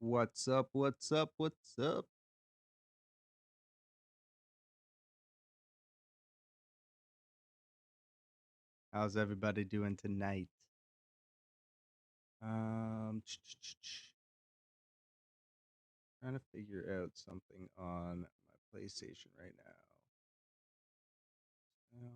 What's up? What's up? What's up? How's everybody doing tonight? Trying to figure out something on my PlayStation right now. Sound.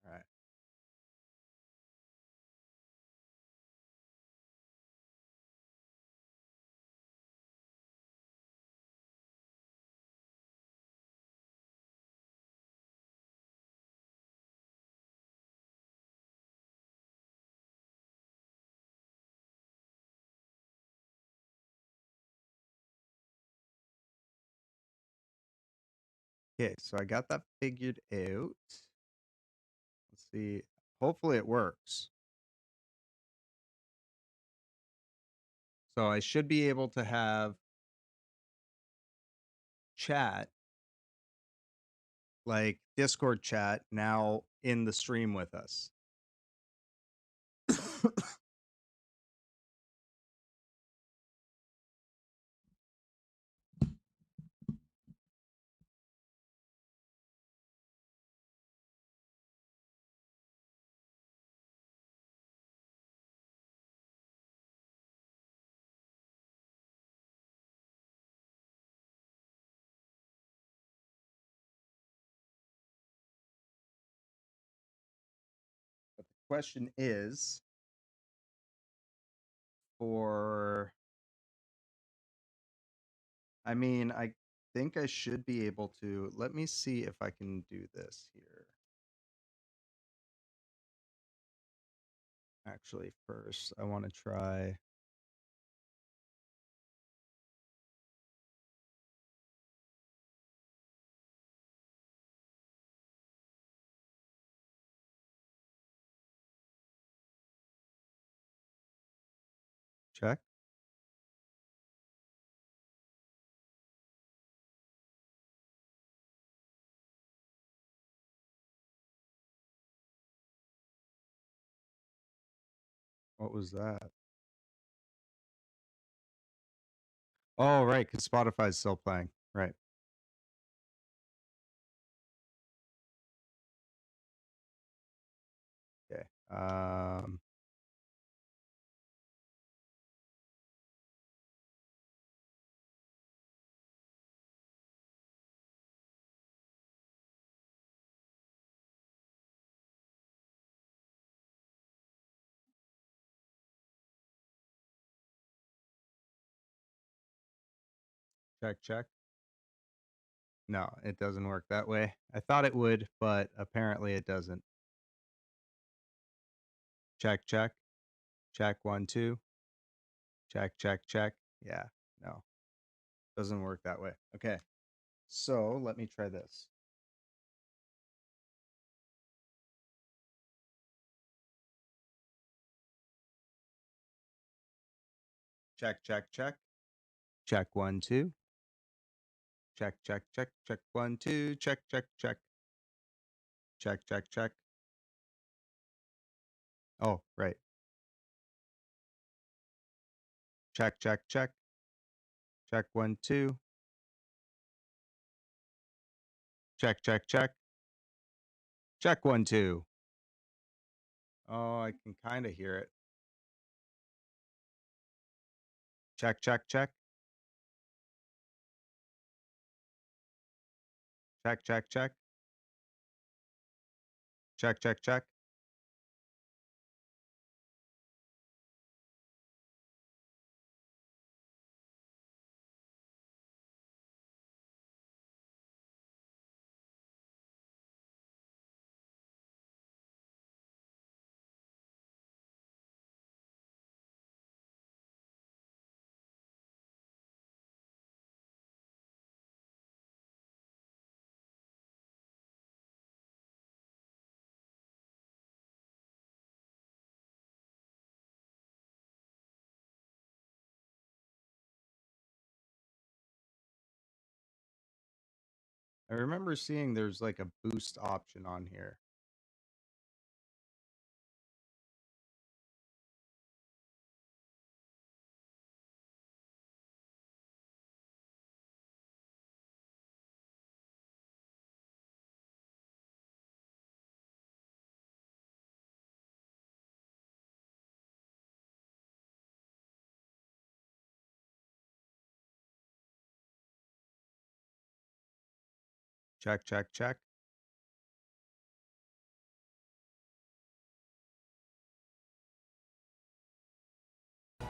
All right. Okay, so I got that figured out. Let's see. Hopefully it works. So I should be able to have chat, like Discord chat, now in the stream with us. But the question is for I think I should be able to. Let me see if I can do this here. Actually, first, I want to try. Check. What was that? Oh, right, because Spotify's still playing. Right. Okay. Check, check. No, it doesn't work that way. I thought it would, but apparently it doesn't. Check, check. Check, 1, 2. Check, check, check. Yeah, no, doesn't work that way. Okay. So let me try this. Check, check, check. Check, 1, 2. Check, check, check. Check, 1, 2. Check, check, check. Check, check, check. Oh, right. Check, check, check. Check, 1, 2. Check, check, check. Check, 1, 2. Oh, I can kind of hear it. Check, check, check. Check, check, check. Check, check, check. I remember seeing there's like a boost option on here. Check, check, check. Oh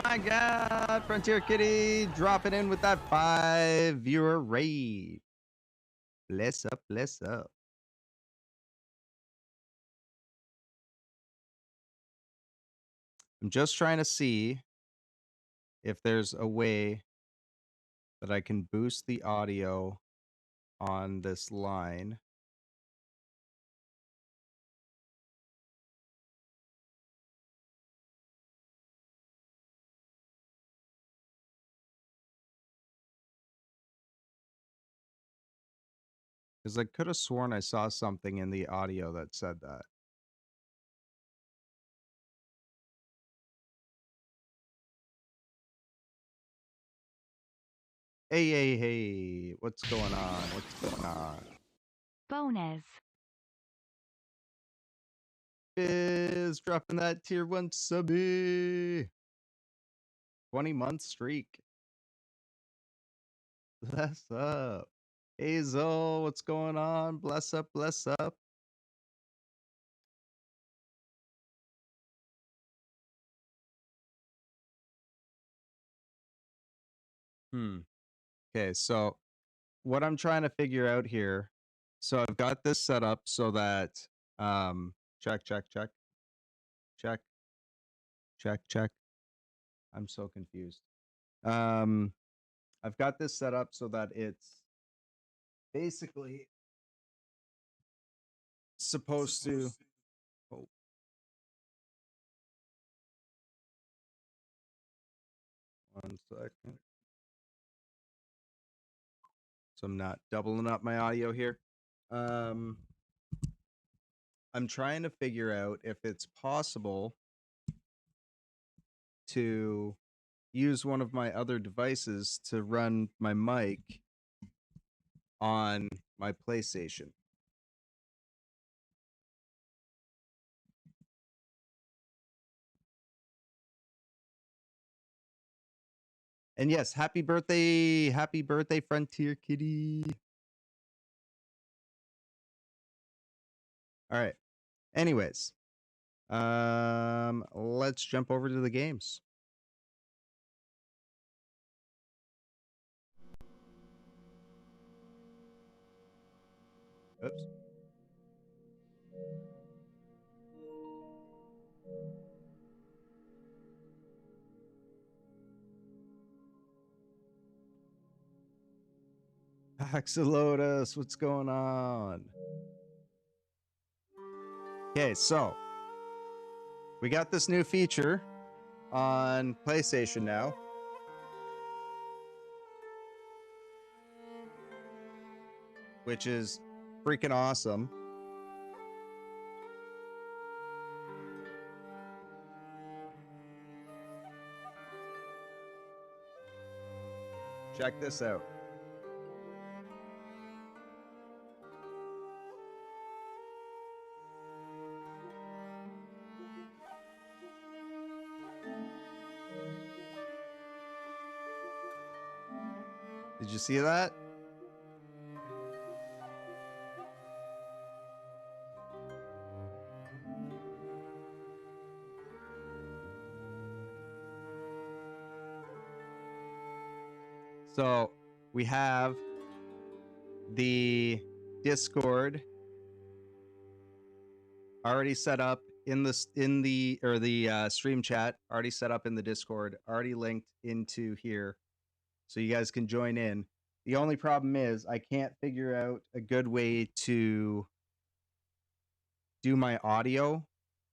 my god, Frontier Kitty dropping in with that 5-viewer raid. Bless up, bless up. I'm just trying to see if there's a way that I can boost the audio on this line. Because I could have sworn I saw something in the audio that said that. Hey, hey, hey. What's going on? What's going on? Bonus. Is dropping that tier 1 subby. 20-month streak. Bless up. Hazel, what's going on? Bless up, bless up. Okay, so what I'm trying to figure out here. So I've got this set up so that check, check, check. Check. Check, check. I'm so confused. I've got this set up so that it's basically supposed to. Oh. One second. So I'm not doubling up my audio here. I'm trying to figure out if it's possible to use one of my other devices to run my mic on my PlayStation. And yes, happy birthday, Frontier Kitty. All right. Anyways, let's jump over to the games. Oops. Axolotus, what's going on? Okay, so we got this new feature on PlayStation now. Which is freaking awesome. Check this out. Did you see that? So we have the Discord already set up in the stream chat already set up in the Discord, already linked into here, so you guys can join in. The only problem is I can't figure out a good way to do my audio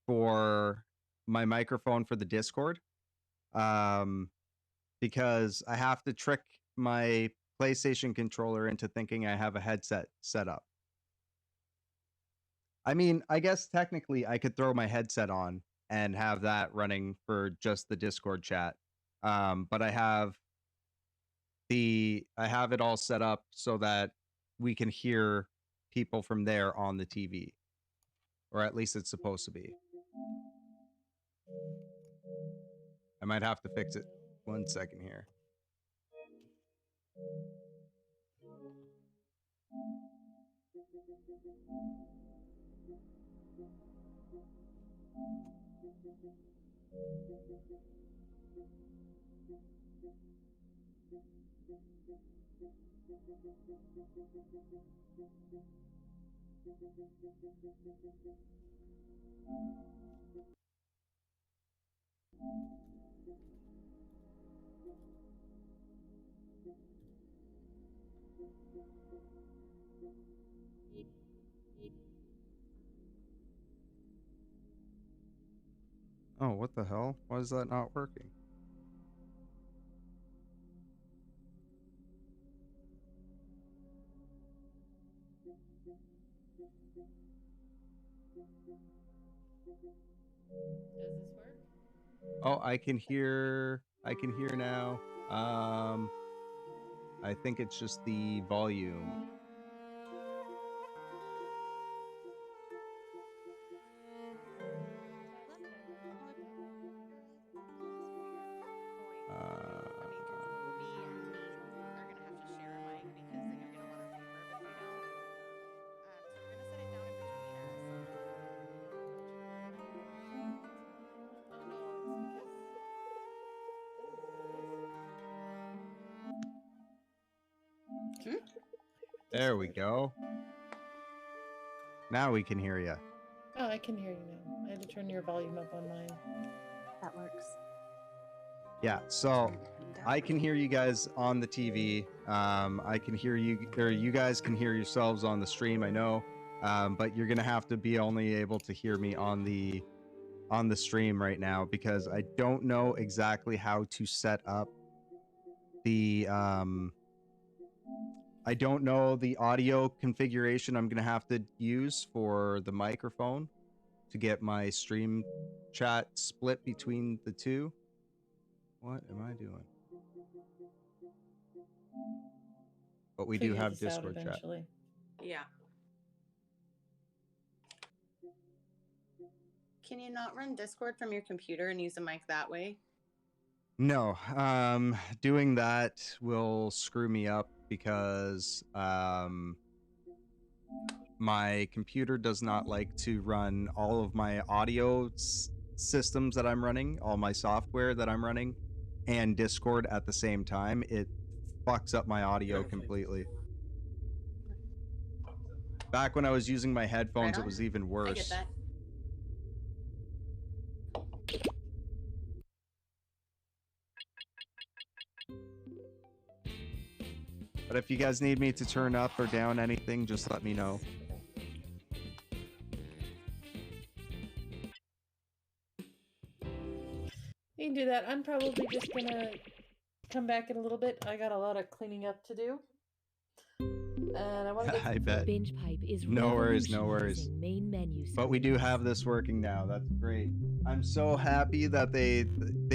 for my microphone for the Discord. because I have to trick my PlayStation controller into thinking I have a headset set up. I mean, I guess technically I could throw my headset on and have that running for just the Discord chat. But I have it all set up so that we can hear people from there on the TV. Or at least it's supposed to be. I might have to fix it. 1 second here. Oh, what the hell? Why is that not working? Does this work? Oh, I can hear now. I think it's just the volume. There we go. Now we can hear you. Oh, I can hear you now. I had to turn your volume up on mine. That works. Yeah, so I can hear you guys on the TV. I can hear you, or you guys can hear yourselves on the stream, I know. But you're gonna have to be only able to hear me on the stream right now because I don't know exactly how to set up the I don't know the audio configuration I'm gonna have to use for the microphone to get my stream chat split between the two. What am I doing? But we do Figure have this out Discord chat. eventually. Yeah. Can you not run Discord from your computer and use a mic that way? No, doing that will screw me up because my computer does not like to run all of my audio systems that I'm running, all my software that I'm running, and Discord at the same time. It fucks up my audio completely. Back when I was using my headphones, it was even worse. I get that. But if you guys need me to turn up or down anything, just let me know. You can do that. I'm probably just gonna come back in a little bit. I got a lot of cleaning up to do. And I want to I bet. Binge Pipe is No worries, no worries. main menu But we do have this working now. That's great. I'm so happy that they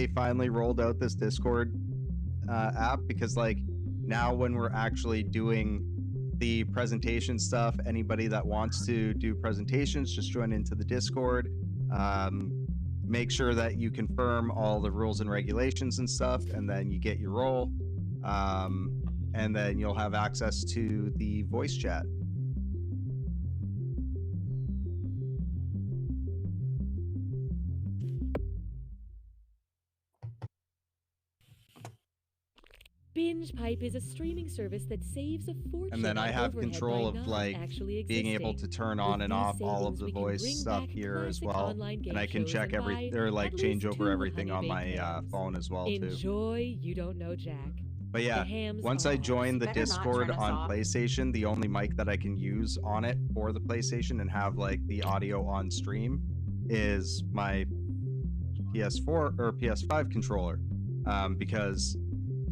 finally rolled out this Discord app because like now when we're actually doing the presentation stuff, anybody that wants to do presentations, just join into the Discord. Make sure that you confirm all the rules and regulations and stuff, and then you get your role. And then you'll have access to the voice chat. Binge Pipe is a streaming service that saves a fortune. And then I have overhead control by of not like actually being able to turn on With and these off all of savings, the we can voice bring stuff back here as classic well. online game And I can shows check and buy or like at change least over 2 everything on Honey my Baked Hams. phone as well too. Enjoy, you don't know Jack. But yeah, The hams once I are- join the Better not Discord turn us on off. PlayStation, the only mic that I can use on it for the PlayStation and have like the audio on stream is my PS4 or PS5 controller. Because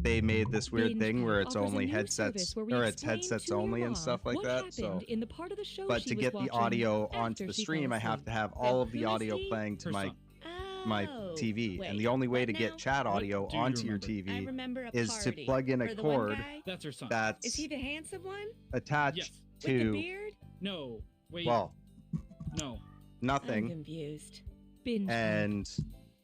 they made this weird Binge thing Pipe where it's offers a only new headsets service where we or it's explain headsets to your only and mom stuff like what that. So, happened in the part of the show but she to was get the watching audio after onto the she stream, fell I have asleep. to have Then all of the who is audio he? playing to my Oh, TV, and wait, the only way what to now? get chat audio do you onto your remember? I TV remember a is to party. plug in a For the one cord guy? That's her son. that's Is he the handsome one? attached Yes. With the to, beard? No. Wait. well, No. I'm nothing, confused. Binge Pipe. and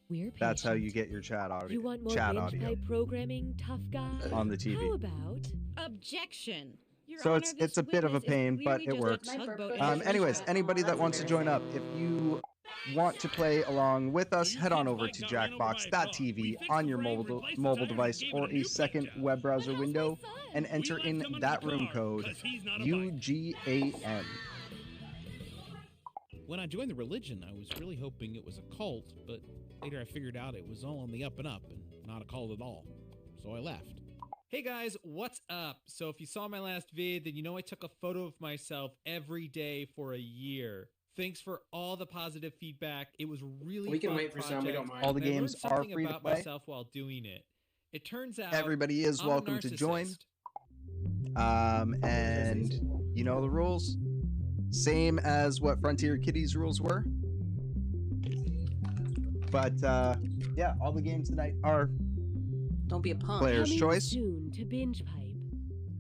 We're that's how you patient. get your chat audio. You want more chat Binge audio Pipe programming, tough guy? on the TV. How about Objection. Your So Honor, it's this a bit of a witness is pain, but clearly it just a works. tugboat My in a birthday Anyways, chat. anybody that That's wants to join up, if you want to play along with us, head on over to jackbox.tv on your mobile device or a second web browser But how's my window son? and enter in that room code UGAN. When I joined the religion, I was really hoping it was a cult, but later I figured out it was all on the up and up and not a cult at all. So I left. Hey guys, what's up? So if you saw my last vid, then you know I took a photo of myself every day for a year. Thanks for all the positive feedback. It was really We can fun wait for some, we don't project, mind. All the and I learned games are something free to about play. myself while doing it. It turns out Everybody is I'm a welcome to join. narcissist. And you know the rules. Same as what Frontier Kitties rules were. But yeah, all the games tonight are Don't be a punk. player's Coming choice soon to Binge Pipe.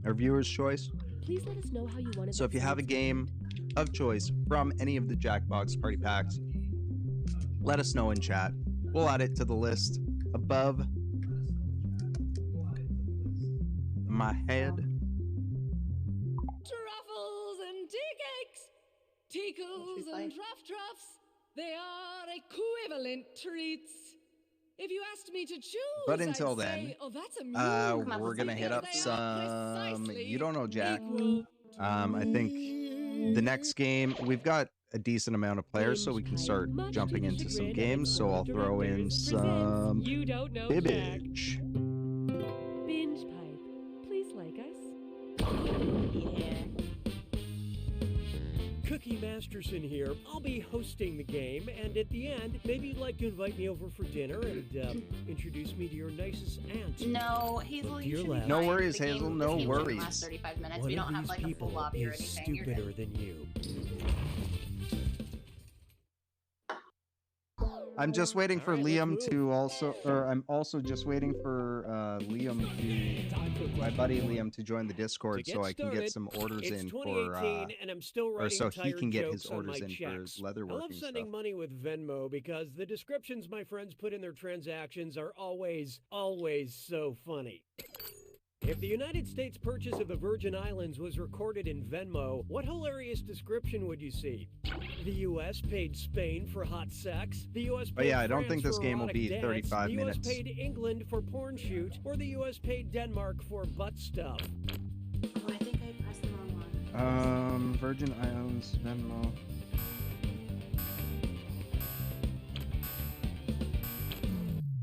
or viewer's choice. Please let us know how you want it. So if you have a game of choice from any of the Jackbox party packs, let us know in chat. We'll add it to the list above my head. Truffles and tea cakes, tickles and truffs, they are equivalent treats. If you asked me to choose, But I'd until say, then, oh, that's a Come up we're with gonna something hit up because they are some. precisely You don't know Jack. equal. I think the next game we've got a decent amount of players, so we can start Much to jumping the into some chagrin of games. the So I'll board of throw in directors some presents You Don't Know Jack. bibbage. Binge Pipe. Please like us. Yeah. Cookie Masterson here. I'll be hosting the game, and at the end, maybe you'd like to invite me over for dinner and introduce me to your nicest aunt. No, Hazel, you Dear should be lad. No fine. worries, The game- Hazel, this no game shouldn't worries. Last 35 minutes. One We of don't have these like a full people lobby or is anything. You're good. stupider than you. I'm just waiting for All right, let's Liam move. to also, or I'm also just waiting for Liam to, my buddy Liam to join the Discord To so I can get started, some orders it's in for, 2018, and I'm still or writing so he tired can get his jokes on orders my in for checks. his I love leatherworking sending stuff. money with Venmo because the descriptions my friends put in their transactions are always so funny. If the United States purchase of the Virgin Islands was recorded in Venmo, what hilarious description would you see? The U.S. paid Spain for hot sex. The U.S. paid Oh yeah, I don't France think this for game will erotic be dance, 35 the minutes. U.S. paid England for porn shoot, or the U.S. paid Denmark for butt stuff. Oh, I think I pressed the wrong one. Virgin Islands, Venmo.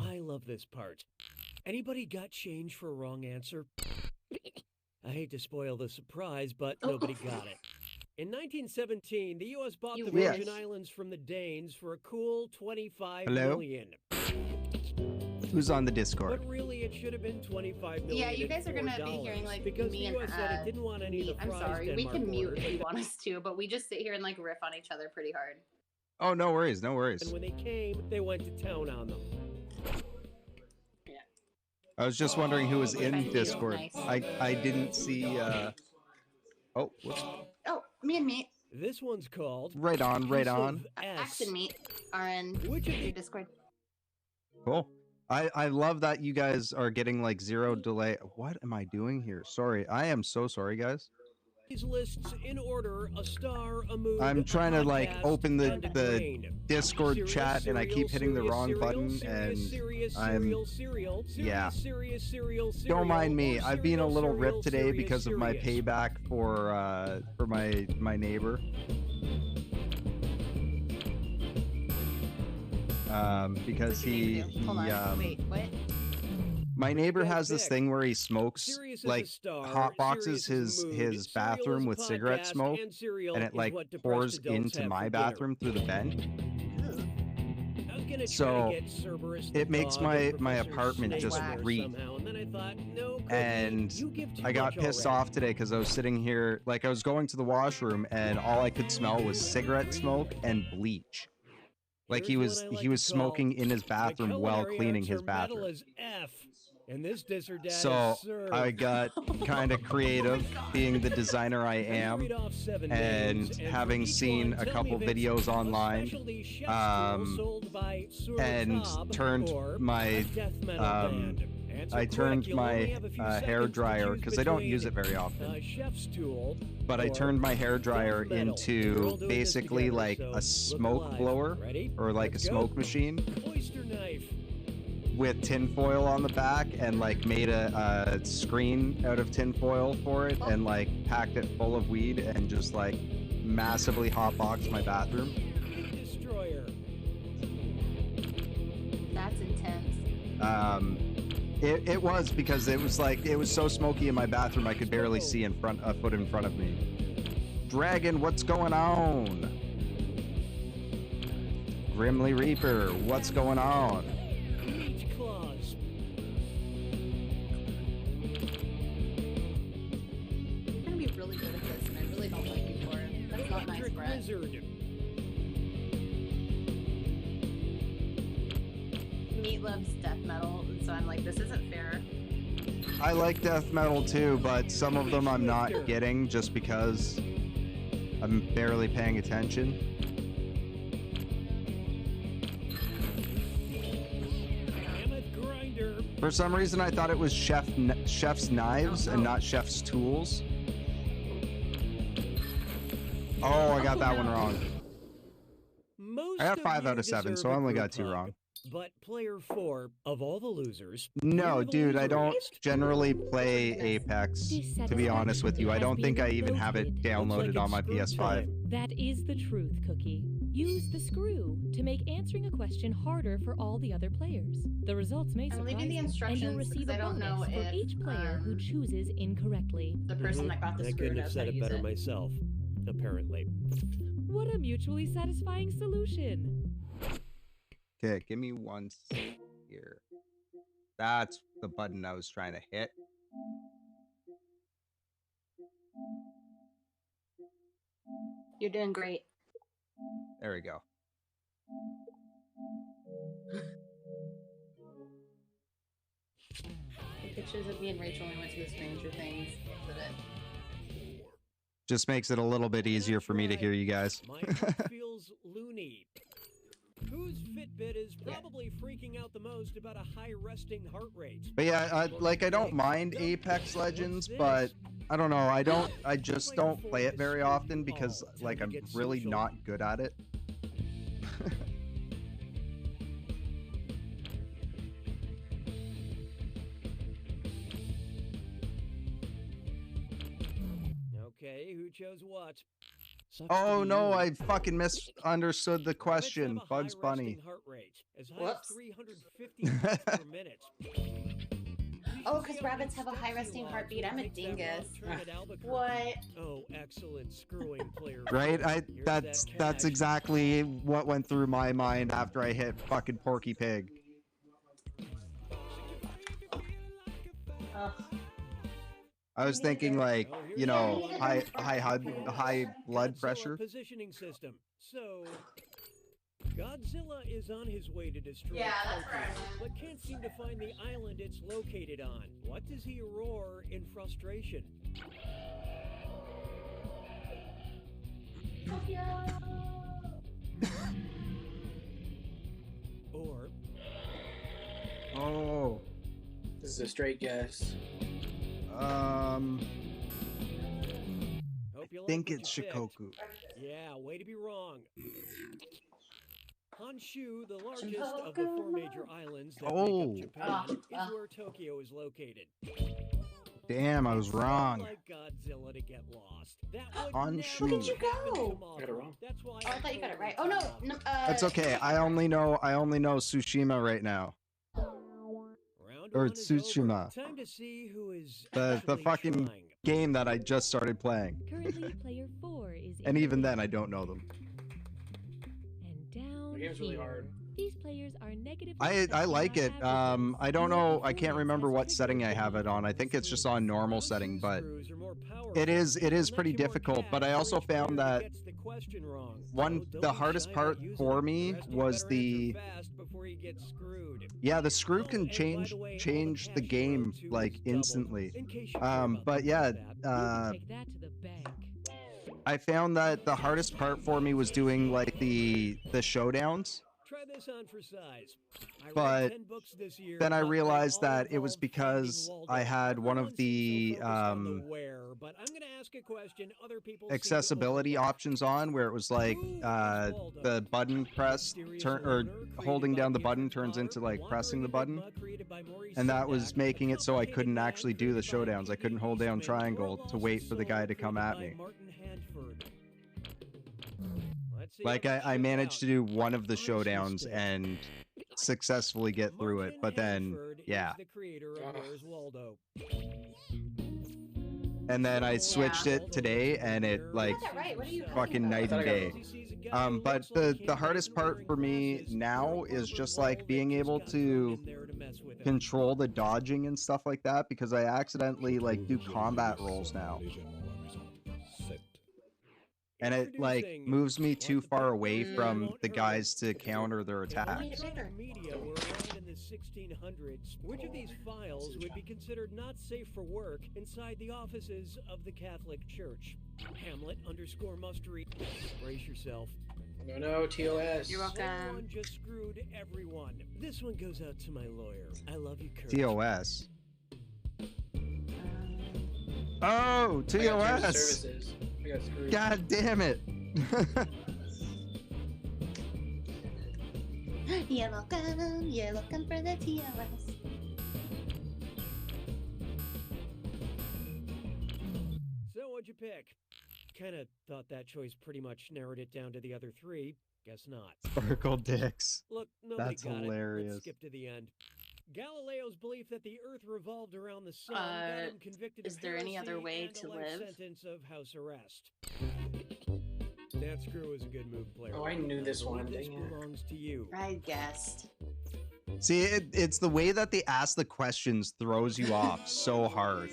I love this part. Anybody got change for a wrong answer? I hate to spoil the surprise, but nobody got it. In 1917, the U.S. bought You the wish. Virgin Islands from the Danes for a cool $25 Hello? million. Who's on the Discord? But really, it should have been $25 million. Yeah, you and guys are gonna be $4 hearing like because me the and U.S. said it didn't want any of me. the I'm fries sorry. We Denmark can mute ordered. if you want us to, but we just sit here and like riff on each other pretty hard. Oh, no worries, no worries. And when they came, they went to town on them. I was just wondering who was Oh, in thank you. Discord. Nice. I didn't see. Oh, whoops. Oh, me and Meat, This one's called Right on, right Piece of on. Axe S. and Meat are in Which of your you Discord. Cool. I love that you guys are getting like 0 delay. What am I doing here? Sorry, I am so sorry, guys. these lists in order: a star, a mood, I'm a trying to like podcast, open and a the grain. Discord Serious, chat and I keep hitting the serious, wrong serial, button serious, and serious, I'm serial, yeah. serious, serial, Don't mind me. or I've been a serial, little serial, ripped today serious, because of my serious. payback for my neighbor. Because What'd your neighbor do? Hold on. Wait, what? my What'd you neighbor guys has this pick? thing where he smokes Serious is a like star, hot boxes serious is a mood, his serial bathroom is a with cigarette podcast, smoke, serial and it is like what depressed pours adults into have my for dinner. bathroom through the vent. I was gonna try So, to get Cerberus the it makes dog my and Professor apartment Snape just in there reek somehow, and then I thought, no, Cookie, And you give too I got much pissed already. off today because I was sitting here, like I was going to the washroom, and all I could smell was cigarette smoke and bleach. Like he Here's was what I like he was to call smoking in his my bathroom while culinary cleaning arts his are metal bathroom. as F, and this diss or dat So is served. I got kind of creative, being the designer I Then am, read off 7 and names, for having each seen one, a tell couple me if it's videos a online, specialty chef's tool sold by Sur and Cobb turned or my, a death metal band. Answer I turned correct, you'll only my have a few hair seconds to dryer choose because I don't between use it very often. a chef's tool But I or turned my hair dryer death metal. We're all into doing this basically together, like so a look smoke alive. blower Ready? or like Let's a go. smoke machine Oyster knife. with tinfoil on the back, and like made a screen out of tinfoil for it, and like packed it full of weed and just like massively hotboxed my bathroom. Heat destroyer. That's intense. It was because it was like it was so smoky in my bathroom I could barely see a foot in front of me. Dragon, what's going on? Grimly Reaper, what's going on? Leech claws. You're gonna be really good at this, and I really don't like you for it. That's not nice, Electric Brett. lizard. Meat loves death metal, and so I'm like, this isn't fair. I like death metal too, but some of them I'm not getting just because I'm barely paying attention. Mammoth grinder. For some reason, I thought it was chef's knives and not chef's tools. Oh, I got that one wrong. Most I got of 5 you out of 7, deserve so I a only group got 2 hug. wrong. But player 4 of all the losers. No, you're the dude, I don't loserist. generally play Apex, to be honest with you. I don't think I even have it Looks downloaded like on it's my screw PS5. time. That is the truth, Cookie. Use the screw to make answering a question harder for all the other players. The results may I'm surprise leaving the you, and instructions you'll receive because a I don't know bonus for if, each player who chooses incorrectly. The person that got the I screw couldn't have knows how said to it use better it. myself, apparently. What a mutually satisfying solution. Okay, give me 1 second here. That's the button I was trying to hit. You're doing great. There we go. The pictures of me and Rachel when we went to the Stranger Things. Did it. Just makes it a little bit easier for me to hear you guys. My heart feels loony. Whose Fitbit is probably freaking out the most about a high resting heart rate? But yeah, I don't mind Apex Legends, but I don't know. I just don't play it very often because like I'm really not good at it. Okay, who chose what? Sucks to Oh be no, you. I fucking misunderstood the Rabbits question. have a Bugs high Bunny. resting heart rate, as high Whoops. as 350 beats per minute. Oh, because rabbits have a high resting heartbeat. I'm a dingus. What? Oh, excellent screwing player. Right? Here's That's that that's cash. exactly what went through my mind after I hit fucking Porky Pig. Ugh. I was thinking like, Oh, here's you know, that. high blood Godzilla pressure. Positioning system. So, Godzilla is on his way to destroy Yeah, that's Tokyo, right. but can't seem to find the island it's located on. What does he roar in frustration? Or Oh. This is a straight guess. Um, hope you I like think what it's you picked. Shikoku. Yeah, way to be wrong. Honshu, the largest of the 4 major islands that Oh. make up Japan, Ah. is where Tokyo is located. Damn, I was It's not wrong. like Godzilla to get lost. That would Honshu. never Look at you happen go. to Mothra. Got it wrong. That's why Oh, I thought you got it told right. her Oh no, to no. That's okay. I only know Tsushima right now. Round Or one is over. Tsushima. Time to see who is The actually fucking trying. game that I just started playing. Currently, player 4 is in And the even lead. then I don't know them. And down The game's really here, hard. These players are negatively I affected like by it. averages. I don't Your know. I can't performance remember as what triggered setting I have it on. I think it's just on normal setting, but it is pretty difficult. But I also found that the hardest part for me was the screw can change the game like instantly. But yeah, You can take that to the bank. I found that the hardest part for me was doing like the showdowns. Try this on for size. But then I realized that it was because I had one of the accessibility options on, where it was like the button press or holding down the button turns into like pressing the button, and that was making it so I couldn't actually do the showdowns. I couldn't hold down triangle to wait for the guy to come at me. Like I managed to do one of the showdowns and successfully get through it, but then yeah. And then I switched it today, and it like fucking night and day. But the hardest part for me now is just like being able to control the dodging and stuff like that, because I accidentally like do combat rolls now. And it like moves me too far away from the guys to counter their attacks. Media were around in the 1600s. Which of these files would be considered not safe for work inside the offices of the Catholic Church? Hamlet_Mustery. Brace yourself. No, TOS. You're welcome. Someone just screwed everyone. This one goes out to my lawyer. I love you, Kurt. TOS. Oh, TOS. God damn it. You're welcome for the TOS. So what'd you pick? Kinda thought that choice pretty much narrowed it down to the other three. Guess not. Sparkle dicks. Look, nobody That's got hilarious. It. Let's skip to the end. Galileo's belief that the Earth revolved around the sun got him convicted is of there any heresy other way and to a life live? sentence of house arrest. That screw was a good move, player. Oh, I knew this one. This Dang it. belongs to you. I guessed. See, it's the way that they ask the questions throws you off so hard.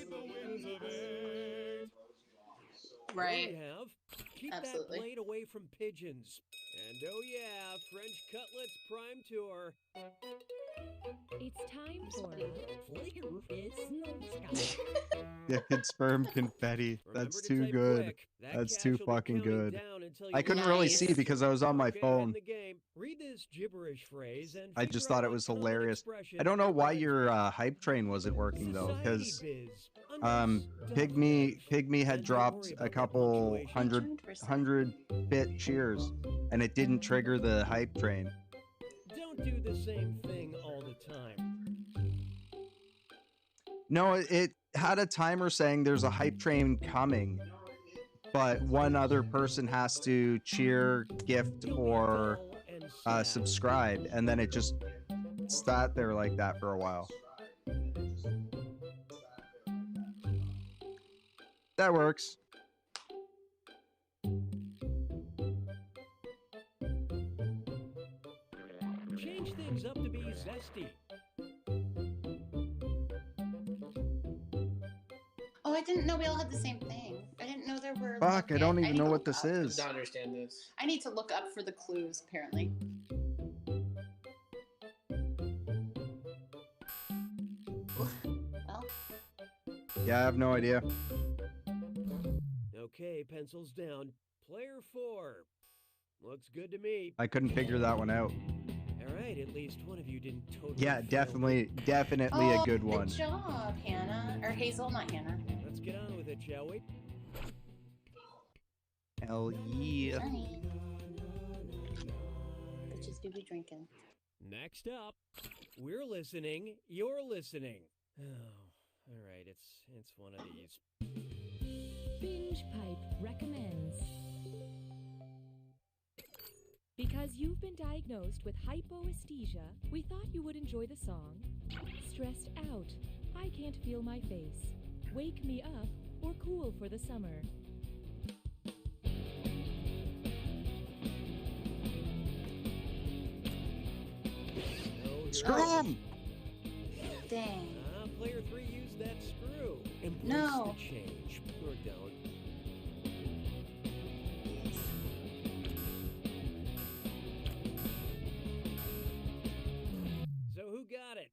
Right. There you have. Keep Absolutely. that blade away from pigeons. And oh yeah, French Cutlets Prime Tour. It's time for Dick sperm confetti. That's Remember to too type good. quick. That That's cash too will be fucking counting good. down until I you couldn't get really Nice. see because I was on my okay, phone. end the game. Read this gibberish phrase and I just figure out thought it what was common hilarious. expression I don't know why represents your hype train wasn't working though, because Society biz. Pygmy had dropped a couple hundred 100-bit cheers, and it didn't trigger the hype train. Don't do the same thing all the time. No, it had a timer saying there's a hype train coming, but one other person has to cheer, gift, or subscribe, and then it just sat there like that for a while. That works. Change things up to be zesty. Oh, I didn't know we all had the same thing. I didn't know there were. Fuck, I don't even need know to what look this up. is. I don't understand this. I need to look up for the clues, apparently. Well, Yeah, I have no idea. Okay, pencils down. Player 4. Looks good to me. I couldn't figure that one out. All right, at least one of you didn't totally. Yeah, fail me. definitely a good one. Good job, Hannah. Or Hazel, not Hannah. Let's get on with it, shall we? Hell yeah. Honey. Bitches do be drinking. Next up, we're listening. You're listening. Oh, all right. It's one of these. Binge Pipe recommends. Because you've been diagnosed with hypoesthesia, we thought you would enjoy the song Stressed Out, I Can't Feel My Face, Wake Me Up, or Cool for the Summer. Screw him! Dang. Player 3 used that screw. Embrace No. the change. Or don't. So who got it?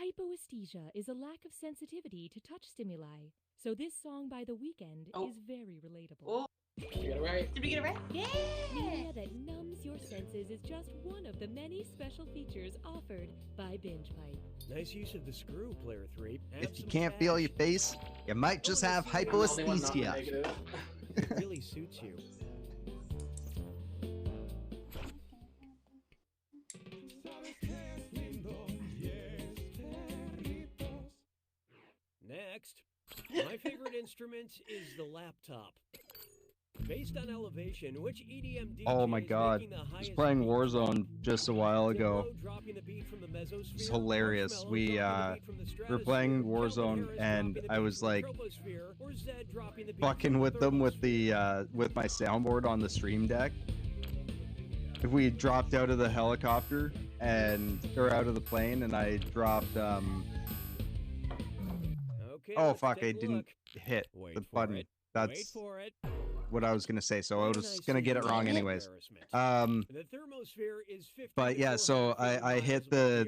Hypoesthesia is a lack of sensitivity to touch stimuli. So this song by The Weeknd Oh. is very relatable. Oh. You got it right. Did we get it right? Yeah. Media that numbs your senses is just one of the many special features offered by BingePipe. Nice use of the screw, Player 3. Have If you some can't feel cash. your face, you might just have I'm the only one not hypoesthesia. negative. It really suits you. Next, my favorite instrument is the laptop. Based on elevation, which EDM DJ Oh my is god. making the I was highest playing beat Warzone drop? just a while ago. Diplo dropping the beat from the mesosphere, It's hilarious. Marshmello We dropping the beat from the were playing stratosphere, Warzone Calvin Harris and dropping the I beat was from the like troposphere, or Zed dropping the beat fucking from with them with the thermosphere. with my soundboard on the stream deck. If we dropped out of the helicopter and or out of the plane and I dropped Okay, oh let's fuck, take I a didn't look. hit Wait the for button. it. Wait That's for it. what I was gonna say, so I When was gonna see get it you, wrong it's anyways. embarrassment. The The thermosphere is 50 but yeah, so I hit the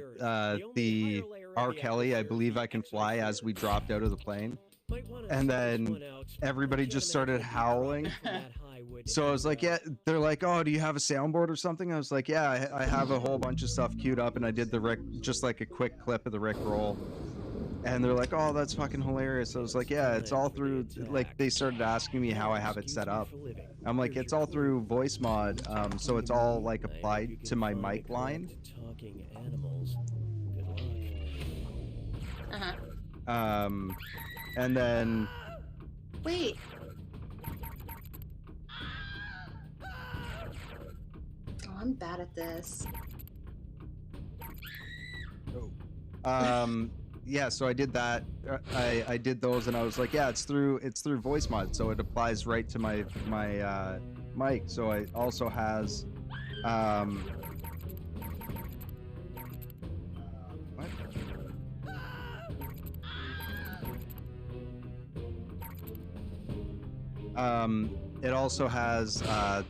R. Kelly, I believe I can fly as we dropped out of the plane. And then everybody just started howling. So I was like, yeah, they're like, oh, do you have a soundboard or something? I was like, yeah, I have a whole bunch of stuff queued up and I did the Rick, just like a quick clip of the Rick roll. And they're like, oh, that's fucking hilarious. I was like, yeah, it's all through, like, they started asking me how I have it set up. I'm like, it's all through voice mod, so it's all, like, applied to my mic line. Talking animals. Good luck. And then, Wait. Oh, I'm bad at this. yeah, so I did that. I did those, and I was like, yeah, it's through voice mod, so it applies right to my mic. So it also has what? It also has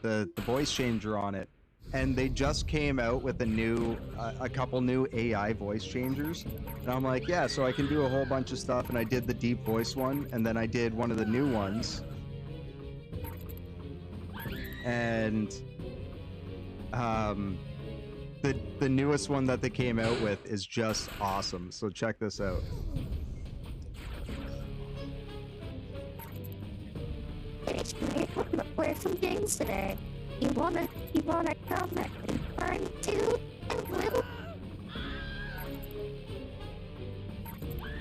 the voice changer on it. And they just came out with a couple new AI voice changers. And I'm like, yeah, so I can do a whole bunch of stuff. And I did the deep voice one, and then I did one of the new ones. And the newest one that they came out with is just awesome. So check this out. It's great to play some games today. You wanna come and find two and little?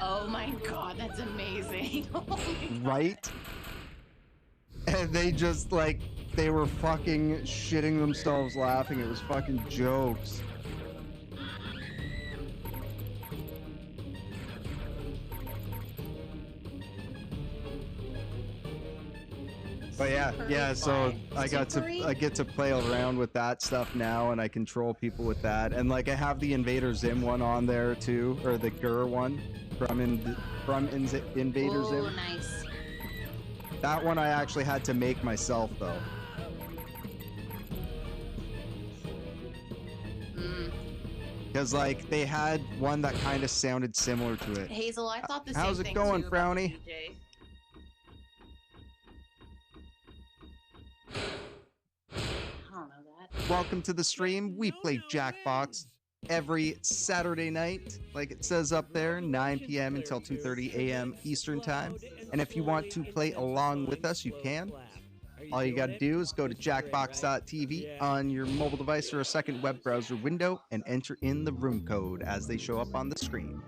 Oh my god, that's amazing. Oh my God. Right? And they just, like, they were fucking shitting themselves laughing. It was fucking jokes. But yeah, so I get to play around with that stuff now, and I control people with that, and like I have the Invader Zim one on there too, or the Gur one from Invader Zim. Oh, nice. That one I actually had to make myself though. Because like they had one that kind of sounded similar to it. Hazel, I thought the same How's it thing going, too about Frowny? DJ. I don't know that. Welcome to the stream. We play Jackbox every Saturday night, like it says up there, 9 p.m. until 2:30 a.m. Eastern Time. And if you want to play along with us, you can. All you gotta do is go to jackbox.tv on your mobile device or a second web browser window and enter in the room code as they show up on the screen.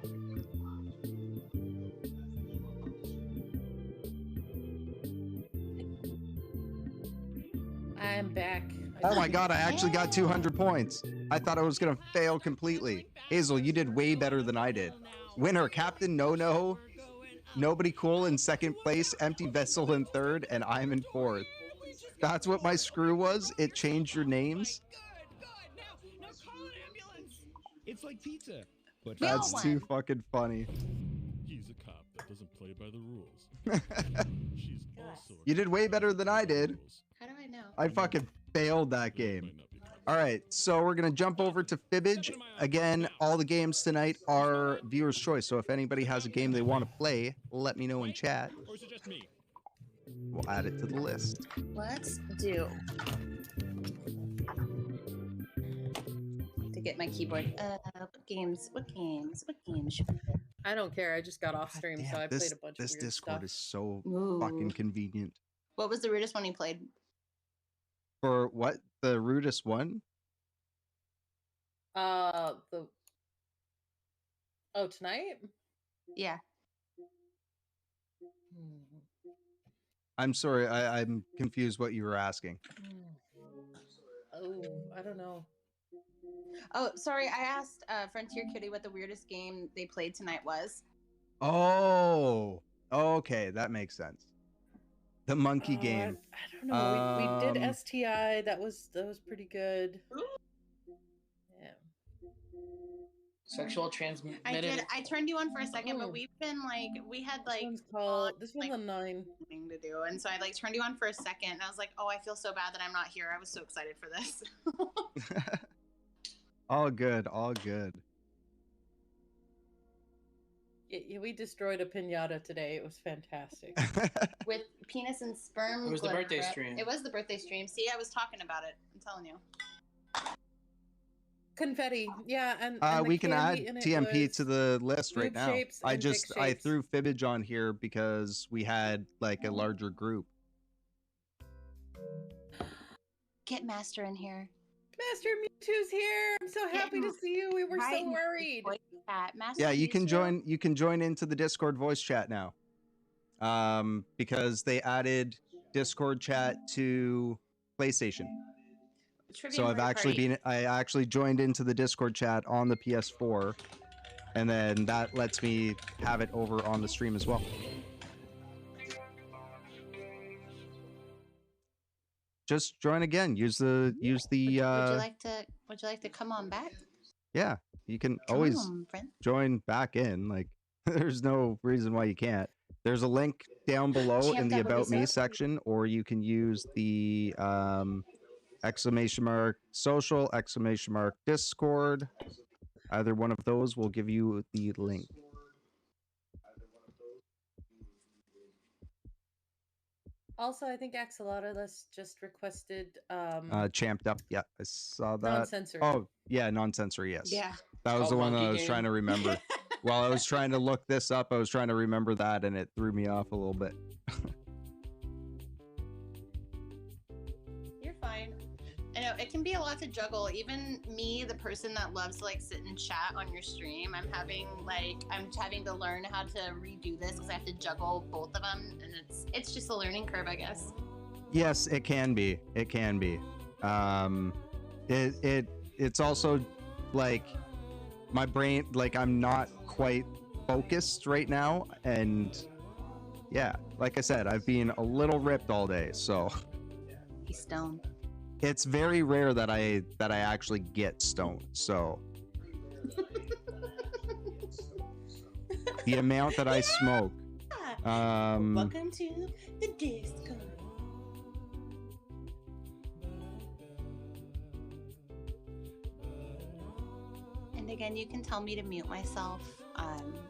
I'm back. Oh my god, I actually got 200 points. I thought I was gonna fail completely. Hazel, you did way better than I did. Winner, Captain No, Nobody Cool in second place, Empty Vessel in third, and I'm in fourth. That's what my screw was? It changed your names? It's like pizza. But We all That's won. too fucking funny. He's a cop that doesn't play by the rules. She's also a You did way better than I did. How do I know? I fucking failed that game. All right, so we're gonna jump over to Fibbage. Again, all the games tonight are viewer's choice. So if anybody has a game they want to play, let me know in chat. Or is it just me? We'll add it to the list. Let's do. To get my keyboard. What games? What games? What games? Should we play? I don't care. I just got off stream, so I This, played a bunch this of weird Discord stuff. is so Ooh. fucking convenient. What was the rudest one you played? For what? The rudest one? The tonight? Yeah. I'm sorry, I'm confused what you were asking. Oh, I don't know. Oh, sorry. I asked Frontier Kitty what the weirdest game they played tonight was. Oh, okay, that makes sense. The monkey I game. don't know. We did Um, STI. That was pretty good. Yeah. Sexual transmitted. I did. I turned you on for a second, but Oh. we had like This one's a 9. thing to do, and so I like turned you on for a second, and I was like, oh, I feel so bad that I'm not here. I was so excited for this. All good, all good. Yeah, we destroyed a pinata today. It was fantastic. With penis and sperm. It was the glitter birthday wrap. stream. It was the birthday stream. See, I was talking about it. I'm telling you. Confetti, yeah, and the We can add candy in it TMP was to the list right boob now. shapes I and dick just I shapes. threw Fibbage on here because we had like a larger group. Get Master in here. Master Mewtwo's here. I'm so happy to see you. We were Right so in worried. Master Yeah, you can Mewtwo. join into the Discord voice chat now. Because they added Discord chat to PlayStation. Trivia So I've Murder Party. I actually joined into the Discord chat on the PS4, and then that lets me have it over on the stream as well. Just join again. Use the Would you like to come on back? yeah. You can Come always on, friend. join back in. Like there's no reason why you can't. There's a link down below in Champ the up with About this Me up. section, or you can use the !social, !Discord. Either one of those will give you the link. Also, I think Axolotl just requested Champed Up. Yeah, I saw that. Non-censored. Oh, yeah, non-censor, yes. Yeah. That was Oh, the one that monkey I was game. trying to remember. While I was trying to look this up, I was trying to remember that, and it threw me off a little bit. You're fine. I know it can be a lot to juggle. Even me, the person that loves to like sit and chat on your stream, I'm having to learn how to redo this because I have to juggle both of them, and it's just a learning curve, I guess. Yes, it can be. It can be. It's also like my brain, like I'm not quite focused right now, and yeah, like I said, I've been a little ripped all day, so He's stoned. it's very rare that I actually get stoned. So the amount that I smoke, Welcome to the Discord. And again, you can tell me to mute myself.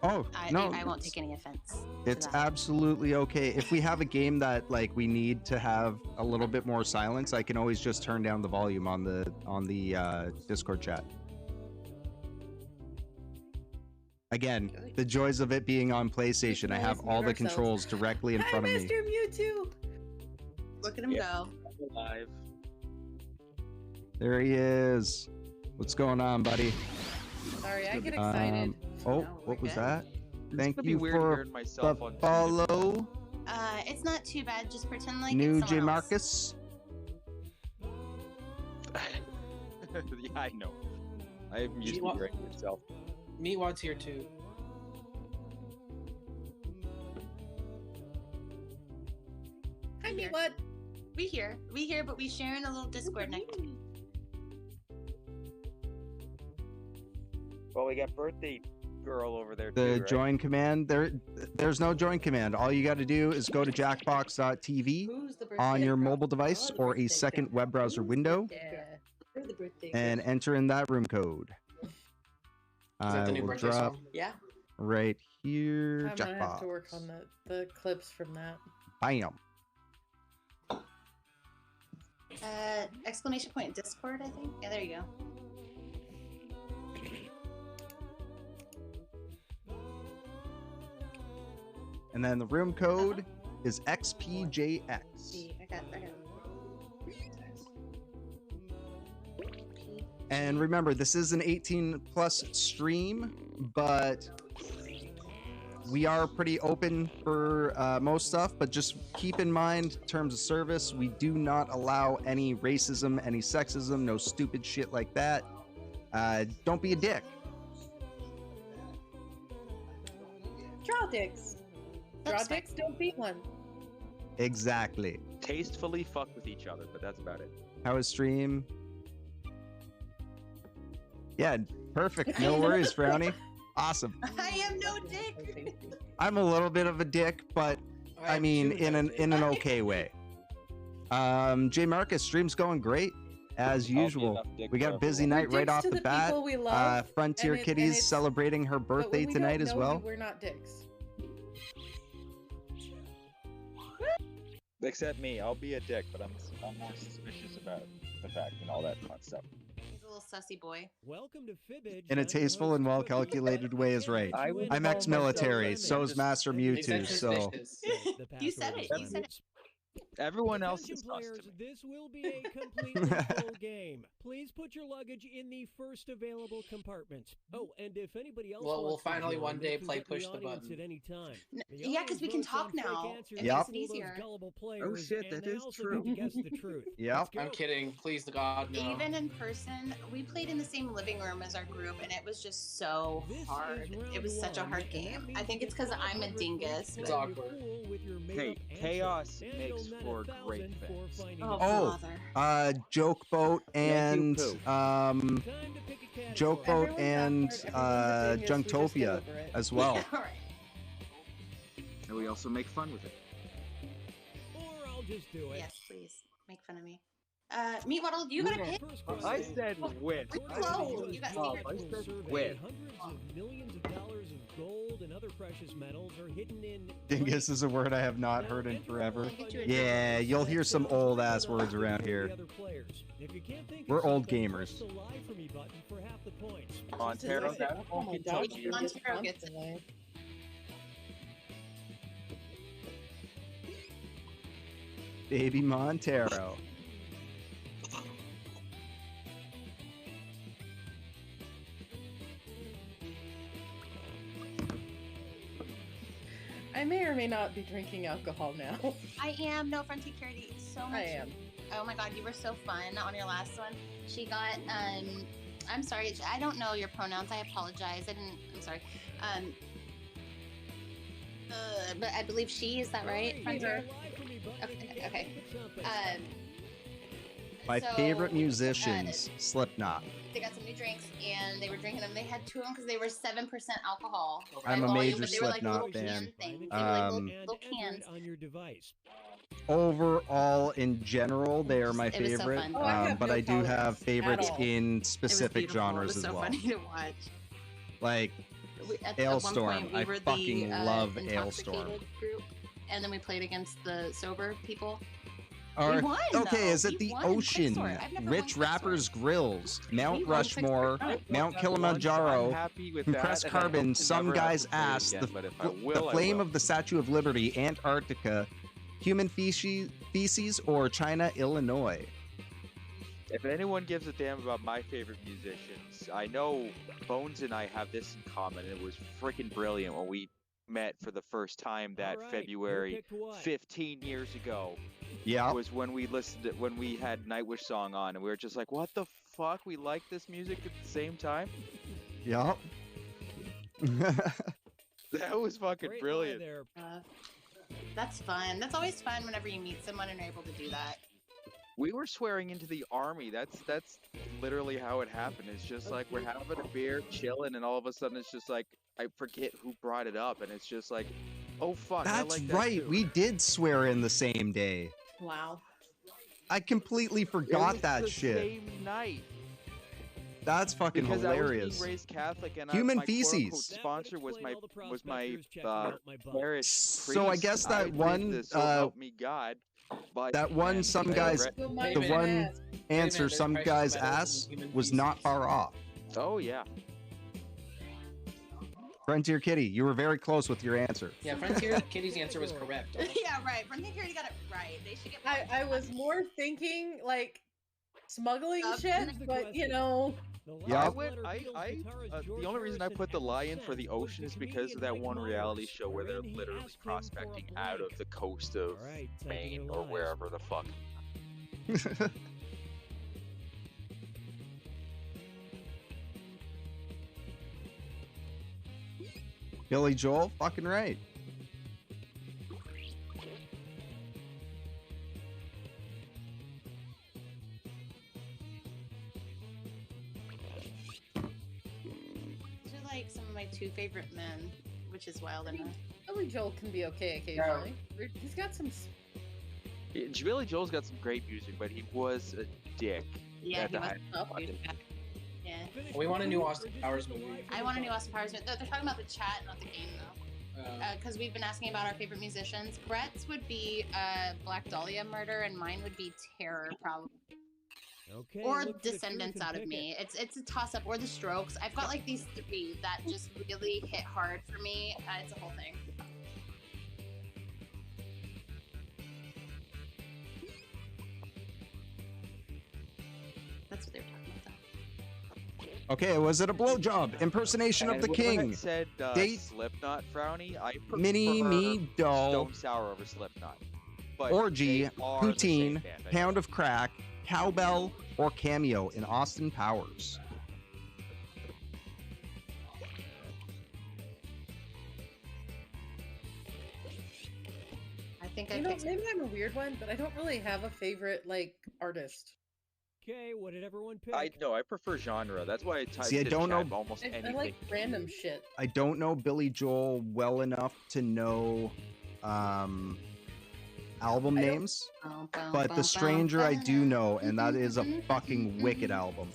Oh, no, I won't it's- take any offense. to it's that. absolutely okay. If we have a game that like we need to have a little bit more silence, I can always just turn down the volume on the Discord chat. Again, the joys of it being on PlayStation. I can have always all mute the ourselves. controls directly in Hi, front of me. Master Mewtwo. Look at him go. Live. There he is. What's going on, buddy? Sorry, I get excited. Oh, No, we're what was good. that? Thank gonna be you weird for hearing myself the on follow, It's not too bad. Just pretend like New it's J someone else. Marcus. Yeah, I know. I am used to want- hearing myself. Meatwad's here too. Hi, Meatwad. We here, but we sharing a little Discord night. we got birthday girl over there The too, right? join command. There's no join command. All you got to do is go to jackbox.tv Who's the birthday on your girl? mobile device or a second web browser window Who's the birthday and girl? enter in that room code. Is that the new will birthday drop song? Yeah. right here. I'm gonna have to Jackbox. work on the clips from that. Bam. Exclamation point Discord, I think. Yeah, there you go. And then the room code is XPJX. See, I got it. And remember, this is an 18 plus stream, but we are pretty open for most stuff. But just keep in mind, in terms of service, we do not allow any racism, any sexism, no stupid shit like that. Don't be a dick. Draw dicks. Draw dicks, don't be one. Exactly. Tastefully fuck with each other, but that's about it. How is stream? Yeah, perfect. No worries, Frowny. Awesome. I am no dick. I'm a little bit of a dick, but I mean, in an okay way. J Marcus, stream's going great as I'll be usual. enough dick We got for a busy everyone. night right Dicks off to the the bat. people we love, Frontier and Kitty's it's- celebrating her But when birthday we tonight don't as know well. you, we're not dicks. Except me, I'll be a dick, but I'm more suspicious about the fact and all that fun stuff. He's a little sussy boy. Welcome to Fibbage. In a tasteful and well calculated way is right. I'm ex-military, so is Master Mewtwo, so You said it. You said it. Everyone else Attention is sus players, to me. this will be a completely full game. Please put your luggage in the first available compartment. Oh, and if anybody else Well, we'll wants to finally join, one they day can play get push the audience button. at any time. The Yeah, 'cause we can audience votes talk on fake now. answers It Yep. makes it to those easier. gullible players, shit, and that they is also true. get to guess the truth. Yep. Let's go. I'm kidding. Please, the God, no. Even in person, we played in the same living room as our group, and it was just so hard. It was such a hard game. I think it's because I'm a dingus. It's But... awkward. Hey, chaos makes for great things. Oh, bother. Joke Boat and Time to pick a category. Joke Boat Everyone's and awkward, everyone's a dingus, we just get Junktopia over it. as well. Yeah, all right. And we also make fun with it. Or I'll just do it. Yes, please. Make fun of me. Meatwaddle, you gotta pick. I said win. We're close. You got secret. Win. Hundreds of millions of dollars of gold and other precious metals are hidden in Dingus is a word I have not heard in forever. Get you a Yeah, you'll hear some old ass words around here. We're old gamers. Montero now? Oh my God. God. Montero gets it. Baby Montero. I may or may not be drinking alcohol now. I am. No, Frontier Carity. So much. I am. Oh my god, you were so fun on your last one. She got, I'm sorry, I don't know your pronouns. I apologize. I'm sorry. But I believe she, is that right? Frontier? Okay. Okay. My So, favorite musicians, Slipknot. They got some new drinks and they were drinking them. They had two of them because they were 7% alcohol. I'm by a volume, major but they were like Slipknot little fan. can things. They were like Um, little cans. on your device. Overall, in general, they are my It was so favorite. fun. Oh, I have But no I do have tolerance favorites at all. in It was specific beautiful. genres It was as so well. funny to watch. Like At one Ailstorm. point, we I were fucking the, love intoxicated Ailstorm. group, and then we played against the sober people. Or, we won, okay, though. is it We the won Ocean, Quicksort. I've never Rich won Rappers Grills, Mount We won Quicksort. Rushmore, Right. Mount I'm Kilimanjaro, happy with Compressed that, and I hope Carbon, to Some never have Guy's to play it Ass, again, but if I the will, I Flame will. of the Statue of Liberty, Antarctica, Human Feces, or China, Illinois. If anyone gives a damn about my favorite musicians, I know Bones and I have this in common. It was freaking brilliant when we met for the first time that All right, February who picked what? 15 years ago. Yeah. Was when we when we had Nightwish song on, and we were just like, "What the fuck? We like this music at the same time." Yup. That was fucking Great brilliant. lie there. That's fun. That's always fun whenever you meet someone and are able to do that. We were swearing into the army. That's literally how it happened. It's just like we're having a beer, chilling, and all of a sudden it's just like I forget who brought it up, and it's just like, oh fuck. I That's like that right. too. We did swear in the same day. Wow. I completely It forgot was that the shit. Same night. That's fucking Because hilarious. I was being raised Catholic, and Human my quote-unquote feces. sponsor was my parish So I priest. guess that did one, the so help me God. But that one and some I guys, regret- the one answer there's some precious guys metals in asked human was not far off. Oh yeah. Frontier Kitty, you were very close with your answer. Yeah, Frontier Kitty's answer was correct. Yeah, right. Frontier Kitty got it right. They should get. I was more thinking like smuggling shit, but you know. Yeah. The only reason I put the lie in for the ocean is because of that one reality show where they're literally prospecting out of the coast of Maine or wherever the fuck. Billy Joel, fucking right. These are like some of my two favorite men, which is wild enough. Billy Joel can be okay occasionally. He's got some. Billy Joel's got some great music, but he was a dick. Yeah, at he the was height tough, of dude. fucking- Yeah. We want a new Austin Powers movie. I want a new Austin Powers. They're talking about the chat, not the game, though. Because we've been asking about our favorite musicians. Brett's would be Black Dahlia Murder, and mine would be Terror, probably. Okay. Or look for the Descendants truth and out of pick me. it. It's a toss up. Or The Strokes. I've got like these three that just really hit hard for me. It's a whole thing. That's what they were talking about. Okay, was it a blowjob? Impersonation of And the whoever had king. said Date Slipknot Frowny. I Mini Me prefer Doll. Stone Sour over Slipknot. But Orgy, they are the same Poutine, band, I Pound of Crack, Cowbell, or Cameo in Austin Powers. I think You know, maybe I'm a weird one, but I don't really have a favorite like artist. Okay, what did everyone pick? I prefer genre. That's why I typed See, I in don't chat know- almost I anything. like random shit. I don't know Billy Joel well enough to know album names, but The Stranger I do know, and that is a fucking wicked album.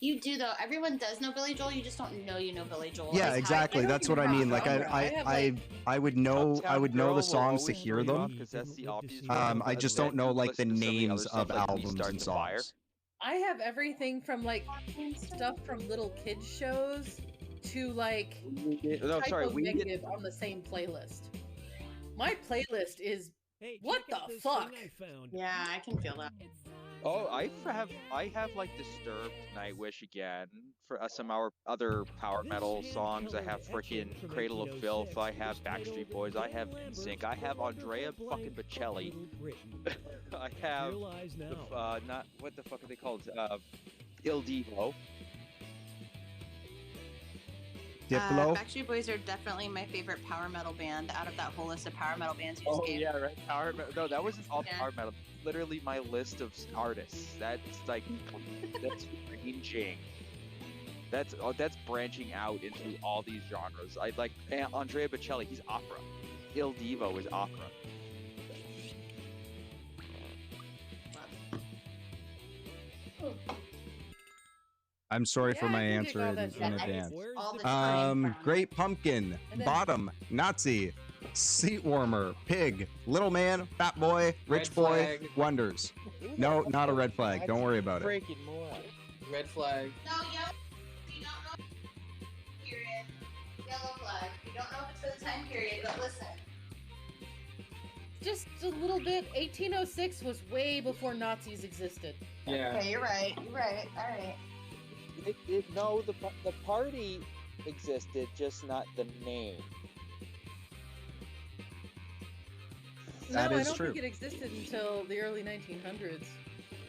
You do though. Everyone does know Billy Joel. You just don't know you know Billy Joel. Yeah, Is how- exactly. That's what I mean. Like I would know the songs to hear them. Because that's the obvious. I just don't know like the Listen to some of the names other of stuff, like albums Restart and the Fire. songs. I have everything from like stuff from little kids shows to like No, Typo sorry, we did. Negative on the same playlist. My playlist is what the this fuck? thing I found. Yeah, I can feel that. Oh, I have like Disturbed, Nightwish again for some of our other power metal songs. I have freaking Cradle of Filth. I have Backstreet Boys. I have NSYNC. I have Andrea fucking Bocelli. I have not what the fuck are they called? Il Divo. Diplo. Backstreet Boys are definitely my favorite power metal band out of that whole list of power metal bands you just Oh gave. yeah, right. Power metal. No, that wasn't all Yeah. power metal. Literally my list of artists. That's like that's ranging. That's branching out into all these genres. I like Andrea Bocelli. He's opera. Il Divo is opera. I'm sorry for Yeah, my I can dig answer all in, that in shit. advance. All the time. Great Pumpkin, And then- Bottom, Nazi, Seat Warmer, Pig, Little Man, Fat Boy, Rich Red Boy, Flag. Wonders. No, not a red flag. Don't worry about it. Breaking more. Red Flag. No, you don't know. Period. Yellow flag. You don't know if it's for the time period, but listen. Just a little bit. 1806 was way before Nazis existed. Yeah. Okay, you're right. You're right. All right. No, the party existed, just not the name. That no, is I don't true. think it existed until the early 1900s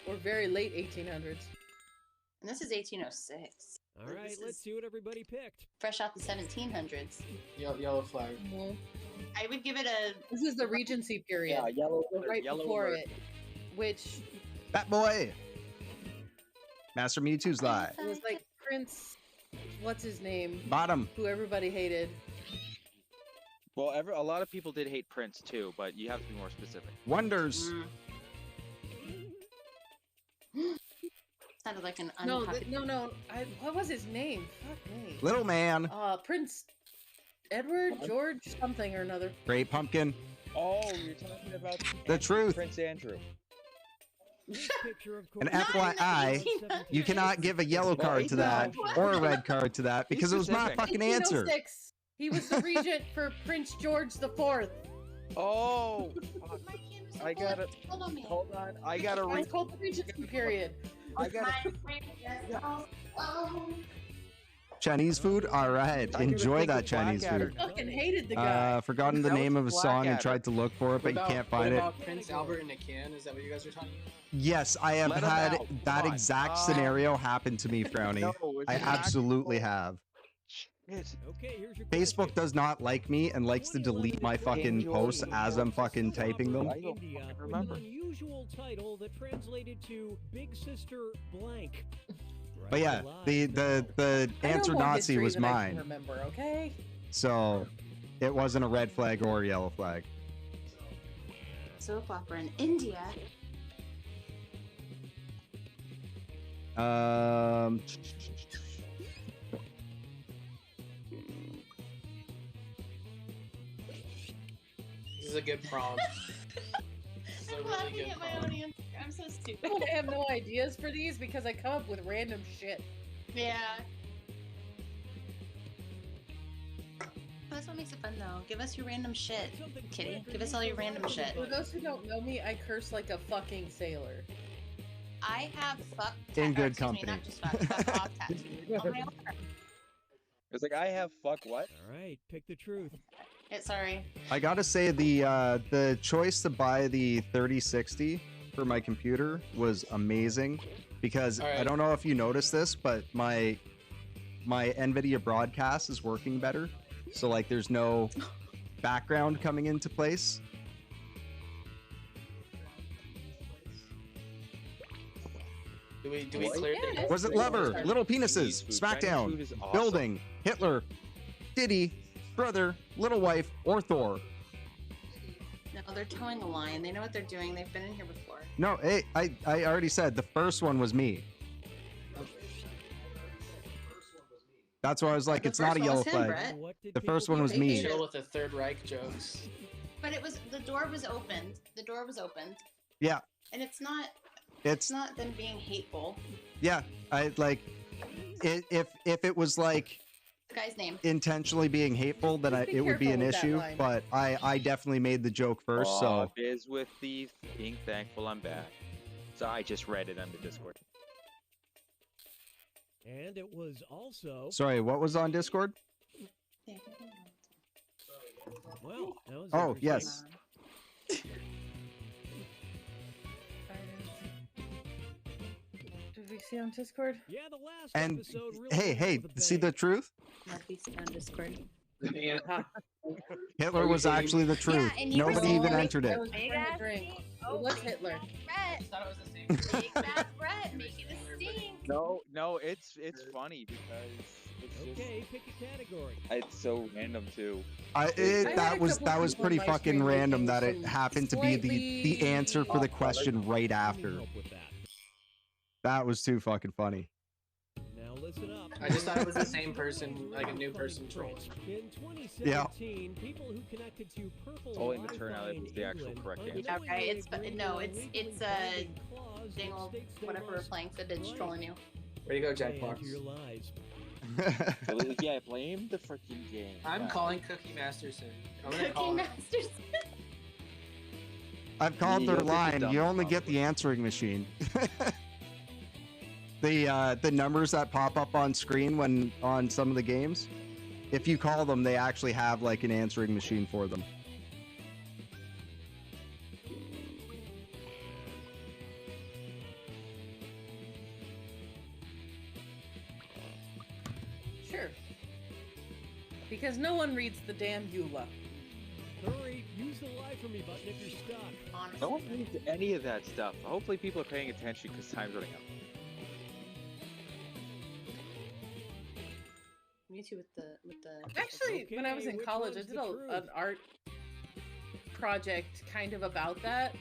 or very late 1800s. And this is 1806. All right, This let's is see what everybody picked. fresh out the 1700s. Yellow Flag. I would give it a. This is the Regency period. Yeah, yellow. The right yellow before alert. it, which That boy. Master Mewtwo's live. it was like Prince. What's his name? Bottom. Who everybody hated. Well, a lot of people did hate Prince too, but you have to be more specific. Wonders. Sounded like an No, unpopular. no. What was his name? Fuck me. Little man. Prince Edward George something or another. Great pumpkin. Oh, you're talking about The truth. Prince Andrew. And FYI, you cannot give a yellow card to that or a red card to that because it was my fucking answer. 1806. He was the regent for Prince George the Fourth. Oh, I gotta Hold on, hold on. I gotta It's read. called the Regency period. I gotta. Chinese food? Alright. Enjoy that Chinese food. I fucking hated the guy. Forgotten the That name was of a song and Blackadder. tried to look for it, but you can't find what it. about Prince Albert in a can? Is that what you guys are talking about? Yes, I have Let 'em had out. that Come on. exact scenario happen to me, Frowny. No, it's I an absolutely actual- have. Shit. Okay, here's your Facebook does not like me and likes to delete my fucking posts as I'm fucking typing them. I don't India fucking with remember. an unusual title that translated to Big Sister Blank. But yeah, the I know answer more Nazi history was than I can mine. remember, okay? So it wasn't a red flag or a yellow flag. Soap opera in India. This is a good prompt. This is a I'm really laughing good at my prompt. own answer. I'm so stupid. I have no ideas for these because I come up with random shit. Yeah. That's what makes it fun, though. Give us your random shit, Kitty. Give us all your random shit. For those who don't know me, I curse like a fucking sailor. I have fuck. In good excuse me, company. not just fuck off tattooed on my arm. It's like I have fuck what? All right, pick the truth. Sorry. I gotta say the choice to buy the 3060 for my computer was amazing because I Alright. don't know if you noticed this, but my NVIDIA broadcast is working better. So like there's no background coming into place. Do we clear the Was it Lever, Little Penises, Chinese food. Chinese Smackdown, food is awesome. Building, Hitler, Diddy, Brother, Little Wife, or Thor? No, they're towing a line. They know what they're doing. They've been in here before. No, hey, I already said the first one was me. That's why I was like, The it's not a first one yellow was him, flag. Brett. The first one was me. Chill with the Third Reich jokes. But it was the door was opened. The door was opened, Yeah, and it's not. it's not them being hateful. yeah. I like if it was like The guy's name. intentionally being hateful, then Just be it would be an careful with that issue. line. But I definitely made the joke first, so Biz with thief, being thankful I'm back. So I just read it on the Discord. And it was also sorry. What was on Discord? well. That was Oh interesting. yes. Did we see on Discord? Yeah, the last And episode really hey, went hey, with a see bang. the truth? on Discord. Hitler was actually the truth. and you were Nobody saying even that entered it. I was trying to drink. It was Hitler. Brett. thought it was the same. Big Bad Brett making a stink. No, it's funny because it's just Okay, pick a category. it's so random too. That was people pretty on my fucking stream random making that it some happened to be the slightly answer for the question right after. Help with that. That was too fucking funny. Now listen up. I just thought it was the same person, like a new person trolling. In 2017, people who connected to Purple Only to Wi-Fi turn out it in was the actual England correct answer. unknowingly Okay, it's agreed no, to it's illegally a binding clause that dang old states they whatever we're must playing footage trolling you. Way to go, play Jackbox. into your lies. Yeah, blame the freaking game. I'm Wow. calling Cookie Masterson. I'm gonna Cookie call him. Masters. I've called You their don't get the line. dumb You only stuff. get the answering machine. The numbers that pop up on screen when on some of the games, if you call them, they actually have like an answering machine for them. Sure. Because no one reads the damn EULA. Hurry, use the lie for me button if you're stuck. Honestly. No one reads any of that stuff. Hopefully people are paying attention because time's running out. Me too with the Actually, when I was in which college, I one's did the an truth? art project kind of about that,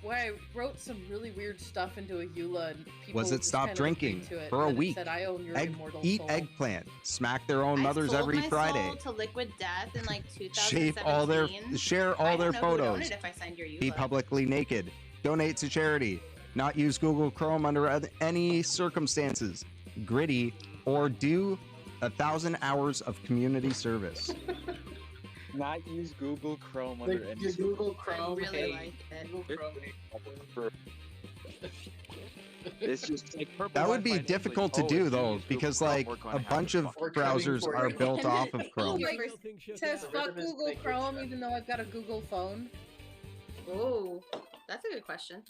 where I wrote some really weird stuff into a EULA, and people Was it just stop kind of agreed drinking to it, for a and it week? Said, I own your immortal Eat soul. eggplant. Smack their own mothers sold every my Friday. soul to Liquid Death in like 2017. Shave all their, share all I their don't know who would own photos. it if I signed your Be EULA. publicly naked. Donate to charity. Not use Google Chrome under any circumstances. Gritty, or do 1,000 hours of community service. Not use Google Chrome under any The Google Chrome. I really hate. like it. Google Chrome. hate. It's just like purple That would be Wi-Fi, and it's difficult like, to oh, do if you though, use Google because Chrome, like we're gonna a have bunch it of fucked. We're coming browsers for are you. built off of Chrome. It Thing shook says out. fuck Rhythm is Google big, Chrome, Richard. even though I've got a Google phone. Oh, that's a good question.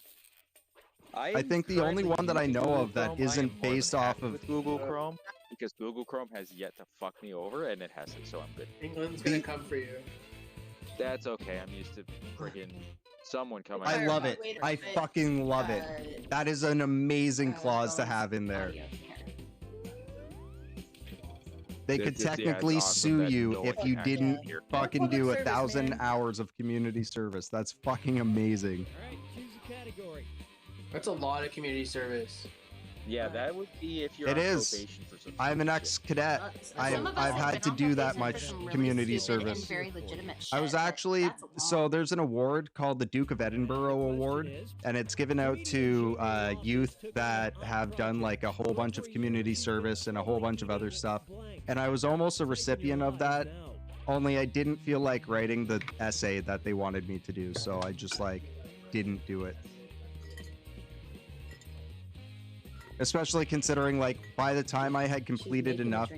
I think the only one that I know of that isn't based off of with Google Chrome because Google Chrome has yet to fuck me over and it hasn't, so I'm good. England's gonna come for you. That's okay. I'm used to friggin' someone coming. I after love me. it. I fucking love it. That is an amazing clause to have in there. They could It's- yeah, it's technically awesome sue that you no if one you actually didn't hear- fucking do Public service, 1,000 man. hours of community service. That's fucking amazing. All right, choose a category. That's a lot of community service. Yeah, that would be if you're It on is. probation for some I'm an shit. ex-cadet. Some of us I've have had been to on do that probation for much some really community stupid and service. very legitimate I was shit, but actually that's a lot. so there's an award called the Duke of Edinburgh Award, and it's given out to youth that have done like a whole bunch of community service and a whole bunch of other stuff. And I was almost a recipient of that, only I didn't feel like writing the essay that they wanted me to do, so I just like didn't do it. Especially considering like by the time I had completed enough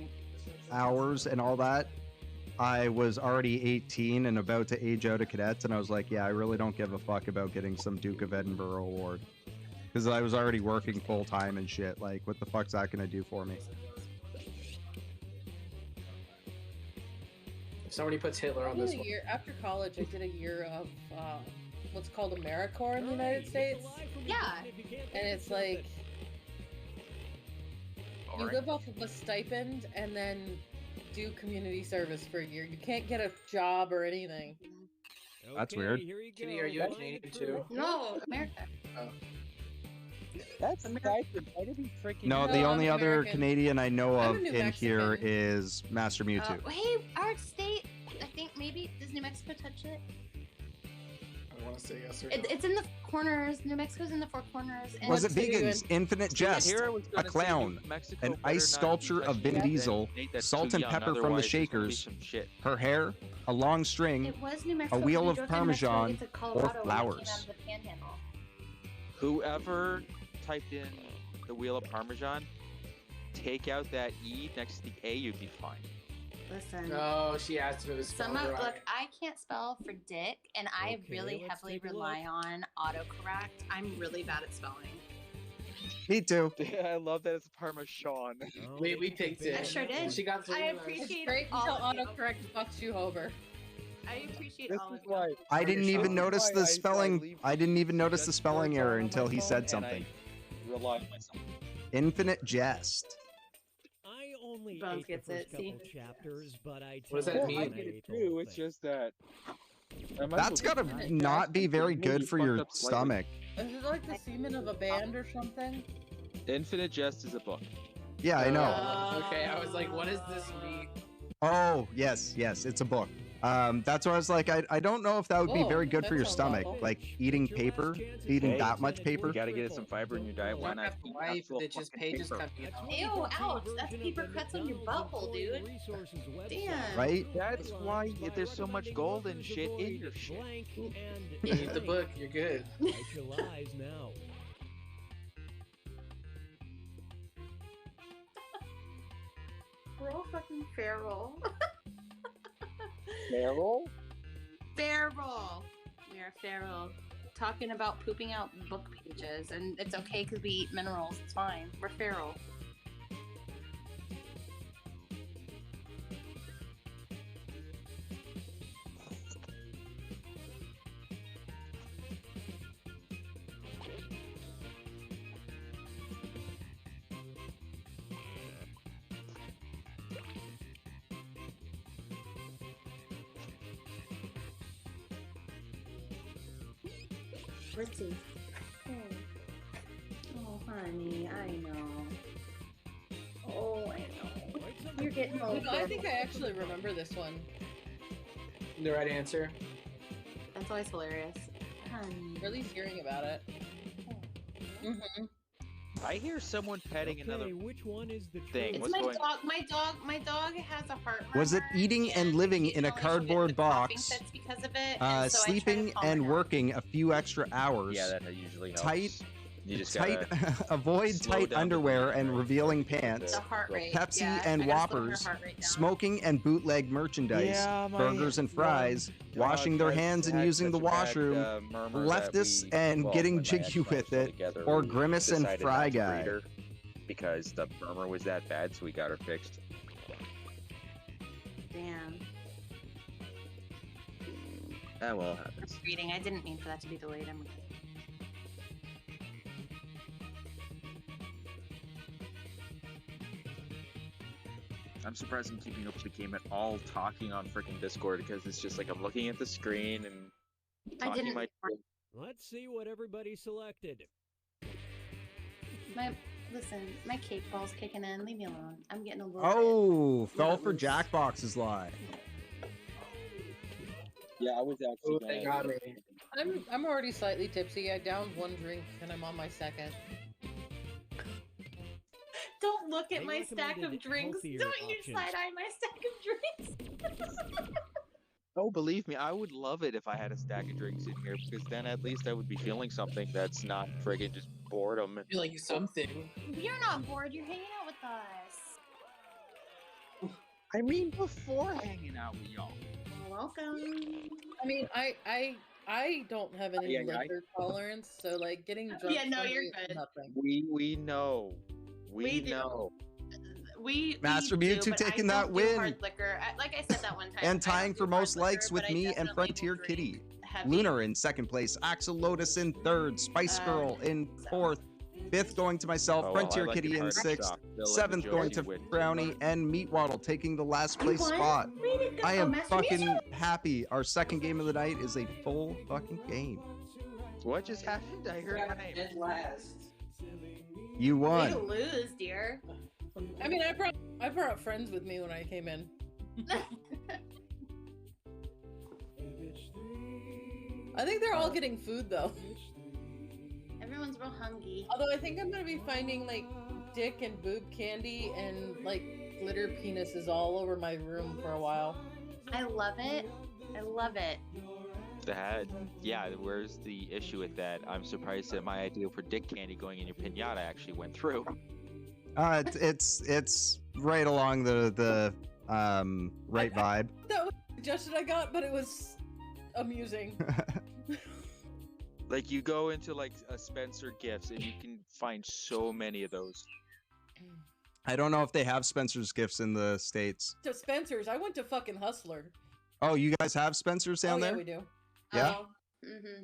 hours and all that, I was already 18 and about to age out of cadets, and I was like, yeah, I really don't give a fuck about getting some Duke of Edinburgh award. Because I was already working full time and shit. Like, what the fuck's that gonna do for me? If somebody puts Hitler on I this did a one. year after college. I did a year of what's called AmeriCorps in the United States. Yeah. And it's like you Alright. live off of a stipend and then do community service for a year. You can't get a job or anything. That's Okay, weird. Here you go. Kitty, are you a Line of Canadian truth. too? No, America. That's stipend. Why did he freaking? No, No, the I'm only other American. Canadian I know I'm of a New in here Mexican. is Master Mewtwo. Hey, our state. I think maybe does New Mexico touch it? I want to say yes or no. It's in the corners. New Mexico's in the four corners. And Was it What city are you Vegans? Infinite Jest, Here I was a gonna say clown, New Mexico an better ice not sculpture be of Vin touched Diesel, than Nate that's salt too and young, pepper from the otherwise there's gonna be Shakers, some shit. her hair, a long string, It was New Mexico. wheel we of drove to New Mexico to Parmesan, get to Colorado when we came flowers. out of the Panhandle. Whoever typed in the wheel of Parmesan, take out that E next to the A, you'd be fine. Listen. No, she asked if it was Some spelled of right. look, I can't spell for dick, and I Okay, really let's heavily take a rely on autocorrect. I'm really bad at spelling. Me too. I love that it's Parmesan. Oh, We picked I it. sure did. She got I three. appreciate Great all until of you. autocorrect fucks you over. I appreciate This all is of you. why I didn't even Parmesan. notice Why the I spelling. leave I didn't even notice the just spelling words error on my until he phone, said and something. I rely on myself. Infinite Jest. I only Bones ate gets the first it, see? couple chapters, but I What does that tell mean? you I I get ate it the whole too. It's thing. just that. That's gotta not be very good for your stomach. Is it like the semen of a band or something? Infinite Jest is a book. Yeah, I know. Okay, I was like, what does this mean? Oh, yes, it's a book. That's why I was like, I don't know if that would be Whoa, very good for that your sounds stomach. awful. Like eating paper, eating Hey, that much paper. You gotta get some fiber in your diet. Why Don't not? have to eat wipe actual that just fucking pages paper? coming out. Ew, ouch, that's paper cuts on your butthole, dude. Damn. Right? That's why there's so much gold and shit in your shit. Read the book, you're good. Write your lies now. We're all fucking feral. Feral? Feral. We are feral. Talking about pooping out book pages, and it's okay because we eat minerals. It's fine. We're feral. Ritzy. Oh, honey, I know. Oh, I know. You're getting old. I think I actually remember this one. The right answer. That's always hilarious. Honey. Or at least hearing about it. Mm-hmm. I hear someone petting another which one is the thing. It's What's my going dog. My dog has a heart. Was it eating and living in a cardboard box, That's because of it. and so I try to sleeping calm and it down. working a few extra hours? Yeah, that usually helps. Tight, You just tight, gotta avoid slow tight down the underwear breathing, and right? revealing pants. The heart rate. Pepsi yeah, and I gotta slow her Whoppers, heart rate down. smoking and bootleg merchandise, Yeah, my burgers and fries, washing their hands and using the washroom, leftists and getting jiggy with it, or Grimace and Fry Guy. Because the murmur was that bad, so we got her fixed. Damn. That well happens. Reading. I didn't mean for that to be delayed. I'm. I'm surprised I'm keeping up with the game at all, talking on freaking Discord, because it's just like I'm looking at the screen and I talking didn't. my. Let's see what everybody selected. Listen, my cake ball's kicking in. Leave me alone. I'm getting a little. Oh, fell for Jackbox's lie. Yeah, I was actually. They got me. I'm already slightly tipsy. I downed one drink and I'm on my second. Don't look at They my stack of recommended drinks. healthier Don't you options. side eye my stack of drinks. Oh, believe me, I would love it if I had a stack of drinks in here, because then at least I would be feeling something that's not friggin' just boredom. Feeling something. You're not bored. You're hanging out with us. I mean, before hanging out with y'all. Welcome. I mean, I don't have any Yeah, liquor tolerance, so like getting drunk. Yeah, no, from you're me is good. Nothing. We know. We do. know. Master we Mewtwo do, but taking I that don't do win. hard liquor. Like I said that one time. And I don't tying do for hard most liquor, likes with but I me and definitely Frontier will drink Kitty. heavy. Lunar in second place, Axel Lotus in third, Spice Girl in fourth, fifth going to myself, Oh, well, Frontier I like Kitty it in hard sixth, soft. They'll let seventh the going to Josie win. Brownie, and Meatwaddle taking the last place won? spot. Way to go, I am Master fucking Mewtwo. happy. Our second game of the night is a full fucking game. What just happened? I heard my name. Dead last. You Way to won. lose, dear. I mean, I brought friends with me when I came in. I think they're all getting food though. Everyone's real hungry. Although I think I'm gonna be finding like dick and boob candy and like glitter penises all over my room for a while. I love it. I love it. That, yeah, where's the issue with that? I'm surprised that my idea for dick candy going in your pinata actually went through. It's right along the right vibe. That was the suggestion I got, but it was amusing. Like, you go into like a Spencer Gifts and you can find so many of those. I don't know if they have Spencer's Gifts in the States. To Spencer's, I went to fucking Hustler. Oh, you guys have Spencer's down oh, there? Yeah, we do. Yeah? Mm-hmm.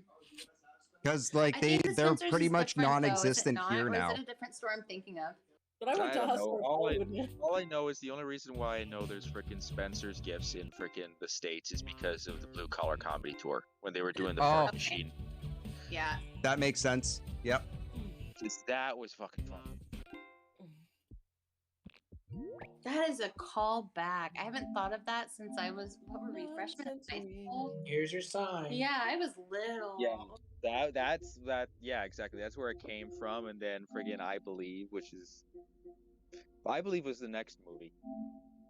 Because like I think the they're Spencer's pretty is much different, though, is it non-existent not? here Or now. Is it a different store I'm thinking of? But I went to don't Hustler. know. All Hollywood. I know is the only reason why I know there's frickin' Spencer's Gifts in frickin' the States is because of the Blue Collar Comedy Tour when they were doing the Oh. fart machine. Yeah. That makes sense. Yep. That was fucking fun. That is a call back. I haven't thought of that since I was, what were we, freshmen in high school? Here's your sign. Yeah, I was little. Yeah, yeah, exactly. That's where it came from, and then friggin' I Believe, which is, I Believe was the next movie,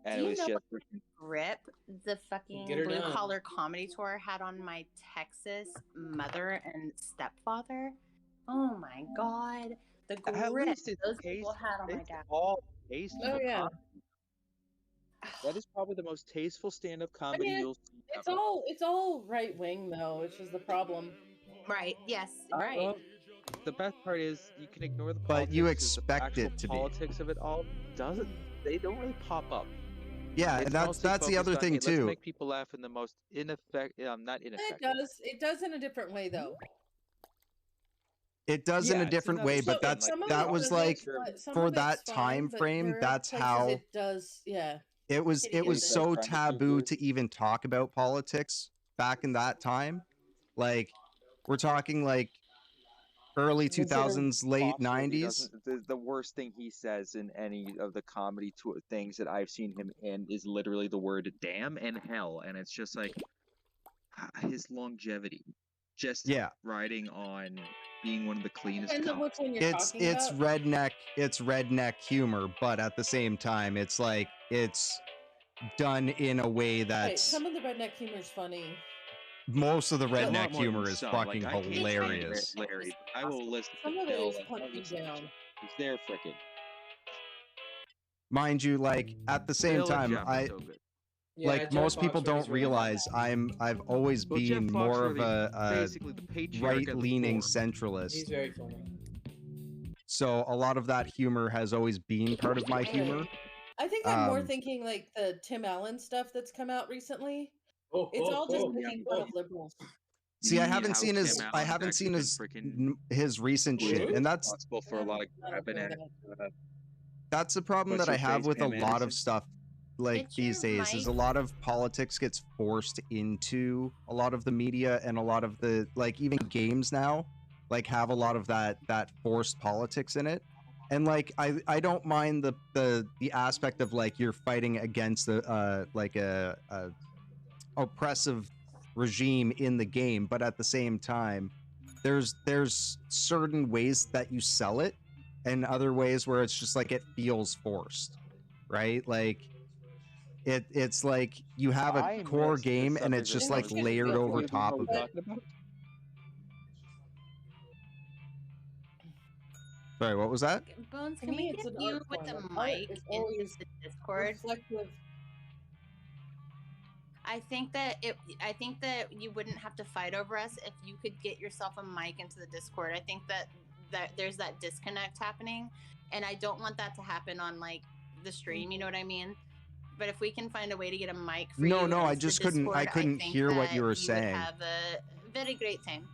and Do it you was know just what grip the fucking Get her Blue done. Collar Comedy Tour had on my Texas mother and stepfather? Oh my god, the At grip least it's those people had on my it's dad. all tasteful. Oh, yeah. comedy. That is probably the most tasteful stand-up comedy mean, you'll see. It's all right wing though, which is the problem. Right? Yes. Well, Right. the best part is you can ignore the But politics. you 'cause expect the it to be. politics of it all doesn't. They don't really pop up. Yeah, It's and that's mostly the other focused on, thing hey, let's too. make people laugh in the most not It ineffective. does. It does in a different way though. It does in Yeah, a it's different another way, thing, but that's Some of that it was does like some for of that it's fine, time but frame. there are That's places how it does. Yeah. it was. Kitty It was is so trying to taboo do- to even talk about politics back in that time. Like we're talking like early Consider 2000s, late Absolutely 90s. doesn't. The worst thing he says in any of the comedy things that I've seen him in is literally the word "damn" and "hell," and it's just like his longevity, just Yeah. riding on being one of the cleanest Depends on cops. which one you're It's talking about. redneck humor, but at the same time, it's like it's done in a way Right, that's some of the redneck humor is funny. most of the A lot redneck more than humor is some. fucking Like, I can't stand hilarious. Larry. I will listen Some to of it Bill is and I'll punching listen to down. Jeff. They're frickin'. Mind you, like at the same Bill and time, Jeff are so good. Yeah, like Jeff most people Foxworthy's don't really realize I've always Well, Jeff been more of Foxworthy's a basically the patriarch at the right-leaning floor. centralist. He's very funny. So a lot of that humor has always been part of my humor. I think I'm more Um, thinking like the Tim Allen stuff that's come out recently. Oh, It's all just yeah. making fun of liberals. See, I Mm, haven't how seen his Tim I Allen's haven't actually seen been his frickin' his recent shit, and that's responsible for a lot of grabbing at that's the problem What's that I her have face, with a Pam lot of Anderson? stuff like Get these your days is mic. a lot of politics gets forced into a lot of the media, and a lot of the like even games now like have a lot of that forced politics in it. And like I don't mind the aspect of like you're fighting against a oppressive regime in the game, but at the same time there's certain ways that you sell it and other ways where it's just like it feels forced, right? Like it's like you have a I'm core missed the game and it's subject just of like conversation. layered What over What top are we of it. talking about? Sorry, what was that? Bones, To can me, we it's get an you art with form. the Art mic is into always the Discord? reflective. I think that you wouldn't have to fight over us if you could get yourself a mic into the Discord. I think that there's that disconnect happening, and I don't want that to happen on like the stream. You know what I mean? But if we can find a way to get a mic for No, you no, I into the just couldn't Discord, I couldn't think hear what that you were would saying. have a very great time.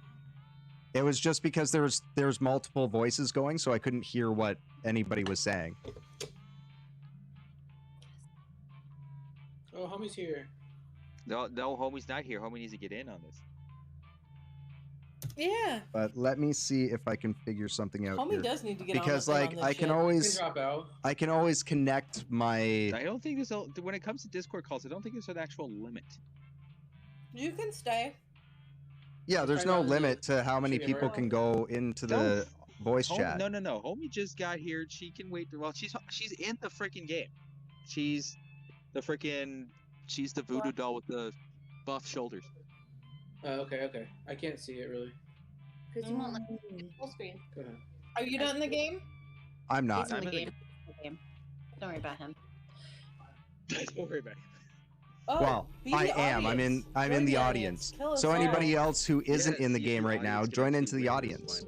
It was just because there's multiple voices going, so I couldn't hear what anybody was saying. Oh, homie's here. No, homie's not here. Homie needs to get in on this. Yeah, But let me see if I can figure something out homie here. does need to get Because on like this I shit. can You can always drop out. I can always connect my I don't think there's when it comes to Discord calls, I don't think there's an actual limit. You can stay. yeah, there's Try no not to limit to how many trigger people her. can go into No. the voice Homie, chat. no. Homie just got here. She can wait. Well, she's in the freaking game. She's the voodoo doll with the buff shoulders. Okay. I can't see it really. Because you won't let me get full screen. Go ahead. Are you not in the game? I'm not. He's in I'm the in the game. Okay. Don't worry about him. Don't worry about it. Oh, Well, be the I am. I'm in audience. I'm Join in the audience. Kill us So all. anybody else who isn't Yeah, in the see if game the right now, audience can join actually into the win this audience.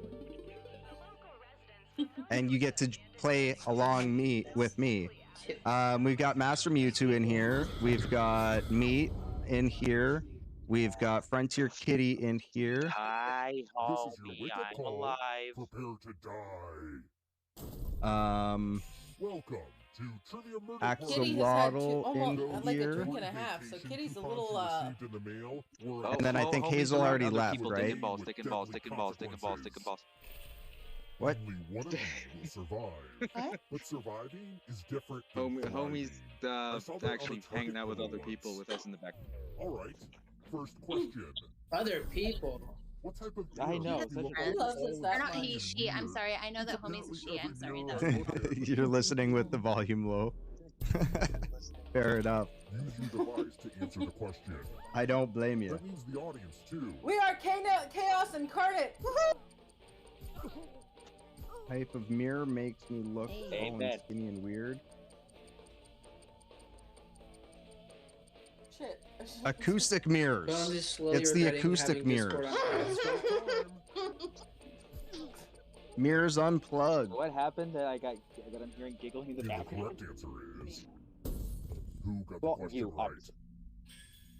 finally. And you get to play along with me. We've got Master Mewtwo in here. We've got Meat in here. We've got Frontier Kitty in here. Hi, This is your homie. wake-up I'm call. alive. Prepare to die. Welcome to Trivia Murder Axolotl Kitty has had two, in almost like a here. drink and a half, so Kitty's a little Received in the mail or And then I think homies Hazel allowed already other left, people right? Taking balls, taking balls, taking balls, taking balls, taking balls. What? Only one of you will survive. What? But surviving is different than Homie's thriving. I saw that on actually the target hanging out with photo other people once. with us in the back. All right. First question. Other people. What type of I beer know, does such a look He loves us Or that not much. he, she. I'm sorry. I know that homie's a she. I'm sorry though. You're listening with the volume low. Fair enough. Use your device to answer the question. I don't blame you. That means the audience too. We are Chaos Incarnate. Woohoo! Type of mirror makes me look Hey. tall and Amen. skinny and weird. Shit. Acoustic But I'm mirrors. just slowly It's the regretting acoustic having Discord mirrors. on. Mirrors unplugged. What happened that I'm hearing giggling in the And the background? correct answer is who got the Fuck question you, right?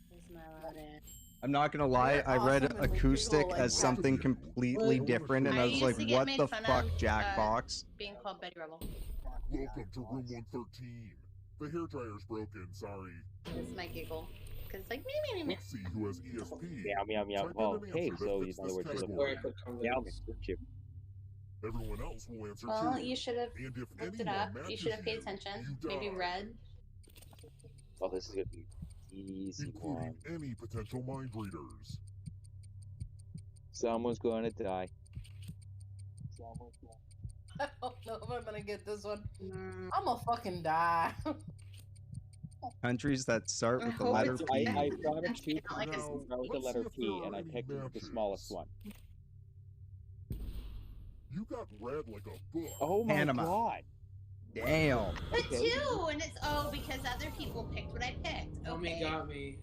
Who's my loud in? I'm not gonna lie, You're I read awesome and we acoustic giggle like as that. something completely Well, different, and I I was used like, to get what made the fun fuck, of, Jackbox? Being called Betty Rubble. Welcome to room 113. The hairdryer's broken, sorry. This is my giggle. Because it's like, me, me, me, me. Let's see who has ESP. Meow, meow, meow. Type in Oh, an hey, answer that so fits in other this words, she's a category. Where I put meow, condoms. meow. Everyone else will answer Well, too. you should have And if looked it anyone up. You matches should have paid you, attention. you Maybe die. read. Oh, this is gonna be easy Including one. any potential mind readers. Someone's gonna die. I don't know if I'm gonna get this one. I'm gonna fucking die. Countries that start with the hope letter it's- P. I thought of two I like countries this. that start with the Let's letter see if P, there and are I any picked the matches. smallest one. You got read like a book. Oh my Panama. god! Damn. But Okay. two, and it's because other people picked what I picked. Tommy Okay. got me.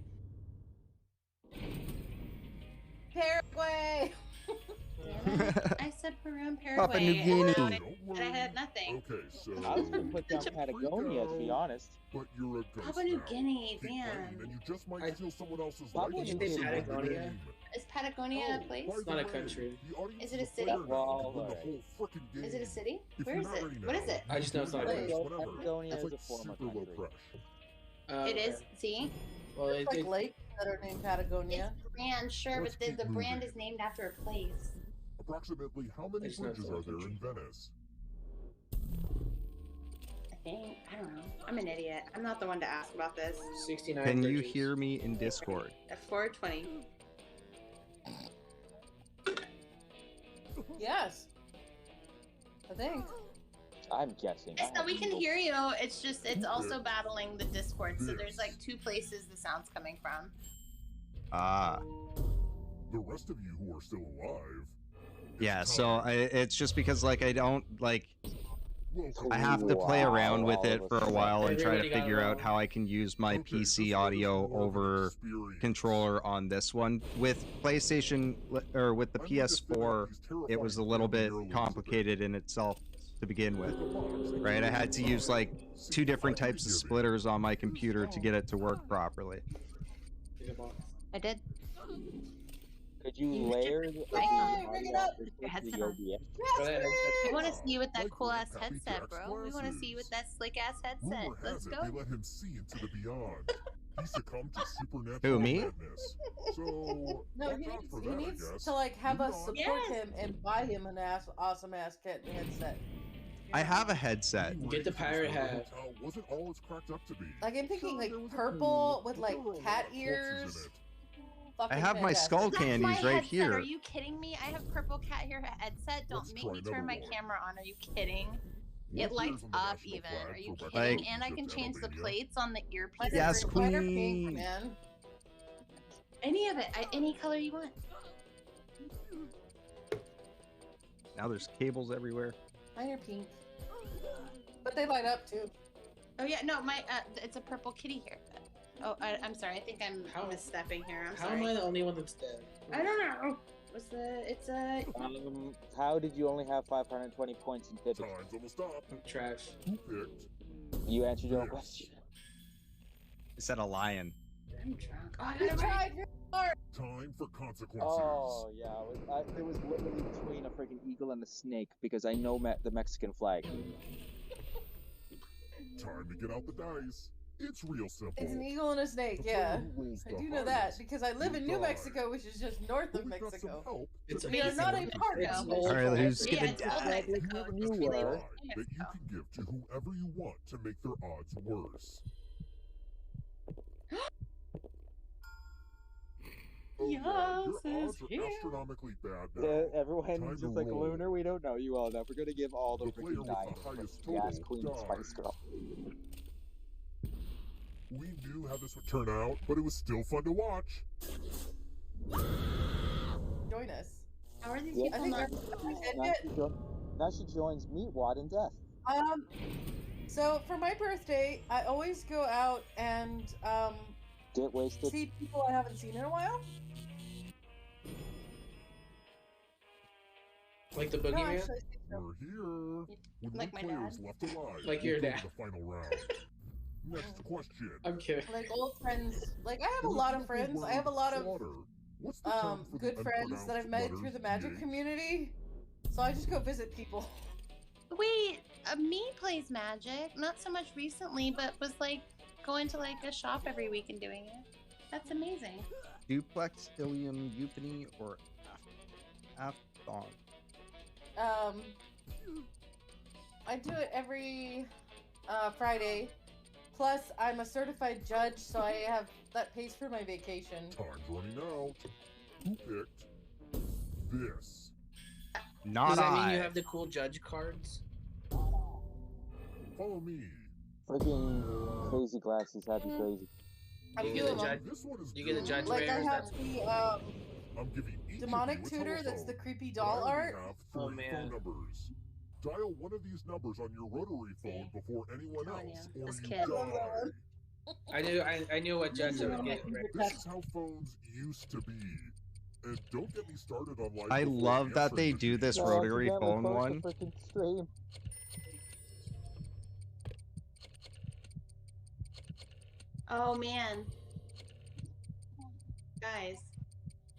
Paraguay. Damn it. I said Peru and Paraguay. Papua New Guinea. And I had nothing. Okay, so I was gonna put down Patagonia, to be honest. but you're a ghost Papua New now. Guinea, Keep playing, damn. and you just might steal someone else's Papua life. New Guinea. So write the Patagonia? name. Is Patagonia Oh, a place? by It's the not a way, country. the audience Is it a is city? aware now. Well, You can win the alright. whole frickin' game. Is it a city? If Where you're is not it? ready What now, is it? I just know it's not a Wait. country. Whatever. Patagonia It's is like a former super low country. fresh. It is. See? Well, It's like lakes that are named Patagonia. It's brand, sure, Let's but the keep brand moving. is named after a place. Approximately how many It's not bridges so are there in country. Venice? I think. I don't know. I'm an idiot. I'm not the one to ask about this. 69 Can you bridges. hear me in Discord? At 420. Yes. I think. I'm guessing. So we can hear you. It's just it's also battling the Discord. So there's like two places the sound's coming from. Ah. The rest of you who are still alive. Yeah, so it's just because like I don't like Welcome. I have to play around with it for a while and try to Everybody got figure out wrong. how I can use my Okay, PC this audio is more of an over experience. controller on this one. With PlayStation or with the I'm going to spit out PS4, these it was a terrifying little bit heirlooms of it. complicated in itself to begin with. The box that Right, I you had to use. use like See, two different I types of forgive you. splitters on my computer to get it to work properly. Take a box. I did. Could you You layer did- the Hey, ring it up. Your headset the on. OBS? Go ahead, We want to see you with that Like cool ass Happy headset, Jack's bro. We want to see you with that glasses. slick ass headset. Rumor Let's has it go. they let him see into the beyond. He succumbed to supernatural Who, me? madness. So No, watch he out needs, for he that, needs I guess. to like have us Moving support on. Yes. him and buy him an awesome ass headset. I have a headset. Get the pirate hat. Hotel wasn't all it's cracked up to be. Like I'm thinking Sure, like there was a purple pool, with but like there were a lot cat of corpses in ears. it. Fucking have my fantastic. skull That's my candies right headset. here. Are you kidding me? I have purple cat hair headset. Don't Let's make try me turn another my one. camera on. Are you kidding? What It lights appears on the up national even. flag Are you for kidding? Like- And I can change the Albania? plates on the earpiece. Mine are Yes, green, mine are pink, queen. man. Any of it. Any color you want. Now there's cables everywhere. Mine are pink. But they light up too. Oh yeah, no, my it's a purple kitty hair. Oh, I'm sorry. I think I'm misstepping here. I'm How sorry. am I the only one that's dead? I don't know. What's the? It's a. How did you only have 520 points in Pivot? Time's almost up. I'm trash. Who picked? You answered your own question. I said a lion. I'm drunk. Oh, I You got it right. tried your hard. Time for consequences. Oh yeah, it was literally between a freaking eagle and a snake because I know the Mexican flag. Time to get out the dice. It's real simple. It's an eagle and a snake, The yeah. player who rolls I the do know that highest because I live will in New die. Mexico, which is just north But of we've got some Mexico. help It's to We are amazing. not a It's part old of All right, who's Yeah, gonna it's old die? Mexico. You It's were. really old that you Mexico. can give to whoever you want to make their odds worse. Oh, yeah, Yes, your odds it's are here. astronomically bad now. Everyone's Time just to like, roll. Lunar, we don't know you all enough. We're gonna give all the The player freaking with dying the highest Yes, total Queen dies. Spice Girl. We knew how this would turn out, but it was still fun to watch. Join us. How are these Yeah. I people think not? I'm dead Now yet. now she joins Meatwad in death. So for my birthday, I always go out and Get wasted. see people I haven't seen in a while. Like the No, boogeyman? actually, I think so. We're here. When Like one my player is dad. left alive, Like we'll your go to dad. the final round. Next question. I'm kidding. Like old friends. Like I have a For the lot of people friends. I word have a lot of slaughter, what's the term for the good friends that I've met unpronounced through the letters magic PH? community. So I just go visit people. Wait, me plays Magic. Not so much recently, but was like going to like a shop every week and doing it. That's amazing. Duplex, Ilium, Euphony, or Aphthon? I do it every Friday. Plus, I'm a certified judge, so I have that pays for my vacation. Time's running out. Who picked this? Not Does that I. mean you have the cool judge cards? Follow me. Freaking crazy glasses, happy crazy. I You feel get the them. judge. This one is You get the good. judge Like I bears. have That's the I'm giving each demonic of you a tutor. That's the telephone. creepy But I doll only art. have Oh, 3 man. phone numbers. Dial one of these numbers on your rotary phone before anyone Telling else, you, or this you kid. die. I knew what judge I would get. Right? This is how phones used to be. And don't get me started on life I before love that they answering do this No, I rotary accidentally phone closed one. the freaking stream. Oh man. Guys,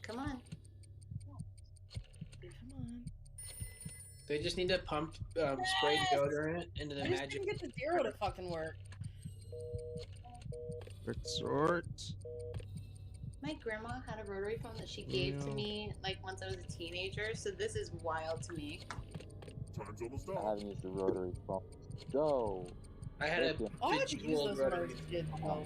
come on. Come on. They just need to pump spray deodorant into the I just magic. didn't get the zero to fucking work. Resort. My grandma had a rotary phone that she gave to Yeah. me like once I was a teenager, so this is wild to me. Time's almost I up. haven't used the rotary phone. Go. I had a Thank you. Oh, I had to use bejeweled those when I rotary. was a kid, though.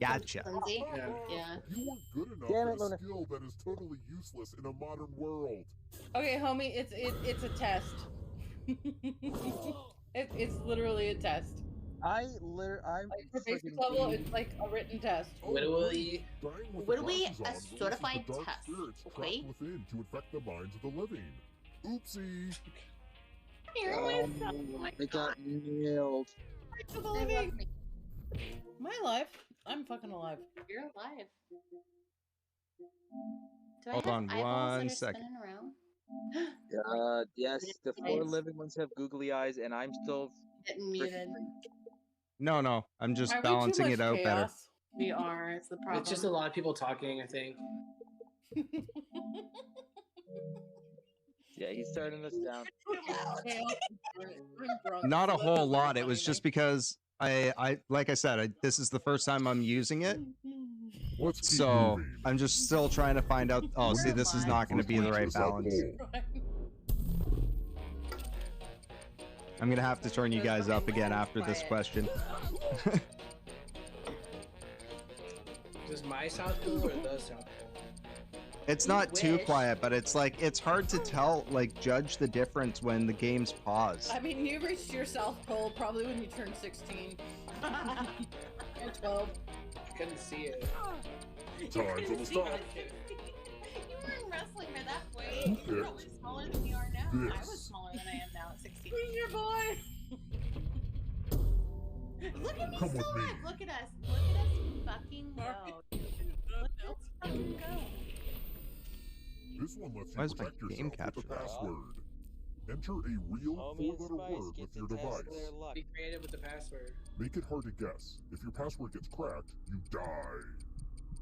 Gotcha. Lindsay? Yeah. Yeah. You weren't good enough Damn for it, a Luna. skill that is totally useless in a modern world. Okay, homie, it's a test. It's literally a test. I'm Like for basic freaking level, idiot. it's like a written test. Literally. Dying with Would the we glasses on a releases certified the dark test, spirits trapped okay? within to infect the minds of the living. Oopsie. They got nailed. For the living. My life. I'm fucking alive. You're alive. Do Hold I have on eyeballs one that are second. spinning around? Yes, the 4 living ones have googly eyes, and I'm still Getting muted. No, I'm just Are we too balancing much it out better. chaos? We are. It's the problem. It's just a lot of people talking, I think. Yeah, he's starting us down. Chaos. I'm drunk. Not a whole lot. It was just because I like I said, this is the first time I'm using it. Let's keep So moving. I'm just still trying to find out. Oh, see, this is not going to be the right balance. I'm going to have to turn you guys up again after this question. Does my sound cool or does sound cool? It's not too Wish. quiet, but it's like it's hard to tell, like judge the difference when the game's paused. I mean, you reached your South Pole probably when you turned 16. Or 12. I couldn't see it. Time's almost up. You were in wrestling by that point. You were probably smaller than you are now. I was smaller than I am now at 16. Who's your boy? Look at me Come still with me. alive. Look at us. Look at us fucking go. Look at us fucking go. This one lets Why you is my protect game yourself with a capture off? password. Enter a real Homie and 4-letter Spice word get with to your test device. their luck. Be creative with the password. Make it hard to guess. If your password gets cracked, you die.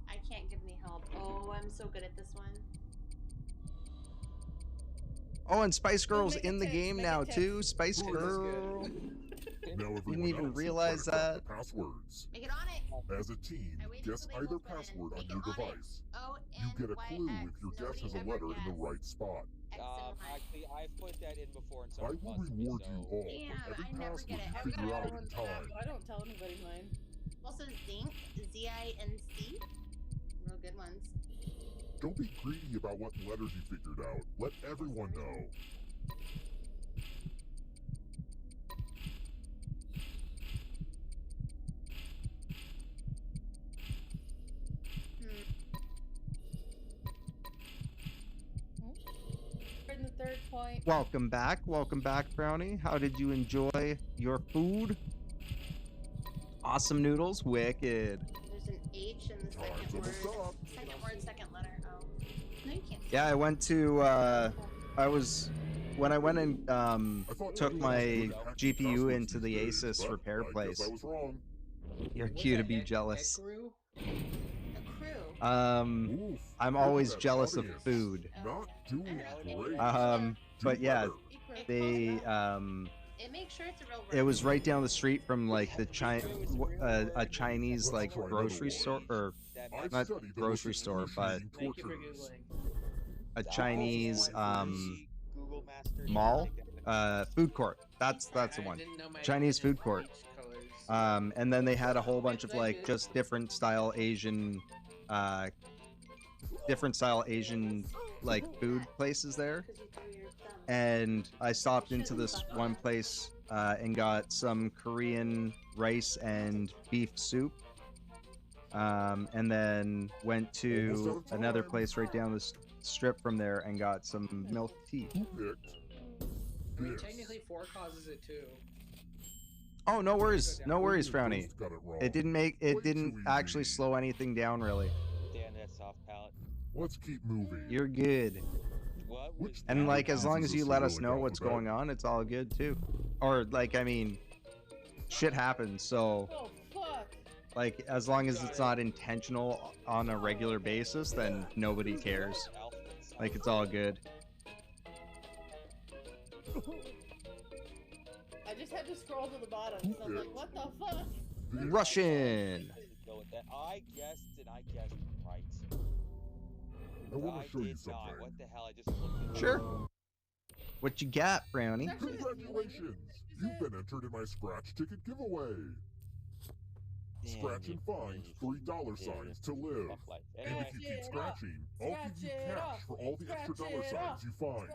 I can't give any help. Oh, I'm so good at this one. Oh, and Spice Girl's make it in the text, game make it now text. too. Spice Ooh, that's Girl. Now everyone Didn't even else is realize trying to crack that. the passwords. Make it on it. As a team, I waited guess till they either both went in. password on Make your it on it. device. You get a clue O-N-Y-X. if your guess Nobody has a ever letter in the guessed. right spot. X and Y. Actually, I've put that in before and I someone will busted me, reward so... you all Damn, for every I never password get it. you Every figure out I in time. don't tell anybody mine. Also, Zinc. Z-I-N-C. Real good ones. Don't be greedy about what letters you figured out. Let everyone know. In the third point. Welcome back, Brownie. How did you enjoy your food? Awesome noodles, wicked. There's an H in the second word. Second word, second letter. Oh. No, you can't. Yeah, I went to when I went and took my GPU into the Asus repair place. I was wrong. You're cute to be jealous. Ekaru? I'm always jealous of food. Not doing great. But yeah, they It makes sure it's a real word. it was right down the street from like the a Chinese like grocery store, or not grocery store, but Thank you for Googling. a Chinese mall, food court. That's the one. Chinese food court. And then they had a whole bunch of like just different style Asian like food places there. And I stopped into this one place and got some Korean rice and beef soup. And then went to another place right down the strip from there and got some milk tea. I mean, technically 4 causes it too. Oh, no worries, Frowny. It didn't actually slow anything down really. Dan, that soft palate. Let's keep moving. You're good. And like, as long as you let us know what's going on, it's all good too. Or like, I mean, shit happens, so Oh fuck! like, as long as it's not intentional on a regular basis, then nobody cares. Like, it's all good. I just had to scroll to the bottom. So I'm like, what the fuck? Russian. I guessed and I guessed right. I want to show you did something. not. What the hell? I just looked at Sure. What you got, Brownie? Congratulations! You've been entered in my scratch ticket giveaway. Scratch and find $3 signs to live. And if you keep scratching, I'll give you cash for all the extra dollar signs you find.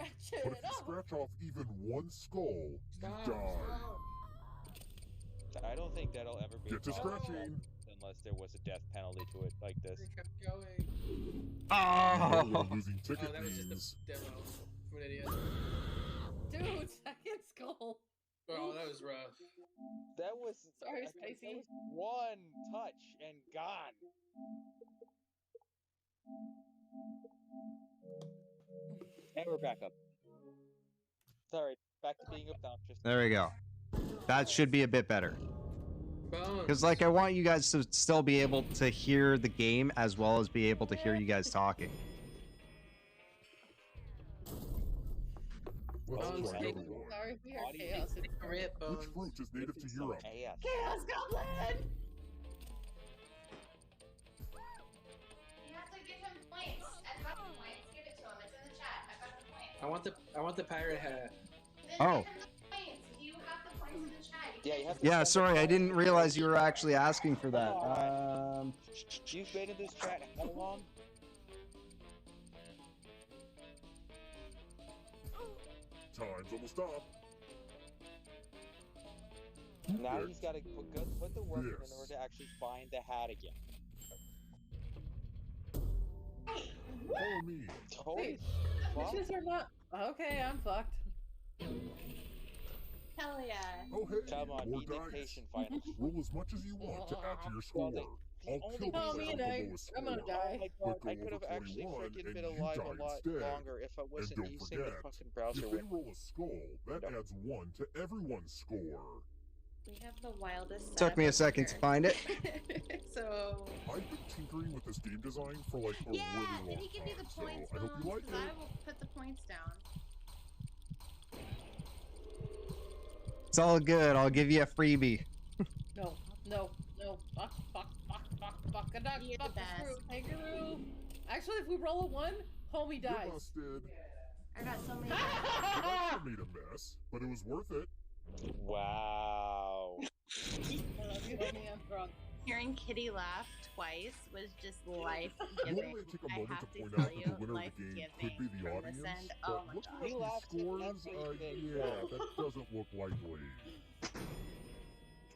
But if you scratch off even one skull, you die. I don't think that'll ever be Get to possible scratching. unless there was a death penalty to it like this. Oh! What losing ticket that was means. just a demo from an idiot. Dude, second skull. Oh, that was rough. That was Sorry, that Spicy. was one touch and gone. And we're back up. Sorry, back to being obnoxious. There we go. That should be a bit better. Because, like, I want you guys to still be able to hear the game as well as be able to hear you guys talking. Let's Bones, try take- another one. Sorry, we are chaos. Rip, Which fruit is native to Europe? Chaos Goblin! You have to give him points. I've got the points. Give it to him. It's in the chat. I've got the points. I want the pirate hat. Then Oh. give him the points. You have the points in the chat. Yeah, you have to. Yeah, sorry, I didn't realize you were actually asking for that. You've been in this chat how long? Time's almost up. Now he's got to put the work in Yes. order to actually find the hat again. Follow me. Holy fuck. Witches are not. Okay, I'm fucked. Hell yeah. Oh hey, Come on, more be dice. patient, finally. Roll as much as you want to add to your score. I'll kill the Oh, me player and with the I. lowest I'm gonna score. die. Oh my But god, go I could have over actually 21 freaking and been you alive die a lot instead. longer if I And wasn't don't using the forget, fucking browser if they window. roll a skull, that adds 1 to everyone's score. We have the wildest. Took me a setup second to here. find it. So. I've been tinkering with this game design for like a Yeah, really long did he give you the time, points, so I hope you like Because it. I will put the points down. It's all good. I'll give you a freebie. No, no, no. Fuck, fuck, fuck, fuck, fuck. A duck, You're the fuck, best. screw, kangaroo. Actually, if we roll a 1, homie You're dies. busted. I got so many. It actually made a mess, but it was worth it. Wow. I love you, homie. I'm drunk. Hearing Kitty laugh twice was just life Normally giving. I take a I moment have to to point tell out that you, the winner of life the game giving could be the from this audience, end. but Oh my looking god. at He these laughs at scores, everything. yeah, that doesn't look likely.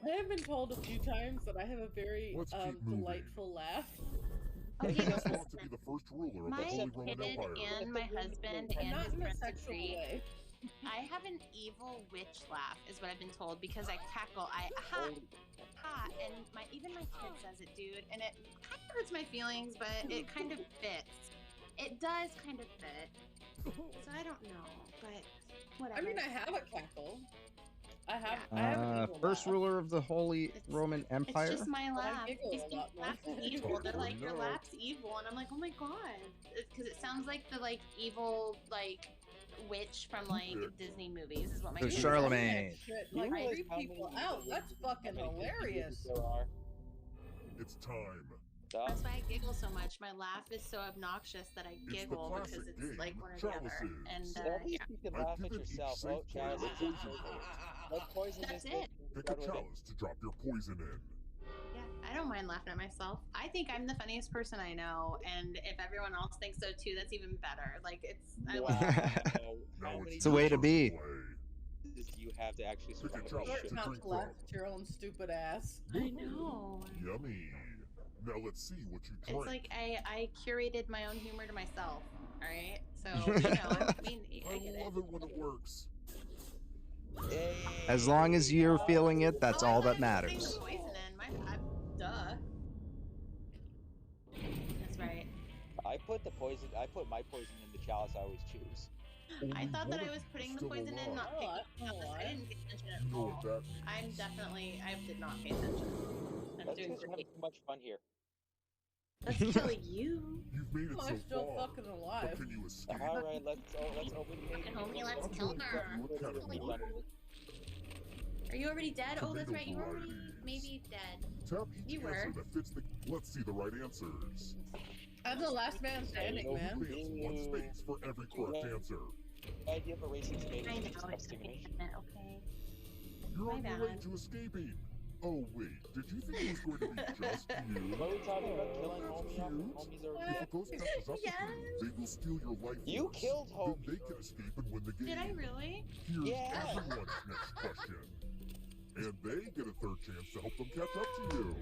I have been told a few times that I have a very Let's keep moving. delightful laugh. I Okay, just listen. want to be the first ruler of the My Holy Roman kitten Empire. and my husband And and not his in a Prince of sexual Crete. way. I have an evil witch laugh, is what I've been told, because I cackle. I ha ha, and even my kid says it, dude, and it kind of hurts my feelings, but it kind of fits. It does kind of fit. So I don't know, but whatever. I mean, I have a cackle. I have an evil First laugh. ruler of the Holy Roman Empire. It's just my But I laugh. giggle These a people lot more. laugh evil. They're like, your No. laugh's evil, and I'm like, oh my god, because it sounds like the evil witch from Disney movies is what my The kid says. Charlemagne. Shit, You like, realize creep how people many out. users That's fucking how many hilarious. users there are? It's time. That's why I giggle so much. My laugh is so obnoxious that I the giggle because classic it's game, like one or the other. Chalices. And So at least yeah. you can I've laugh at given each yourself. safe Oh, player Chalice. a poison card. Let's poison That's this it. bitch and Pick a run with it. chalice to drop your poison in. Yeah, I don't mind laughing at myself. I think I'm the funniest person I know, and if everyone else thinks so too, that's even better. Like I love How many It's a way to be. chances do you have to actually Pick a survive? chalice to Not drink to laugh from. at your own stupid ass. I know. Yummy. Now let's see what you drink. It's like I curated my own humor to myself. All right, so you know, I mean, I get it. love it when it works. As long as you're feeling it, that's Oh, I all thought that I was putting matters. the poison in. My bad. Duh. That's right. I put my poison in the chalice I always choose. I thought that I was putting the still poison in, not picking it up. I didn't pay attention at know all. what that I did not pay attention. I'm That's doing because we're having great. too much fun here. That's probably you. You've made it I'm so still far. fucking But alive. can you escape? All right, let's open the Fucking homie, let's kill her. Are you already dead? Oh, that's right. You were already maybe dead. Tap each You answer were. that fits the. Let's see the right answers. I'm the last man standing, man. Advance one space for every correct answer. The idea of erasing tomatoes I is know, it's disgusting to me. okay. You're My on your way bad. to escaping. Oh wait, did you think it was going to be just you? What are we talking about? Killing That's homie? cute. Homies are If a ghost catches up with you, they will steal your life You force. killed Then homie. they can escape and win the game. Did I really? Here's Yeah. everyone's next question. And they get a third chance to help them catch up to you.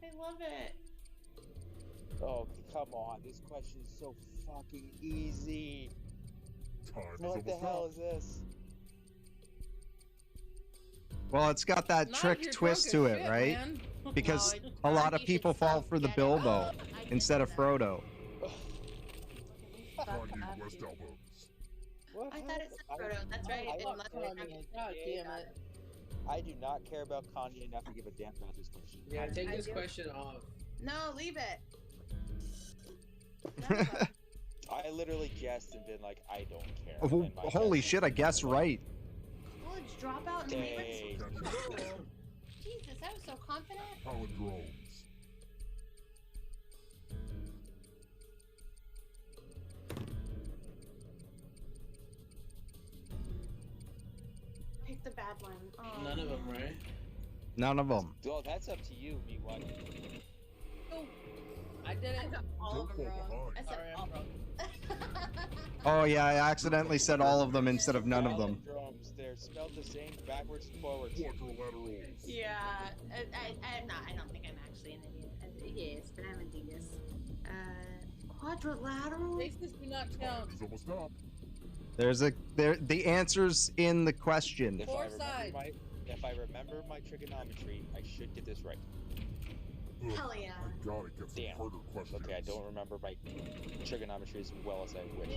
I love it. Oh, come on. This question is so fucking easy. Time is What the almost hell up. is this? Well, it's got that Not if trick you're twist drunk to as it, shit, right? man. Because No, a lot you of should people fall self for the get it. Bilbo Oh, I did instead of that. Frodo. Kanye West albums. What I thought it said Frodo. That's right. I- It Fuck must Kanye. God damn it. I do not care about Kanye enough to give a damn about this question. Yeah, take I this do. question off. No, leave it. I literally guessed and been like, I don't care. Oh, and my holy guess- shit, I guess right. College dropout and Dang. Jesus, I was so confident. Palindromes. Pick the bad one. Oh. None of them, right? None of them. Well, that's up to you, me what? Oh, I did I it. got all of Don't them fall wrong. I behind. said Sorry, all I'm of drunk. them. Oh yeah, I accidentally said all of them instead of none of them. Drums, they're spelled the same backwards and forwards. Quadrilaterals. Yeah, I'm not. I don't think I'm actually an idiot. Yes, but I'm a dingus. Quadrilateral. Faces do not count. Time is almost up. The answer's in the question. If Four I remember sides. if I remember my trigonometry, I should get this right. Ugh, Hell yeah. I gotta get some Damn. harder questions. Okay, I don't remember my trigonometry as well as I wish.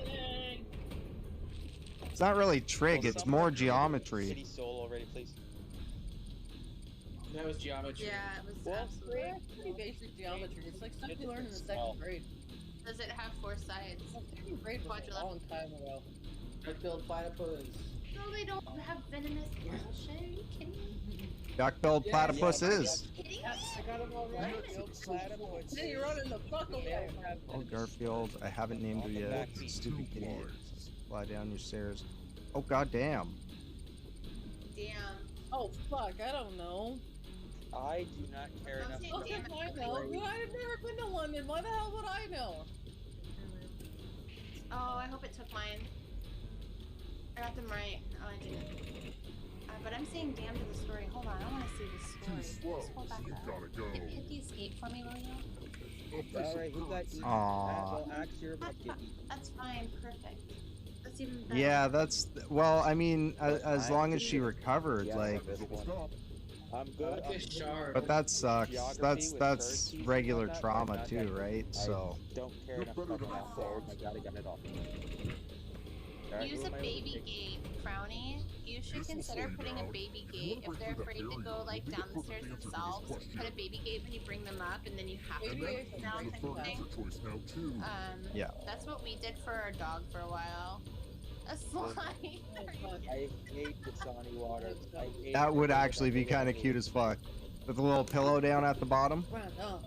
It's not really trig, Will it's someone more do geometry. City Soul already, please. That was geometry. Yeah, it was Well, absolutely. Pretty basic geometry. It's like stuff you learn in the Small. second grade. Does it have four sides? Second grade was a long time ago. Red-billed platypus. No, they don't have venomous bullshit. Are you kidding me? Duck-billed Yeah, platypus yeah, is. Kidding me? I got them all right. Then you're running the fuck away. Oh, Garfield, I haven't named her Welcome yet. back to Stupid Two idiot. blinds. Fly down your stairs. Oh, goddamn. Damn. Oh fuck, I don't know. I do not care Don't enough. say Fuck damn if it. I know. I've never been to London. Why the hell would I know? Oh, I hope it took mine. I got them right. Oh, I didn't. But I'm saying damn to the story. Hold on, I want to see the story. Too slow, Just hold so back you up. gotta go. Hit the escape for me, will you? Alright, who got eaten? Aw. Well, Axe, you're about to get eaten. That's fine. Perfect. That's even better. Yeah, that's well. I mean, as long as she recovered, Yeah, like. this one. I'm I good. like this shard. But that sucks. Geography That's with that's currencies and regular whatnot, trauma not too, that- right? So. I don't care You're enough better about than my I forward. thought. I gotta get it off. Alright, Use who a am I baby overtaking? gate, Frowny. You should This will consider slow you putting a down. baby If you gate. wanna If they're break through afraid that to go barrier, like you'll down need the a stairs perfect answer to this themselves, question. put a baby gate when you bring them up, and then you have to And bring that them down comes type the of third thing. answer choice now too. Yeah. That's what we did for our dog for a while. A slide. I hate the Dasani water. I hate That would the actually be kind of cute as fuck. With a little pillow down at the bottom. Run away. Oh,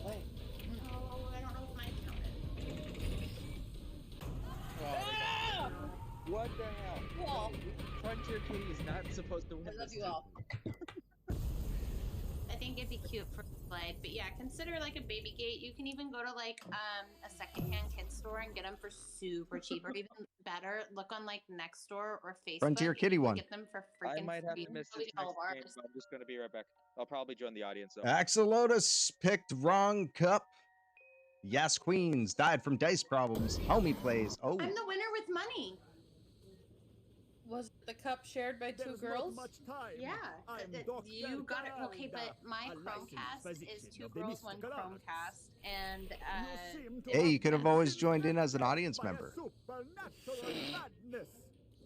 What the hell? You all. Frontier Kitty is not supposed to win I love this. you all. I think it'd be cute for Slide, but yeah, consider like a baby gate. You can even go to like a secondhand kid store and get them for super cheap, or even better, look on like Nextdoor or Facebook. Frontier Kitty You can one. Get them for I freaking might have free. to miss We this get all next of game, ours. so I'm just gonna be right back. I'll probably join the audience though. Axolotus picked wrong cup. Yes, Queens died from dice problems. Homie plays. Oh, I'm the winner with money. Was the cup shared by two girls? Yeah, you got it. Okay, but my Chromecast is 2 girls, 1 Chromecast, and hey, you could have always joined in as an audience member.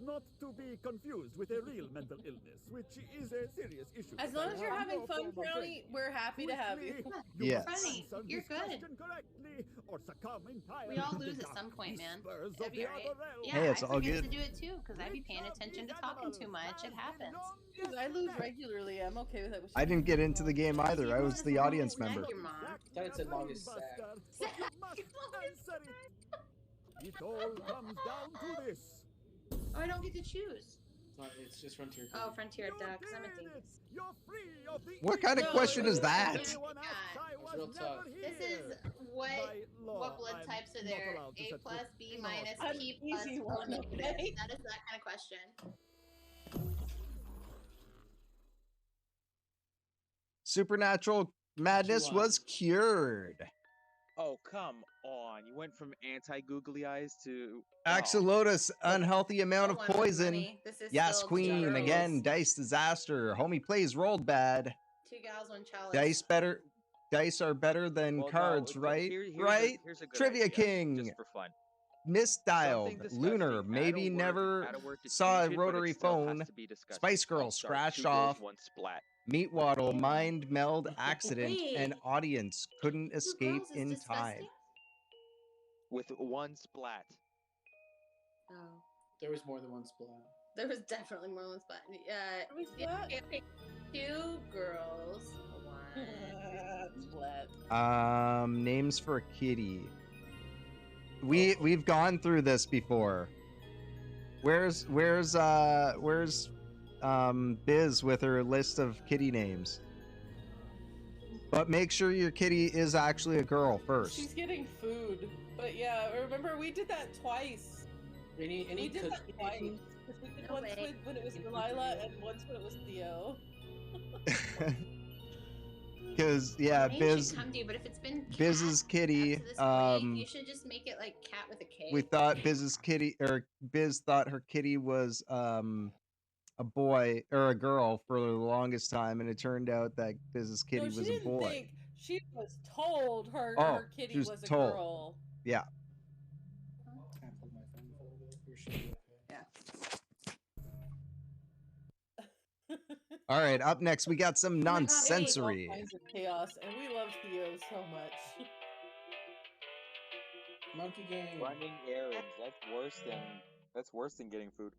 Not to be confused with a real mental illness, which is a serious issue. As long as you're I have having no fun, form of Brownie, training. we're happy to have you. Yes. Funny, Answer you're this good. question correctly or succumb entirely We all to the lose at dark some point, man. whispers That'd of be the alright. other realm. Yeah, Hey, it's I all forget good. to do it too, because I'd be paying attention to talking too much. It happens. Dude, I lose regularly. I'm okay with that. I didn't get into the game either. I was the audience member. Your mom. Thought it said longest sack. But you must answer it. It all comes down to this. Oh, I don't get to choose. It's just Frontier. Oh, Frontier Ducks. I'm a dingus. You're free of the What kind of question is that? It's real tough. This is what blood types are there? A plus, B minus, An P plus, easy O one, negative. okay? That is that kind of question. Supernatural madness was cured. Oh, come on. You went from anti-googly eyes to... Axolotus, unhealthy amount of One with poison. money. This is Yes, still Queen. two Again, girls. dice disaster. Homie plays rolled bad. 2 gals, 1 chalice. Dice are better than Well, no, cards, right? here's Right? a good Trivia idea, King. Just for fun. Misdialed. Something disgusting. Lunar. Add a Maybe word- never add a word to saw a change it, but it rotary still has phone. to be disgusting. Spice Girl. Oh, sorry, Scratch 2 girls, off. 1 splat. Meat Waddle. Mind meld accident. Wait. And audience couldn't 2 escape girls is in disgusting? time. With 1 splat. Oh. There was more than 1 splat. There was definitely more than 1 splat. How many splat? Okay, 2 girls, 1 Splat. Names for a kitty. We've gone through this before. Where's Biz with her list of kitty names? But make sure your kitty is actually a girl first. She's getting food. But yeah, remember we did that twice. Any We did that cookie twice. names? We did No once way. when it was Delilah and once when it was Theo. Because yeah, Name Biz should come to you, but if it's been cat Biz's kitty. up to this point, you should just make it like cat with a K. We thought Biz's kitty, or Biz thought her kitty was a boy or a girl for the longest time, and it turned out that Biz's kitty No, she was a didn't boy. think. She was told her Oh, kitty she was was a told. girl. Yeah. Can I plug my phone a little bit? Or should I be okay? All right, up next we got some Oh my God, I hate nonsensory. all kinds of chaos, and we love Theo so much. Monkey game. Running errands. That's worse than getting food.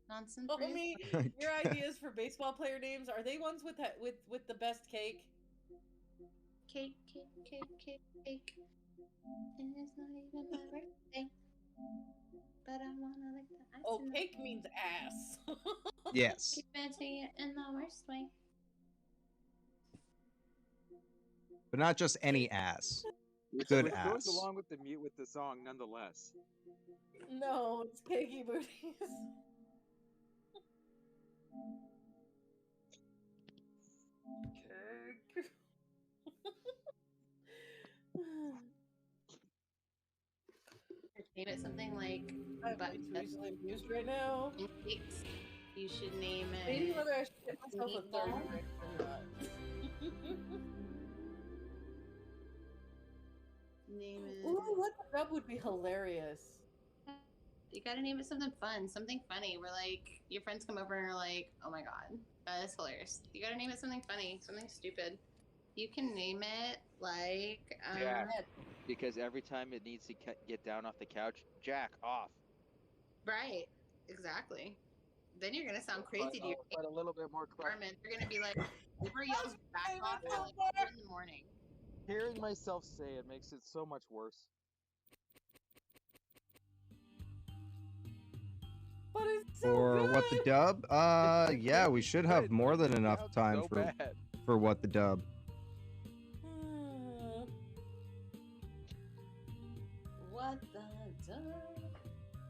Nonsense. Homie, your ideas for baseball player names, are they ones with that with the best cake? Cake, cake, cake, cake, cake. And it's not even my birthday. But I wanna lick the ice. Oh, in the cake cake. means ass. Yes. Keep it to you in the worst way. But not just any ass. Which Good goes ass. along with the song nonetheless. No, it's cakey booties. Cake. Name it something like I'm but too easily abused right now. cakes. You should name it. Maybe whether I should get myself a third Meatball. drink or not. Name it. Ooh, what the rub would be hilarious. You gotta name it something fun, something funny. Where like your friends come over and are like, "Oh my god, that is hilarious." You gotta name it something funny, something stupid. You can name it like Yeah. Because every time it needs to get down off the couch, jack off. right, exactly. Then you're gonna sound crazy to your But a little bit more apartment. They're gonna be like, "Uber yells back off at like 4 in the morning." Hearing myself say it makes it so much worse. god, it's so For good. What the Dub? Yeah, we should have more than enough time for What the Dub. What the duck?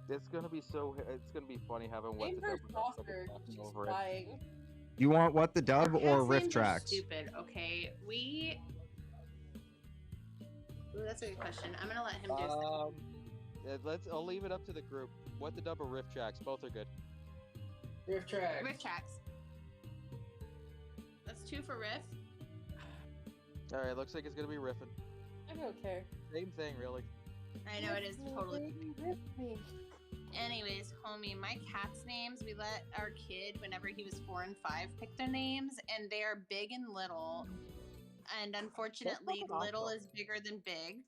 It's gonna be funny having What Name the her Dub softer. She's over it. flying. You want What the Dub or Cats' Riff names are Tracks? Stupid. Okay, we. Ooh, that's a good question. I'm gonna let him do. I'll leave it up to the group. What the Dub or Riff Tracks? Both are good. Riff Tracks. Riff Tracks. That's 2 for Riff. All right, looks like it's gonna be riffing. I don't care. Same thing, really. I know it is totally. Anyways, homie, my cat's names, we let our kid, whenever he was 4 and 5, pick their names, and they are big and little. And unfortunately, little is bigger than big.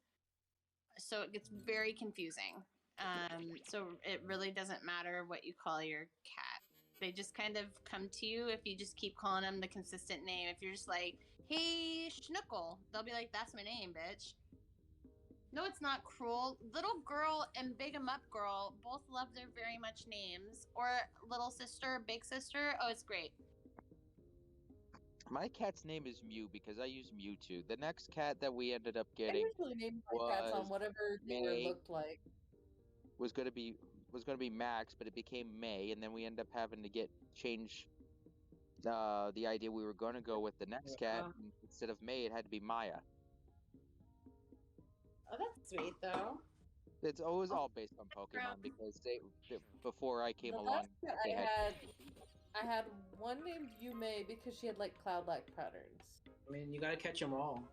So it gets very confusing. So it really doesn't matter what you call your cat. They just kind of come to you if you just keep calling them the consistent name. If you're just like, hey, Schnuckle, they'll be like, that's my name, bitch. No, it's not cruel. Little girl and Big 'em Up girl both love their very much names. Or little sister, big sister. Oh, it's great. My cat's name is Mew because I use Mewtwo. The next cat that we ended up I getting usually name my cats on was whatever they May. looked like. was gonna be Max, but it became May, and then we ended up having to change the idea we were gonna go with the next cat. And instead of May, it had to be Maya. Oh, that's sweet, though. It's always all based on Pokemon because before I came The along, last cat they I had one named Yume because she had like cloud-like patterns. I mean, you gotta catch them all.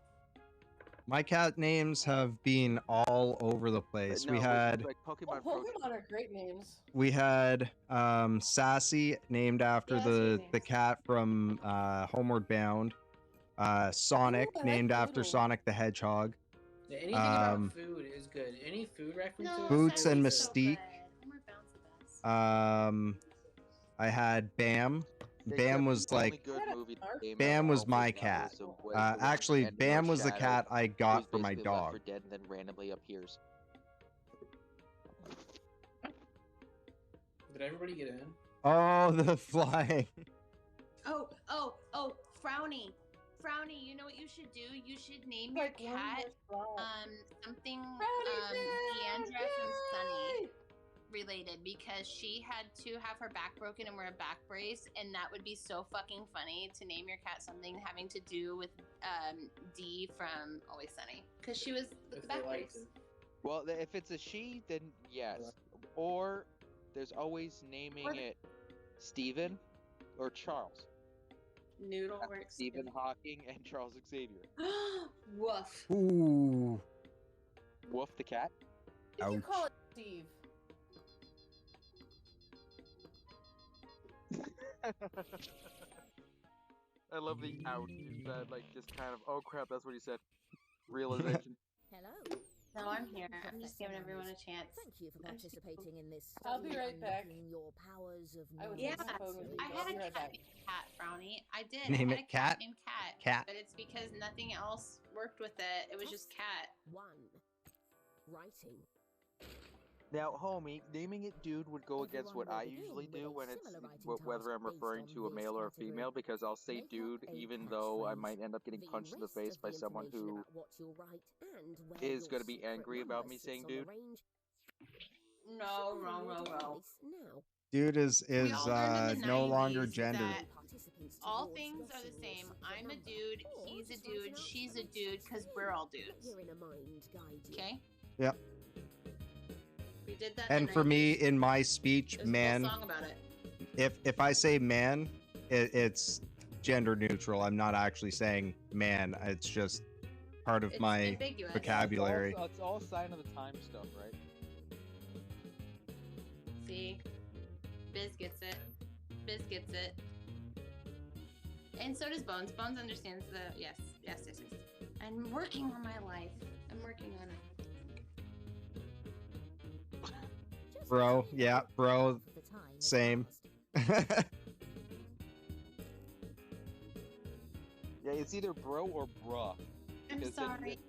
My cat names have been all over the place. No, we had like Pokemon Pokemon are great names. Sassy, named after the cat from Homeward Bound. Sonic, Ooh, I like named after Doodle. Sonic the Hedgehog. Yeah, anything about food is good. Any food references? Boots and Mystique. I had Bam. Bam was like Bam was my cat. Actually, Bam was the cat I got for my dog. Dead and then randomly appears. Did everybody get in? Oh, the flying. Oh, Frowny. Frowny, you know what you should do? You should name your cat something Deandra from Sunny related, because she had to have her back broken and wear a back brace, and that would be so fucking funny to name your cat something having to do with Dee from Always Sunny, because she was the back brace. Well, if it's a she, then yes. Or there's always naming it Steven or Charles. Noodle works. Stephen Hawking and Charles Xavier. Woof. Ooh. Woof the cat? You can call it Steve. I love the ouch. That like just kind of crap, that's what he said. Realization. Hello. No, I'm here. I'm just giving everyone a chance. Thank you for participating in this. I'll be right back. Your powers of Yeah, I had a cat named Cat, Frowny. I did. Name I had it a cat Cat? named Cat. But it's because nothing else worked with it. It was just Cat. Writing. Now, homie, naming it dude would go against what I usually do when it's whether I'm referring to a male or a female, because I'll say dude even though I might end up getting punched in the face by someone who is going to be angry about me saying dude. No. Dude is We all learned in the no longer 90s gendered. that all things are the same. I'm a dude, he's a dude, she's a dude, because we're all dudes. Okay? Yep. We did that. And for me, in my speech, There's a man, whole song about it. if I say man, it's gender neutral. I'm not actually saying man. It's just part of It's my ambiguous. vocabulary. It's all sign of the time stuff, right? See? Biz gets it. Biz gets it. And so does Bones. Bones understands the yes. I'm working on my life. I'm working on it. Bro, yeah, bro, same. Yeah, it's either bro or bruh. I'm Because sorry.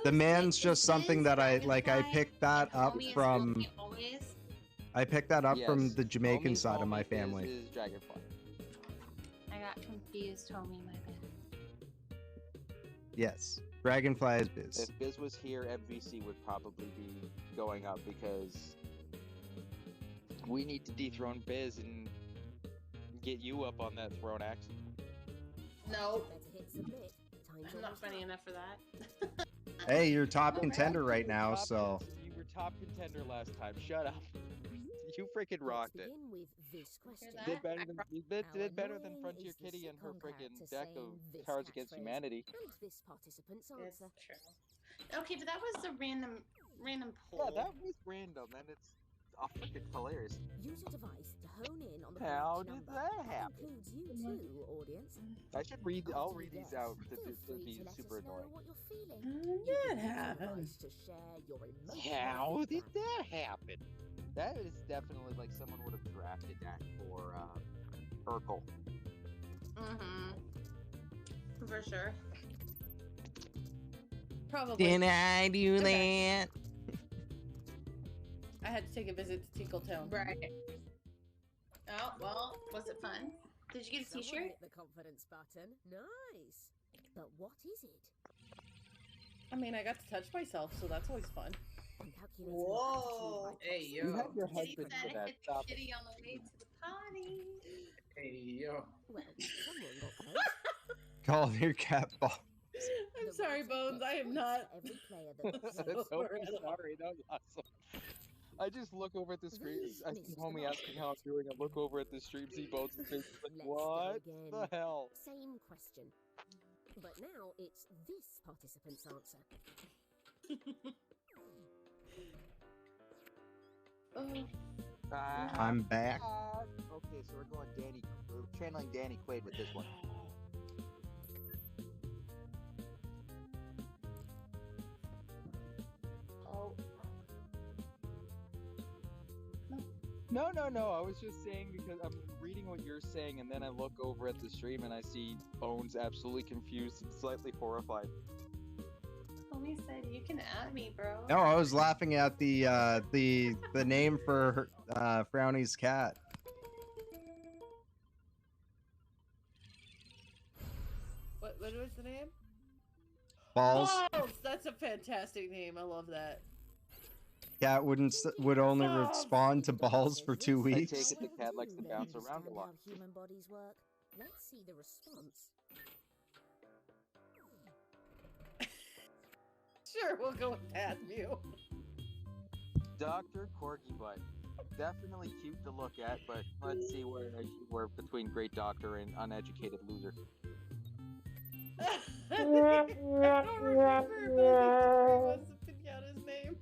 The man's just something that I picked that up Homie is from. homie always. I picked that up from Yes, the Jamaican Homie- side of my Homie family. Is Dragonfly. I got confused, homie, my bad. Yes, Dragonfly is Biz. If Biz was here, MVC would probably be going up because we need to dethrone Biz and get you up on that throne, Axe. No. I'm not funny enough for that. Hey, you're top contender right now, Top- so You were top contender last time. Shut up. You freaking rocked it. Did better than did better than Frontier Kitty and her freaking deck of Cards Against Humanity. This participant's It's answer. true. Okay, but that was a random poll. Yeah, that was random, and it's freaking hilarious. Use a device to hone in on the How correct did number. that happen? Includes you too, audience. I should read. I'll read these out to be super annoying. That happened. To share your emotions How with did them. that happen? That is definitely like someone would have drafted that for Urkel. Mm-hmm. For sure. Probably. Did I do Okay. that? I had to take a visit to Tinkletown. Right. Oh, well, was it fun? Did you get a Someone t-shirt? hit the confidence button. Nice. But what is it? I mean, I got to touch myself, so that's always fun. Whoa. Hey, You yo. had your Kitty husband said for it that. hit Stop the it. kitty on the way to the potty. Hey, yo. Well, someone got close. Call your cat ball. I'm sorry, Bones. I am not. Every player that That's So so random. sorry. That was awesome. I just look over at the screen. I see Missed homie the asking how I'm doing. I look over at the stream, see Bones' face. Like, Let's go what again. the hell? Same question. But now it's this participant's answer. I'm back. Okay, so we're going Danny. We're channeling Danny Quaid with this one. Oh. No. I was just saying because I'm reading what you're saying, and then I look over at the stream and I see Bones absolutely confused and slightly horrified. Homie said you can add me, bro. No, I was laughing at the name for Frowny's cat. What was the name? Balls. Balls! That's a fantastic name. I love that. Cat would only Balls. respond to balls for 2 I take weeks. it the cat likes to bounce around a lot. How human bodies work. Let's see the response. Sure, we'll go with Matthew. Dr. Corgi Butt. Definitely cute to look at, but let's see where we're between great doctor and uneducated loser. I don't remember, but what's the pinata's name?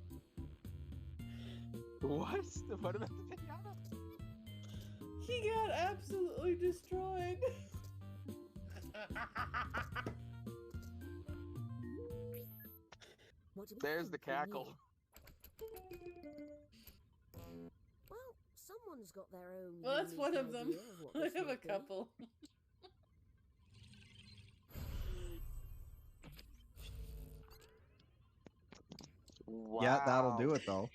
What? What about the pinata? He got absolutely destroyed. What do we There's think the from cackle. Well, someone's got their own. Well, that's unique one of them. idea of what I this have a might be. couple. Wow. Yeah, that'll do it though.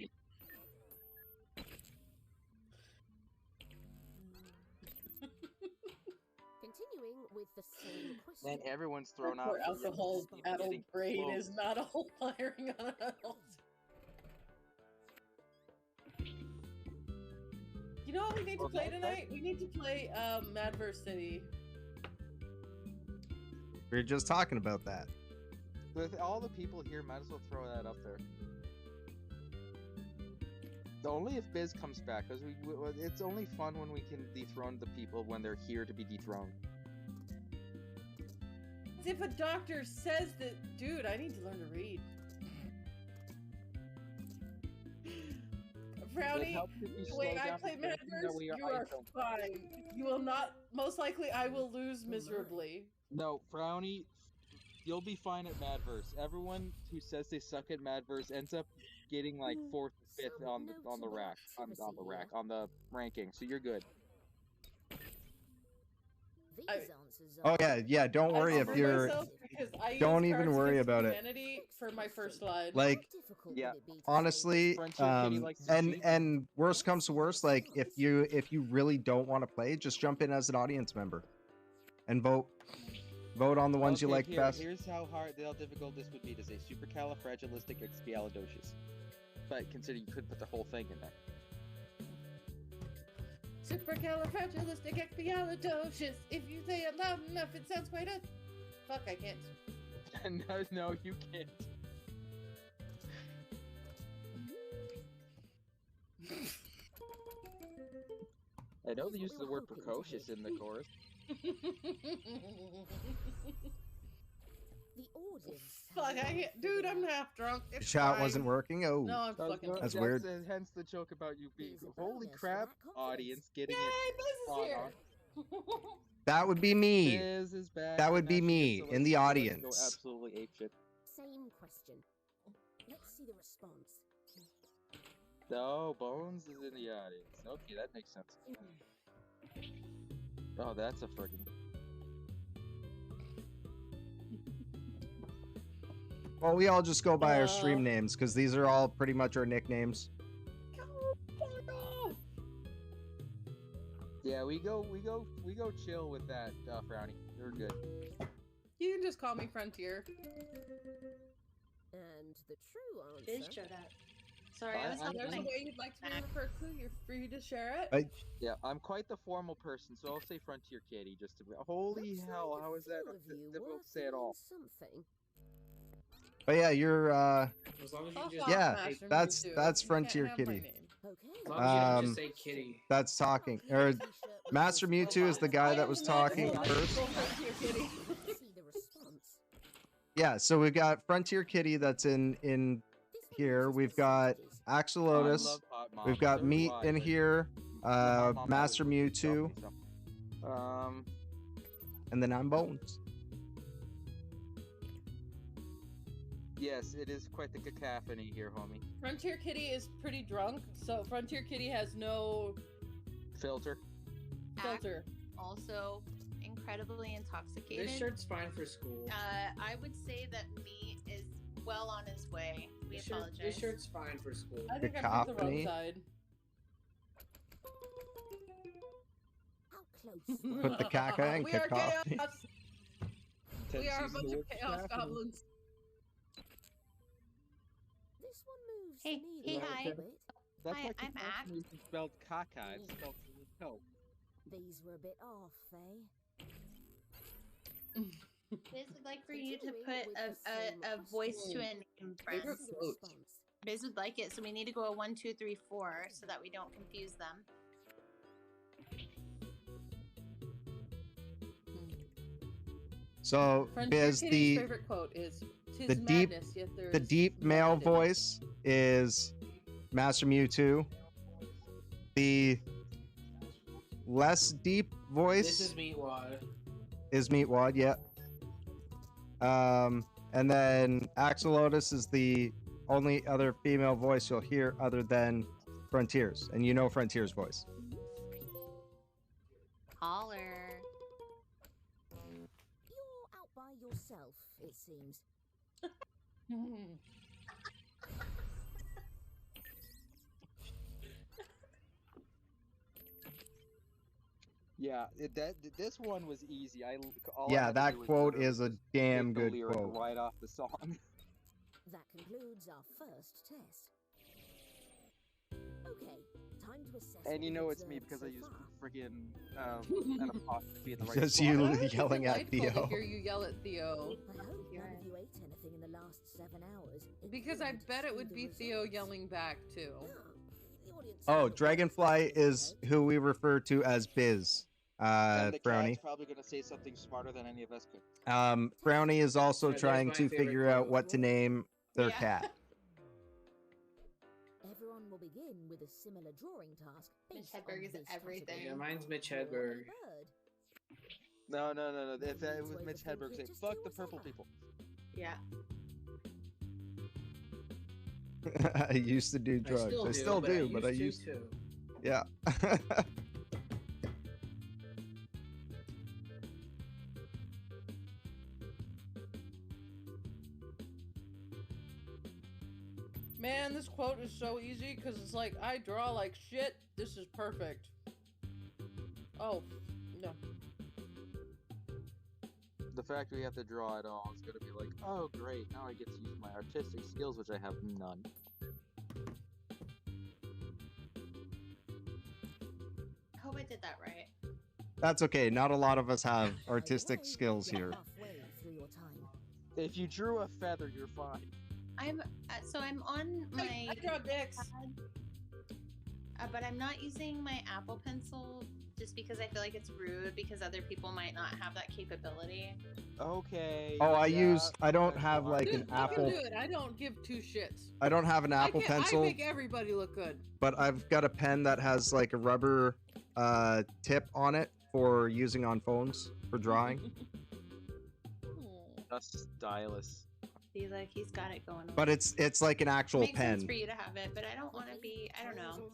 Continuing with the same question. Then everyone's thrown out. Poor for alcohol getting addled brain close. is not all firing on adults. You know what we need to play tonight? We need to play Madverse City. We were just talking about that. With all the people here, might as well throw that up there. Only if Biz comes back, because it's only fun when we can dethrone the people when they're here to be dethroned. As if a doctor says that, dude, I need to learn to read. Brownie, helps if you the way slow I down play the person that Madverse, we are you are item. fine. You will not, most likely, I will lose miserably. No, Frowny, you'll be fine at Madverse. Everyone who says they suck at Madverse ends up getting like 4th or 5th on the ranking, so you're good. These I- answers are Oh yeah. Don't I worry if screwed you're. myself because I Don't used even Cards worry Against about it. Humanity for my first line. Like, Yeah. honestly, Frontier Kitty likes to cheat. and worst comes to worst, like if you really don't want to play, just jump in as an audience member, and vote on the ones you Okay, like best. Here's how difficult this would be to say: supercalifragilisticexpialidocious. But consider you could put the whole thing in there. Supercalifragilisticexpialidocious. If you say it loud enough, it sounds quite a. Fuck, I can't. No, you can't. I know they use the word precocious in the chorus. The audience. Fuck, I can't. Dude, I'm half drunk. It's Chat fine. wasn't working. Oh, No, I'm fucking. That's weird. Hence the joke about you being. Holy crap, audience getting Yay, it. Biz is spot here. on. That would be me. Biz is back. That would be Now she me gets to in the let's go audience. absolutely apeshit. Same question. Let's see the response. No, Bones is in the audience. Okay, that makes sense. Oh, that's a friggin'. Well, we all just go by our stream names because these are all pretty much our nicknames. Yeah, we go chill with that, Frowny. You're good. You can just call me Frontier. And the true Biz answer. showed up. Sorry, I was There's a helping. way you'd like to be referred to. You're free to share it. Yeah, I'm quite the formal person, so I'll say Frontier Kitty just to. Holy hell, how is that difficult to say at all? Something. But yeah, you're As long as you just yeah, Master that's Mewtwo. that's You Frontier can't have my Kitty. name. As long as you Um, just say Kitty. that's talking. Or Master Mewtwo is the guy that was talking first. Kitty. See the response. Yeah, so we've got Frontier Kitty that's in here. We've got Axolotus. love Hot Mom, We've got so do Meat I, in but here. Hot Mom Master always Mewtwo, tells me so. and then I'm Bones. Yes, it is quite the cacophony here, homie. Frontier Kitty is pretty drunk, so Frontier Kitty has no Filter. filter. Also incredibly intoxicated. This shirt's fine for school. I would say that Meat is well on his way. We apologize. This shirt's fine for school. I think I'm on the wrong Cacophony. side. Put the caca in We are cacophony. chaos. We are a bunch of chaos goblins. This one moves Hey, the hey, needle a hi. little bit. That's Hi, like I'm Act. it's spelled caca. It's spelled no. These were a bit off, eh? Biz would like for you to put a voice to a name, friends. Biz would like it, so we need to go a 1, 2, 3, 4 so that we don't confuse them. So Frontier Biz, Kitty's favorite quote is "'Tis the deep madness, yet there the is deep male method in it." voice is Master Mewtwo. The less deep voice This is Meatwad. is Meatwad, yeah. And then Axolotus is the only other female voice you'll hear other than Frontier's, and you know Frontier's voice. Holler. You're out by yourself, it seems. Yeah, this one was easy. All I Yeah, had to that do was quote literally is a just damn take the good lyric quote. right off the song. That concludes our first test. Okay, time to assess. And you what know we've it's me observed because I so use far. friggin' an apostrophe in the right Just spot. you It's yelling at delightful Theo. to hear you yell at Theo. I hope none of you ate anything in the last 7 hours. Because I including bet it to would the be Theo results. yelling back too. The audience Oh, Dragonfly is who we refer to as Biz. And the Brownie. cat's probably gonna say something smarter than any of us could. Brownie is also Yeah, there's trying my to favorite figure out quote. what to name their Yeah. cat. Everyone will begin with a similar drawing task. Mitch based on Hedberg is this everything. category. Yeah, mine's Mitch Draw a Hedberg. bird. No. If that was Wait, Mitch I think Hedberg, it say just fuck do the purple whatever." people. Yeah. I used to do drugs. I still do, but I used to. Yeah. Man, this quote is so easy because it's like, I draw like shit. This is perfect. Oh, no. The fact we have to draw it all is gonna be like, oh great, now I get to use my artistic skills, which I have none. I hope I did that right. That's okay. Not a lot of us have artistic skills here. If you drew a feather, you're fine. I'm on my. I draw dicks. But I'm not using my Apple Pencil just because I feel like it's rude because other people might not have that capability. Okay. Oh, I don't have like Dude, an Apple. Do it. I don't give two shits. I don't have an Apple I Pencil, make everybody look good. but I've got a pen that has like a rubber tip on it for using on phones for drawing. A stylus. See, like he's got it going on. But it's like an actual Makes pen. sense for you to have it, but I don't want to be. I don't know.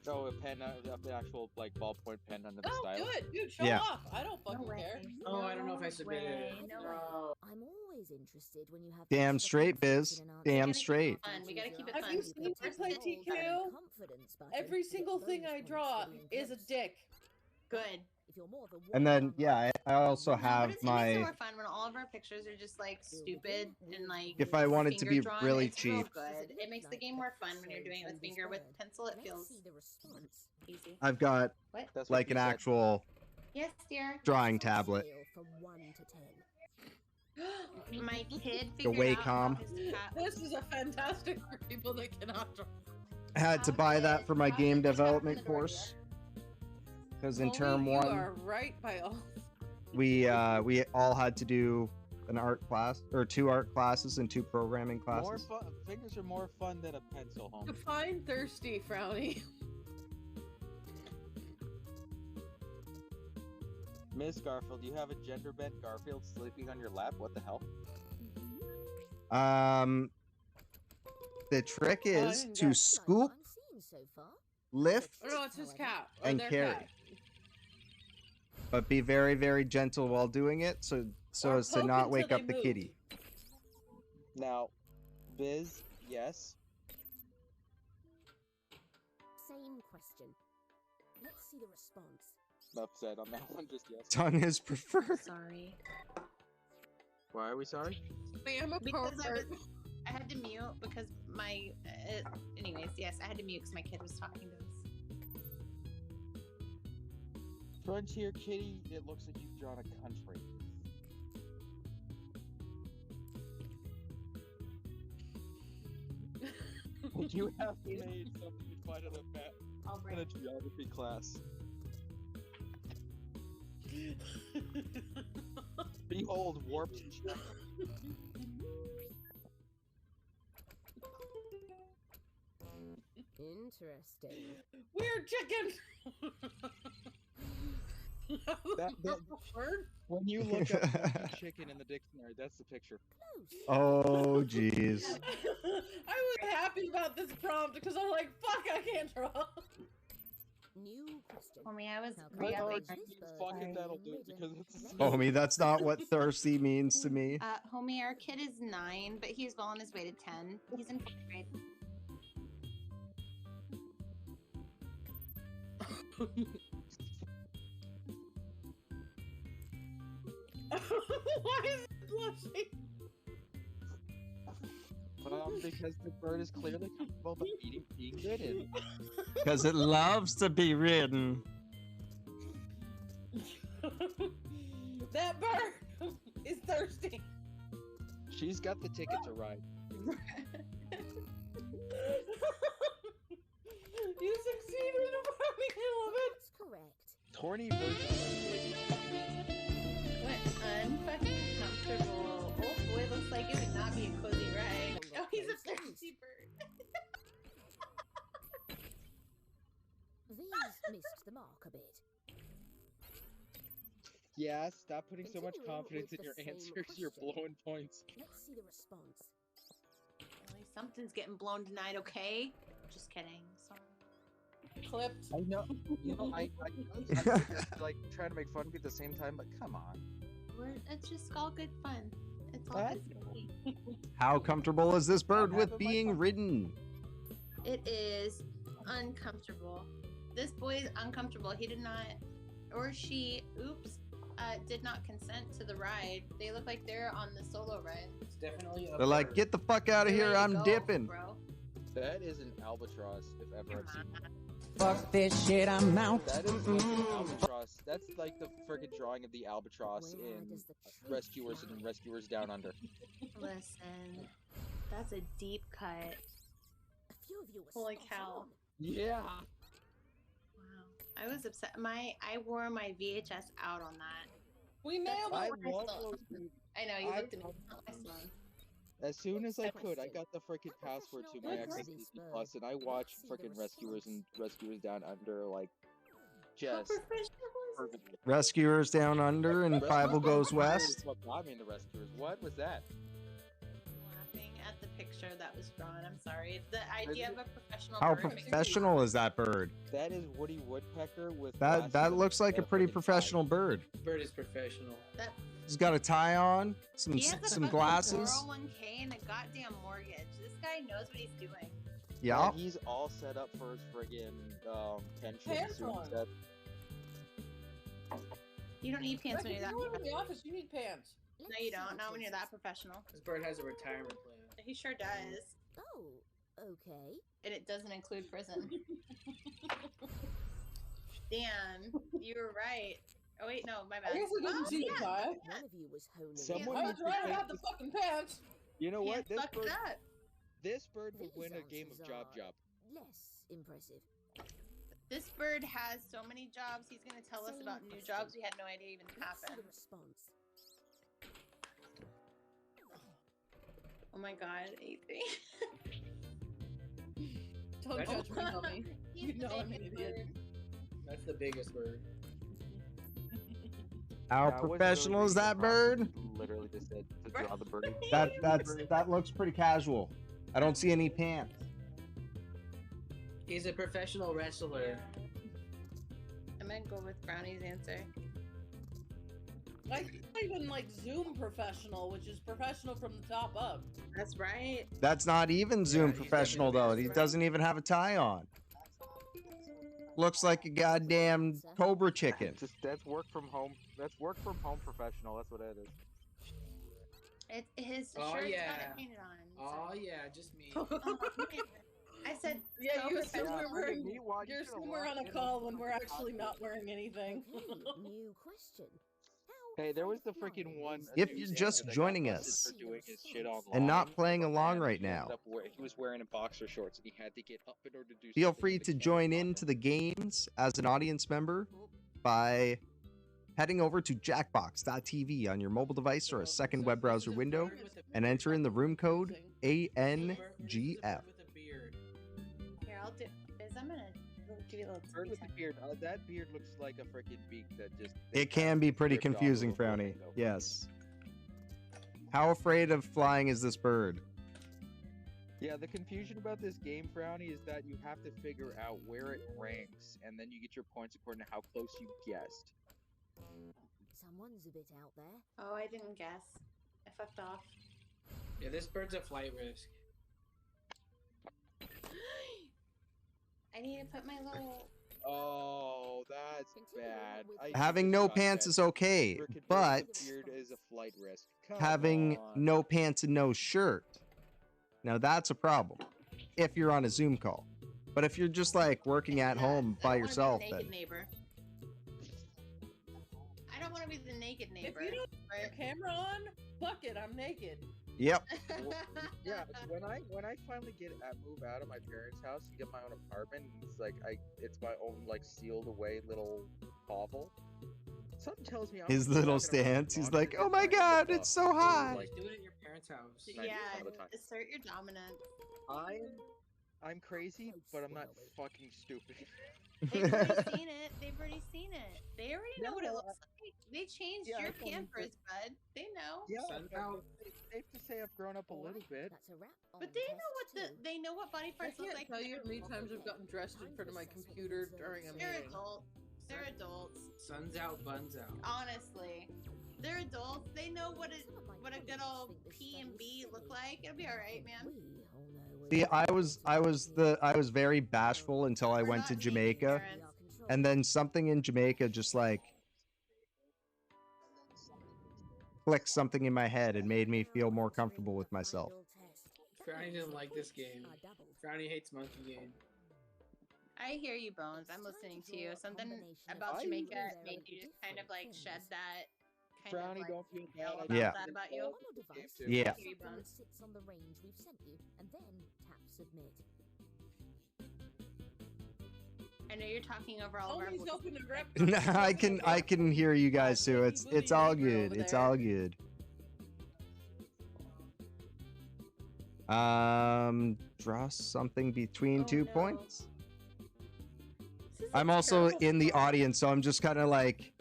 Oh, a pen, the actual like ballpoint pen under the Oh, stylus. good, dude. Show Yeah. off. I don't fucking care. Oh, I don't know if I submitted it. I'm always interested when you have Damn straight, Biz. Damn straight. Fun. We gotta keep it Have fun. you seen me play TKO? Every single thing I draw is a dick. Good. And then yeah, I also No, but have it makes it my. more fun when all of our pictures are just like stupid and like. If I wanted to finger be drawn, really it's real cheap. good. It makes the game more fun when you're doing it with finger. With pencil, it feels easy. I've got What? That's what like you an said. actual Yes, dear. drawing tablet. My kid The figured out how Wacom. his cat This is a fantastic for people that cannot draw. I had to buy that for my game development course. Because in Only term you one, are right by all. we all had to do an art class or 2 art classes and 2 programming More classes. fun. Fingers are more fun than a pencil, homie. Define thirsty, Frowny. Miss Garfield, you have a gender bent Garfield sleeping on your lap. What the hell? The trick Oh, I is didn't to get- scoop, lift, Oh, no, it's his cat. Or and their carry. cat. But be very, very gentle while doing it, so Or as to poke not until wake they up the move. kitty. Now, Biz, yes. Same question. Let's see the response. Upset on that one, just yes. Tongue is preferred. Sorry. Why are we sorry? I'm a Because pervert. I had to mute because my. Anyways, yes, I had to mute because my kid was talking to us. Frontier Kitty, it looks like you've drawn a country. You have made something you find in a geography class. Behold, warped channel. Interesting. Weird chicken. When you look up funky chicken in the dictionary, that's the picture. Oh, jeez. I was happy about this prompt because I'm like, fuck, I can't draw. New question. Homie, I was Oh, really. fucking that'll do it because it's. Homie, that's not what thirsty means to me. Homie, our kid is 9, but he's well on his way to 10. He's in 4th grade. Why is it blushing? Because the bird is clearly comfortable but being ridden. Because it loves to be ridden. That bird is thirsty. She's got the ticket to ride. You succeeded, Bobby. I love it. That's correct. Horny virgin. What unfucking comfortable. Oh boy, looks like it would not be a cozy ride. Oh, he's a thirsty bird. These missed the mark a bit. Yeah, stop putting so much Continuing confidence with in your the same answers. You're question. blowing points. Let's see the response. Really, something's getting blown tonight, okay? Just kidding. Sorry. Clipped. I know. You know, I like trying to make fun of you at the same time, but come on. It's just all good fun. It's all What? good. How comfortable is this bird with being ridden? It is uncomfortable. This boy is uncomfortable. He did not, or she, did not consent to the ride. They look like they're on the solo ride. It's definitely a They're like, get the fuck out of They're here, ready to I'm go, dipping. bro. That is an albatross, if ever I've seen one. Fuck this shit, I'm out. That is like an albatross. That's like the friggin' drawing of the albatross in Rescuers and Rescuers Down Under. Listen, that's a deep cut. A few of you were Holy spot cow. on. Yeah. Wow. I was upset. I wore my VHS out on that. We nailed I it. love those movies. I know, you I- looked at me. Not my son. As soon as I could, I got the frickin' password to my Xbox Disney Plus, and I watched frickin' Rescuers and Rescuers Down Under, like, just perfectly. Rescuers Down Under and Five Goes West. What got me into Rescuers? What was that? Laughing at the picture that was drawn. I'm sorry. The idea of a professional. How bird makes me professional is that bird? That is Woody Woodpecker with That glasses looks like a and pretty frickin' professional bird. Bird is professional. That He's got a tie on, some he has a some fucking glasses. 401k and a goddamn mortgage. This guy knows what he's doing. Yeah. And he's all set up for his friggin' pension Pants soon. on. That- You don't need pants when you're that. If you go to the office, you need pants. No, you don't. Not when you're that professional. This bird has a retirement plan. He sure does, Oh, okay. and it doesn't include prison. Dan, you were right. Oh wait, no, my bad. I guess we didn't Oh, see the yeah. tie. One of you was honing Someone I in. was right about the fucking pants. You know what? Can't fuck it up. This bird would These win a game of answers Job are Job. Less impressive. This bird has so many jobs. He's gonna tell us about new jobs we had no idea even Let's see happened. the response. Oh my god, A3. Don't That's- judge me, homie. He's You the know I'm an biggest idiot. bird. That's the biggest bird. How I wasn't really professional is reading that the bird? prompt, it Literally just said to draw the bird. That looks pretty casual. I don't see any pants. He's a professional wrestler. I'm gonna go with Brownie's answer. Like, not even like Zoom professional, which is professional from the top up. That's right. That's not even Zoom he's professional definitely though. He right. doesn't even have a tie on. Looks like a goddamn Cobra chicken. That's work from home. That's work from home professional. That's what it is. His Oh, shirt's yeah. got it painted on. Oh yeah, just me. Oh, man. I said, Yeah, so you assume professional. we're wearing. Me watching You a assume we're on a lot call in when the we're actually not wearing anything. Okay, new question. How Hey, there was the professional freaking one. is If this? you're just that got joining busted us for doing his shit online, and not playing along and right he ended now, up he was wearing a boxer shorts and he had to get up in order to do. feel something free in the to camera join popped into up. the games as an audience member by heading over to jackbox.tv on your mobile device or a second web browser window and enter in the room code ANGF. Here, I'll do. I'm gonna give you a little. Bird with the beard. That beard looks like a freaking beak that just. It can be pretty ripped off confusing, of a Frowny. flamingo. Yes. How afraid of flying is this bird? Yeah, the confusion about this game, Frowny, is that you have to figure out where it ranks, and then you get your points according to how close you guessed. Someone's a bit out there. Oh, I didn't guess. I fucked off. Yeah, this bird's a flight risk. I need to put my little. Oh, that's bad. Having no pants is okay, but beard is a flight risk. Come having on. no pants and no shirt, now that's a problem if you're on a Zoom call. But if you're just like working at home by yourself, I then don't want to be the naked neighbor. I don't want to be the naked neighbor. If you don't have your camera on, fuck it, I'm naked. yep. Well, yeah, when I finally move out of my parents' house and get my own apartment, and it's like it's my own like sealed away little hovel. Something tells me I'm His gonna be little walking around stance, he's monitor like, oh this my thing god, with it's a- so hot. like, Do it at your parents' house. I do Yeah, all the time. assert your dominance. I'm crazy, but I'm not fucking stupid. They've already seen it. They've already seen it. They already know what it No, looks like. They changed yeah, your I told them Pampers, bud. They know. Yeah, Sun but out. it's safe to say I've grown up a little bit. That's a wrap. But they know what they know what body I parts look can't like. tell you how many times I've gotten dressed in front of my computer during a They're meeting. adults. They're adults. Sun's out, buns out. Honestly. They're adults. They know what a good old P and B look like. It'll be all right, man. See, I was very bashful until I went to Jamaica, and then something in Jamaica just like clicked something in my head and made me feel more comfortable with myself. Frowny didn't like this game. Frowny hates monkey game. I hear you, Bones. I'm listening to you. Something about Jamaica made you just kind of like shed that kind Frowny, of like don't feel bad. about Yeah. that about you. Yeah. I hear you, Bones. Sits on the range we've sent you, and then tap submit. I know you're talking over all of our Always voices. open to grab. I can hear you guys too. It's all good. It's all good. Draw something between 2 points. I'm also in the audience, so I'm just kind of like,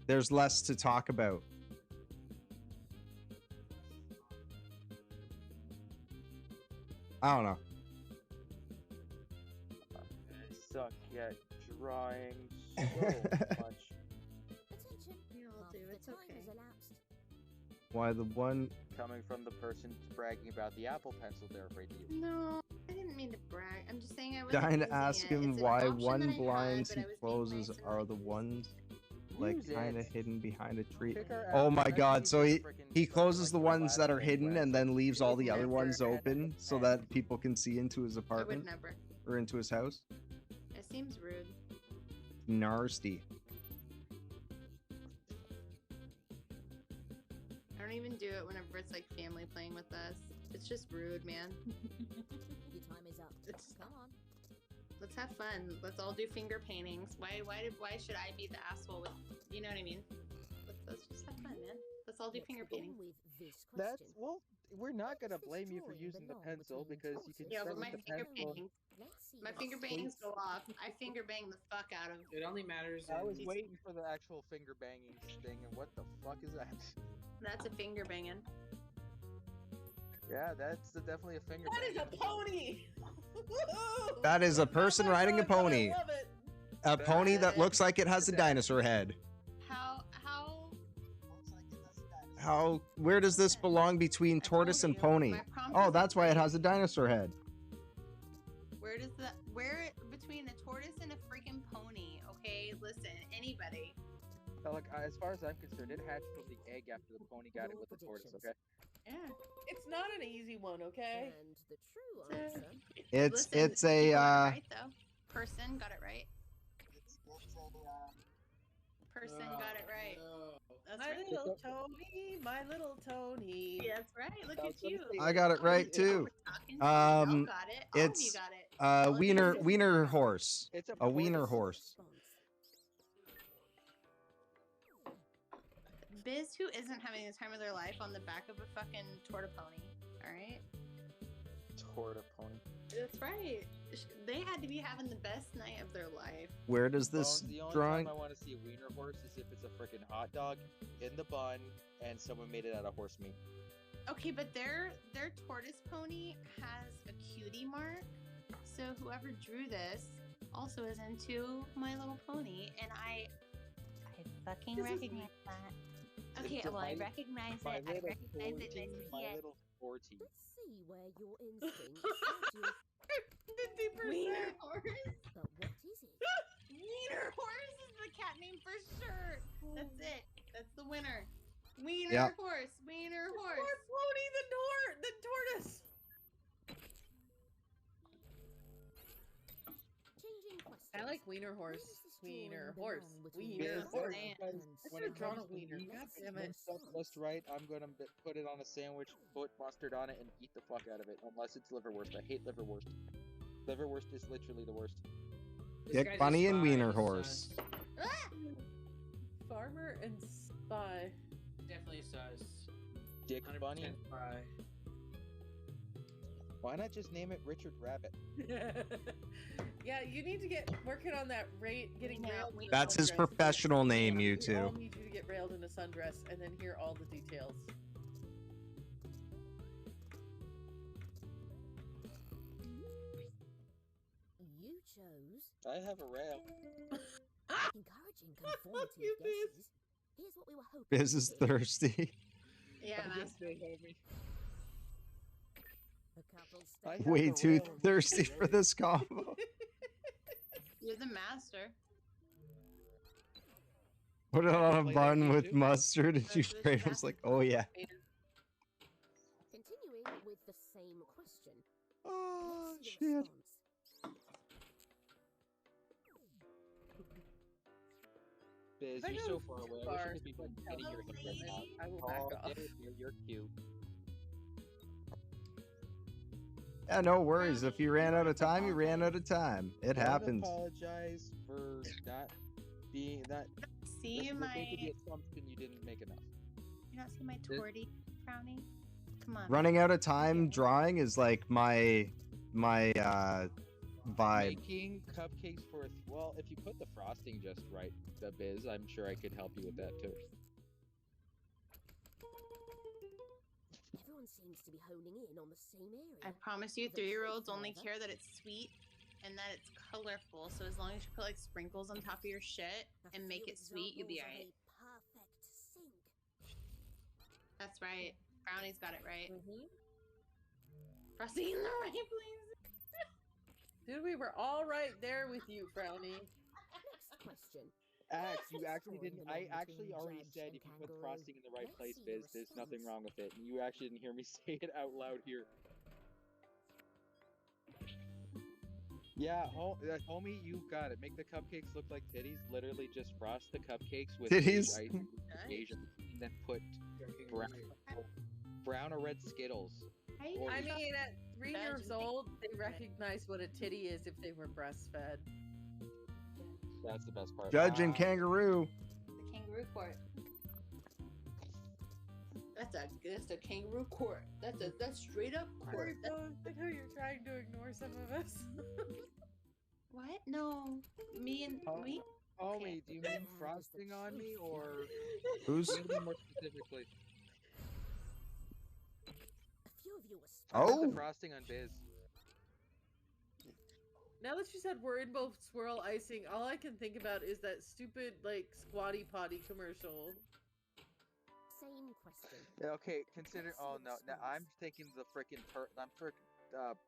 there's less to talk about. I don't know. I suck at drawing so much. You will do. It's okay. Why the one? Coming from the person bragging about the Apple Pencil they're afraid to use. No, I didn't mean to brag. I'm just saying I was Dying to ask him why one blinds he closes are the ones like Use kind of it. hidden behind a tree. Pick our Oh my Apple god, Pencil, so use he frickin' closes the like ones that are Aladdin hidden and then leaves all the other ones never. open so that people can see into his I would apartment never. or into his house. It seems rude. Nasty. I don't even do it whenever it's like family playing with us. It's just rude, man. Your time is up. Come on. Let's have fun. Let's all do finger paintings. Why should I be the asshole with, you know what I mean? Let's just have fun, man. Let's all do finger paintings. That's well. We're not gonna blame you for using the pencil because you can Yeah, start but my with the finger pencil. paintings. My finger paintings go off. I finger bang the fuck out of. It only matters. I was in- waiting for the actual finger banging thing, and what the fuck is that? That's a finger banging. Yeah, that's definitely a finger. That is a pony. That is a person riding a pony. I love it. A pony that looks like it has a dinosaur head. How? Where does this belong between tortoise and pony? Oh, that's why it has a dinosaur head. Where between a tortoise and a freaking pony? Okay, listen, anybody. Look, as far as I'm concerned, it hatched from the egg after the pony got it with the tortoise. Okay. Yeah. It's not an easy one, okay? And the true answer. It's a you got it right, though. Person got it right. Person got it right. That's My right. little Tony, my little Tony. Yeah, that's right. Look at you. I got it right too. Y'all got it. All of you It's got it. wiener horse. A wiener horse. Biz, who isn't having the time of their life on the back of a fucking torta pony, alright? Torta pony. That's right. They had to be having the best night of their life. Where does this The only drawing? time I want to see a wiener horse is if it's a freaking hot dog in the bun and someone made it out of horse meat. Okay, but their tortoise pony has a cutie mark. So whoever drew this also is into My Little Pony, and I fucking This is recognize that. Okay, It's a well, I My- recognize My it. I Little recognize it. Pony, And I My see it. Little 40. Let's see where your instincts led you. 50%. Wiener horse. But what is it? Wiener horse is the cat name for sure. That's it. That's the winner. Wiener Yep. horse. Wiener horse. Poor pony, the tortoise. Changing questions. I like wiener horse. Wiener horse. between Wiener Biz, horse. because when should've it drawn comes a to wiener. meat, God damn when it. stuff's just right, I'm gonna put it on a sandwich, put mustard on it, and eat the fuck out of it. Unless it's liverwurst. I hate liverwurst. Liverwurst is literally the worst. This Dick guy's a Bunny and spy, Wiener he's Horse. sus. Farmer and spy. Definitely sus. Dick 100% Bunny. spy. Why not just name it Richard Rabbit? Yeah, you need to get working on that getting railed. in a That's his sundress. professional name, you We all two. need you to get railed in a sundress and then hear all the details. You chose. I have a rail. Encouraging conformity of guesses. Here's what we were hoping. Biz is thirsty. Yeah, man. Way too thirsty for this combo. You're the master. Put it on a bun with mustard and you straight was like, oh yeah. Continuing with the same question. Oh Let's see the shit. Biz, If I you're go so far away. too I far, wish I could be hitting your head right now. I will back Oh, off. you're cute. Yeah, no worries. If you ran out of time, you ran out of time. It Don't happens. apologize for not being that. See this my. was going to be assumption you didn't make enough. You not see my torty frowny? Come on. Running out of time drawing is like my vibe. Making cupcakes for well, if you put the frosting just right, the Biz, I'm sure I could help you with that too. Everyone seems to be honing in on the same area. I promise you, 3-year-olds only care that it's sweet and that it's colorful. So as long as you put like sprinkles on top of your shit and make it sweet, you'll be alright. Perfect sync. That's right. Brownie's got it right. Frosty in the right place. Dude, we were all right there with you, Frowny. Next question. Ax, you actually didn't. I actually already said if you put frosting in the right place, Biz, there's nothing wrong with it. And you actually didn't hear me say it out loud here. Yeah, homie, you got it. Make the cupcakes look like titties. Literally just frost the cupcakes with Titties? Asian, and then put brown or red Skittles. Or- I mean, at 3 years old, they recognize what a titty is if they were breastfed. That's the best part. Judge and kangaroo. The kangaroo court. That's a kangaroo court. That's straight up court. I know you're trying to ignore some of us. What? No, me and me. Homie, do you mean frosting on me or Who's? more specifically? A few of you were Oh. The frosting on Biz. Now that you said we're in both swirl icing, all I can think about is that stupid, like, squatty potty commercial. same question. Okay, consider. Oh no, now I'm thinking the freaking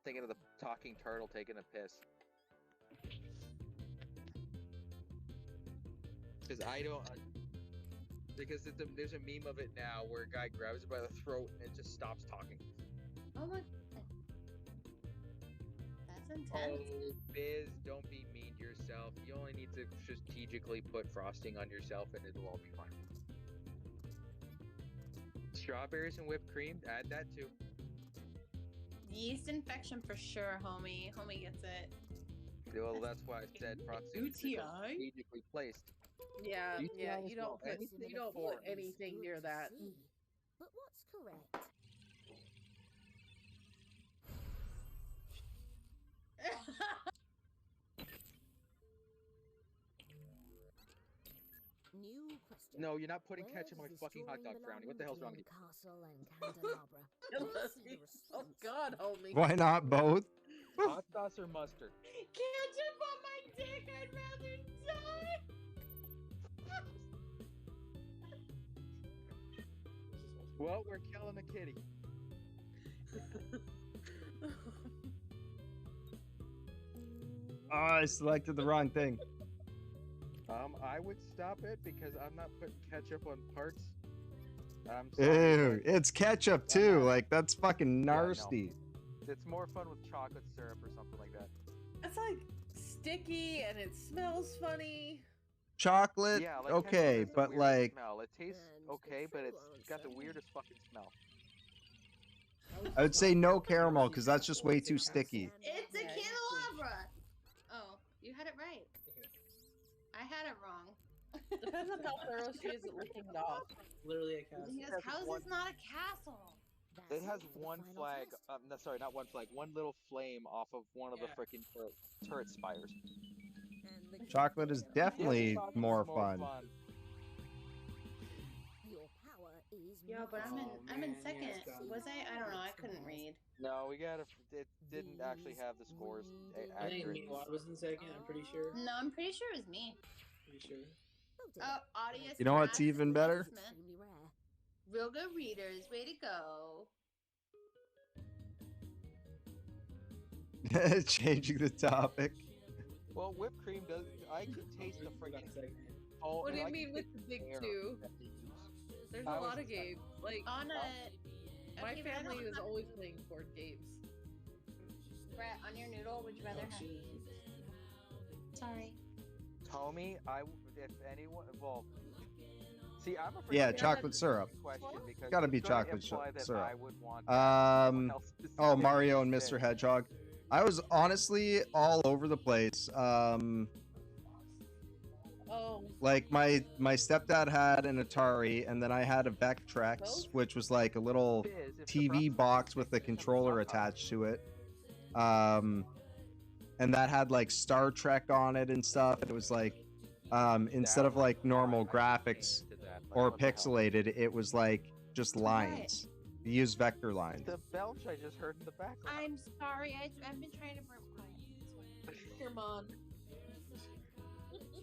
thinking of the talking turtle taking a piss. Because I don't. Because there's a meme of it now where a guy grabs it by the throat and it just stops talking. Oh my. That's intense. Oh, Biz, don't be mean to yourself. You only need to strategically put frosting on yourself and it'll all be fine. Strawberries and whipped cream, add that too. Yeast infection for sure, homie. Homie gets it. Well, that's why I said frosting is UTI? strategically placed. Yeah, UTI yeah, as you don't well. put, Anything you don't before. put anything near that. But what's correct? New question. No, you're not putting Where ketchup on my does fucking hot dog, drawing Frowny. What the hell's wrong with you? Castle and Candelabra. Let's see the Oh response. God, homie. Why not both? Hot sauce or mustard? Ketchup on my dick, I'd rather die. Well, we're killing a kitty. Oh, I selected the wrong thing. I would stop it because I'm not putting ketchup on parts. I'm Ew, sorry, it's ketchup too. Like that's fucking nasty. but it's more fun with chocolate syrup or something like that. It's like sticky and it smells funny. Chocolate, Yeah, like okay, ketchup has the but weirdest like smell. It tastes okay, but it's got the weirdest fucking smell. I would say no caramel because that's just way too sticky. It's a candelabra. Oh, you had it right. I had it wrong. Depends on how thorough she is at licking it off. Literally a castle. Because how is this not a castle? It has one flag. No, sorry, not one flag. One little flame off of one of the freaking turret spires. Chocolate is definitely more fun. Your power is Yeah, but I'm in second. Was I don't know. I couldn't read. No, we gotta. It didn't actually have the scores I think accurate. Meanwhile was in second, I'm pretty sure. No, I'm pretty sure it was me. Oh, audience. You know what's even better? Real good readers. Way to go. Changing the topic. Well, whipped cream does. I can taste the friggin'. What do you mean with the big two? There's a lot of games. Like On a. my Okay, but I family don't- is always playing board games. Brett, on your noodle, would you rather have? Sorry. Tommy, if anyone, well, see, I'm afraid. Yeah, to ask chocolate this syrup. question because Gotta it's be gonna chocolate imply that syrup. I would want someone else to Oh, say Mario and it. Mr. Hedgehog. I was honestly all over the place. Oh. Like my stepdad had an Atari, and then I had a Vectrex, which was like a little TV box with a controller attached to it. And that had like Star Trek on it and stuff. And it was like, instead of like normal graphics or pixelated, it was like just lines. You use vector lines. The belch I just heard in the background. I'm sorry. I've been trying to burn quiet. Come on.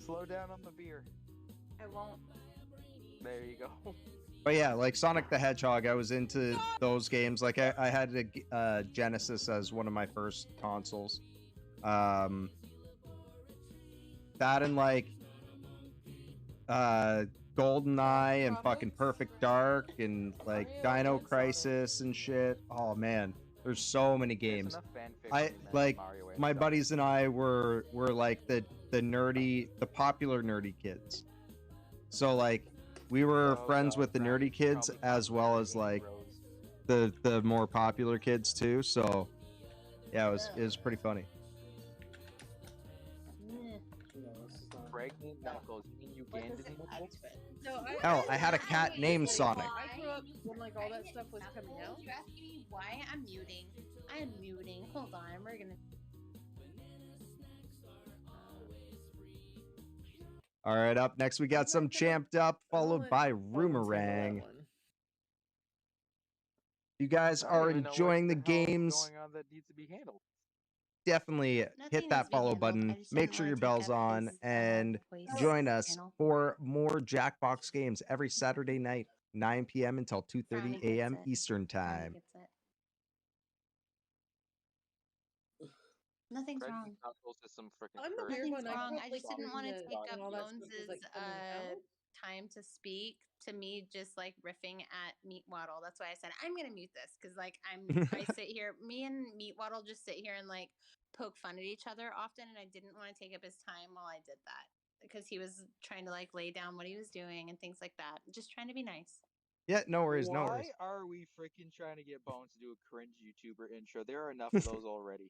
Slow down on the beer. I won't. There you go. But yeah, like Sonic the Hedgehog, I was into those games. Like I had a Genesis as one of my first consoles. That and like GoldenEye and fucking Perfect Dark and like Dino Crisis and shit. Oh man, there's so many games. I like my buddies and I were like the popular nerdy kids. So like we were friends with the nerdy kids as well as like the more popular kids too. So yeah, it was pretty funny. Pregnant Knuckles. You mean Ugandan Knuckles? No, Hell, I had a cat named Sonic. I grew up when like all that stuff was coming out. You asking me why I'm muting? I'm muting. Hold on, we're gonna. All right, up next we got some Champed Up, followed by Roomerang. You guys are enjoying the games. Going on that needs to be handled. Definitely hit that follow button, make sure your bell's on, and join us for more Jackbox games every Saturday night, 9 p.m. until 2:30 a.m. Eastern Time. Nothing's wrong. Knuckles is some freaking I'm the curse. weird one. Nothing's wrong. I I just didn't want to take up all that stuff was, Bones's like, coming out. time to speak. To me, just like riffing at Meat Waddle. That's why I said I'm gonna mute this because like I sit here. Me and Meat Waddle just sit here and like poke fun at each other often, and I didn't want to take up his time while I did that because he was trying to like lay down what he was doing and things like that. Just trying to be nice. Yeah, no worries, no worries. Why are we freaking trying to get Bones to do a cringe YouTuber intro? There are enough of those already.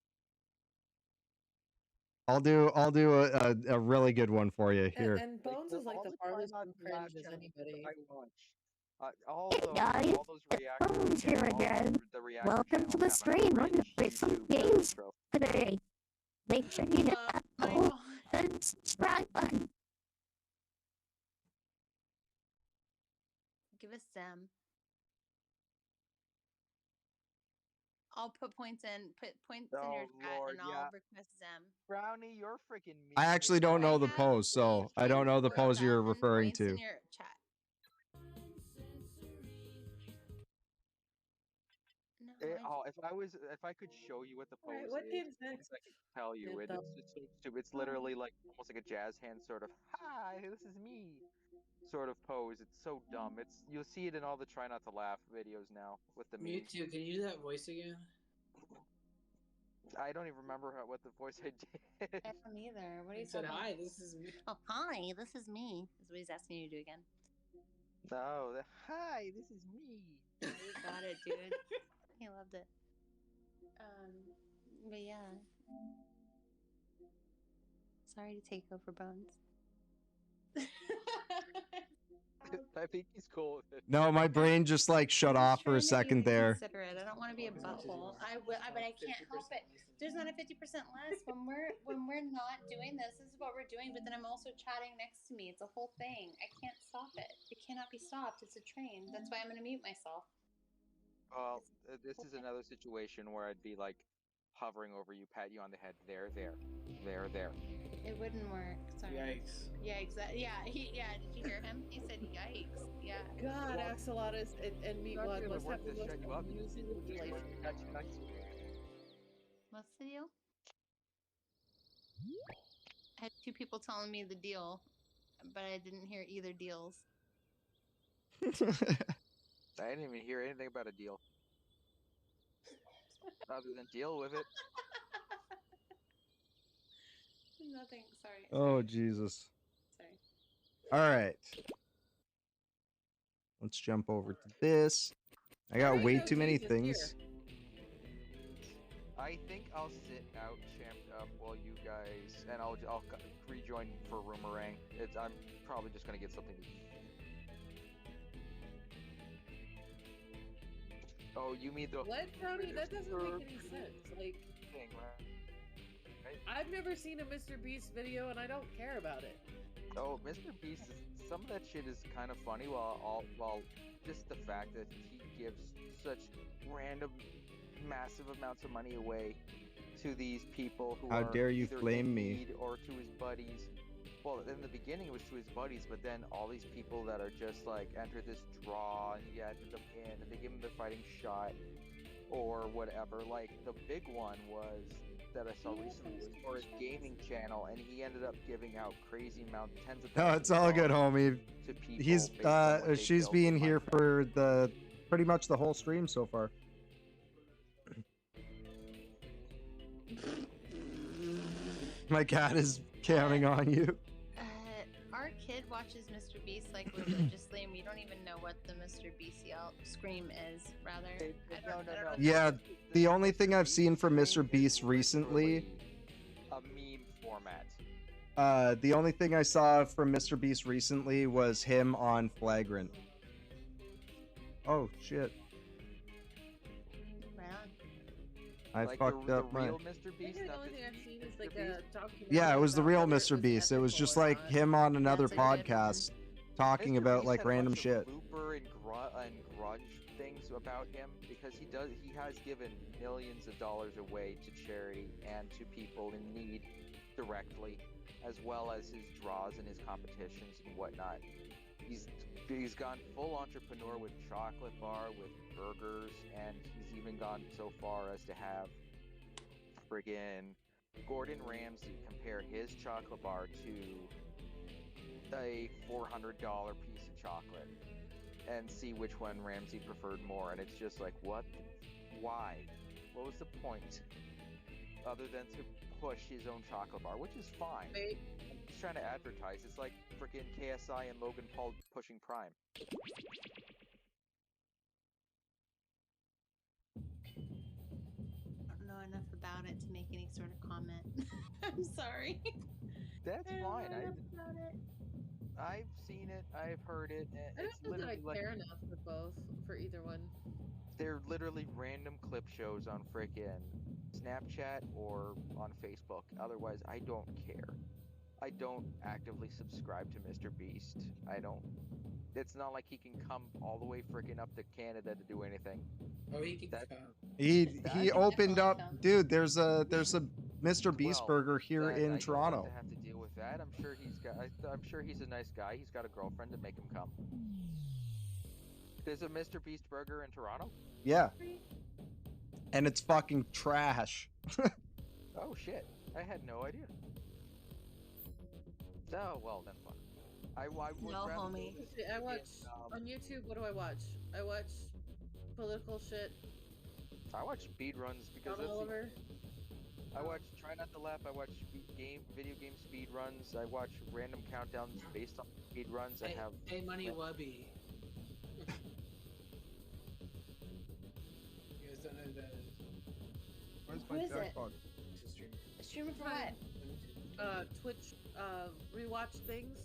I'll do a really good one for you here. And Bones is like the farthest from cringe as anybody. All guys, those reactions. Bones here again. The reaction Welcome to the stream. We're gonna play some games today. Make sure you hit that follow and subscribe button. Give us Zem. I'll put points in. Put points in your chat, Lord, and I'll yeah. request Zem. Brownie, you're freaking mean. I actually don't know the pose, so I don't know the pose you're referring Points in to. your chat. If I could show you what the pose Alright, what is, game's next? I could tell you. Good It's so stupid. It's literally like almost like a jazz hand sort of. Hi, this is me. Sort of pose. It's so dumb. You'll see it in all the try not to laugh videos now with the memes. Mewtwo, can you do that voice again? I don't even remember what the voice I did. I don't either. What are you said, talking "Hi, this is me." Oh, hi, this is me. Is what he's asking you to do again. No, hi, this is me. You got it, dude. He loved it. But yeah. Sorry to take over Bones. I think he's cool with it. No, my brain just like shut off for a second there. Considerate. I don't want to be a butthole. But I can't help it. There's not a 50% less when we're not doing this. This is what we're doing. But then I'm also chatting next to me. It's a whole thing. I can't stop it. It cannot be stopped. It's a train. That's why I'm gonna mute myself. Well, this is another situation where I'd be like hovering over you, pat you on the head. There. It wouldn't work. Sorry. Yikes. Yikes. Did you hear him? He said yikes. Yeah. God, Axolotl and Meatwad must have the most shut you up. amusing life. What's the deal? I had two people telling me the deal, but I didn't hear either deals. I didn't even hear anything about a deal. Other than deal with it. Nothing. Sorry. Oh, Jesus. Sorry. All right. Let's jump over to this. I got way too many things. I think I'll sit out champed up while you guys, and I'll rejoin for Roomerang. I'm probably just gonna get something to eat. Oh, you mean the What, Tony? That doesn't make any sense. Like, thing, right? I've never seen a Mr. Beast video, and I don't care about it. Oh, Mr. Beast some of that shit is kind of funny. While just the fact that he gives such random, massive amounts of money away to these people who How are dare you either flame in me. need or to his buddies. Well, in the beginning it was to his buddies, but then all these people that are just like enter this draw and you enter them in and they give him the fighting shot or whatever. Like the big one was that I saw recently was for his gaming channel, and he ended up giving out crazy amounts, tens of No, thousands it's all of good, dollars homie. to people He's based on what they she's built being in here Minecraft. for the pretty much the whole stream so far. My cat is counting on you. Our kid watches Mr. Beast like religiously, and we don't even know what the Mr. Beast yell scream is. Rather, I don't know. Yeah, the only thing I've seen from Mr. Beast recently, A meme format. the only thing I saw from Mr. Beast recently was him on Flagrant. Oh shit! I Like fucked the up my. I I real Mr. Beast. think the only thing I've seen is like a documentary. Yeah, it was the about real whether Mr. was Beast. It was ethical just or like not. him on another That's a good podcast talking Mr. about Beast like had a random bunch of shit. Looper and grudge things about him because he has given millions of dollars away to charity and to people in need directly, as well as his draws and his competitions and whatnot. He's gone full entrepreneur with chocolate bar, with burgers, and he's even gone so far as to have friggin' Gordon Ramsay compare his chocolate bar to a $400 piece of chocolate and see which one Ramsay preferred more. And it's just like, what? Why? What was the point? Other than to push his own chocolate bar, which is fine. He's trying to advertise. It's like freaking KSI and Logan Paul pushing Prime. I don't know enough about it to make any sort of comment. I'm sorry. That's I don't fine. know enough about it. I've seen it. I've heard it. I It's don't know that I literally like care enough for both, for either one. they're literally random clip shows on frickin' Snapchat or on Facebook. Otherwise, I don't care. I don't actively subscribe to Mr. Beast. I don't. It's not like he can come all the way frickin' up to Canada to do anything. Oh, he can That- come. He opened up, dude. There's a Mr. Beast Well, burger here that- in I don't Toronto. want to have to deal with that. I'm sure he's a nice guy. He's got a girlfriend to make him come. There's a Mr. Beast burger in Toronto. Yeah, and it's fucking trash. Oh shit! I had no idea. Oh well, then fuck. I would No, rather homie. just See, I watch freaking, on YouTube. What do I watch? I watch political shit. I watch speed runs because John that's Oliver. I watch Try Not to Laugh. I watch video game speed runs. I watch random countdowns based on speed runs. I have. Hey, Money Wubby. You guys don't know who that is. Where's Who is it? He's a streamer. A streamer for what? Twitch rewatch things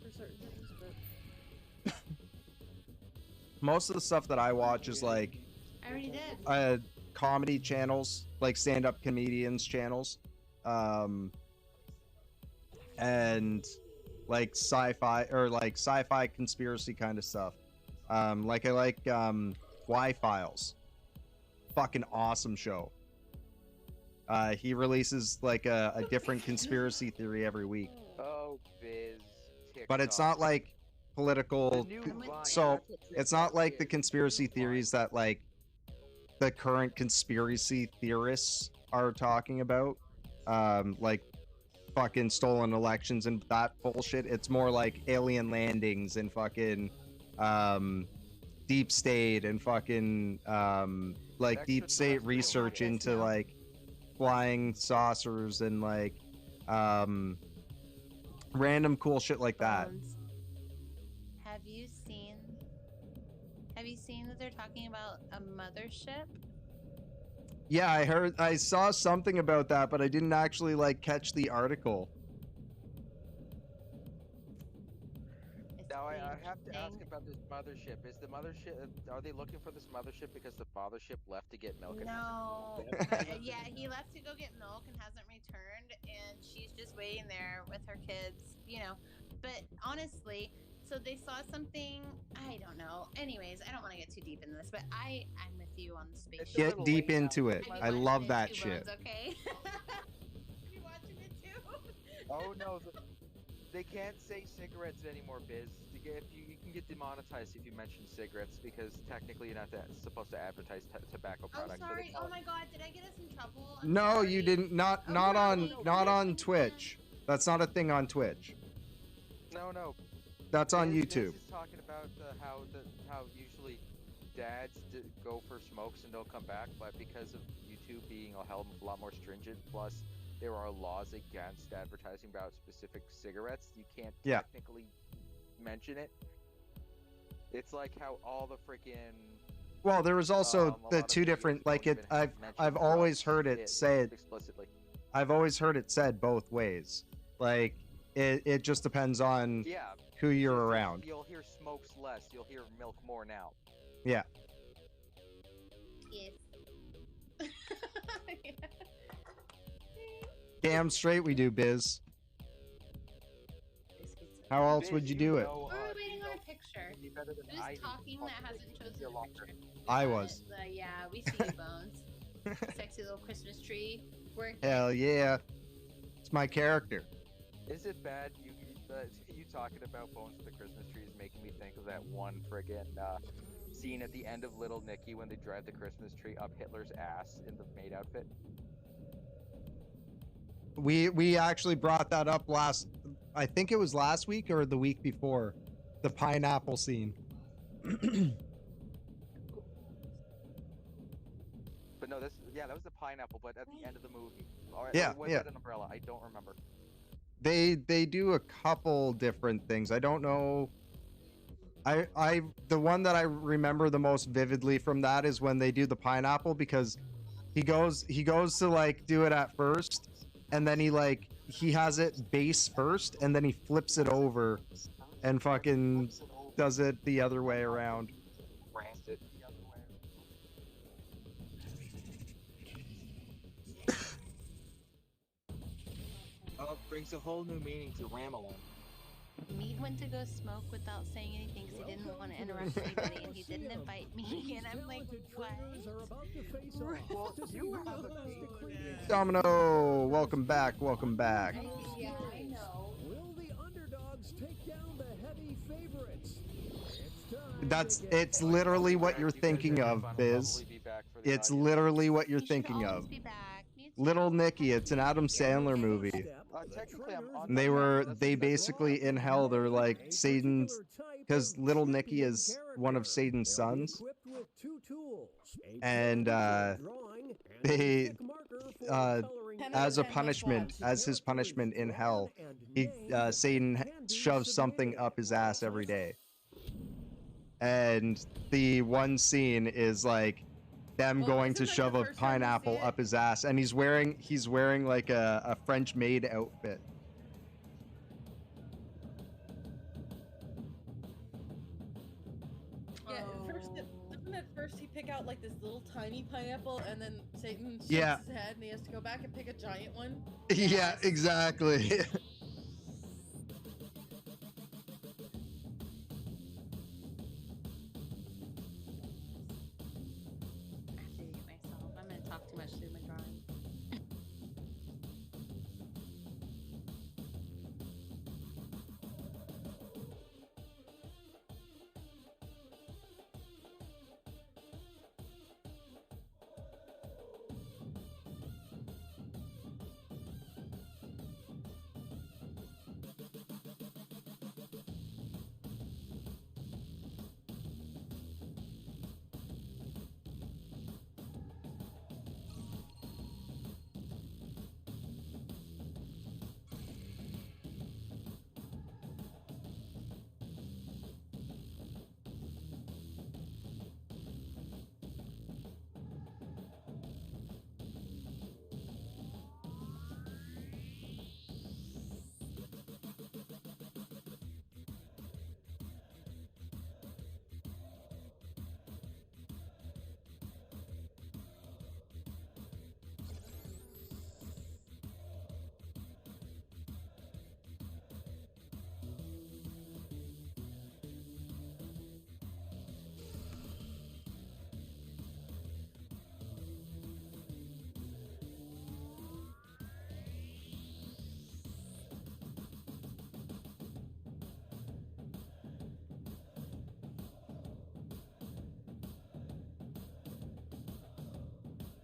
for certain things, but Most of the stuff that I watch is like I already did. comedy channels, like stand-up comedians channels, and like sci-fi or like sci-fi conspiracy kind of stuff. Like I like Y-Files. Fucking awesome show. He releases like a different conspiracy theory every week, Oh, Biz. but it's not like political. So it's not like the conspiracy theories that like the current conspiracy theorists are talking about, like fucking stolen elections and that bullshit. It's more like alien landings and fucking deep state and fucking like deep state research into like flying saucers and like random cool shit like that. Have you seen that they're talking about a mothership? Yeah, I saw something about that, but I didn't actually like catch the article. Now I have to ask about this mothership. Is the mothership? Are they looking for this mothership because the fathership left to get milk? No. Yeah, he left to go get milk and hasn't returned, and she's just waiting there with her kids, you know. But honestly, so they saw something. I don't know. Anyways, I don't want to get too deep into this, but I'm with you on the space. Get deep into it. I love that Two shit. Bones, okay. You watching it too? Oh no, they can't say cigarettes anymore, Biz. You can get demonetized if you mention cigarettes because technically you're not supposed to advertise tobacco products. Oh, sorry. Oh my God, did I get us in trouble? I'm No, sorry. you didn't. Not on Twitch. That's not a thing on Twitch. No. That's on Biz YouTube. is talking about how usually dads go for smokes and don't come back, but because of YouTube being a hell of a lot more stringent, plus there are laws against advertising about specific cigarettes, you can't technically mention it. It's like how all the freaking Well, there was also the two different like it. I've always heard it said explicitly. I've always heard it said both ways. Like it just depends on who you're around. You'll hear smokes less. You'll hear milk more now. Yeah. Yes. Damn straight we do, Biz. How else would you do it? We're waiting on a picture. Who's talking that hasn't chosen a picture? I was. Yeah, we see you, Bones. Sexy little Christmas tree. Hell yeah. It's my character. Is it bad you talking about Bones with the Christmas tree is making me think of that one friggin' scene at the end of Little Nicky when they drive the Christmas tree up Hitler's ass in the maid outfit? We actually brought that up I think it was last week or the week before, the pineapple scene. But no, that was the pineapple, but at the end of the movie. Or was that an umbrella? I don't remember. They do a couple different things. I don't know. The one that I remember the most vividly from that is when they do the pineapple, because he goes to like do it at first, and then he has it base first, and then he flips it over and fucking does it the other way around. Brings a whole new meaning to Ramelon. Mead went to go smoke without saying anything because he didn't want to interrupt anybody, and he didn't invite me. And I'm like, what? Domino, welcome back. Welcome back. Yeah, I know. Will the underdogs take down the heavy favorites? It's literally what you're thinking of, Biz. It's literally what you're thinking of. Little Nicky, it's an Adam Sandler movie. And they basically in hell, they're like Satan's, because Little Nicky is one of Satan's sons. And they, as his punishment in hell, Satan shoves something up his ass every day. And the one scene is like them going to shove a pineapple up his ass, and he's wearing like a French maid outfit. Yeah, doesn't at first he pick out like this little tiny pineapple, and then Satan shakes Yeah. his head, and he has to go back and pick a giant one? Yeah, exactly. I'm gonna talk too much through my drawing.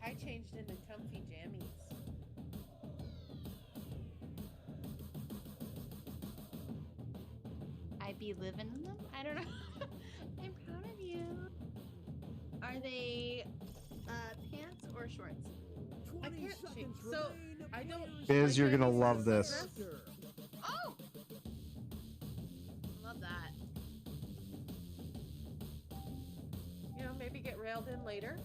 I changed into comfy jammies. I be living in them? I don't know. I'm proud of you. Are they pants or shorts? I can't change. So I don't. Biz, you're gonna love this. Oh! Love that. You know, maybe get railed in later.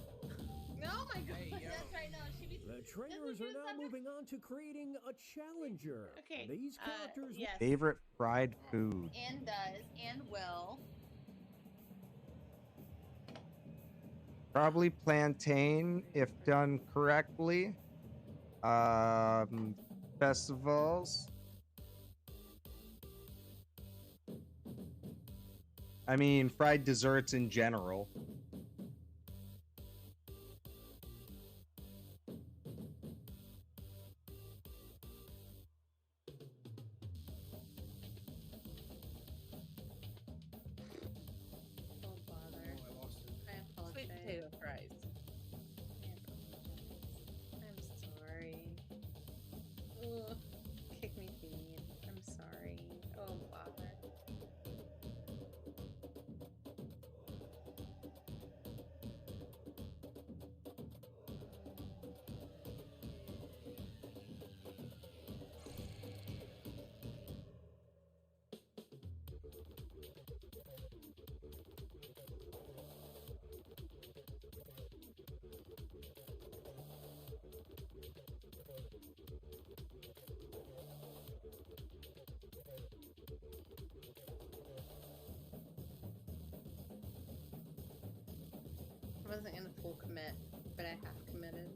Oh my god, that's right now. The trainers are now moving on to creating a challenger. Okay, These characters. yes. Favorite fried food. And does, and will. Probably plantain if done correctly. Festivals. I mean, fried desserts in general. Don't bother. I apologize. Sweet potato fries. I'm sorry. Ugh. Kick me clean. I'm sorry. Oh, bother. I wasn't in a full commit, but I have committed.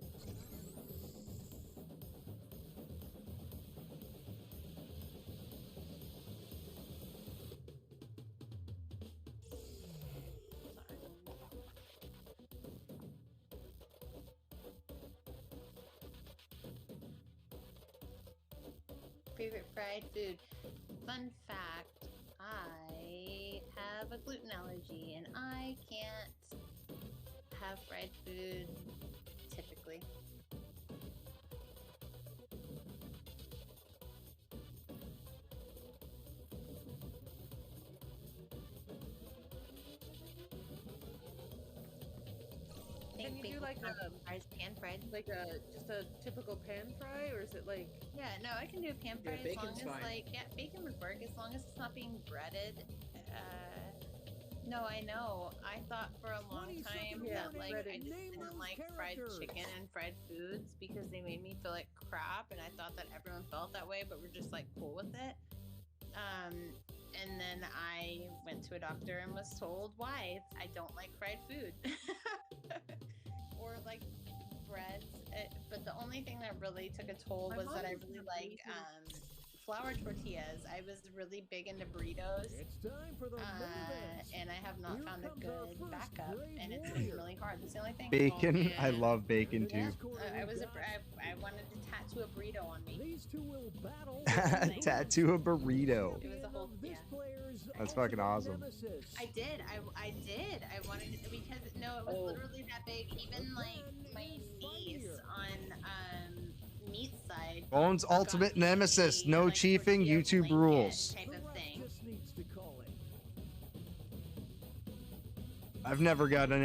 Favorite fried food? Fun fact, I have a gluten allergy and I can't have fried food typically. Can you do like a pan fried? Like just a typical pan fry, or is it like? Yeah, no, I can do pan Yeah, fried as long bacon's as fine. like bacon would work as long as it's not being breaded. No, I know. I thought for a long time that like I just didn't like fried chicken and fried foods because they made me feel like crap, and I thought that everyone felt that way, but we're just like cool with it. And then I went to a doctor and was told why I don't like fried food or like breads. But the only thing that really took a toll My was that mom I was really not like eating- flour tortillas. I was really big into burritos. It's time for the main event. And I have not Here found a comes our good first backup, brave and it's warrior. really hard. That's the only thing. Bacon. Oh, I man. love bacon too. I wanted to tattoo a burrito on me. These two will battle. Tattoo a burrito. It was a whole yeah. That's fucking awesome. I did. I did. I wanted it because it was literally that big. Even like my face on meat side. Bones' ultimate nemesis. No chiefing. YouTube rules. Type of thing. I've never gotten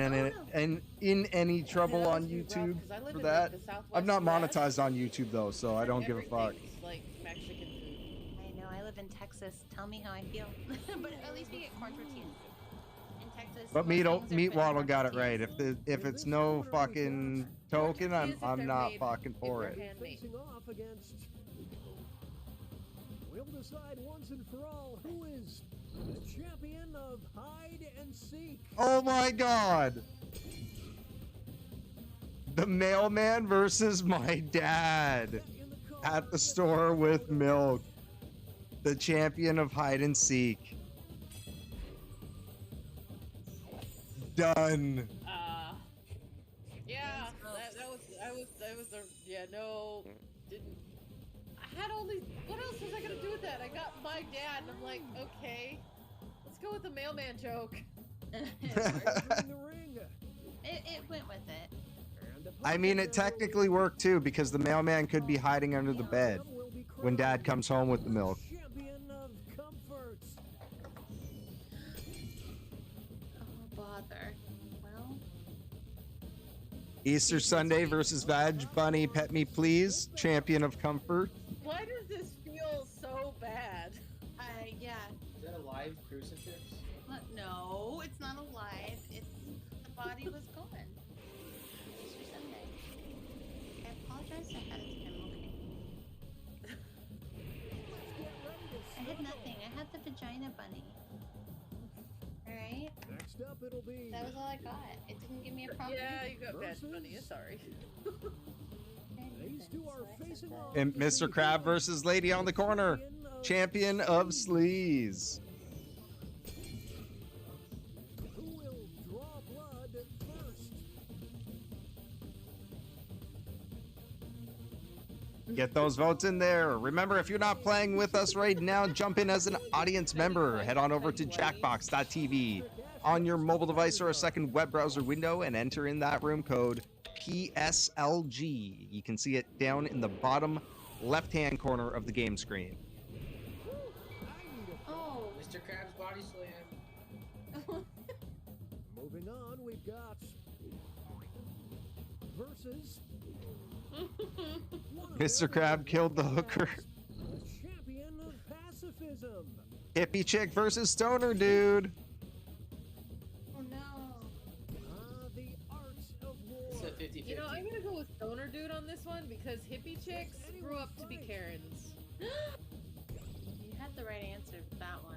in any trouble on YouTube for that. I'm not monetized on YouTube though, so I don't give a fuck. Like Mexican food. I know. I live in Texas. Tell me how I feel. But at least we get corn tortillas. In Texas. But most things are Meat put in Waddle corn got it tortillas. right. If it's no fucking token, I'm not fucking for it. Facing off against. We'll decide once and for all who is the champion of hide and seek. Oh my god! The mailman versus my dad at the store with milk. The champion of hide and seek. Done. Yeah, that was a yeah, no, didn't. I had only, what else was I gonna do with that? I got my dad, and I'm like, okay, let's go with the mailman joke. In the ring. It went with it. And I mean, it technically worked too because the mailman could be hiding under the bed when Dad comes home with the milk. Champion of comfort. Oh, bother. Well, Easter Sunday versus Vag Bunny Pet Me Please, champion of comfort. Why does this feel so bad? yeah. Is that a live crucifix? No, it's not alive. It's the body was gone. Easter Sunday. I apologize ahead of time. Okay. I had nothing. I had the vagina bunny. All right. Next up, it'll be. That was all I got. It didn't give me a problem. Yeah, you got bad funny. Sorry. These two are facing off. And Mr. Crab versus Lady on the Corner, champion of sleaze. Who will draw blood first? Get those votes in there. Remember, if you're not playing with us right now, jump in as an audience member. Head on over to jackbox.tv on your mobile device or a second web browser window and enter in that room code PSLG. You can see it down in the bottom left-hand corner of the game screen. Oh. Mr. Krabs body slam. Moving on, we've got versus Mr. Crab killed the hooker. champion of pacifism. Hippie chick versus stoner dude. Oh no. The art of war. It's a 50-50. You know, I'm gonna go with stoner dude on this one because hippie chicks grew up to be Karens. You had the right answer for that one.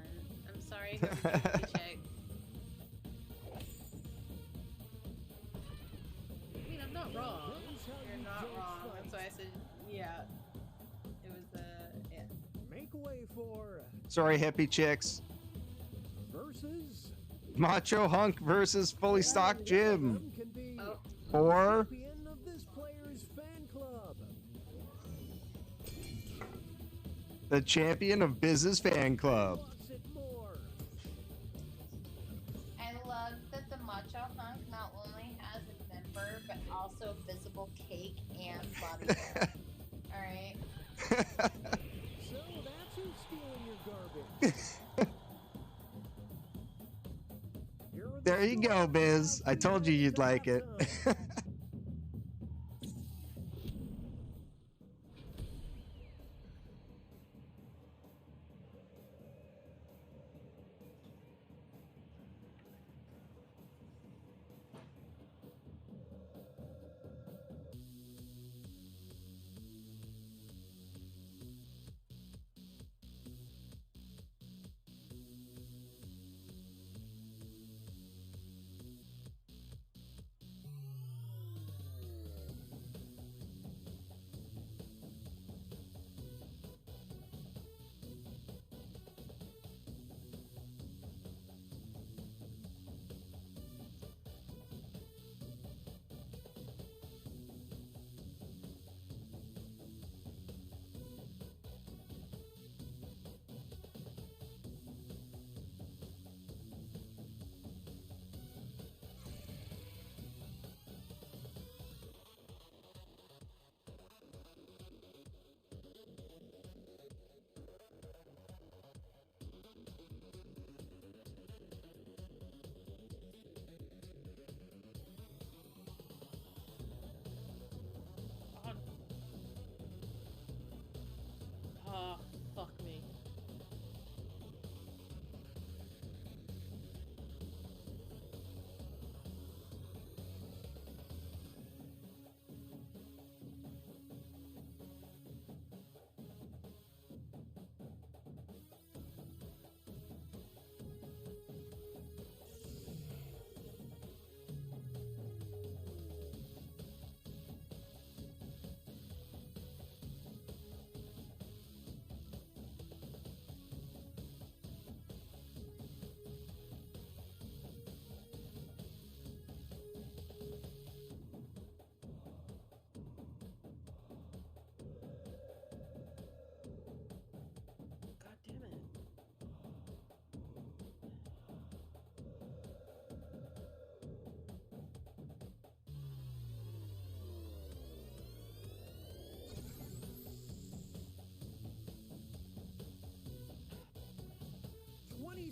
I'm sorry, whoever check. I mean, I'm not wrong. You're not wrong. That's why I said, yeah. It was the yeah. Make way for Sorry, hippie chicks. versus Macho Hunk versus Fully Stocked Jim. can be Or champion of this player's fan club. the champion of Biz's fan club. Wants it more. I love that the Macho Hunk not only has a member but also visible cake and body hair. Alright. So that's who's stealing your garbage. Here are the There you go, Biz. I told you you'd like it.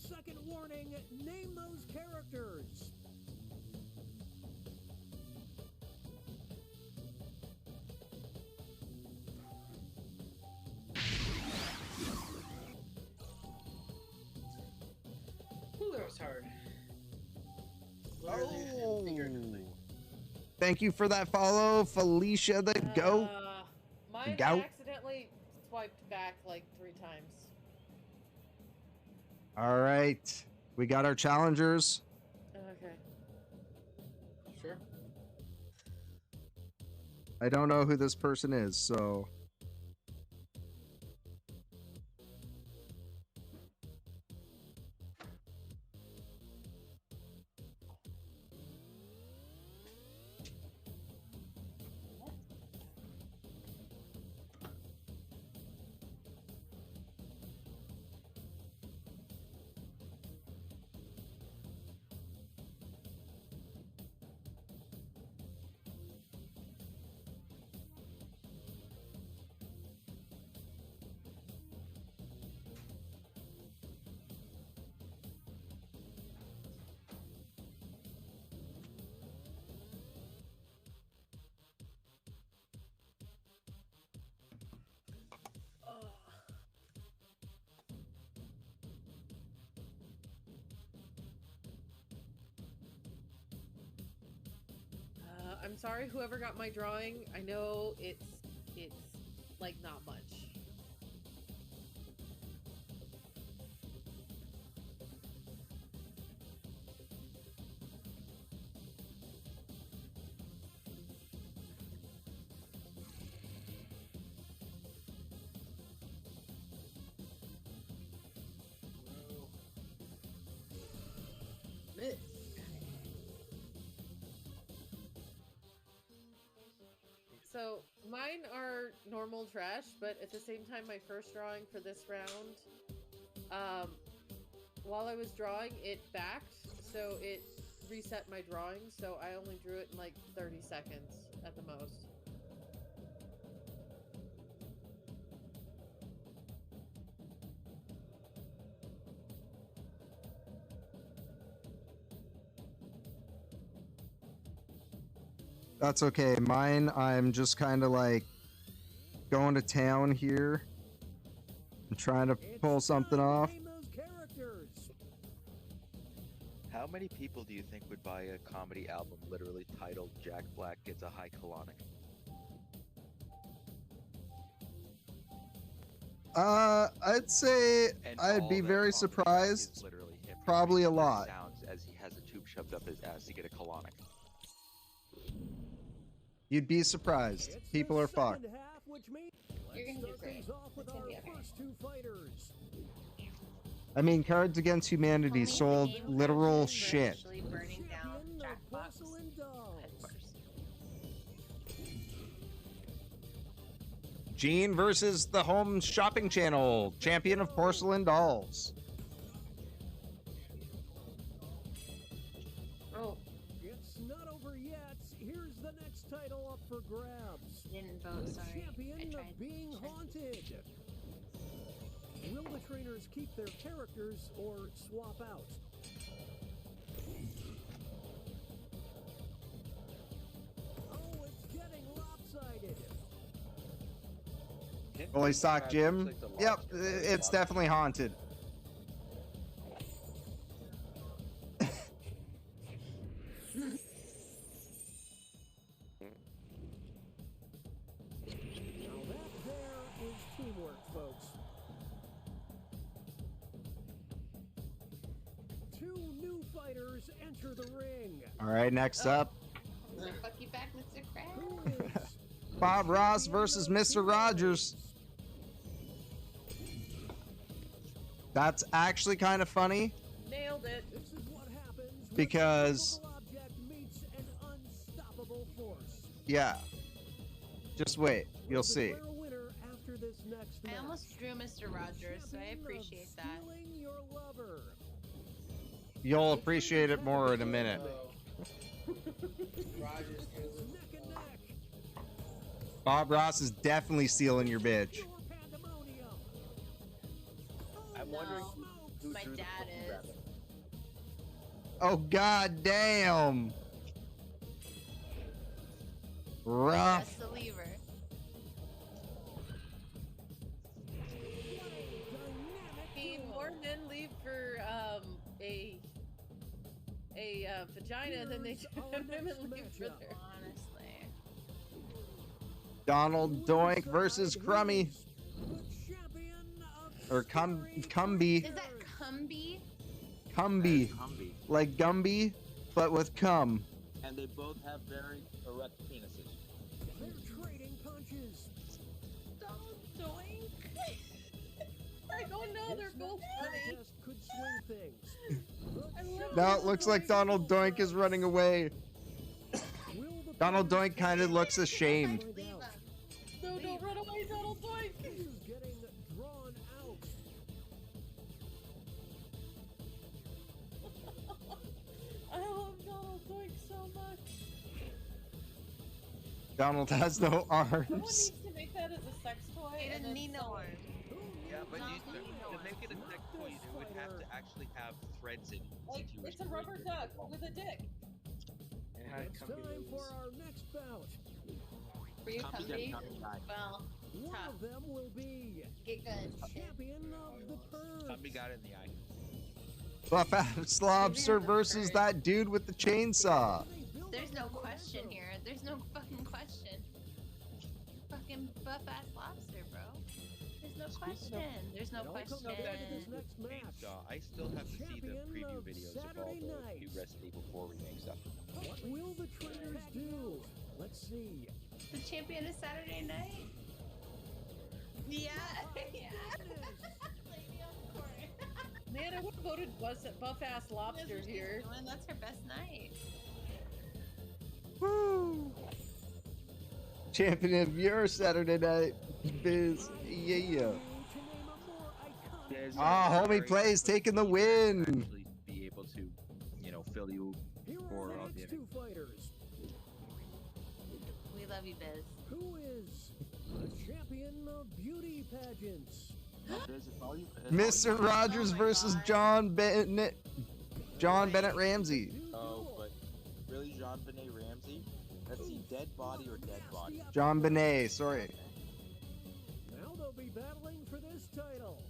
30-second warning. Name those characters. Ooh, that was hard. Oh. Thank you for that follow, Felicia the Goat. Mine Goat. accidentally swiped back like 3 times. All right. We got our challengers. Okay. Sure. I don't know who this person is, so. I'm sorry, whoever got my drawing. I know it's like not much. So mine are normal trash, but at the same time, my first drawing for this round, while I was drawing, it backed, so it reset my drawing, so I only drew it in like 30 seconds at the most. That's okay. Mine, I'm just kind of like going to town here. I'm trying to pull something off. How many people do you think would buy a comedy album literally titled Jack Black Gets a High Colonic? I'd say And I'd all be that very comedy surprised. is literally him Probably a repeating lot. sounds as he has a tube shoved up his ass to get a colonic. You'd be surprised. People are fucked. You're gonna do great. With our first 2 fighters. I mean, Cards Against Humanity sold literal shit. Actually burning down Jackbox headquarters. Gene versus the Home Shopping Channel, champion of porcelain dolls. Oh. It's not over yet. Here's the next title up for grabs. Didn't vote, The sorry. champion of being haunted. Will the trainers keep their characters or swap out? Oh, it's getting lopsided. Fully stocked gym. Yep, it's definitely haunted. Now that there is teamwork, folks. 2 new fighters enter the ring. All right, next up, Fuck you back, Mr. Krabs. Bob Ross versus Mr. Rogers. That's actually kind of funny Nailed it. This is what happens when because, an object meets an unstoppable force. yeah, just wait, you'll see. Declare a winner after this next I match. almost drew Mr. Rogers, so I Champion of appreciate that. stealing your lover. You'll appreciate it more in a minute. Rogers, Neck and neck. Bob Ross is definitely stealing your bitch. Pure pandemonium. I'm wondering No, who my drew the dad fucking is. grab Oh god damn. Rough. Just the lever. I mean, more men leave for a vagina than they do women leave for their. Honestly. Donald Doink versus Crummy. Or Cumby. Is that Cumby? Cumby. Like Gumby, but with cum. And they both have very erect penises. They're trading punches. Donald Doink. I don't know. They're both funny. Could swing things. I love Now it looks like Donald Doink is running away. Donald Doink kind of looks ashamed. No, don't run away, Donald Doink. Getting drawn out. I love Donald Doink so much. Donald has no Someone arms. needs to make that as a sex toy. He and didn't then need no sell arms. it. Yeah, but to make it a sex toy, you would have to actually have threads in it. Like, it's a rubber duck with a dick. It's time for our next bout. For you, Cumby Cumby? got Cumby guy. Well, One tough. of them will be Get good. champion of the Purge. Cumby got it in the eye. Buff Ass Lobster versus that dude with the chainsaw. There's no question here. There's no fucking question. Fucking buff ass lobster, bro. There's no question. There's no question. Chainsaw. I still have to see the preview videos of all the new Resident Evil 4 remake stuff. What will the traders do? Let's see. The champion is Saturday night. Yeah. Yeah. Lady on the court. Man, I would have voted buff ass lobster That's what here. she's doing. That's her best night. Woo! Champion of your Saturday night biz. Yeah. Ah, homie plays taking the win. Actually be able to, fill you for all the Two fighters. We love you, Biz. Who is the champion of beauty pageants? Mr. Rogers versus John Bennett. John Bennett Ramsey. Oh, but really, Jean Benet Ramsey? Let's see, dead body or dead body? John Benet, sorry. Now they'll be battling for this title.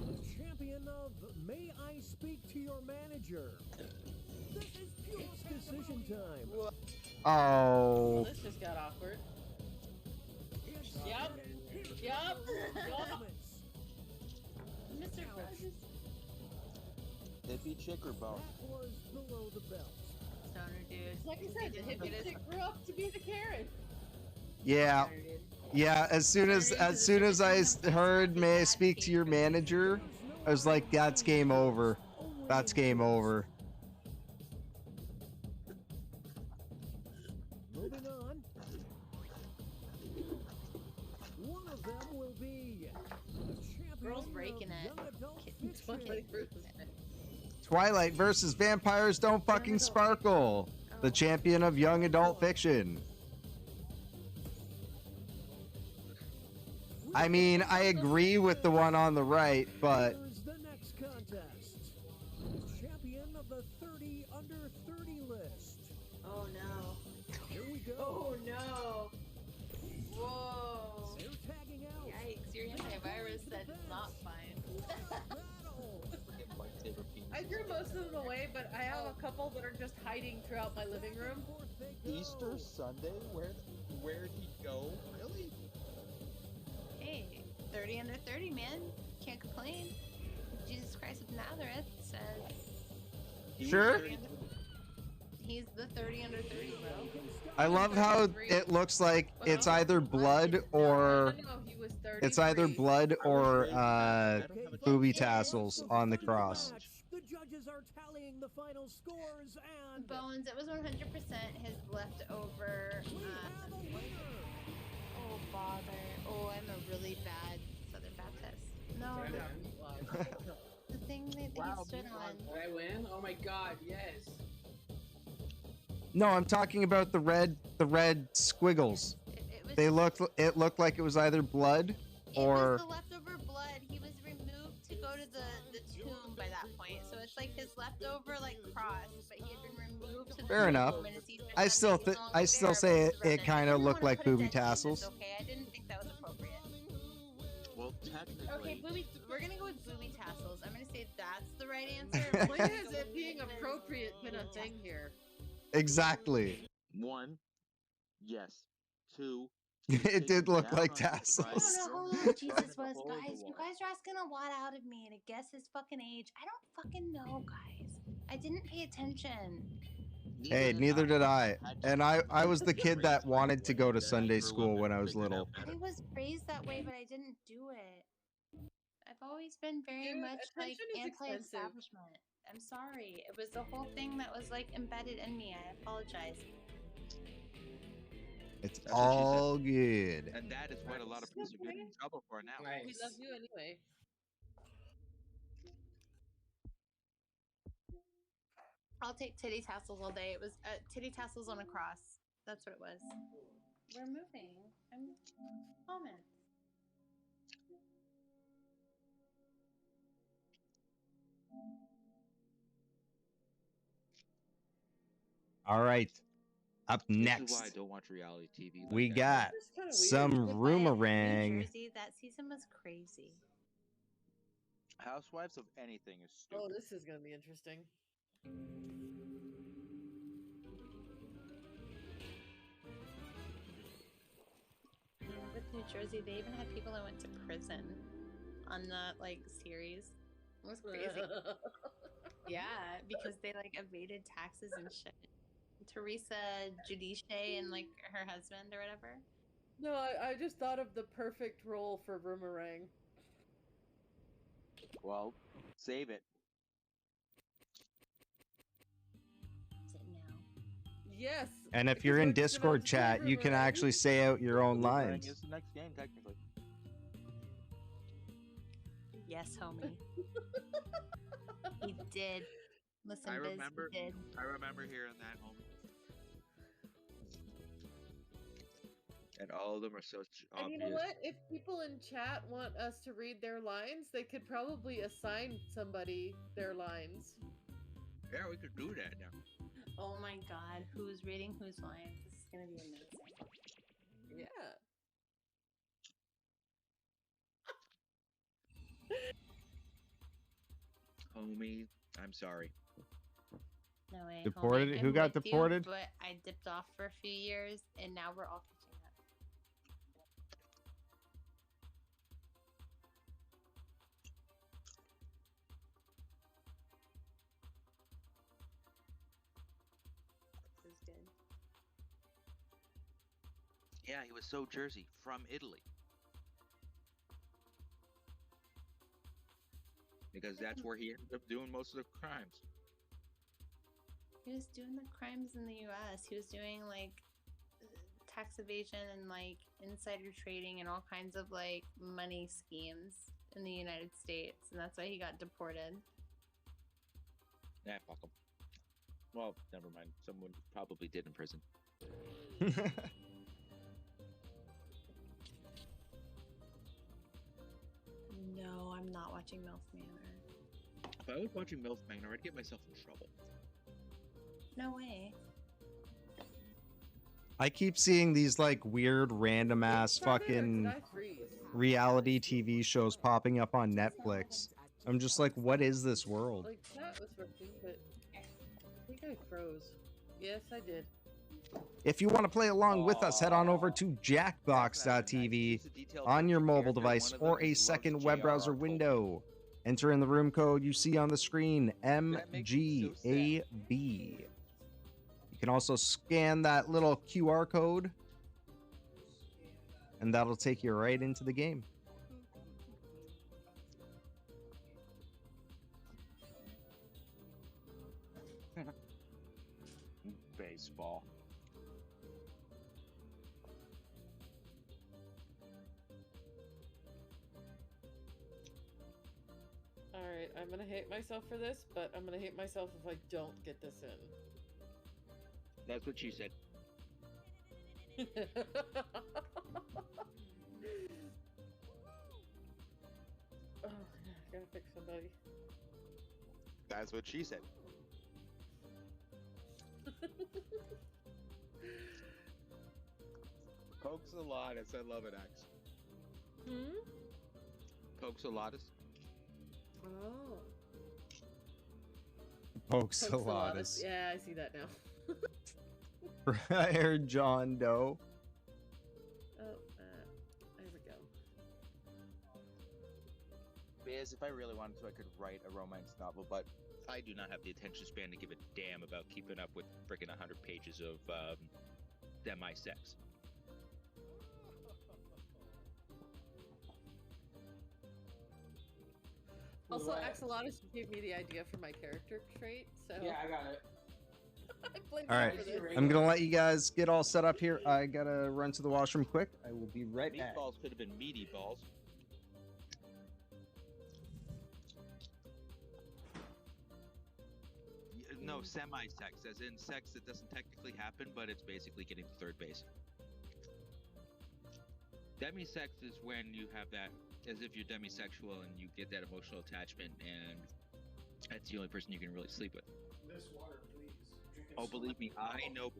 The champion of May I Speak to Your Manager? This is pure decision time. Oh. This just got awkward. Yep. Yep. Mr. Rogers. Hippie chick or bone? Was below the belt. Stoner dude. Like I said, the hippie chick grew up to be the Karen. Yeah. Yeah, as soon as I heard May I Speak to Your Manager, I was like, that's game over. That's game over. Moving on. One of them will be the champion Girls breaking of it. young adult Kittens fiction. breaking it. Twilight versus Vampires Don't Fucking Sparkle. The champion of young adult fiction. I mean, I agree with the one on the right, but Here's the next contest. Champion of the 30 under 30 list. Oh no. Here we go. Oh no. Whoa. They're tagging out. Yikes, your antivirus said it's not fine. I threw most of them away, but I have a couple that are just hiding throughout my living room. Easter Sunday? Where'd he go? Really? Hey, 30 under 30, man. Can't complain. Jesus Christ of Nazareth says sure. he's the 30 under 30, bro. I love how it looks like it's either blood or it's either blood or booby tassels on the cross. The judges are tallying the final scores and Bones, it was 100% his leftover. Oh bother. Oh, I'm a really bad Southern Baptist. No. The thing that he stood on. Did I win? Oh my god, yes. No, I'm talking about the red squiggles. It looked like it was either blood or The leftover blood, he was removed to go to the tomb by that point. So it's like his leftover like cross, but he had been removed to the Fair enough. tomb, and it's even I still he's no longer I still there, say but it, he's it remnant. kind I of didn't looked wanna like put a booby dead scene, that's tassels. Okay, I didn't think that was appropriate. Well, technically. Okay, we're gonna go with booby tassels. I'm gonna say that's the right answer. When has it being appropriate been a thing here? Exactly. 1, yes. 2, It did look like I don't tassels. know how old Jesus was, guys. You guys are asking a lot out of me to guess his fucking age. I don't fucking know, guys. I didn't pay attention. Hey, neither did I. And I was the kid that wanted to go to Sunday school when I was little. I was raised that way, but I didn't do it. I've always been very Dude, much like attention is expensive. anti-establishment. I'm sorry. It was the whole thing that was like embedded in me. I apologize. It's all good. And that is what a lot of people get in trouble for now. We love you anyway. I'll take titty tassels all day. It was titty tassels on a cross. That's what it was. We're moving. I'm comments. All right. Up This is next, why I don't watch reality TV. like we that. got some New Roomerang. Jersey, that season was crazy. Housewives of anything is stupid. Oh, this is gonna be interesting. With New Jersey, they even had people that went to prison on the like series. It was crazy. Yeah, because they like evaded taxes and shit. Teresa Giudice and like her husband or whatever. No, I just thought of the perfect role for Boomerang. Well, save it. Yes. And if you're in Discord chat, you can actually say out your own Boomerang lines. is the next game, technically. Yes, homie. He did. Listen, I Biz, remember. he did. I remember hearing that moment. And all of them are such And obvious. you know what? If people in chat want us to read their lines, they could probably assign somebody their lines. Yeah, we could do that now. Oh my god, who's reading whose lines? This is gonna be amazing. Yeah. Homie, I'm sorry. No way. Deported? homie, Who I'm got with you, deported? but I dipped off for a few years, and now we're all catching up. This is good. Yeah, he was so Jersey from Italy. Because that's where he ended up doing most of the crimes. He was doing the crimes in the U.S. He was doing like tax evasion and like insider trading and all kinds of like money schemes in the United States, and that's why he got deported. Nah, fuck him. Well, never mind. Someone probably did in prison. No, I'm not watching MILF Manor. If I was watching MILF Manor, I'd get myself in trouble. No way. I keep seeing these like weird random ass fucking reality TV shows popping up on Netflix. I'm just like, what is this world? Like that was working, but I think I froze. Yes, I did. If you want to play along with us, head on over to jackbox.tv on your mobile device or a second web browser window. Enter in the room code you see on the screen, MGAB. You can also scan that little QR code, and that'll take you right into the game. Baseball. Alright, I'm gonna hate myself for this, but I'm gonna hate myself if I don't get this in. That's what she said. Oh, I gotta pick somebody. That's what she said. Pokesalatus, I love it, Axe. Hmm? Pokesalatus. Oh. Pokesalatus. Yeah, I see that now. Friar John Doe. Oh, there we go. Biz, if I really wanted to, I could write a romance novel, but I do not have the attention span to give a damn about keeping up with freaking 100 pages of demi-sex. Also, Axolotl gave me the idea for my character trait, so... Yeah, I got it. I blame All you right, for this. I'm gonna let you guys get all set up here. I gotta run to the washroom quick. I will be right back. Meatballs could have been meaty balls. No, semi-sex, as in sex that doesn't technically happen, but it's basically getting to third base. Demi-sex is when you have that, as if you're demisexual and you get that emotional attachment, and that's the only person you can really sleep with. This water, please. Drink it Oh, slow. believe me, I know.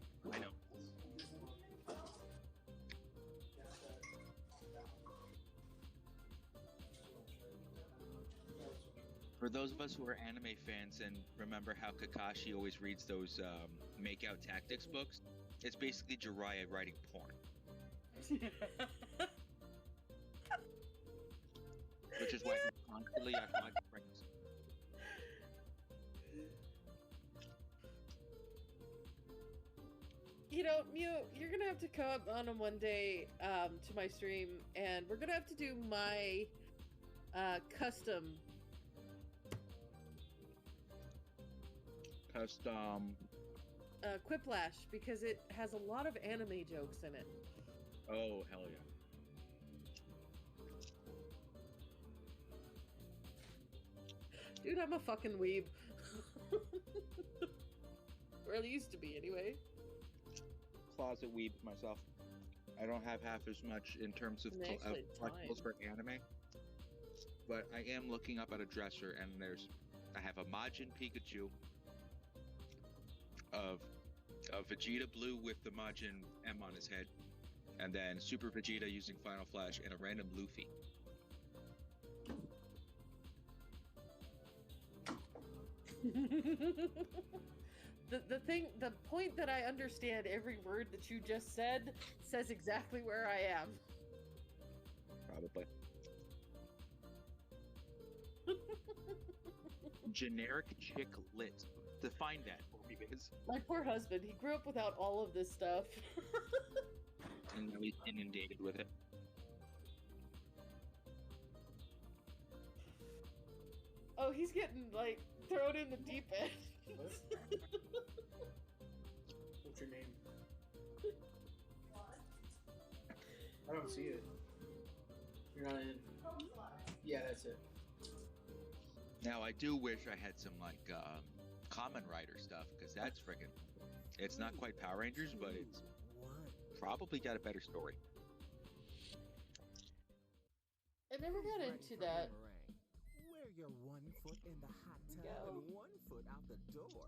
For those of us who are anime fans and remember how Kakashi always reads those make-out tactics books, it's basically Jiraiya writing porn. Which is why he's constantly at my friends. You know, Mew, you're gonna have to come on one day to my stream, and we're gonna have to do my custom. Quiplash, because it has a lot of anime jokes in it. Oh, hell yeah. Dude, I'm a fucking weeb. Or I used to be, anyway. Closet weeb myself. I don't have half as much in terms of collectibles for anime, but I am looking up at a dresser, and I have a Majin Pikachu of Vegeta Blue with the Majin M on his head, and then Super Vegeta using Final Flash, and a random Luffy. The point that I understand every word that you just said says exactly where I am. Probably. Generic chick lit. Define that for me, Biz. My poor husband, he grew up without all of this stuff. And now he's inundated with it. Oh, he's getting, like, thrown in the deep end. What's your name? I don't see it. You're not in. Yeah, that's it. Now, I do wish I had some, like, Kamen Rider stuff, because that's freaking... It's not quite Power Rangers, but it's probably got a better story. I never got into that. Where you're 1 foot in the hot tub and 1 foot out the door.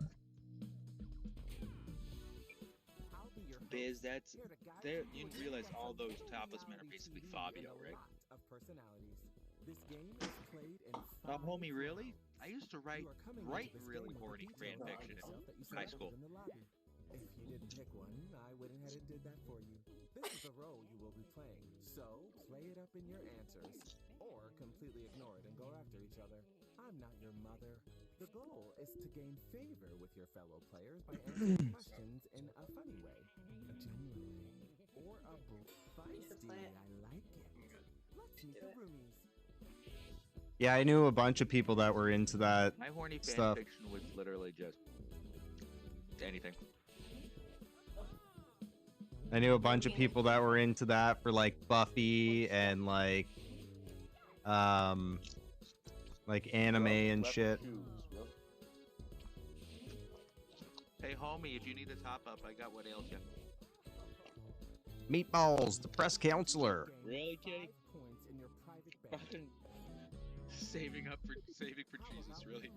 I'll be your Biz, host. that's... Here to guide There, you you through realize the all those seven topless men are reality basically TV Fabio, and a right? lot of personalities. This game is played in Homie, really? I used to write You are coming really into this game with horny the fan detailed fiction guide yourself that you in high selected school. in the lobby. If you didn't pick one, I went ahead and did that for you. This is the role you will be playing, so play it up in your answers, or completely ignore it and go after each other. I'm not your mother. The goal is to gain favor with your fellow players by answering questions in a funny way, a genuine way, or a feisty. I like it. Let's meet the roomies. Yeah, I knew a bunch of people that were into that My horny fan stuff. fiction was literally just anything. I knew a bunch of people that were into that for like Buffy and like anime and shit. Hey, homie, if you need a top up, I got what ails you. Meatballs, the press counselor. Really, Kitty? Fucking saving for Jesus, really.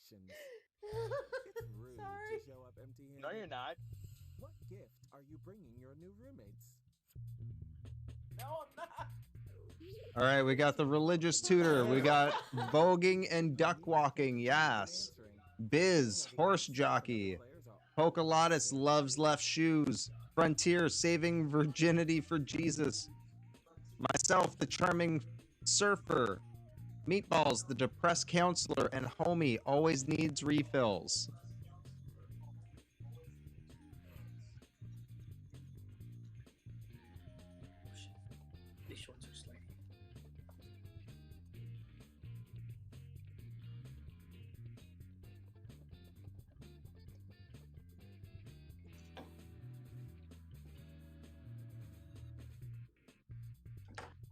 directions. It's rude Sorry. to show up empty-handed. No, you're not. What gift are you bringing your new roommates? No, I'm not. All right, we got the religious tutor. We got voguing and duck walking. Yes. Biz, horse jockey. Pocahontas loves left shoes. Frontier, saving virginity for Jesus. Myself, the charming surfer. Meatballs, the depressed counselor. And Homie always needs refills. These shorts are slimy.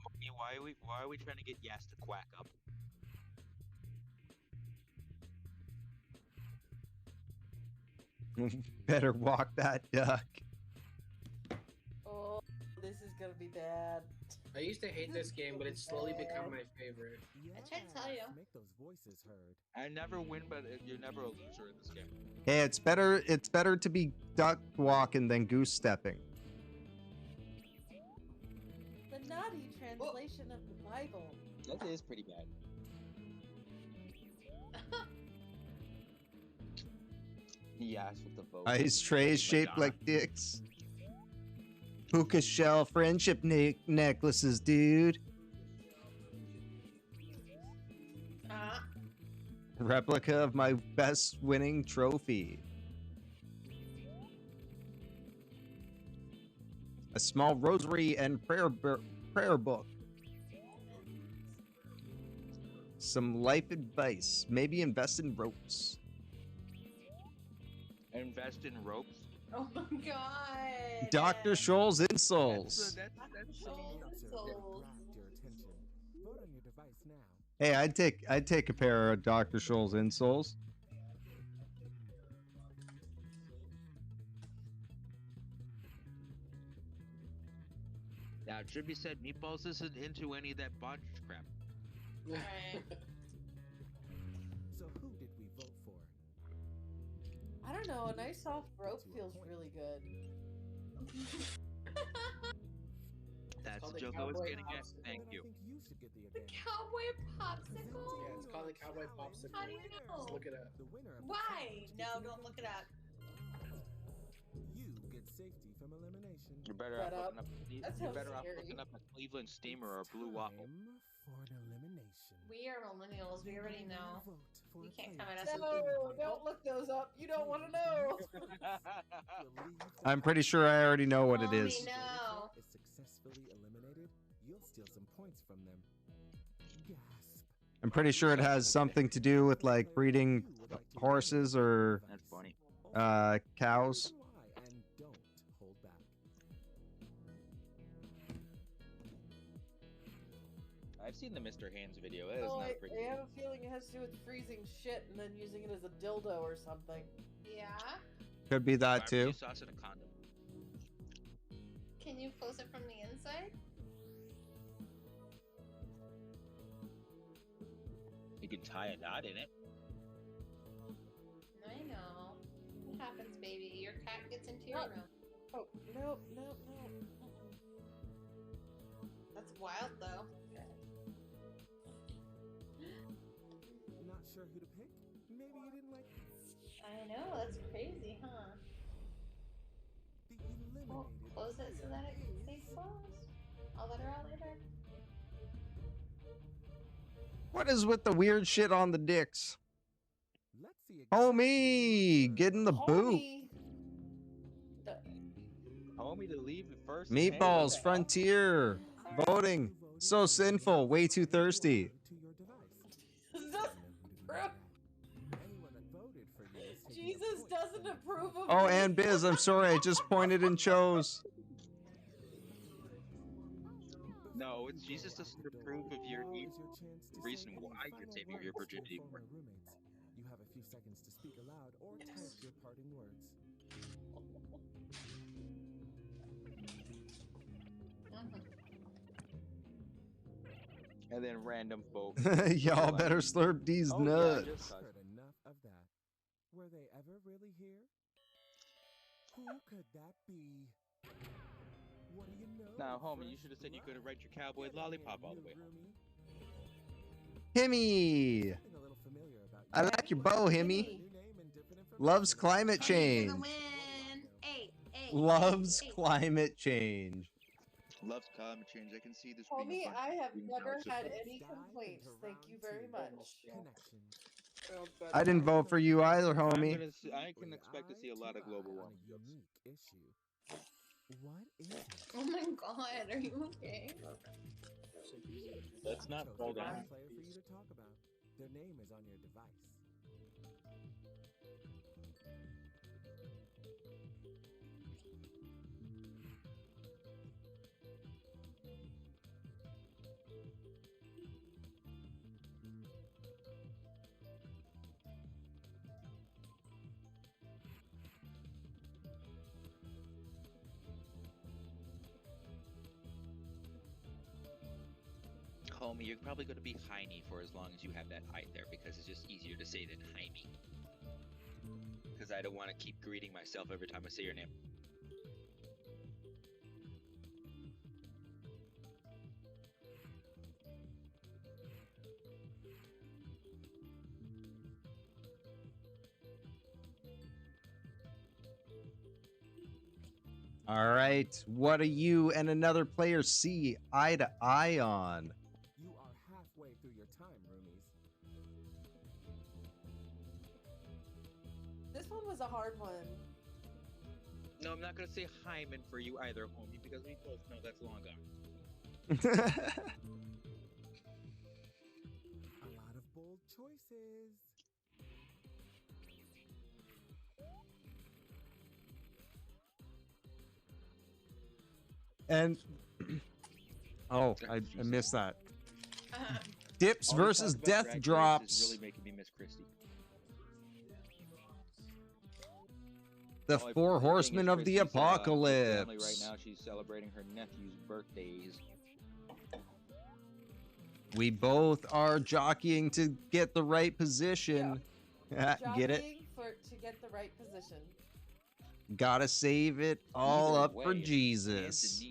Homie, why are we trying to get Yas to quack up? Better walk that duck. Oh, this is gonna be bad. I used to hate this game, but it's slowly become my favorite. I tried to tell you. Make those voices heard. I never win, but you're never a loser in this game. Hey, it's better to be duck walking than goose stepping. The naughty translation of the Bible. That is pretty bad. Yes, with the vote. Ice trays shaped like dicks. Hookah shell friendship necklaces, dude. Replica of my best winning trophy. A small rosary and prayer book. Some life advice. Maybe invest in ropes. Invest in ropes. Oh my god. Dr. Scholl's insoles. Your attention. Vote on your device now. Hey, I'd take a pair of Dr. Scholl's insoles. Now, it should be said, Meatballs isn't into any of that bondage crap. Alright. So who did we vote for? I don't know. A nice soft rope feels really good. That's called the the joke I was cowboy getting at. popsicle. Thank you. You should get the event. Cowboy popsicle? Yeah, it's called the cowboy popsicle. How do you know? Just look it up. The winner of the Why? No, don't look it up. You get safety from elimination. You're better Shut off up. looking up. That You're sounds better off scary. looking up a Cleveland Steamer or a Blue Waffle. Time for an elimination. We are millennials. We already know. Vote for You a can't player. come at us No, with don't look those up. You don't want to know. I'm pretty sure I already know what it Mommy, is. no. Is successfully eliminated, you'll steal some points from them. Gasp. I'm pretty sure it has something to do with like breeding horses or That's funny. cows. Why and don't hold back. I've seen the Mr. Hands video. It is Oh, not I pretty. have a feeling it has to do with freezing shit and then using it as a dildo or something. Yeah? Could be that too. Barbecue sauce and a condom. Can you close it from the inside? You can tie a knot in it. I know. What happens, baby? Your cat gets into your No. room. Oh, no, no, no. That's wild, though. Not sure who to pick? Maybe you didn't like I know, that's crazy, huh? the eliminated. Well, close it so that it stays closed. I'll let her out later. What is with the weird shit on the dicks? Let's see exactly Homie, get in the boot. Homie. Homie to leave it first. Meatballs, Hey, Frontier, voting. So sinful, way too thirsty. to your device. That's true. Anyone that voted for you is taking a Jesus point. doesn't approve of Oh, me. and Biz, I'm sorry, I just pointed and chose. No, it's Jesus doesn't approve of your Now is evil. your chance to Reason say any why you're final saving your words to virginity former for. roommates. You have a few seconds to speak aloud or type your parting words. And then random vote. Y'all better slurp these Oh, yeah, nuts. just- Heard enough of that. they ever really here? Who could that be? What do you know? Now, homie, you should have said you couldn't write your cowboy lollipop all the way home. Himmy! I like your bow, Himmy. Loves climate change. Loves climate change. Loves climate change. I can see this. Homie, I have never had any complaints. Thank you very much. I didn't vote for you either, homie. I can expect to see a lot of global warming. What is it? Oh my god, are you okay? Let's not fall down. Player for you to talk about. Their name is on your device. Homie, you're probably going to be Heine for as long as you have that I there, because it's just easier to say than Jaime. Because I don't want to keep greeting myself every time I say your name. All right, what do you and another player see eye to eye on? You are halfway through your time, roomies. This one was a hard one. No, I'm not going to say Hyman for you either, homie, because we both know that's long gone. A lot of bold choices. And oh, I missed that. Dips versus Death Drops. Is really making me miss Christy. The four horsemen of the apocalypse. Right now, she's celebrating her nephew's birthdays. We both are jockeying to get the right position. Yeah. Get it? To get the right position. Gotta save it all up for Jesus.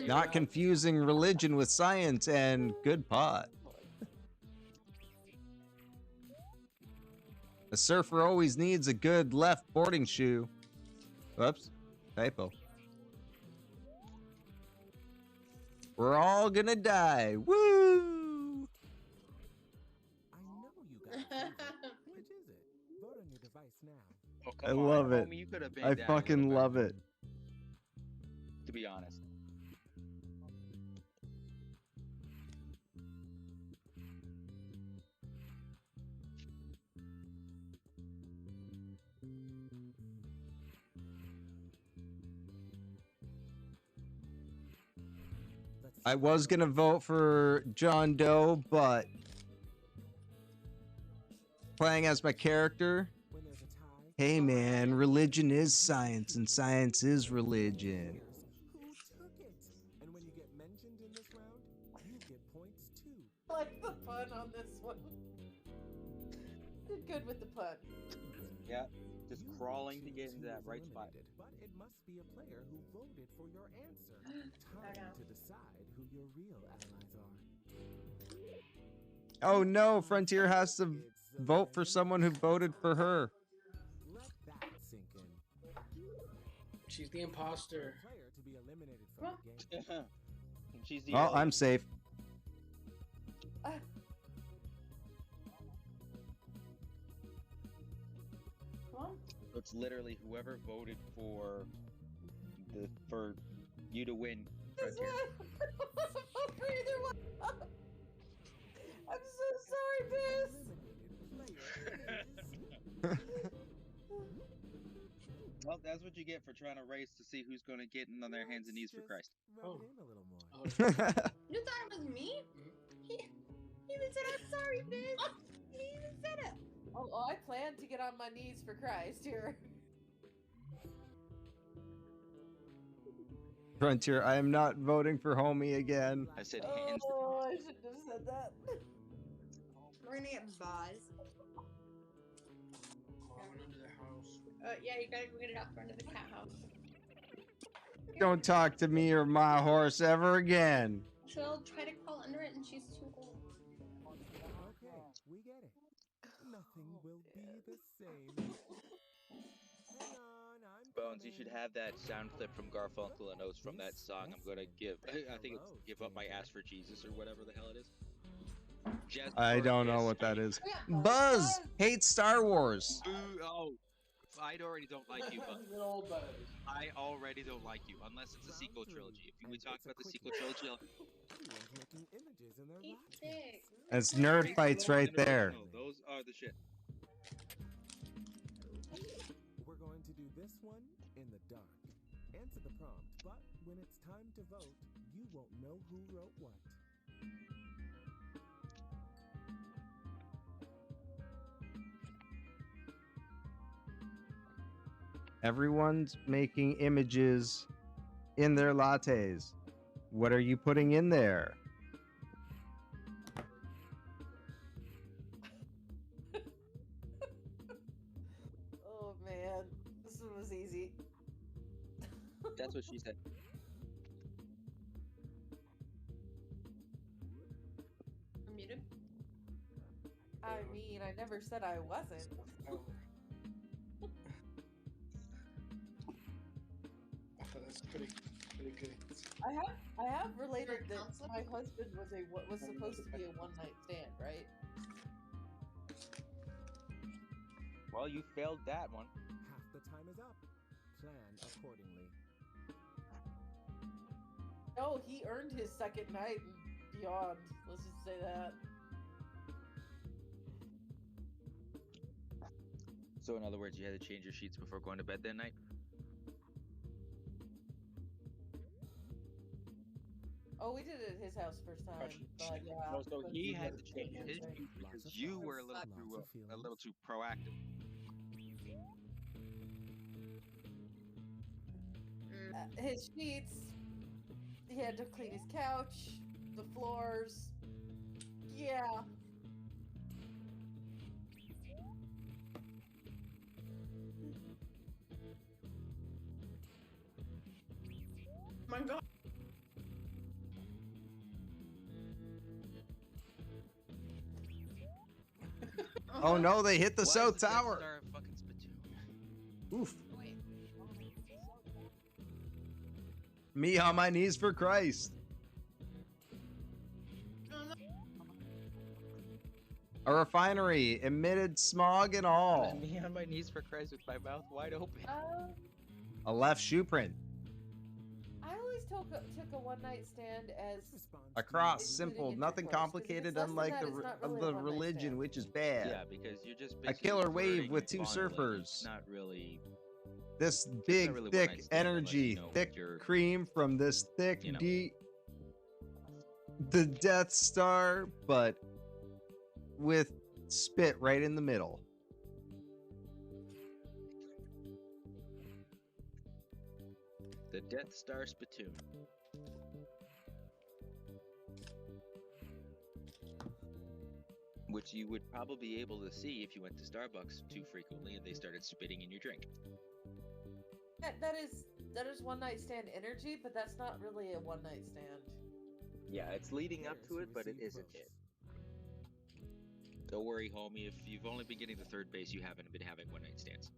Not confusing religion with science and good pot. A surfer always needs a good left boarding shoe. Whoops. Typo. We're all gonna die. Woo! Which is it? Vote on your device now. Oh, I love it. Homie, you could have been I down a fucking little love better, it. to be honest. I was gonna vote for John Doe, but playing as my character, hey man, religion is science and science is religion. Who took it? And when you get mentioned in this round, you get points too. I like the pun on this one. Did good with the pun. Yeah, just crawling to get into that right spot. But it must be a player who voted for your answer. Time to decide who your real allies are. Oh no, Frontier has to vote for someone who voted for her. Let that sink in. She's the imposter. Player to be eliminated from the game. She's the Well, I'm safe. It's literally whoever voted for you to win. Frontier. For either one. I'm so sorry, Biz. Well, that's what you get for trying to race to see who's going to get in on their hands and knees for Christ. Rub it in a little more. You thought it was me? He even said, I'm sorry, Biz. He even said it. Oh, I plan to get on my knees for Christ here. Frontier, I am not voting for Homie again. I said hands. Oh, I shouldn't have said that. We're gonna get Boz. Yeah, we're gonna have to run to the cat house. Don't talk to me or my horse ever again. She'll try to crawl under it and she's too old. Okay, we get it. Nothing will be the same. Hang on, I'm Bones, you should have that sound clip from Garfunkel and Oates from that song. I'm gonna give. I think it's "Give Up My Ass for Jesus" or whatever the hell it is. Just I don't know what that is. Buzz hates Star Wars. Boo! Oh, I already don't like you, Buzz. I already don't like you, unless it's a sequel trilogy. If we talk about the sequel trilogy, making images in their lattes. That's nerd fights right there. Those are the shit. We're going to do this one in the dark. Answer the prompt, but when it's time to vote, you won't know who wrote what. Everyone's making images in their lattes. What are you putting in there? Oh man, this one was easy. That's what she said. I'm muted. I mean, I never said I wasn't. That's pretty good. I have related that my husband was supposed to be a one-night stand, right? Well, you failed that one. Half the time is up. Plan accordingly. No, he earned his second night and beyond. Let's just say that. So, in other words, you had to change your sheets before going to bed that night? Oh, we did it at his house first time, but yeah. No, so but he he had did to change the his same thing. sheets because you were a little too proactive. His sheets. He had to clean his couch, the floors. Yeah. My God. Oh no, they hit the Why is South the Death Tower. Star a fucking spittoon? Oof. Me on my knees for Christ. A refinery emitted smog and all. Me on my knees for Christ with my mouth wide open. A left shoe print. I always took a one-night stand as A cross, simple, nothing complicated, unlike the religion, which is bad. Yeah, because you're just a killer wave flirting with and two fondling. surfers. It's not really. This not big, really thick one-night stand, energy, unless, you know, thick you're- cream from this thick, you know. deep. The Death Star, but with spit right in the middle. The Death Star spittoon. Which you would probably be able to see if you went to Starbucks too frequently and they started spitting in your drink. that is one-night stand energy, but that's not really a one-night stand. Yeah, it's leading up to it, but it isn't it. Don't worry, homie. If you've only been getting to third base, you haven't been having one-night stands.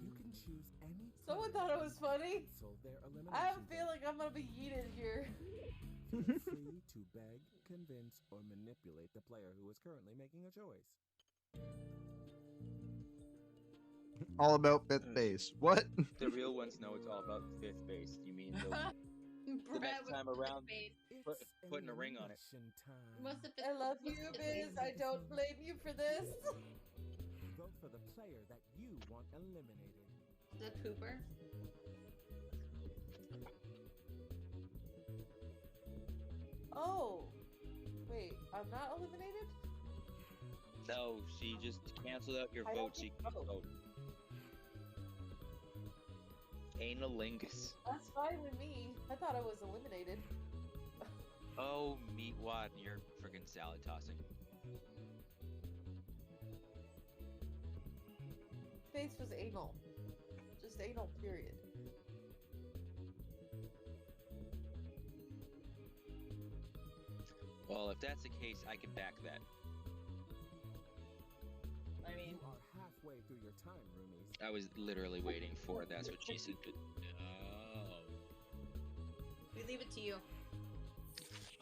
You can choose any. Someone thought it was funny. Cancel their I have a elimination feeling I'm gonna be yeeted here. vote. Feel free to beg, convince, or manipulate the player who is currently making a choice. All about fifth base. What? The real ones know it's all about fifth base. You mean the next time around, putting a ring on it. I love you, Biz. I don't blame you for this. Vote for the player that you want eliminated. The pooper. Oh, wait, I'm not eliminated? No, she just canceled out your I vote don't so you think can so. vote. Analingus. That's fine with me. I thought I was eliminated. Oh, meatwad, you're friggin' salad tossing. Face was anal. Just anal, period. Well, if that's the case, I can back that. I mean, You are halfway through your time, roomies. I was literally waiting for that's what she said. we leave it to you.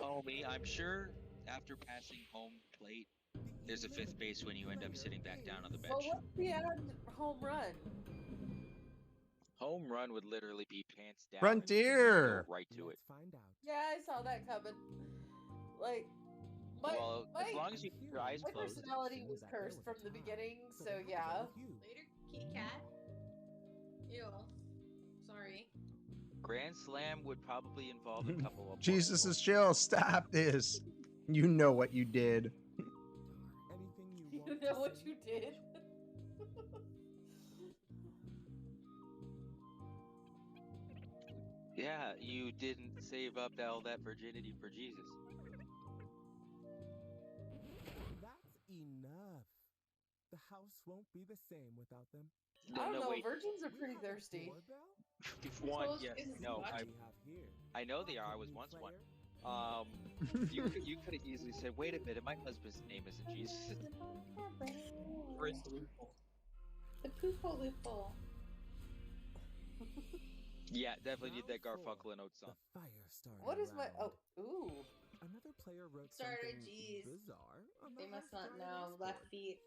Homie, I'm sure after passing home plate, there's a fifth base when you end up sitting back down on the bench. Well, what's the home run? Home run would literally be pants down. Frontier! And go right to it. Find out. Yeah, I saw that coming. Like, Well, as long as you keep your eyes my closed. personality was cursed from the beginning, so yeah. Later, kitty cat. Ew. Sorry. Grand Slam would probably involve a couple of Jesus is chill. Stop this. You know what you did. You know what you did? Yeah, you didn't save up all that virginity for Jesus. That's enough. The house won't be the same without them. I don't know, wait. virgins are pretty thirsty. One, Suppose yes, it's no, what? I know they are. I was once one. You could have easily said, "Wait a minute, my husband's name isn't Jesus." The poopo loophole. Yeah, definitely need that Garfunkel and Oates song. What is my ooh? Another player wrote Starter something G's. bizarre. On They the must left not side of know. this Left board. feet.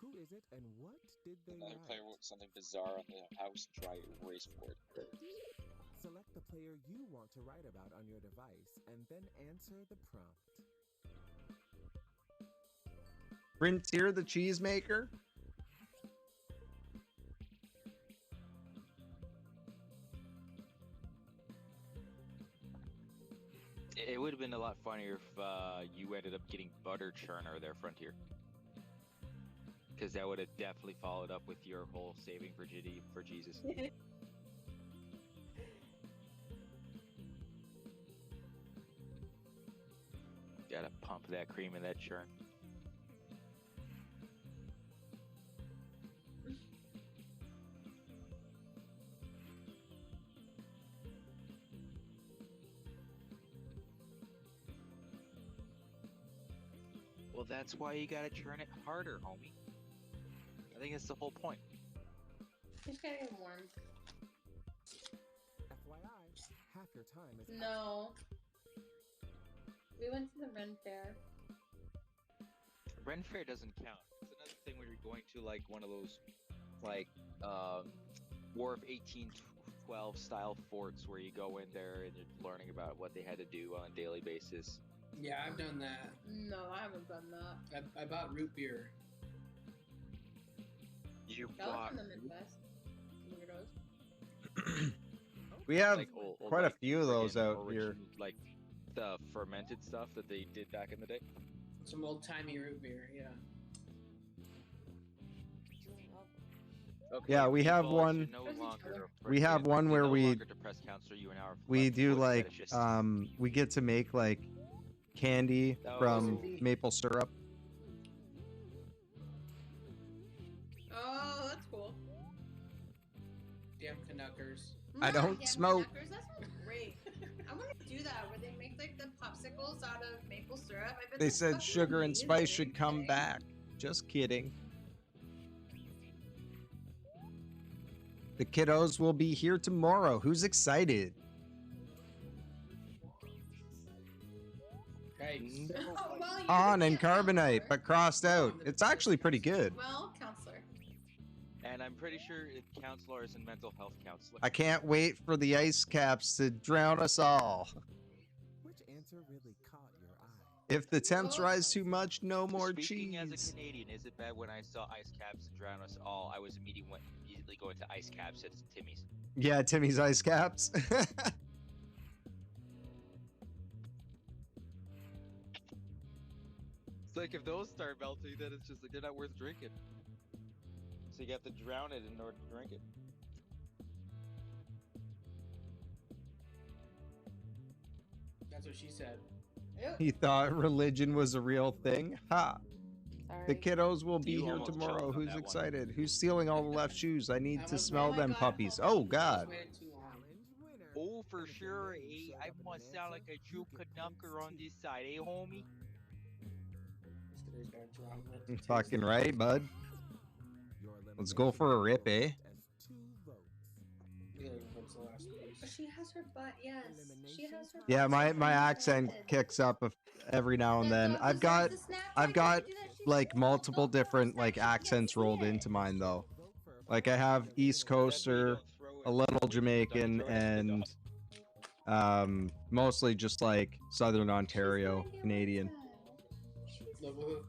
Who is it and what did they Another write? player wrote something bizarre on the house try erase board. Select the player you want to write about on your device and then answer the prompt. Frontier the cheesemaker? It would have been a lot funnier if you ended up getting Butter Churner there, Frontier. Because that would have definitely followed up with your whole saving virginity for Jesus. Gotta pump that cream in that churn. Well, that's why you gotta churn it harder, homie. I think that's the whole point. It's getting warm. FYI, half your time is No. We went to the Ren Fair. Ren Fair doesn't count. It's another thing when you're going to like one of those, like, War of 1812 style forts where you go in there and you're learning about what they had to do on a daily basis. Yeah, I've done that. No, I haven't done that. I bought root beer. You That was bought from the Midwest. Weirdos. We have like, old, quite a like, few of those friggin' out here. like the fermented stuff that they did back in the day. Some old timey root beer, yeah. Okay, Yeah, we have people one. should no longer We have forget- one they where no we longer depressed counselor, you and our we do voice like fetishists. we get to make like candy Oh. from maple syrup. Oh, that's cool. Damn Canuckers. I don't Damn smoke. Knackers, that sounds great. I want to do that where they make like the popsicles out of maple syrup. I bet They that's said fucking sugar and spice amazing. should come back. Just kidding. The kiddos will be here tomorrow. Who's excited? Right. Oh, well, you On and can't, carbonite, counselor. but crossed out. It's actually pretty good. Well, counselor. And I'm pretty sure counselor is a mental health counselor. I can't wait for the ice caps to drown us all. Which answer really caught your eye? If the temps rise too much, no more Speaking as a cheese. Canadian, is it bad when I saw ice caps drown us all? I was immediately going to ice caps at Timmy's. Yeah, Timmy's ice caps. It's like if those start melting, then it's just like they're not worth drinking. So you have to drown it in order to drink it. That's what she said. He thought religion was a real thing. Ha! The kiddos will be You here almost tomorrow. choked on Who's that one. excited? Who's stealing all the left shoes? I need to was- smell oh my them God, puppies. hold on. Oh God! Waited too long. Oh, for sure. Eh? I want to sound like a true Canucker on this side, eh, homie? Yesterday's got drama. Fucking right, bud. Let's go for a rip, eh? Yeah, what's the last piece? She has her butt, yes. She has her Yeah, butt. my accent kicks up every now and then. I've got like multiple different like accents rolled into mine though. Like I have East Coaster, a little Jamaican, and mostly just like Southern Ontario Canadian. Level hook.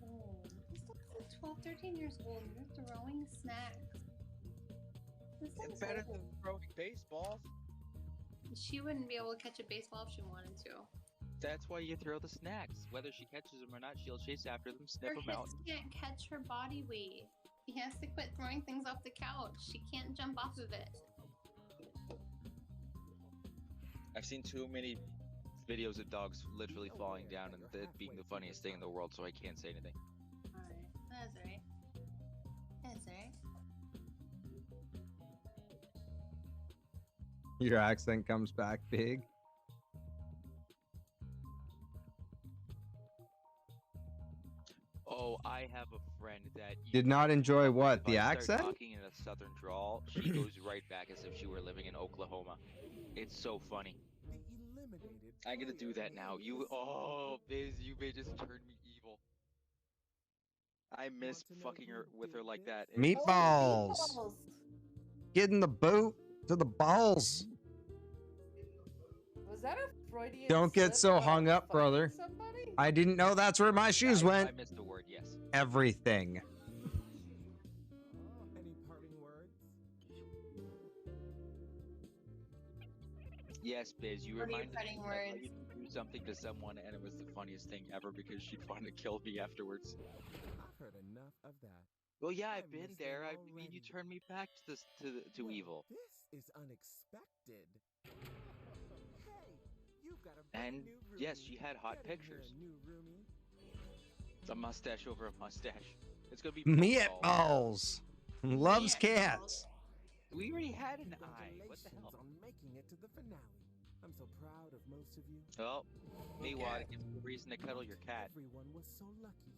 Oh, this looks like 12, 13 years old. You're throwing snacks. This It's is better old. than throwing baseballs. She wouldn't be able to catch a baseball if she wanted to. That's why you throw the snacks. Whether she catches them or not, she'll chase after them, Her sniff them out. hips can't catch her body weight. She has to quit throwing things off the couch. She can't jump off of it. I've seen too many videos of dogs literally falling down and it being the funniest thing in the world, so I can't say anything. Alright, that's right. That's right. Your accent comes back big. Oh, I have a friend that Did not enjoy what? if The I start accent? talking in a southern drawl, she goes right back as if she were living in Oklahoma. It's so funny. I'm gonna do that now. Oh, Biz, you may just turn me evil. I miss fucking her with her like that. It's- Meatballs. Get in the boot to the balls. Was that a Freudian Don't get slip so about hung up, fucking brother. somebody? I didn't know that's where my shoes I went. missed the word, yes. Everything. Any parting words? Yes, Biz, you What are your reminded parting me that I words? used to do something to someone and it was the funniest thing ever because she'd want to kill me afterwards. I've heard enough of that. Well, yeah, I've been missed there. them I mean, you already. turned me back to this to Well, evil. This is unexpected. Hey, you've got a brand And new yes, roomie. she had hot Get in here, pictures. new roomie. It's a mustache over a mustache. It's gonna be Meatballs. Loves cats. We already had an eye. What the Congratulations hell? on making it to the finale. I'm so proud of most of you. Oh, meanwhile, it gives you a reason to cuddle your cat Everyone was so lucky.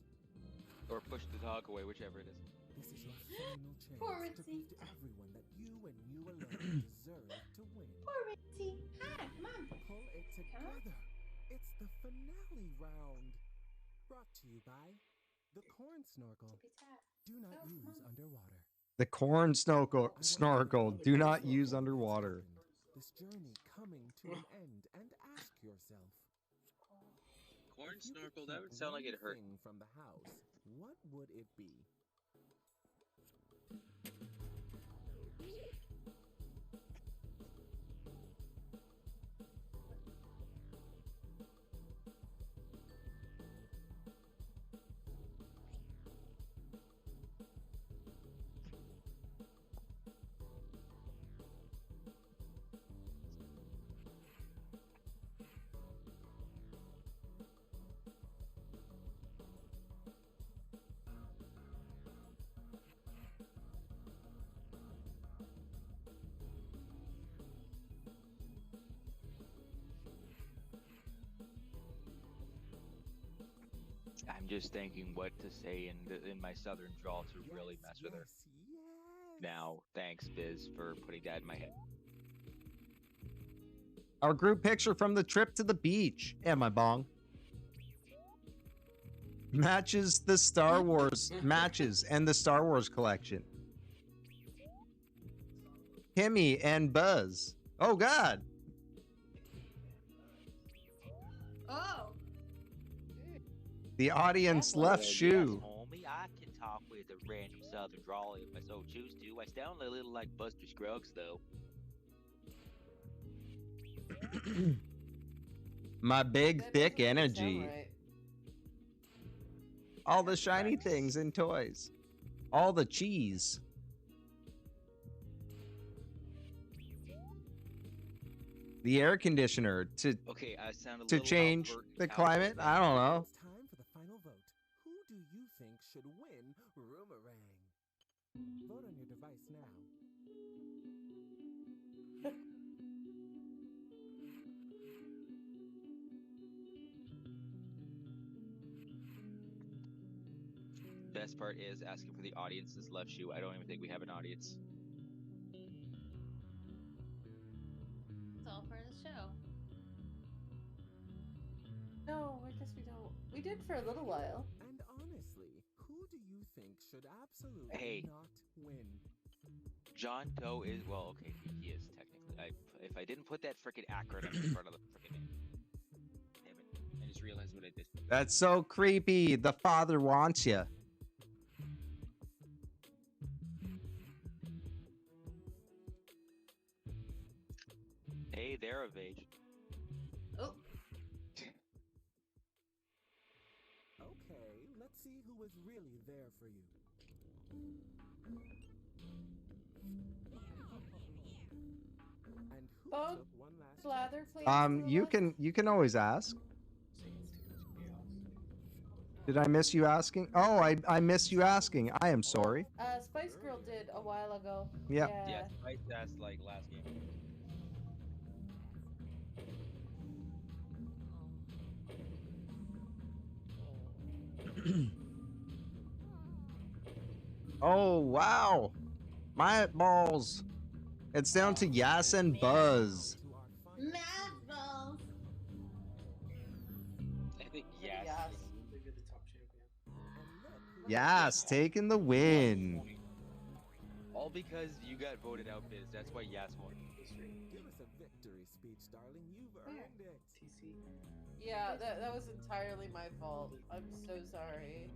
or push the dog away, whichever it is. This is your final chance Poor to Ritzy. prove to everyone that you and you alone deserve to win. Poor Ritzy. Hi, come on. Pull it together. It's the finale round. Brought to you by the Corn Snorkel. Do not use underwater. The corn snorkel. Do not use underwater. This journey coming to an end, and ask yourself, Corn if you could snorkel? That keep would sound like one it hurt. thing from the house, what would it be? I'm just thinking what to say in my southern drawl to really mess with her. Now, thanks, Biz, for putting that in my head. Our group picture from the trip to the beach. And my bong. Matches the Star Wars matches and the Star Wars collection. Kimmy and Buzz. Oh God. Oh. The audience left shoe. Homie, I can talk with a random southern drawl if I so choose to. I sound a little like Buster Scruggs, though. My big That thick doesn't really energy. sound right. All the shiny things and toys. All the cheese. the air conditioner to Okay, I sound a to little change Albert the Albert climate. I don't know. It's time for the final vote. Who do you think should win Roomerang? Vote on your device now. Best part is asking for the audience's left shoe. I don't even think we have an audience. It's all part of the show. No, I guess we don't. We did for a little while. And honestly, who do you think should absolutely Hey. not win? John Doe is okay. He is technically. If I didn't put that freaking acronym in front of the freaking name, damn it! I just realized what I did. That's so creepy. The father wants you. Hey, they're of age. Oh. Okay, let's see who was really there for you. And who Bone took one last Slather, please. You can always ask. Did I miss you asking? Oh, I missed you asking. I am sorry. Spice Girl did a while ago. Yeah. Yeah, I asked like last game. Oh wow, my balls. It's down to Yas and Buzz. Mad balls. I think yes. Yas taking the win. All because you got voted out, Biz. That's why Yas won. Give us a victory speech, darling. You've earned it. TC. Yeah, that was entirely my fault. I'm so sorry.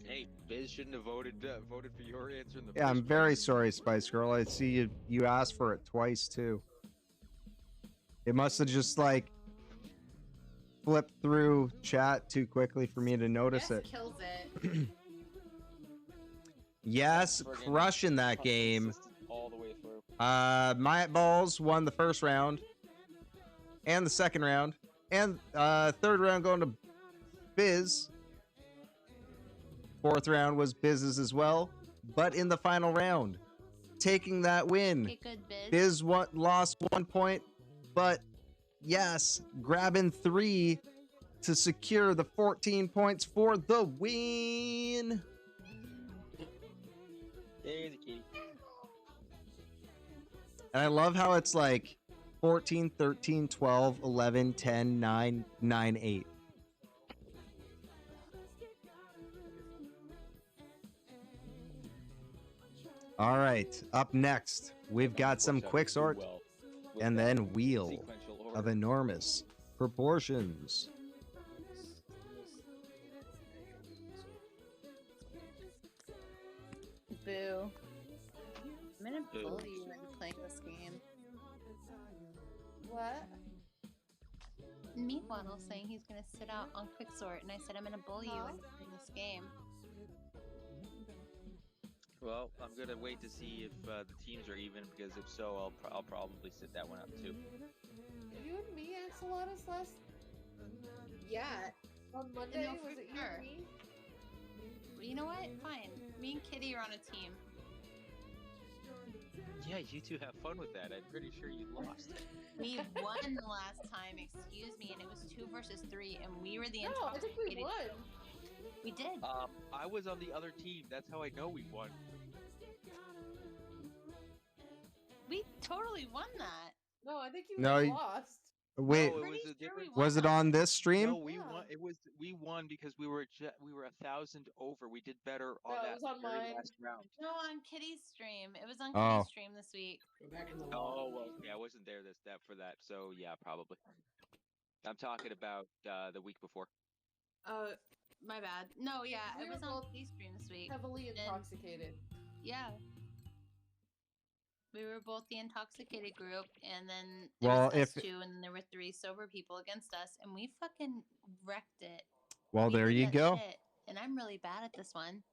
Hey, Biz shouldn't have voted for your answer in the Yeah, I'm first very sorry, Spice Girl. I see you asked for it twice too. It must have just like flipped through chat too quickly for me to notice Yes it. kills it. Yes, crushing that game. all the way through. My Balls won the first round and the second round, and third round going to Biz. Fourth round was Biz's as well, but in the final round, taking that win. Okay, good, Biz. Biz lost 1 point, but yes, grabbing 3 to secure the 14 points for the win. There's a kitty. And I love how it's like 14, 13, 12, 11, 10, 9, 9, 8. All right, up next, we've got some quick sort and then wheel of enormous proportions. Boo. I'm gonna bully you when playing this game. What? Meatwaddle saying he's gonna sit out on Quicksort, and I said I'm gonna bully you when playing this game. Well, I'm gonna wait to see if the teams are even, because if so, I'll probably sit that one out too. Did you and me, Axolotus, last? Yeah. On Monday, No, was for it you sure. and me? Well, you know what? Fine. Me and Kitty are on a team. Yeah, you two have fun with that. I'm pretty sure you lost. We won the last time, excuse me, and it was 2 versus 3, and we were the No, I think we intoxicated. won. We did. I was on the other team. That's how I know we won. We totally won that. No, I think you No, lost. Wait, No, it was a different. was it on this stream? No, we won. We won because we were 1,000 over. We did better on No, it that was on very mine. last round. No, on Kitty's stream. It was on Oh. Kitty's stream this week. Go back in the Oh well, yeah, I wasn't there for that. So yeah, probably. I'm talking about the week before. Oh, my bad. No, yeah, We it were was on both Kitty's stream this week. Heavily And- intoxicated. Yeah. We were both the intoxicated group, and then Well, there was us if- 2, and then there were 3 sober people against us, and we fucking wrecked it. Well, We there did you that go. shit, and I'm really bad at this one.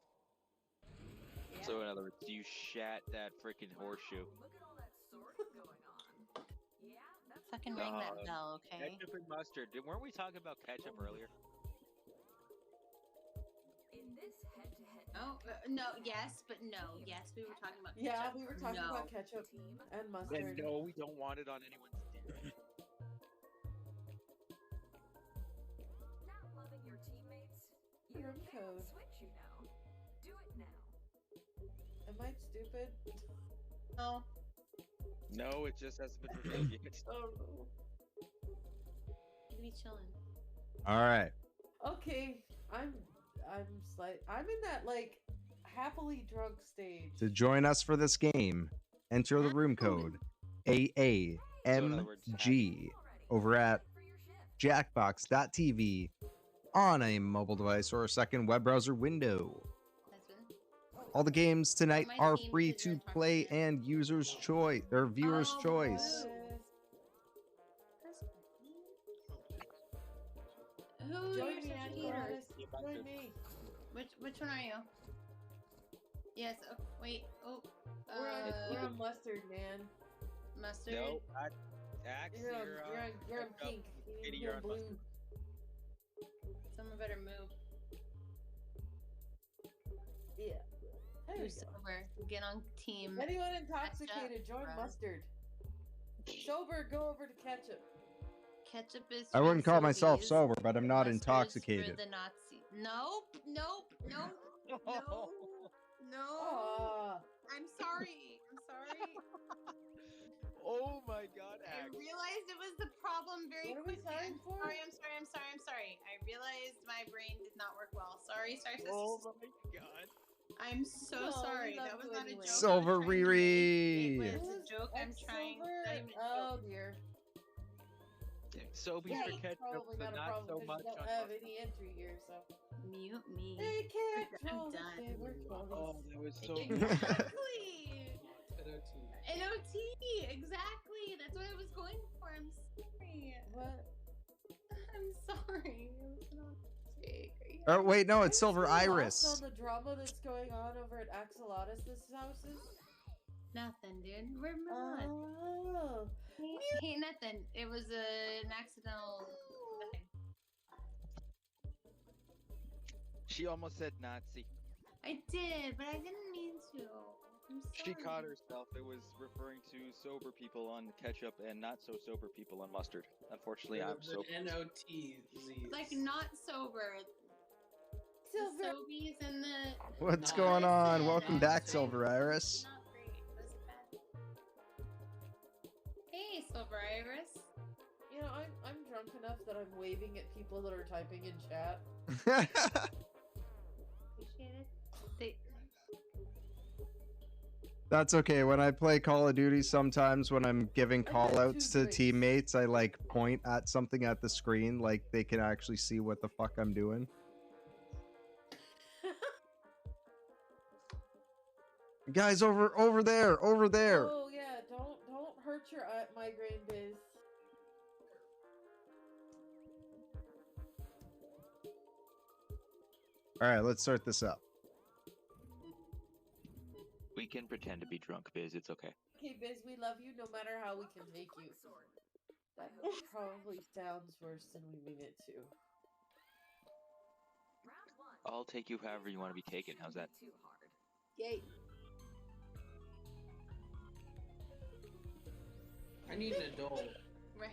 So in other words, you shat that freaking horseshoe. Fucking ring that bell, okay? Ketchup and mustard. Weren't we talking about ketchup earlier? Oh, no, yes, but no. Yes, we were talking about ketchup. Yeah, we were talking No. about ketchup and Then mustard. no, we don't want it on anyone's dinner. Room code. Am I stupid? No. No, it just hasn't been revealed yet. Oh Be chilling. All right. Okay, I'm in that like happily drunk stage. To join us for this game, enter the room code AAMG over at jackbox.tv on a mobile device or a second web browser window. All the games tonight are free to play and users' choice or viewers' choice. Who Join are me, you Aquarius. Join me. Which one are you? Yes. Oh, wait. Oh. We're on mustard, man. Mustard. No, Axe, You're on pink. Kitty, You're you're on on blue. mustard. Someone better move. Yeah. There we Who's go. sober? Get on team. Anyone intoxicated, join Ketchup. mustard. Sober, go over to ketchup. Ketchup is. I for wouldn't call myself Sobeys. sober, but I'm not Mustard's intoxicated. For the Nazi. Nope. Nope. Nope. No. No. Aw. I'm sorry. I'm sorry. Oh my God, I Axe. realized it was the problem very What are we quickly. sorry I'm for? sorry. I'm sorry. I'm sorry. I'm sorry. I realized my brain did not work well. Sorry. Sorry. Oh my God. I'm so No, sorry. we love That was you not a anyway. joke. I was Silver trying to make. Riri. It was a joke. I'm trying. Not even a Oh joke. dear. Sobeys Yeah, for it's ketchup, probably but not a not problem so 'cause much you don't on have mustard. any entry here, so. Mute me. They can't I'm troll the done. favorite Oh, that was so Exactly. NOT. Exactly. That's what I was going for. I'm sorry. What? I'm sorry. It was not a mistake. Oh wait, no, it's I'm Silver still lost Iris. on the drama that's going on over at Axolotus' houses. Nothing, dude. We're moving on. Oh. Ain't nothing. It was an accidental thing. She almost said Nazi. I did, but I didn't mean to. I'm sorry. She caught herself. It was referring to sober people on ketchup and not so sober people on mustard. Unfortunately, I'm sober. NOTZ. Like not sober. Silver. The Sobeys and the. What's going on? Welcome back, Silver Iris. Not great. Was it bad? Hey, Silver Iris. You know, I'm drunk enough that I'm waving at people that are typing in chat. Appreciate it. They, That's okay. When I play Call of Duty, sometimes when I'm giving call outs to teammates, I like point at something at the screen, like they can actually see what the fuck I'm doing. Guys, over there, over there. Oh yeah, don't hurt your migraine biz. All right, let's start this up. We can pretend to be drunk, Biz. It's okay. Okay, Biz, we love you no matter how we can take you. That probably sounds worse than we mean it to. I'll take you however you want to be taken. How's that? Yay. I need an adult. right.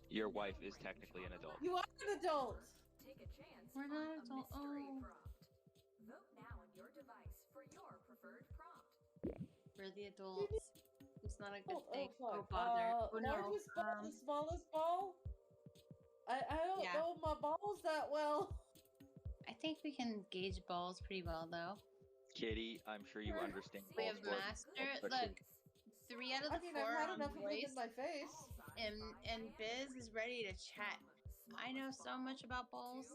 Your wife is technically an adult. You are an adult. We're not adult. Oh. We're the adults. It's not a good thing. Oh, bother. Oh no. Largest ball, the smallest ball? I don't know my balls that well. I think we can gauge balls pretty well though. Kitty, I'm sure you understand. We have ball sports, master. especially- Look, 3 out of the 4 I've had on enough of it voice, in my face. and Biz is ready to chat. I know so much about balls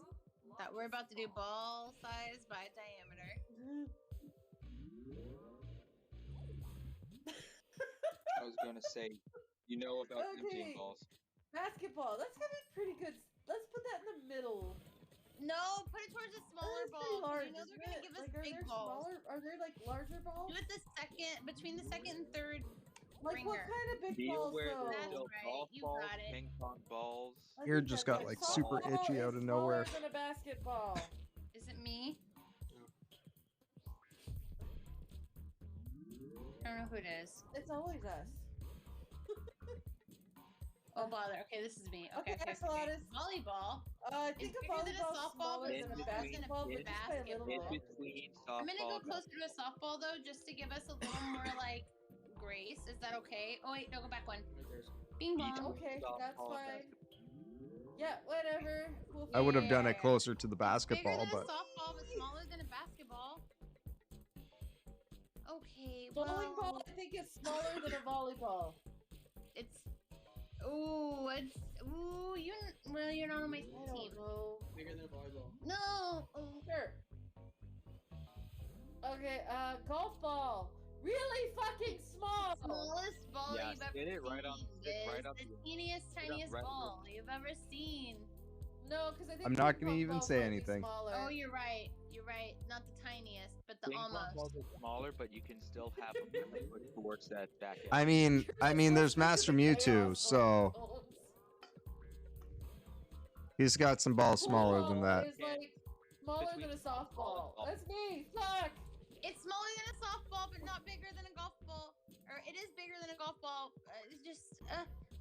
that we're about to do ball size by diameter. I was going to say, you know about emptying Okay. balls. Basketball. That's gonna be pretty good. Let's put that in the middle. No, put it towards a smaller That is pretty ball. 'cause large, You know they're isn't gonna it? give us Like, are big there balls. smaller? Are there like larger balls? Do it between the second and third Like what kind of big Be balls aware though? there's still golf you balls, got it. ping pong balls. I Ear think just that's got right. like super Softball itchy is out of nowhere. smaller than a basketball. Is it me? I don't know who it is. It's always us. Oh bother. Okay, this is me. Okay, Okay, okay, Axolotl. Volleyball. I think a bigger than a volleyball's softball, smaller but than a bigger than basketball, but just by a little It's bit. between I'm gonna go softball and closer to a softball though, just to give us a little more like grace. Is that okay? Oh wait, no, go back one. Bing bong. Okay, that's fine. Yeah, whatever. We'll I would have done it closer to the Bigger basketball, than but a softball, but smaller than a basketball. Okay, Bowling well, ball, I think it's smaller than a volleyball. it's you're not on my team. Bigger than a volleyball. No. Sure. Okay, golf ball. Really fucking small. Smallest ball Yes, you've ever get it seen. right on- It's right on the the- teeniest, tiniest right on ball you've ever seen. No, because I think I'm not ping gonna pong even balls say might be anything. smaller. Oh, you're right. You're right. Not the tiniest, but the Ping pong almost. balls are smaller, but you can still have them really put towards that back end. I mean, there's Master Mewtwo, so he's got some balls smaller than that. It's like smaller than a softball. That's me. Fuck. It's smaller than a softball, but not bigger than a golf ball. Or it is bigger than a golf ball. It's just,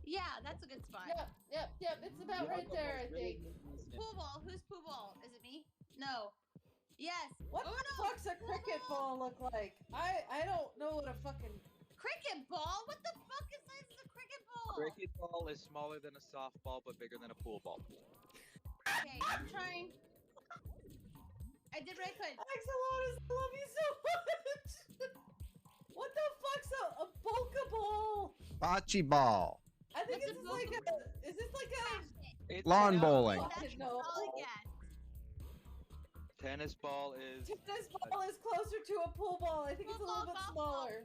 yeah, that's a good spot. Yep. It's about right there, I think. Pool ball. Who's pool ball? Is it me? No. Yes. What the fuck's a cricket ball look like? I don't know what a fucking cricket ball. What the fuck is size of a cricket ball? Cricket ball is smaller than a softball, but bigger than a pool ball. Okay, I'm trying. I did what I could. Axolotl, I love you so much. What the fuck's a Pokeball? Bocce ball. I think it's like a. Is this like a? It's Lawn bowling. Fucking no. Tennis ball is. Tennis ball is closer to a pool ball. I think it's a little bit smaller.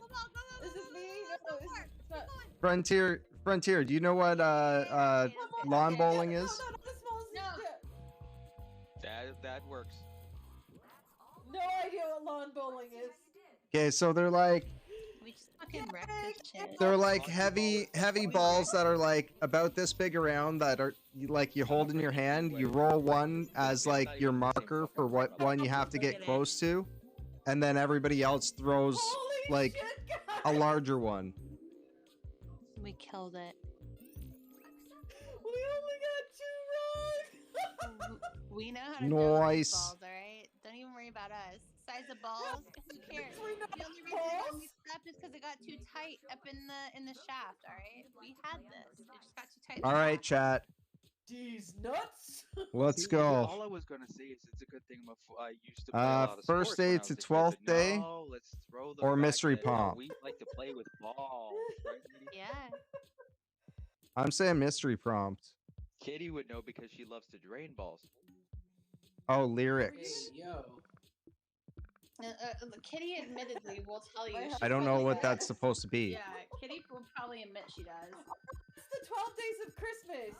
Is this me? No, it's not. Frontier, do you know what lawn bowling is? That works. No idea what lawn bowling is. Okay, so they're like We just fucking wrecked this shit. they're like heavy balls that are like about this big around that are like you hold in your hand. You roll one as like your marker for what one you have to get close to, and then everybody else throws like a larger one. We killed it. We only got 2 wrong. We know how to throw Nice. balls, alright? Don't even worry about us. Size of balls, who cares? The only reason why we stopped is because it got too tight up in the shaft, alright? We had this. It just got too tight. All right, chat. These nuts. Let's See, go. All I was gonna say is it's a good thing I used to play a lot of First sports when day I to was a kid, 12th but day, no, let's throw the or fact mystery that pomp. We like to play with balls. Right, Kitty? Yeah. I'm saying mystery prompt. Kitty would know because she loves to drain balls. Oh, lyrics. Hey, yo. Kitty admittedly will tell you. I don't know what that's supposed to be. Yeah, Kitty will probably admit she does. It's the 12 days of Christmas.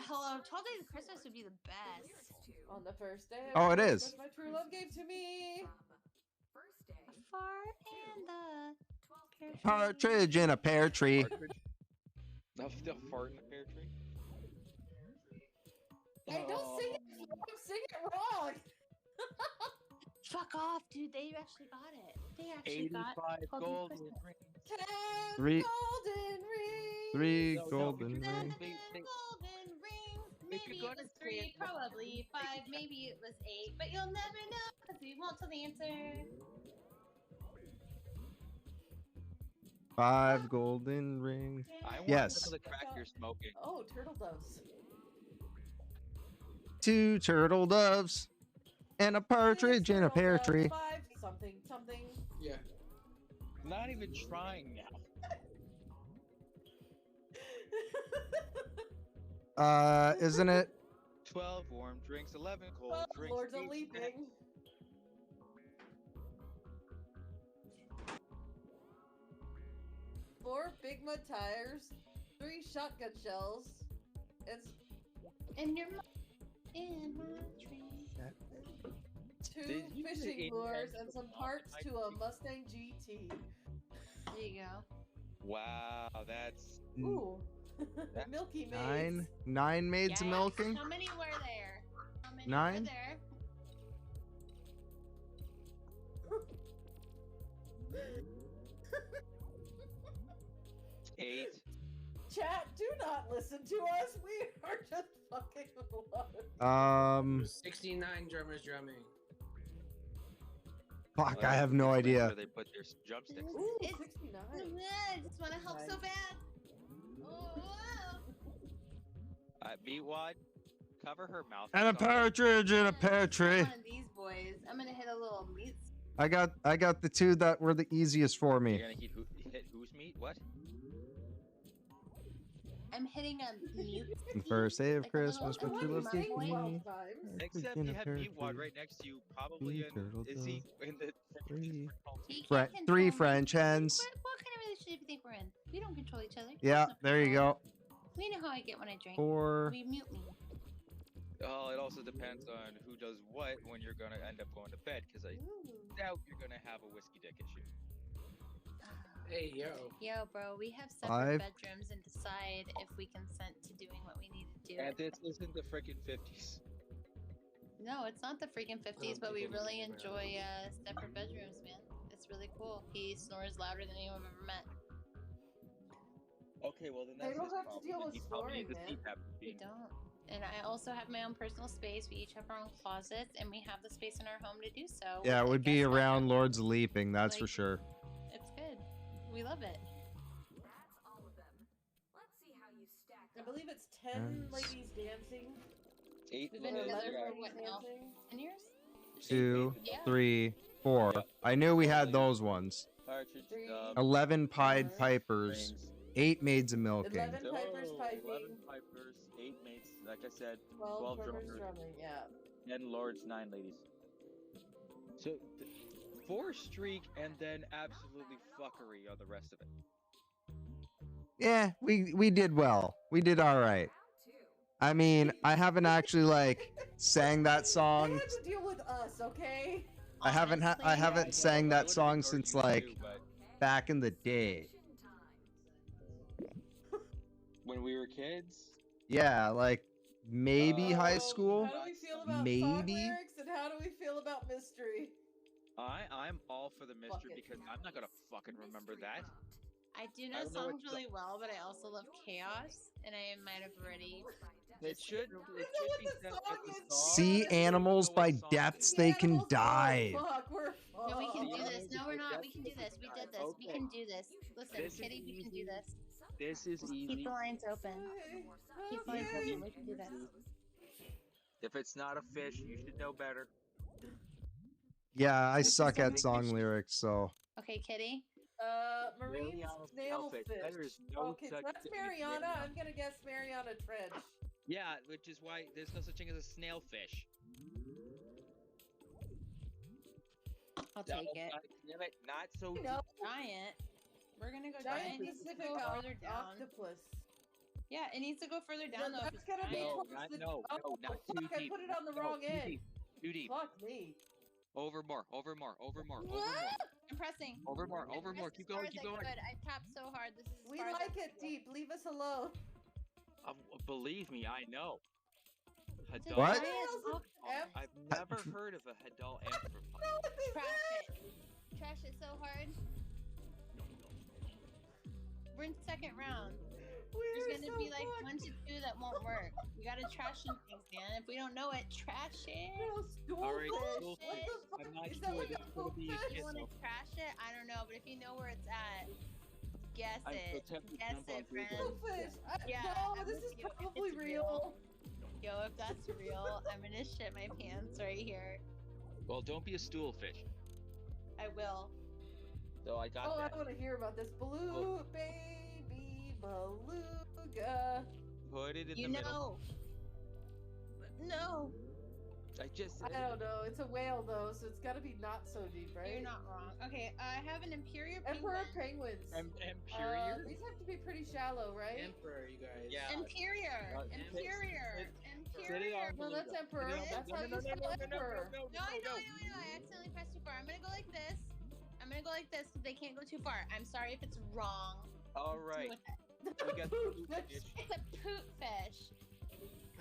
Hello, 12 Days of Christmas would be the best. On the first day. Oh, it Christmas, is. My true love gave to me. Far and the Partridge in a pear tree. The fart in the pear tree. Hey, don't sing it. Sing it wrong. Fuck off, dude. They actually got it. They actually got 85 golden rings. 10 Three- golden rings. 3 No, golden because rings. golden rings. If Maybe you're it gonna was 3, probably 5, maybe it was 8, but you'll never know because we won't tell the answer. 5 golden rings. I want Yes. some of the crack you're smoking. Oh, turtle doves. 2 turtle doves and a partridge in a pear Turtle tree. doves, 5 something. Yeah. Not even trying now. Isn't it? 12 warm drinks, 11 cold Oh, drinks. Lords of 8 Leaping. Four Big Mud tires, 3 shotgun shells, and In your in my tree. 2 Did you fishing say lures, invent and some the parts Mustang to a Mustang GT. There you go. Wow, that's Ooh. Milky Maids. Nine maids of Yes. milking. How many were there? How many Nine? were there? 8. Chat, do not listen to us. We are just fucking along. 69 drummers drumming. Fuck, I have no idea. Where they put their drumsticks. Ooh, It's 69. I just want to help so bad. Oh, Meatwad, cover her mouth. And a with salt. partridge in a pear tree. one of these boys. I'm gonna hit a little meat. I got the two that were the easiest for me. You're gonna hit whose meat? What? I'm hitting a mute. And first day of Like a little- Christmas, but I you want look my at boy. me. Except in you a have pear Meatwad tree. right next to you, probably in. Is he in the? He Fre- can't three control me. French hens. What kind of relationship do you think we're in? We don't control each other. Yeah, there you go. We know how I get when I drink. 4. We mute me. Oh, it also depends on who does what when you're gonna end up going to bed, because I doubt you're gonna have a whiskey dick issue. Hey, yo. Yo, bro, we have 5. separate bedrooms and decide if we consent to doing what we need to do. And this isn't the freaking 50s. No, it's not the freaking 50s, but we really enjoy separate bedrooms, man. It's really cool. He snores louder than anyone I've ever met. Okay, well then They that's don't his have to problem. deal Then with he probably snoring, needs a man. CPAP We machine. don't. And I also have my own personal space. We each have our own closets, and we have the space in our home to do so. Yeah, it with would a be guest around bedroom. Lords Leaping, that's for Like- sure. It's good. We love it. I believe it's 10 Yes. ladies dancing. 8. We've been Or together 11 for what ladies now? dancing. 10 years? 2, Yeah. 3, 4. I knew we had those ones. Partridge, 11 Pied Pipers. 8 Maids of Milking. 11 pipers piping. 11 pipers, 8 mates, like I said, 12 drummers drummers, drumming. Yeah. 10 lords, 9 ladies. So, 4 streak and then absolutely fuckery on the rest of it. Yeah, we did well. We did all right. I mean, I haven't actually like sang that They song. had to deal with us, okay? I haven't sang that song since like back in the day. When we were kids, Yeah, like maybe high So, school. How do we feel about song Maybe. lyrics and how do we feel about mystery? I'm all for the mystery it. because I'm not gonna fucking remember that. I do I know don't know songs what the- really well, but I also love chaos, and I might have already. It should. know It what should be the set song as a is. song. Sea animals know what by song it depths is. they can Animals, oh, dive. fuck, we're No, we can do Oh, this. No, we're not. We that's can do this. We did this. We okay. can do this. Listen, This is Kitty, we can do easy. this. This is Keep easy. the lines open. Keep the lines Okay. open. We can do this. If it's not a fish, you should know better. Yeah, I suck at song lyrics, so Okay, Kitty. Marine Mariana snailfish. Snailfish. There is no Okay, such that's thing as Mariana. Mariana. I'm gonna guess Mariana Trench. Yeah, which is why there's no such thing as a snail fish. I'll take it. Damn it, not so deep. No, Giant. We're gonna go giant giant. Needs to Pacific go further down. octopus. Yeah, it needs to go further down though. if That's it's gonna be giant. No, close not, to- no, no, oh, not fuck, too I deep. put it on the No, wrong too end. deep. Too deep. Fuck me. Over more, over more, over more, over Whoa! more. I'm pressing. Over more, I over more. pressed Keep as far going, as keep I going. could. I tapped so hard. This is as We far as I like can it go. deep. Leave us alone. Believe me, I know. It's a Hadal. What? giant octopus. I've never heard of a Hadal amphipod. Trash it. Trash it so hard. We're in second round. There's gonna be like 1 to 2 that won't work. We gotta trash some things, man. If we don't know it, trash it. Alright, Bullshit. schoolfish. I'm not Is that sure like this a is gonna be a goldfish? shit You wanna though. trash it? I don't know, but if you know where it's at, guess I'm it. so tempted to Guess jump on it, Google. friend. Goldfish. Yeah, no, I'm this with is you. If probably it's real. Yo, if that's real, I'm gonna shit my pants right here. Well, don't be a stoolfish. I will. So I got Oh, that. I want to hear about this. Blue baby beluga. Put it in You the middle. know. No. I just. I don't know. It's a whale though, so it's got to be not so deep, right? You're not wrong. Okay, I have an Imperial Emperor penguin. penguins. Empyrean? These have to be pretty shallow, right? Emperor, you guys. Yeah. Inferior. Inferior. Inferior. No, that's emperor. That's how you spell emperor. No, I know. I accidentally pressed too far. I'm gonna go like this. I'm I'm gonna go like this because they can't go too far. I'm sorry if it's wrong. All Deal right. with it. We got the poop fish. It's a poop fish.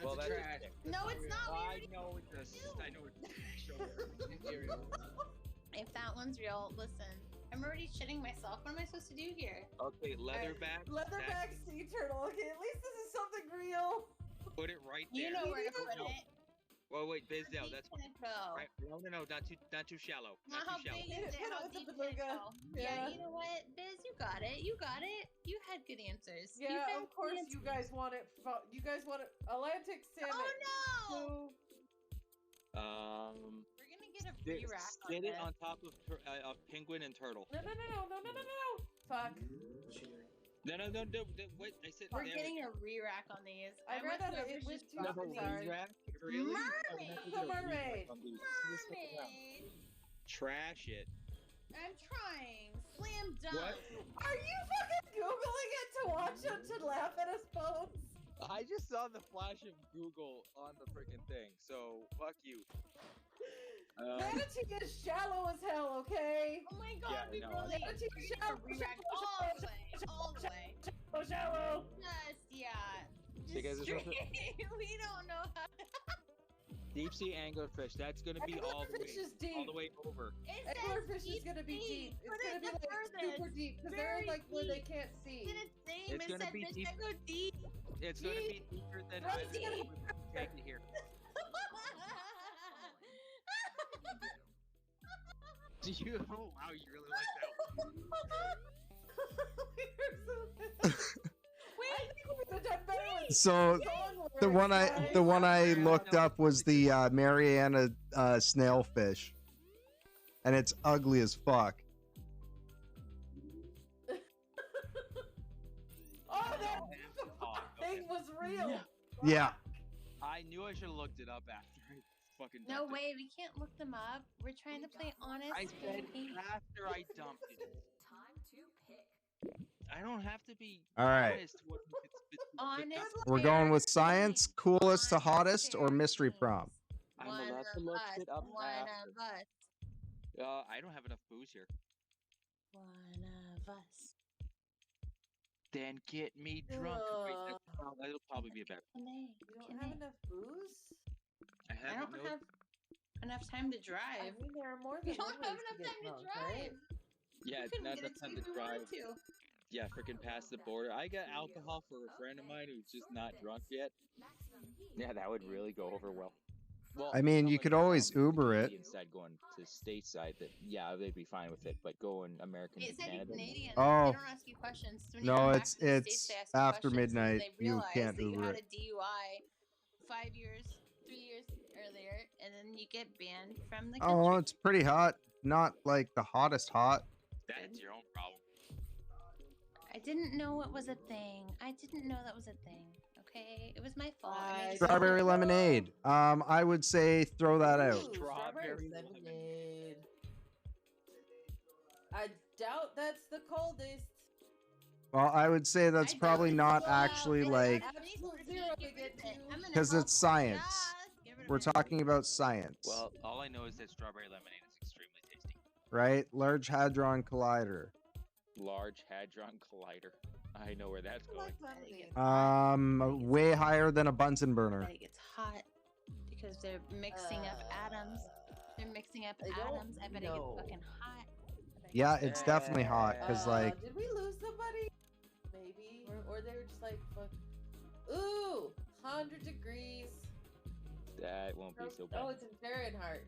Well, that's trash. No, it's not. We I already know it's I know it's If that one's real, listen. I'm already shitting myself. What am I supposed to do here? Okay, leatherback. Leatherback sea turtle. Okay, at least this is something real. Put it right there. You know where to put No. it. Well, wait, Bizdale, that's Can it go? right. No, not too shallow. Not how Not too big shallow. is it? How deep can it go? Yeah, you know what, Biz, you got it. You got it. You had good answers. You Yeah, had of course good you answers. guys want it. You guys want it. Atlantic salmon. Oh no! We're gonna get a free rack on Sit it this. on top of penguin and turtle. No. Fuck. No. Wait, I said We're there. getting a re-rack on these. I'd went rather to it Fisher's with two. Spot. Sorry. Really? Mermaid. Mermaid. Trash it. I'm trying. Slam dunk. What? Are you fucking googling it to watch it to laugh at us both? I just saw the flash of Google on the freaking thing, so fuck you. Manatee is shallow as hell, okay? Oh my god, Yeah, we no, really Manatee we're is gonna shallow, re-rack all the way. All the way. Shallow. Just, yeah. So you guys Just are supposed straight. We don't know how. Deep sea anglerfish. That's gonna be all the Anglerfish way, is deep. all the way over. It says Anglerfish is gonna be deep. It's Put gonna it be the like furthest. super deep because they're Very like where they deep. can't see. Didn't say It's it gonna said be fish deep. that go deep. It's gonna be deeper than I Right, will take it here. Do you? Oh wow, you really like that one. So the one I looked up was the Mariana snailfish, and it's ugly as fuck. Oh, that thing was real. Yeah. I knew I should have looked it up after I fucking. No dumped it. way, we can't look them up. We're trying to play honest. I said baby. after I dumped it. I don't have to be All right. honest. Honest. We're going with science, coolest to hottest, or mystery prompt. I'm One allowed to of look us. it up One after. of us. I don't have enough booze here. One of us. Then get me drunk. Wait, that'll probably be a better. You don't have enough booze? I I don't no- have enough time to I drive. mean, there are more You than don't one have ways enough get time to drunk, drive. right? Yeah, We couldn't not get enough it time if to we wanted drive. to. Yeah, freaking past the border. I got alcohol for a friend of mine who's just not drunk yet. Yeah, that would really go over well. Well, I mean, you someone could always from the Uber it. Canadian side going to stateside, that yeah, they'd be fine with it. But going American It to said Canada. Canadian. Oh. They don't ask you questions. When you No, come back it's to the States, they ask you after questions, and midnight. They You realize can't that you Uber had it. a DUI 5 years, 3 years earlier, and then you get banned from the country. Oh, it's pretty hot. Not like the hottest hot. That's your own problem. I didn't know it was a thing. I didn't know that was a thing. Okay, it was my fault. I made a Strawberry lemonade. I would say throw that out. Strawberry lemonade. I doubt that's the coldest. Well, I would say that's probably not actually like Absolute zero to get to. because it's science. We're talking about science, Well, all I know is that strawberry lemonade is extremely tasty. right? Large Hadron Collider. Large Hadron Collider. I know where that's going. Way higher than a Bunsen burner. Like it's hot because they're mixing up atoms. They're mixing up atoms. I bet it gets fucking hot. Yeah, it's definitely hot because like Did we lose somebody? Maybe, or they were just like, fuck. Ooh, 100 degrees. That won't be so bad. Oh, it's in Fahrenheit.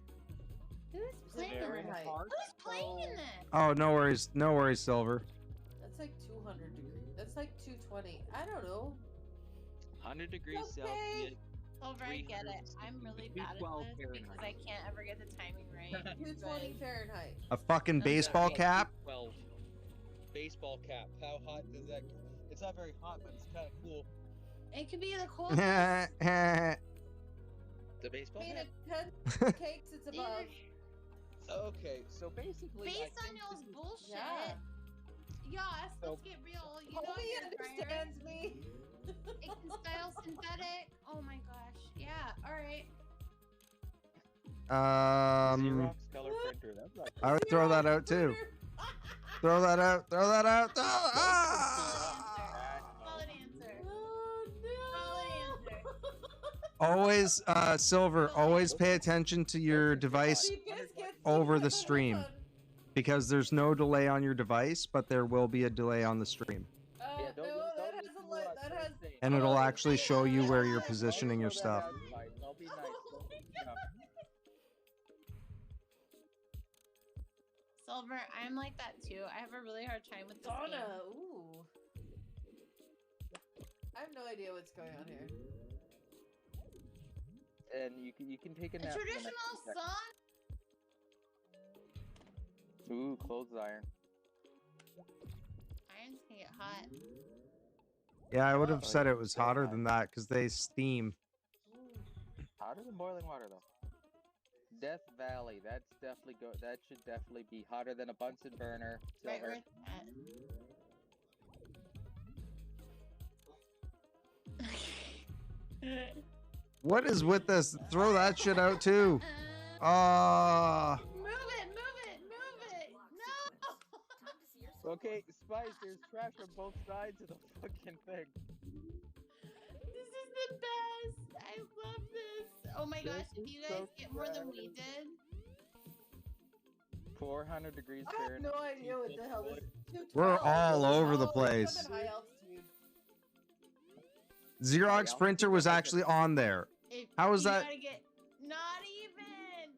Who's playing in this? Who's playing in this? oh no worries, Silver. That's like 200 degrees. That's like 220. I don't know. 100 degrees Okay. Celsius. Over, I get it. I'm really bad at 12 this because I can't ever get the timing right. 220 Fahrenheit. A fucking baseball cap. 12. Baseball cap. How hot does that? It's not very hot, but it's kind of cool. It could be the coldest. The baseball Made cap. of 10 cakes, it's above. Okay, so basically, Based on y'all's bullshit. Yeah. Yes, So- let's get real. You know Homie I get a dryer. understands me. It can style synthetic. Oh my gosh. Yeah. All right. Um, Xerox color printer. That's not I would throw that out too. Throw that out. Throw that out. Ah! Solid answer. Oh no! Always, Silver. Always pay attention to your device over the stream, because there's no delay on your device, but there will be a delay on the stream, No, that has a light. That has. and it'll actually show you where you're positioning your stuff. I'll be nice. Silver, I'm like that too. I have a really hard time with this Donna, game. ooh. I have no idea what's going on here. And you can take a A nap. for the next traditional 2 seconds. song? Ooh, clothes iron. Irons can get hot. Yeah, I would have said it was hotter than that because they steam. Hotter than boiling water, though. Death Valley. That's definitely That should definitely be hotter than a Bunsen burner. Right Silver. where it's at. What is with this? Throw that shit out too. Ah. Move it! No! Okay, Spice. There's trash on both sides of the fucking thing. This is the best! I love this! Oh my gosh, if you guys get more than we did. 400 degrees I have Fahrenheit. no idea what the hell this is. We're all over the place. I'm at high altitude. Xerox printer was actually on there. How was You that? gotta get not even!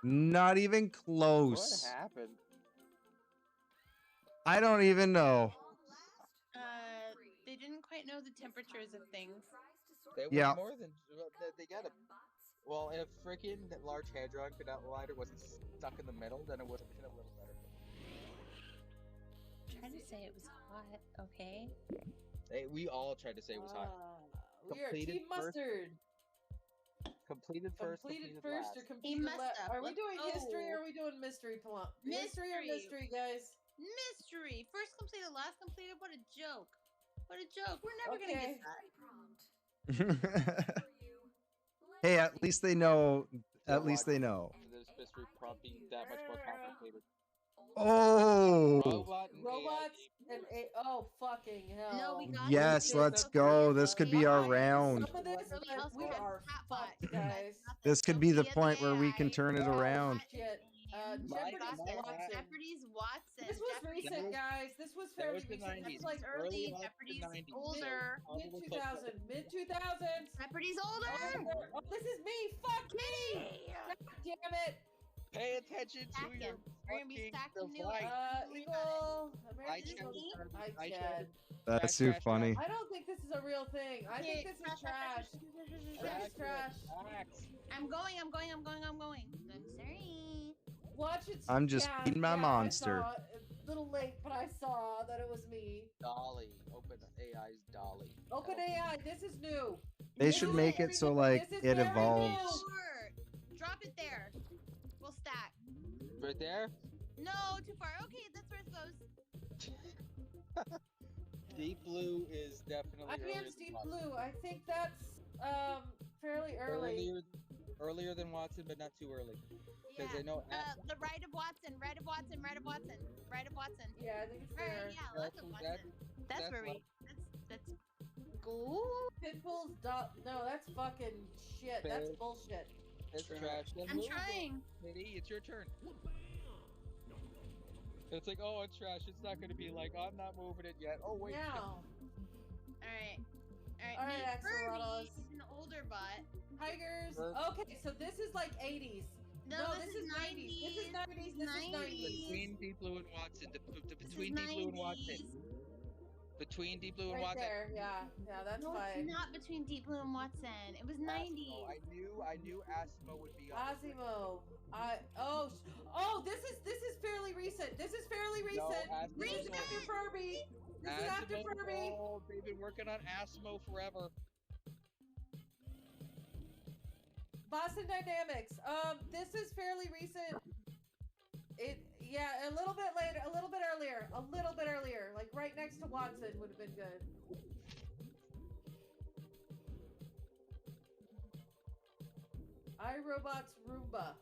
Not even close. What happened? I don't even know. They didn't quite know the temperatures of things. They were Yeah. more than they got a. Well, if freaking Large Hadron Collider wasn't stuck in the middle, then it would have been a little better. Trying to say it was hot, okay? Hey, we all tried to say it was hot. We are Team Mustard. Completed first. Completed completed first last. or completed messed last? up. Are we Let's doing history or go. are we doing mystery? Mystery. Or mystery, guys? Mystery! First completed, last completed? What a joke. What a joke. We're never gonna get that. Hey, at least they know. At least they know. This mystery prompt being that much more complicated. Oh. Robots and oh fucking hell! No, we got Yes, let's go. This could be our round. Some of this, we are fucked, guys. This could be the point where we can turn it around. Shit. Jeopardy's Watson. This was recent, guys. This was fairly the recent. 90s. This was like Early Early Jeopardy's 90s. older. mid 2000s. Mid 2000s. Jeopardy's older. Oh, this is me. Fuck me. God damn it. Pay attention to your We're gonna be stacking new Eagle. American checked. Eagle. I Chad. That's too funny. I don't think this is a real thing. I think this is trash. I think it's trash. I'm going. Sorry. Watch it. I'm just yeah, feeding my yeah, monster. I saw it. A little late, but I saw that it was me. Dolly. Open AI's Dolly. OpenAI, this is new. They should make it so like This is it very evolves. Sure. Drop it there. We'll stack. Right there? No, too far. Okay, that's where it goes. Deep Blue is definitely I earlier am than Deep Watson. Blue. I think that's fairly early. Earlier than Watson, but not too early. Because I know. The right of Watson. Right of Watson. Yeah, I think it's Right, there. yeah, left of Watson. That's that's where we. left. That's cool. Pitbull's no, that's fucking shit. That's Fair. bullshit. It's trash. Then I'm move it. trying. Lady, it's your turn. It's like, oh, it's trash. It's not going to be like, I'm not moving it yet. Oh, wait. Now. Alright. All right, Furby Axolotls. is an older bot. Tigers. Fur- Okay, so this is like 80s. No, this is 90s. This is 90s. This is 90s. Between Deep Blue and Watson. Between This is Deep Blue and Watson. 90s. Between Deep Blue and Right Watson. there. Yeah, that's No, fine. it's not between Deep Blue and Watson. It was 90s. Asimo. I knew Asimo would be on. Asimo. This is fairly recent. This is fairly recent. Asimo This is is after old. Furby. This is after Asimo's Furby. old. They've been working on Asimo forever. Boston Dynamics. This is fairly recent. A little bit later, a little bit earlier, like right next to Watson would have been good. iRobot's Roomba.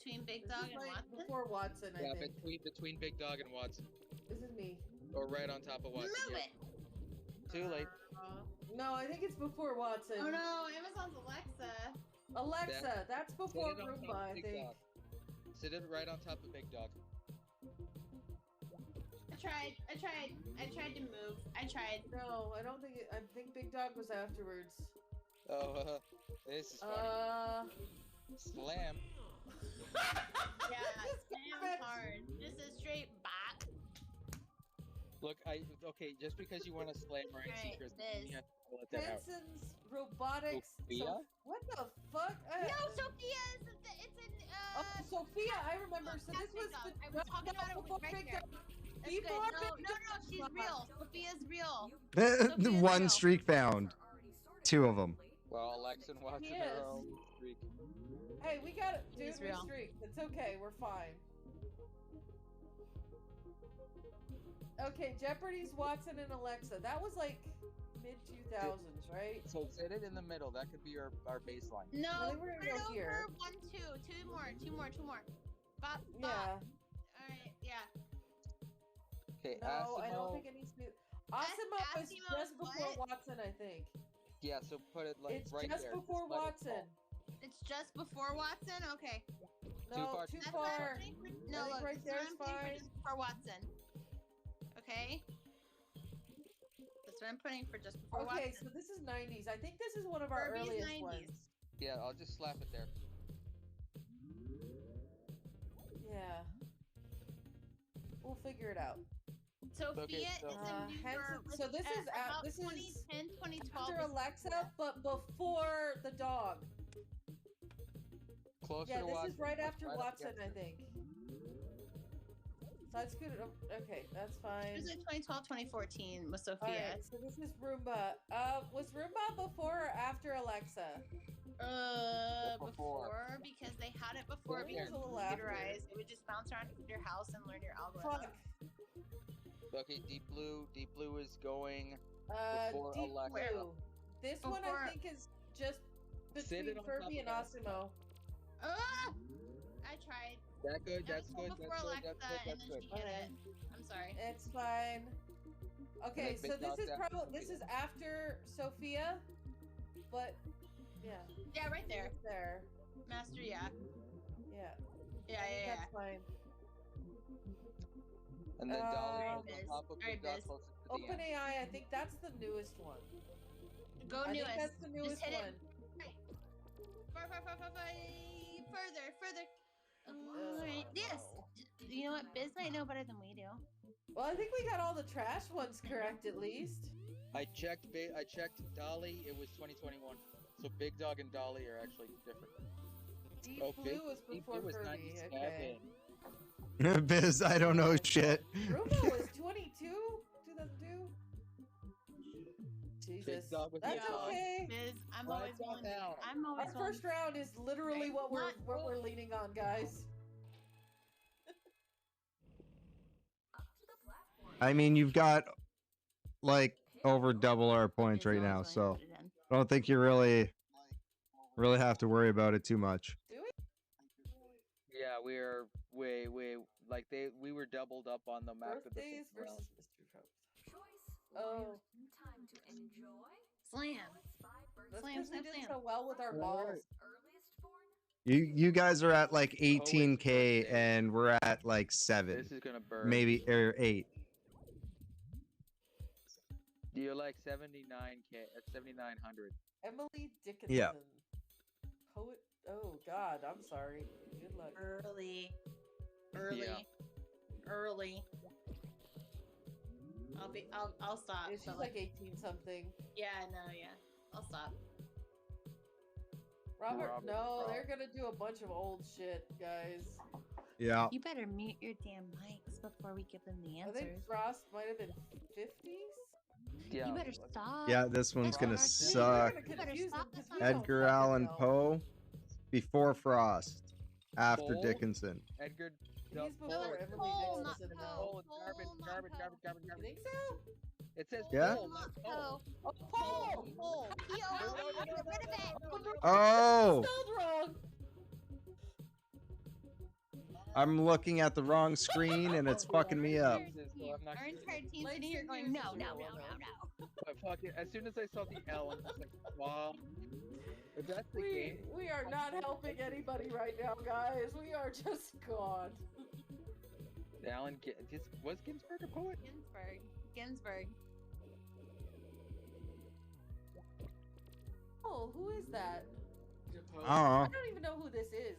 between Big Dog and Watson. Before Watson, I Yeah, think. between Big Dog and Watson. This is me. Or right on top of Watson. Move yeah. it. Too late. No, I think it's before Watson. Oh no, Amazon's Alexa. Alexa, that's before Sit it on Roomba, top I of Big think. Dog. Sit it right on top of Big Dog. I tried to move. I tried. No, I don't think I think Big Dog was afterwards. Oh, this is funny. Slam. Yeah, slam hard. Just a straight bop. Look, okay, just because you want to slam right, Alright, Chris, this. you have to let that out. Benson's Robotics. Sophia? What the fuck? No, Sophia is it's in Sophia, I remember. So this was I was talking about it was right there. That's good. Before No, she's real. Sophia's real. The one streak found. 2 of them. Well, Alexa and Watson He are is. all streak. Hey, we got it, dude. He's We real. streaked. It's okay. We're fine. Okay, Jeopardy's Watson and Alexa. That was like mid 2000s, right? So sit it in the middle. That could be our baseline. No, I think we're put gonna it go over here. 1, 2. Two more. Bop, bop. Yeah. Alright, yeah. Okay, No, I don't Asimo. think it needs to be. Asimo was Asimo just is before what? Watson, I think. Yeah, so put it like It's right just there. before Just let it Watson. fall. It's just before Watson? Okay. No, far, too too That's what I'm far. putting for, I no, think look, right that's there what is I'm putting for fine. just before Watson. Okay? That's what I'm putting for just before Okay, Watson. so this is 90s. I think this is one of our Furby's earliest 90s. ones. Yeah, I'll just slap it there. Yeah. We'll figure it out. Sophia so- is in Hanson, so this is about this is 2010, 2012. after Alexa, but before the dog. Closer Yeah, to this Watson. is right after up Watson, against I it. think. So I scooted up. Okay, that's fine. It was like 2012, 2014 with Sophia. Alright, so this is Roomba. Was Roomba before or after Alexa? Before, because they had it before Maybe because it was a little computerized. It would just bounce around your house and learn your algorithm. Fuck. Okay, Deep Blue is going before Deep Alexa. Blue. This one I Before- think is just Sit between it on top Furby of and Asimo. I tried. That good, That that's was good, before that's good, Alexa, that's good, and that's then good. she hit it. I'm sorry. It's fine. Okay, then so Big this Dog's is after probably this Sophia. is after Sophia, but yeah. Yeah, right there. Right there. Master, yeah. Yeah. Yeah, I think yeah, That's fine. And then Dolly Uh, goes on top of Big Dog closer to the end. OpenAI, I think that's the newest one. Go I newest. think that's the Just newest hit one. it. Right. Further. Alright. Yes. You know what? Biz might know better than we do. Well, I think we got all the trash ones correct at least. I checked Dolly, it was 2021. So Big Dog and Dolly are actually different. Deep Oh, Blue was Deep before Blue was Furby. 97. Okay. Biz, I don't know shit. Roomba was 22? 2002? Jesus. Dog with That's the dog. okay. Biz, I'm Well, always it's not willing. now. I'm always Our first round is literally Right, what not- we're leaning on, guys. I mean, you've got like over double our points right now, so I don't think you really have to worry about it too much. Yeah, we are way like we were doubled up on them after the Birthdays first round. versus Mystery Trumps. Oh. Slam. That's Slam, because we slam, did slam. so well with our balls. You guys are at like 18K and we're at like 7. This is gonna burn. Maybe or 8. You're like 79K at 7,900. Emily Dickinson. Yeah. Poet. Oh God, I'm sorry. Good luck. Early. Yeah. Early. I'll stop. Yeah, she's but, like 18 something. Yeah, no, yeah. I'll stop. Robert, Robert no, Frost. they're gonna do a bunch of old shit, guys. Yeah. You better mute your damn mics before we give them the I answers. think Frost might have been 50s. Yeah. You better stop. Yeah, this one's gonna We're suck. gonna You better confuse them stop. 'cause That's we not don't Edgar fucking Allan know. Poe before Frost, after Poe? Dickinson. Edgar. He's before No, Emily Cole, not Dickinson. Poe. Oh, garbage. You think so? It says Yeah? Poe, not Poe. Oh, Paul! Cole. P-O-L-E. Get rid of it. Oh, Spelled wrong. I'm looking at the wrong screen and it's fucking me up. Our entire team's sitting here going, no. But fuck it, as soon as I saw the L, I'm just like, wow. If that's the game. We are not helping anybody right now, guys. We are just gone. Alan, was Ginsberg a poet? Ginsberg. Oh, who is that? Oh. I don't even know who this is.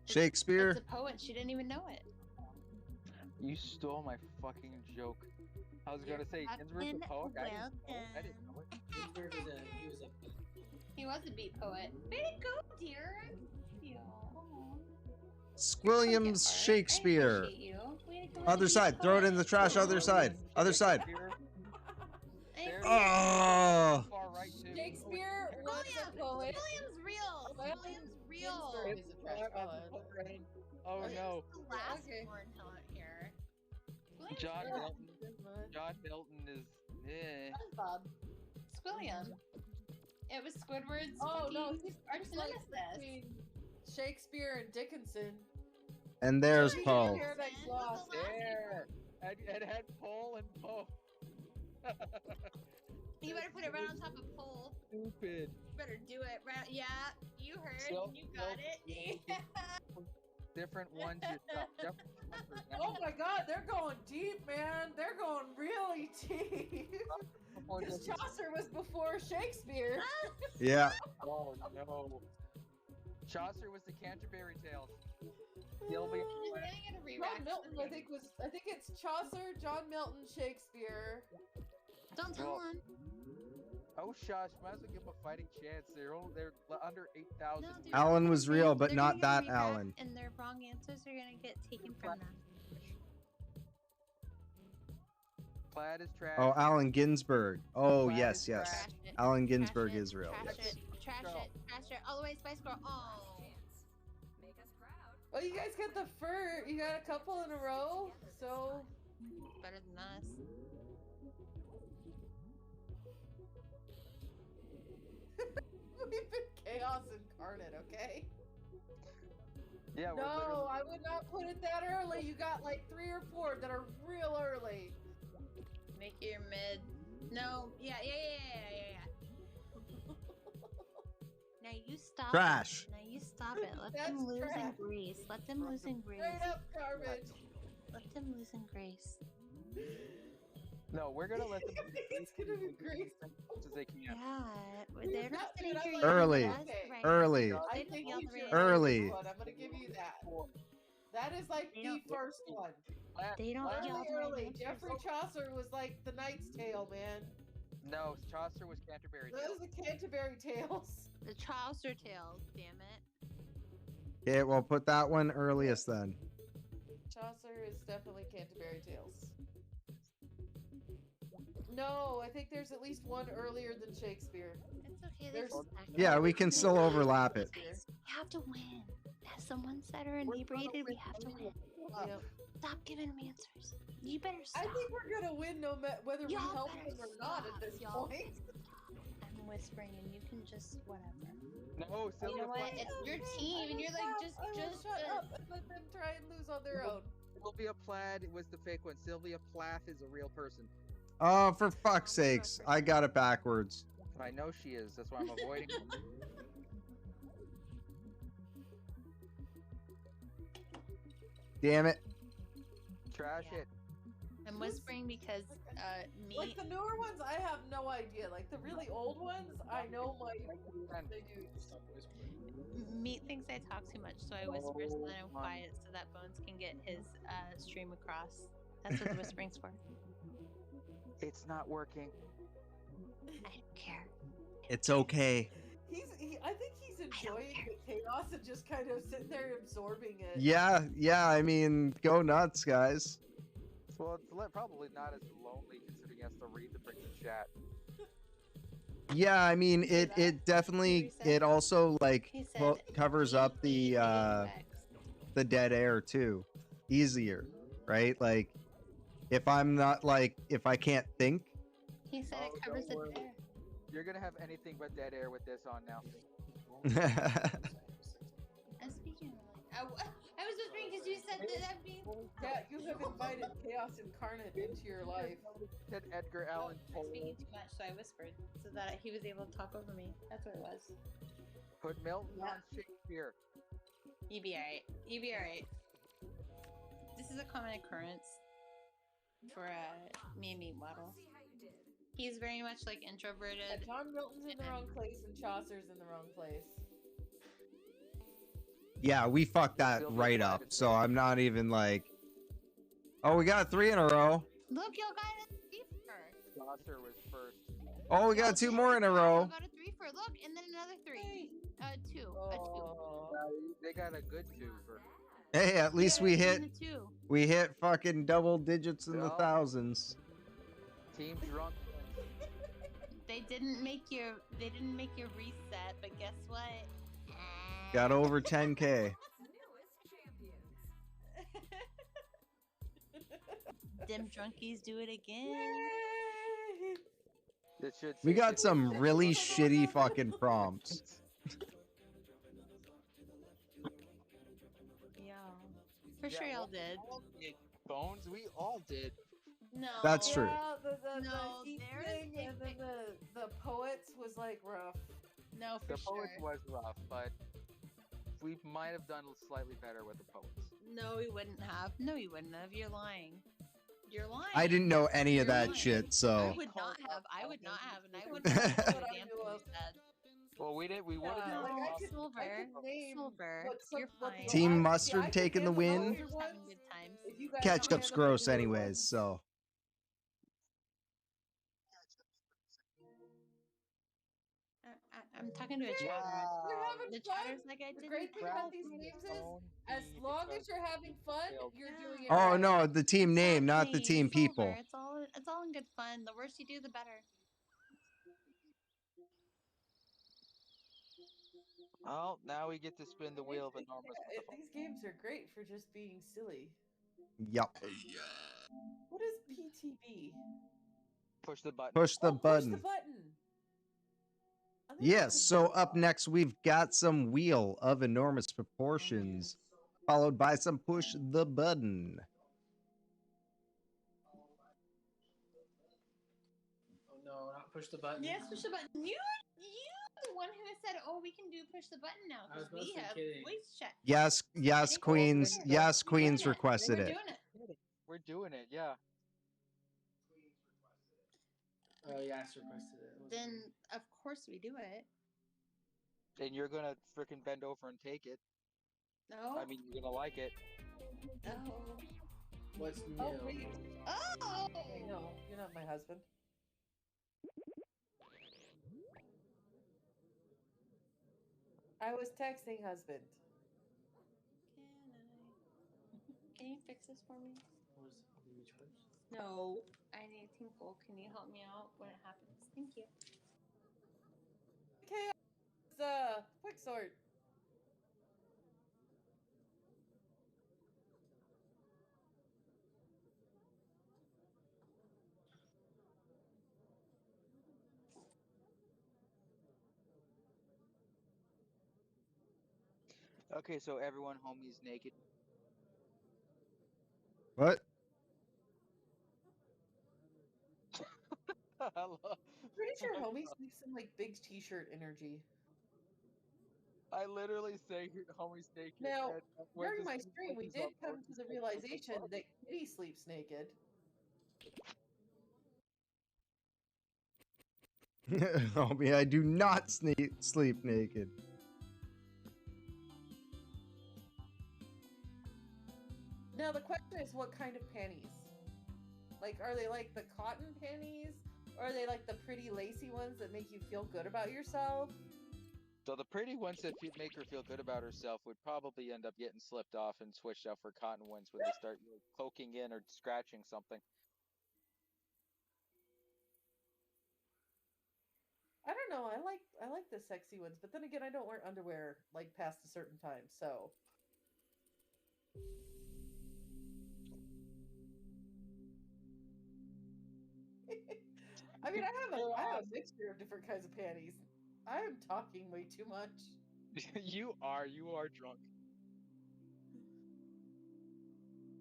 Shakespeare. It's a poet. She didn't even know it. You stole my fucking joke. I was gonna say Ginsberg's a poet. I didn't know it. Ginsberg was He was a beat poet. Way to go, dear. I miss you. Williams Shakespeare. Appreciate you. Way to go, Other beat side. Throw it in the trash. Other side. Other side. Oh. Shakespeare was a poet. William's real. William's real. Ginsberg is a trash poet. Oh no. The last born here. John Milton is. Bob. It's William. It was Squidward's. Oh no, fucking he's arch like nemesis. between Shakespeare and Dickinson. And there's Oh, Paul. Paradise Lost. There. It had Paul and Poe. You better put it right on top of pole. Stupid. You better do it right. Yeah, you heard. So- you got it. Yeah. Different ones yourself. Oh my god, they're going deep, man. They're going really deep. Because Chaucer was before Shakespeare. Yeah. Oh no. Chaucer was the Canterbury Tales. Sylvia John Milton, I think it's Chaucer, John Milton, Shakespeare. Don't tell him. Oh shush, might as well give them a fighting chance. They're under 8,000. Alan was real, but They're not gonna that get redraft, Alan. And their wrong answers are gonna get taken from them. Plaid is trash. Oh, Allen Ginsberg. Oh, Plaid yes, is yes. trash. Allen Ginsberg is real. Trash Yes. it. Trash it. All the way, Spice Girl. Oh. Well, you guys got the fur. You got a couple in a row, so Better than us. we've been chaos incarnate, okay? Yeah, we're No, I would not put it that early. You got like 3 or 4 that are real early. Make your mid. No. Yeah. Now you stop. Trash. Now you stop it. Let That's them lose in trash. grace. Let them lose in grace. Straight up garbage. Let them lose in grace. No, we're gonna let them It's gonna be great. as much as they can. Yeah, they're not sitting here yelling Early. at us right Early. now. I They think yelled you really did Early. this one. I'm gonna give you that. That is like the first one. They don't Early, yell early. Jeffrey Chaucer was like the Knight's Tale, man. No, Chaucer was Canterbury That Tales. was the Canterbury Tales. The Chaucer Tales, damn it. Okay, well, put that one earliest then. Chaucer is definitely Canterbury Tales. No, I think there's at least one earlier than Shakespeare. It's okay. There's Yeah, we can still overlap it. We have to win. As someones that are inebriated, we have to win. Yep. Stop giving them answers. You better I stop. think we're gonna win no matter whether we Y'all help better them or not at this Y'all point. I'm whispering, and you can just whatever. No, You Sylvia know what? Plath. It's your team, and you're like I will just shut up and let them try and lose on their own. Sylvia Plath was the fake one. Sylvia Plath is a real person. Oh, for fuck's sakes. I got it backwards. I know she is. That's why I'm avoiding her. Damn it. Trash it. I'm whispering because me. Like the newer ones, I have no idea. Like the really old ones, I know my they do. Meat thinks I talk too much, so I whisper so that I'm quiet, so that Bones can get his stream across. That's what the whispering's for. It's not working. I don't care. It's okay. I think he's enjoying the chaos and just kind of sitting there absorbing it. Yeah, I mean, go nuts, guys. Well, it's probably not as lonely considering he has to read the freaking chat. Yeah, I mean, it definitely, it also, like, covers up the dead air, too. Easier, right? Like, if I'm not, like, if I can't think. He said it covers it there. You're gonna have anything but dead air with this on now. And speaking of, I was whispering because you said that means. Yeah, you have invited chaos incarnate into your life. Said Edgar Allan I was Poe. speaking too much, so I whispered so that he was able to talk over me. That's what it was. Put Milton on Shakespeare. You be alright. You be alright. This is a common occurrence for me and Meatwaddle. He's very much like introverted. John Milton's in the wrong place and Chaucer's in the wrong place. Yeah, we fucked that right up. So I'm not even like, oh, we got 3 in a row. Look, y'all got a 3 first. Chaucer was first. Oh, we got 2 more in a row. Y'all got a 3 for look, and then another 3. 2. A 2. They got a good 2 for. Hey, at least we hit. and a 2. We hit fucking double digits in the thousands. Team drunk. They didn't make your reset, but guess what? Got over 10K. Them drunkies do it again. We got some really shitty fucking prompts. Yeah, for sure y'all did. Bones, we all did. No. That's true. Yeah, the No, deep there's thing and then the poets was like rough. No, for The sure. poets was rough, but we might have done slightly better with the poets. No, we wouldn't have. No, you wouldn't have. You're lying. You're lying. I didn't know any of You're that lying. shit, so. I would not have. I would not have, and I wouldn't have done the damn thing you said. Well, we did. We would have. Yeah, like I could Silver. name Silver. You're fine. Team Mustard taking the win. We're just having good times. Ketchup's gross anyways, so. I'm talking to a chatter. We're having The fun. chatter's like I The didn't. great thing about these games is, as long as you're having fun, you're doing it. Oh right. no, the team name, not the Exactly, team Silver. people. It's all in good fun. The worse you do, the better. Well, now we get to spin the wheel of enormous. These games are great for just being silly. Yup. What is PTB? Push the button. Push the Push button. the button. Yes, so up next we've got some wheel of enormous proportions, followed by some push the button. Oh no, not push the button. Yes, push the button. You the one who said, "Oh, we can do push the button now I was because we mostly have kidding. voice chat." Yes, yes, Queens. Yes, Queens requested We're it. doing it. We're doing it, yeah. Oh, yes, requested it. Then of course we do it. And you're gonna freaking bend over and take it. No. I mean, you're gonna like it. Oh. What's new? Oh, wait. Oh. Wait, no, you're not my husband. I was texting husband. Can you fix this for me? No, I need Tinkle. Can you help me out when it happens? Thank you. Chaos, quick sort. Okay, so everyone homie's naked. What? Pretty sure homie sleeps in like big t-shirt energy. I literally say homie's naked. Now, and we're during just my gonna stream, put we this did up come for to the this realization that Kitty sleeps naked. Oh man, I do not sleep naked. Now the question is, what kind of panties? Like, are they like the cotton panties, or are they like the pretty lacy ones that make you feel good about yourself? So the pretty ones that make her feel good about herself would probably end up getting slipped off and switched out for cotton ones when they start poking in or scratching something. I don't know. I like the sexy ones, but then again, I don't wear underwear like past a certain time, so. I mean, I have a mixture of different kinds of panties. I am talking way too much. You are drunk.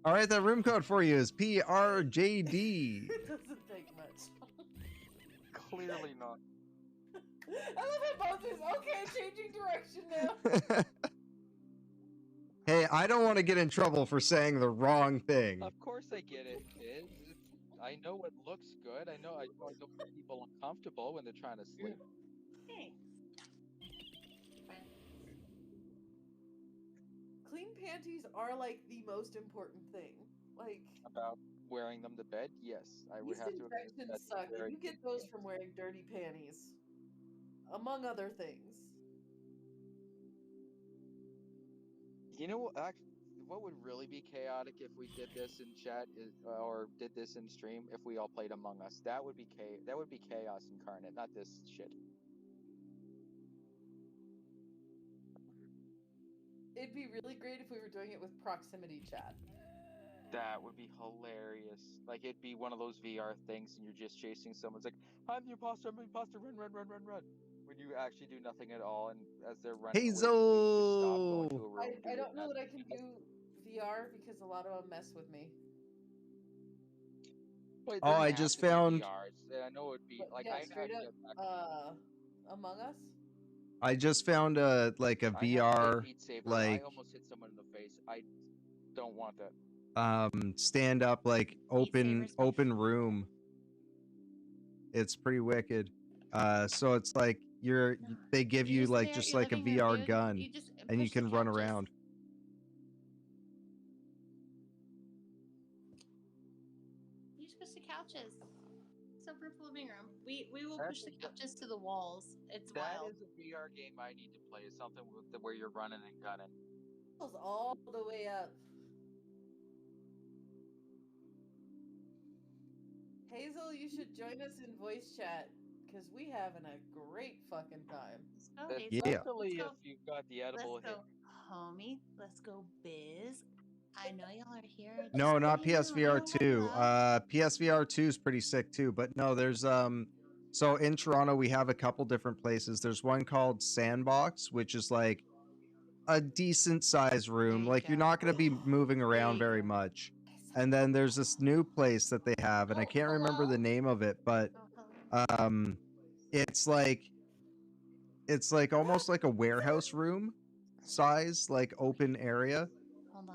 All right, that room code for you is PRJD. It doesn't take much. Clearly not. I love how both is okay, changing direction now. Hey, I don't want to get in trouble for saying the wrong thing. Of course I get it, Biz. I know it looks good. I know I don't make people uncomfortable when they're trying to sleep. Thanks. Clean panties are like the most important thing. Like, About wearing them to bed, yes, I would have to agree. infections That's suck, and very you get those from wearing dirty panties, among other things. You know, what would really be chaotic if we did this in chat or did this in stream? If we all played Among Us, that would be chaos incarnate, not this shit. It'd be really great if we were doing it with proximity chat. That would be hilarious. Like it'd be one of those VR things, and you're just chasing someone. It's like, I'm the imposter, run, run, run, run, run. When you actually do nothing at all, and as they're running, away, you just stop going to a room. I don't know that I can do VR because a lot of them mess with me. Wait, Oh, I just found. I know it'd be like Yeah, I straight up, Among Us. I just found a like a VR like I almost hit someone in the face. I don't want that. stand up like open room. It's pretty wicked. So it's like they give you like just like a VR gun and you can run around. You just push the couches. So for the living room, we will push the couches to the walls. It's That wild. is a VR game I need to play. Is something with where you're running and gunning. Goes all the way up. Hazel, you should join us in voice chat because we having a great fucking time. Especially if you've got the edible Let's hit. go, homie. Let's go, Biz. I know y'all are here. No, Just not so you know, PSVR 2. PSVR 2 is pretty sick too, but no, there's so in Toronto we have a couple different places. There's one called Sandbox, which is like a decent sized room. Like you're not going to be moving around very much. And then there's this new place that they have, and I can't remember the name of it, but it's like almost like a warehouse room size, like open area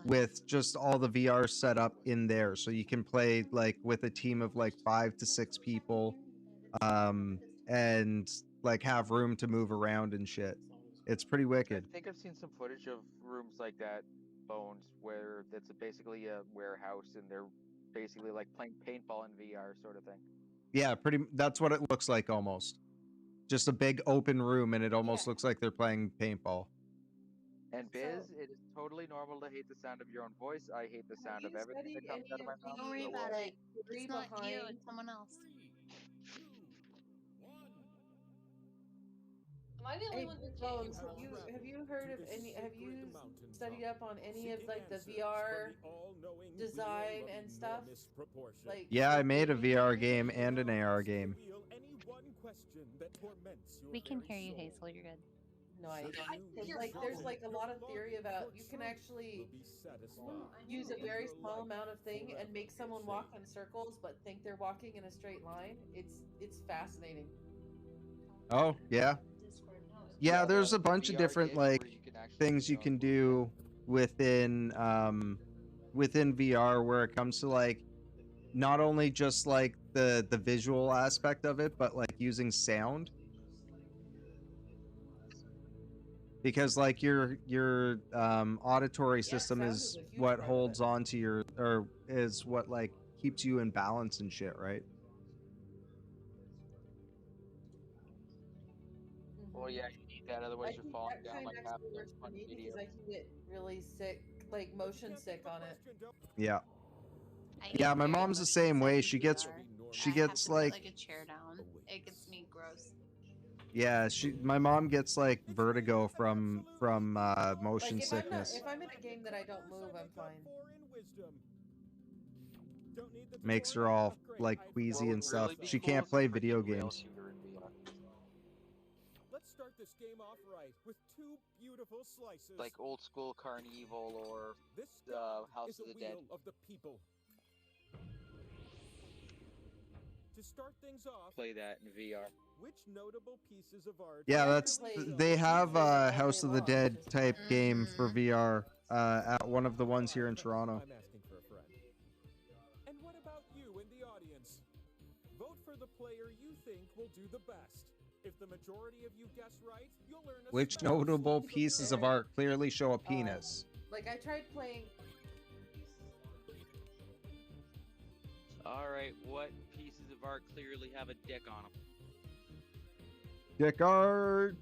with just all the VR set up in there, so you can play like with a team of like 5 to 6 people, and like have room to move around and shit. It's pretty wicked. I think I've seen some footage of rooms like that, Bones, where it's basically a warehouse and they're basically like playing paintball in VR sort of thing. Yeah, that's what it looks like almost. Just a big open room, and it almost looks like they're playing paintball. And Biz, it is totally normal to hate the sound of your own voice. I hate the sound of everything that comes out of my mouth. Don't worry so about well. it. It's not you, it's someone else. Am I the only Hey, one that Bones, have you heard of any? Have you studied up on any of like the VR design and stuff? Like, Yeah, I made a VR game and an AR game. We can hear you, Hazel. You're good. No, like there's like a lot of theory about you can actually use a very small amount of thing and make someone walk in circles but think they're walking in a straight line. It's fascinating. Oh, yeah. Yeah, there's a bunch of different like things you can do within within VR where it comes to like not only just like the visual aspect of it, but like using sound. Because like your auditory system is what holds on to your, or is what like keeps you in balance and shit, right? Well, yeah, you need that, otherwise you're falling down Kind like of half actually the works for fun me video. because I can get really sick, like motion sick on it. Yeah. I Yeah, get my very mom's the motion same way. sick She in gets VR. she I gets have to like put, a chair down. It gets me gross. yeah, my mom gets like vertigo from motion Like sickness. if I'm in a game that I don't move, I'm fine. Makes her all like queasy and stuff. She can't play video games. Let's start this game off right with two beautiful beautiful slices. Like old school Carnival or This House is of a the Dead. wheel of the people. To start things off, Play that in VR. which notable pieces of art? Yeah, that's they have a House of the Dead type game for VR at one of the ones here in Toronto. I'm asking for a friend. And what about you in the audience? Vote for the player you think will do the best. If the majority of you guess right, you'll earn a Which special notable slice of pieces of cake. art clearly show a penis? Like I tried playing. Alright, what pieces of art clearly have a dick on them? Dick art.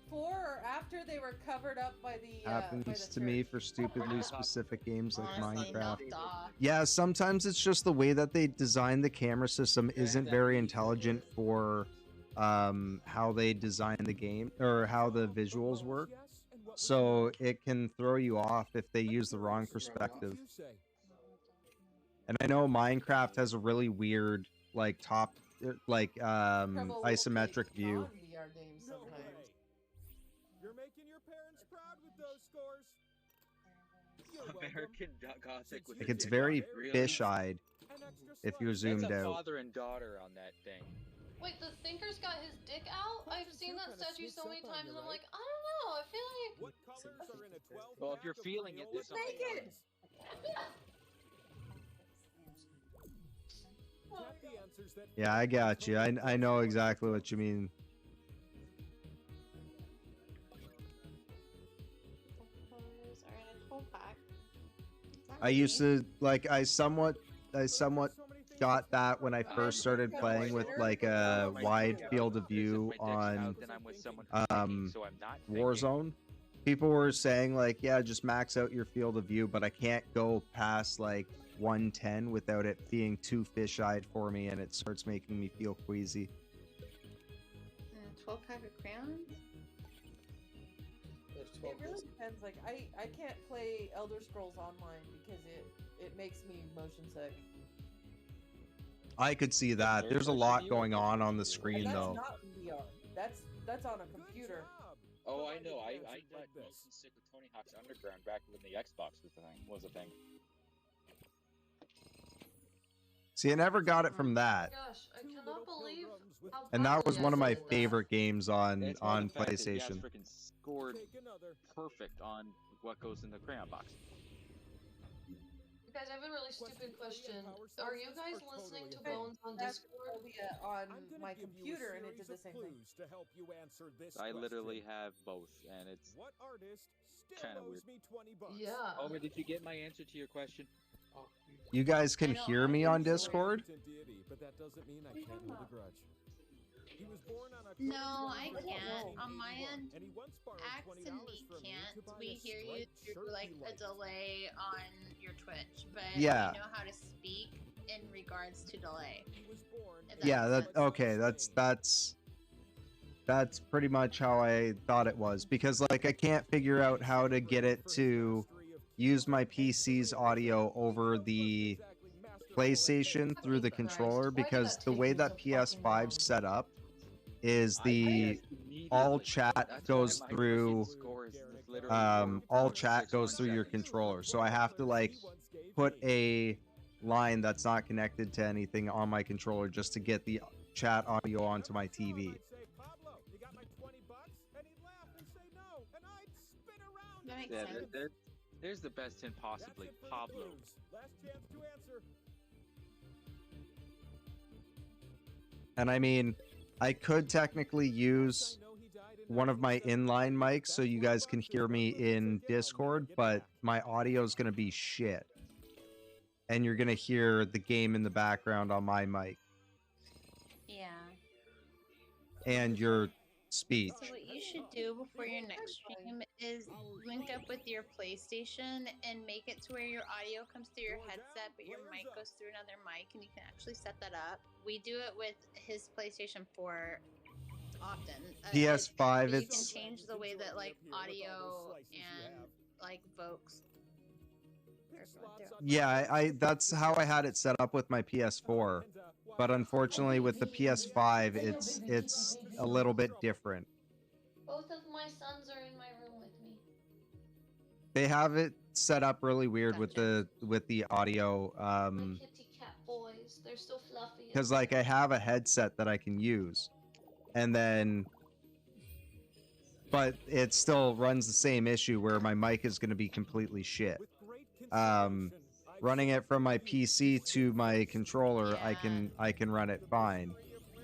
Before or after they were covered up by the Happens to me for stupidly specific games like Honestly, Minecraft. no, duh. Yeah, sometimes it's just the way that they design the camera system isn't very intelligent for how they design the game or how the visuals work. So it can throw you off if they use the wrong perspective. And I know Minecraft has a really weird like isometric view. VR games sometimes. You're making your parents proud with those scores. American Gothic with Like the it's dick very on it, really? fish-eyed if you're zoomed That's a out. father and daughter on that thing. Wait, the Thinker's got his dick out? I've seen that statue so many times and I'm like, I don't know, I feel like... What colors are in a 12 Well, if you're feeling it, there's something. Naked! Tap the answers that Yeah, I got you. I know exactly what you mean. Colors are in a 12-pack. I used to like I somewhat got that when I first started playing with like a wide field of view on Warzone. People were saying like, yeah, just max out your field of view, but I can't go past like 110 without it being too fish-eyed for me, and it starts making me feel queasy. 12-pack of crayons? It really depends. Like I can't play Elder Scrolls Online because it makes me motion sick. I could see that. There's a lot going on the screen And that's though. not in VR. That's on a computer. Oh, I know. I got motion sick with Tony Hawk's Underground back when the Xbox was a thing. See, I never got it from that. Gosh, I cannot believe how And that was badly one of I my said that. favorite games on It's more the fact that PlayStation. Jazz freaking scored perfect on what goes in the crayon box. You guys, I have a really stupid question. Are you guys listening to Okay, Bones on that's Discord? on my computer, and it did the same thing. to help you answer this I question. literally have both, and it's What artist still kind of owes weird. me 20 bucks? Yeah. Oh, but did you get my answer to your question? You guys can hear me on Discord? Deity, but that doesn't mean I can't hold a grudge. He was born on October No, I 21st, can't. On my 1981, end, and he once borrowed Axe $20 and me from me can't. to buy We a hear you striped through shirt like he a liked. delay on your Twitch, but Yeah. we know how to speak in regards to delay. He was born If that Yeah, makes that sense. okay, that's pretty much how I thought it was, because like I can't figure out how to get it to use my PC's audio over the PlayStation through the controller, because the way that PS5's set up is the all chat goes through all chat goes through your controller. So I have to like put a line that's not connected to anything on my controller just to get the chat audio onto my TV. That makes Yeah, sense. there's the best hint possibly, Pablo. Last chance to answer. And I mean, I could technically use one of my inline mics so you guys can hear me in Discord, but my audio is going to be shit. And you're going to hear the game in the background on my mic Yeah. and your speech. So what you should do before your next stream is link up with your PlayStation and make it to where your audio comes through your headset, but your mic goes through another mic, and you can actually set that up. We do it with his PlayStation 4 often. PS5, you it's can change the way that like audio and like Vokes are going through. yeah, I that's how I had it set up with my PS4. But unfortunately with the PS5 it's a little bit different. Both of my sons are in my room with me. They have it set up really weird with the audio. My kitty cat boys. They're so fluffy. Because like I have a headset that I can use, and then, but it still runs the same issue where my mic is going to be completely shit. Running it from my PC to my controller, I can run it fine.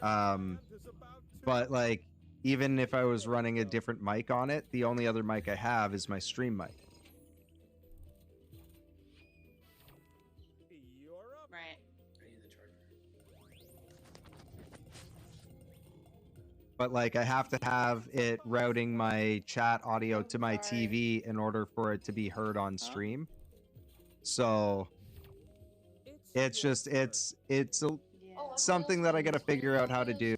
But like, even if I was running a different mic on it, the only other mic I have is my stream mic. Right. But like, I have to have it routing my chat audio to my TV in order for it to be heard on stream. So it's just it's something that I gotta figure out how to do.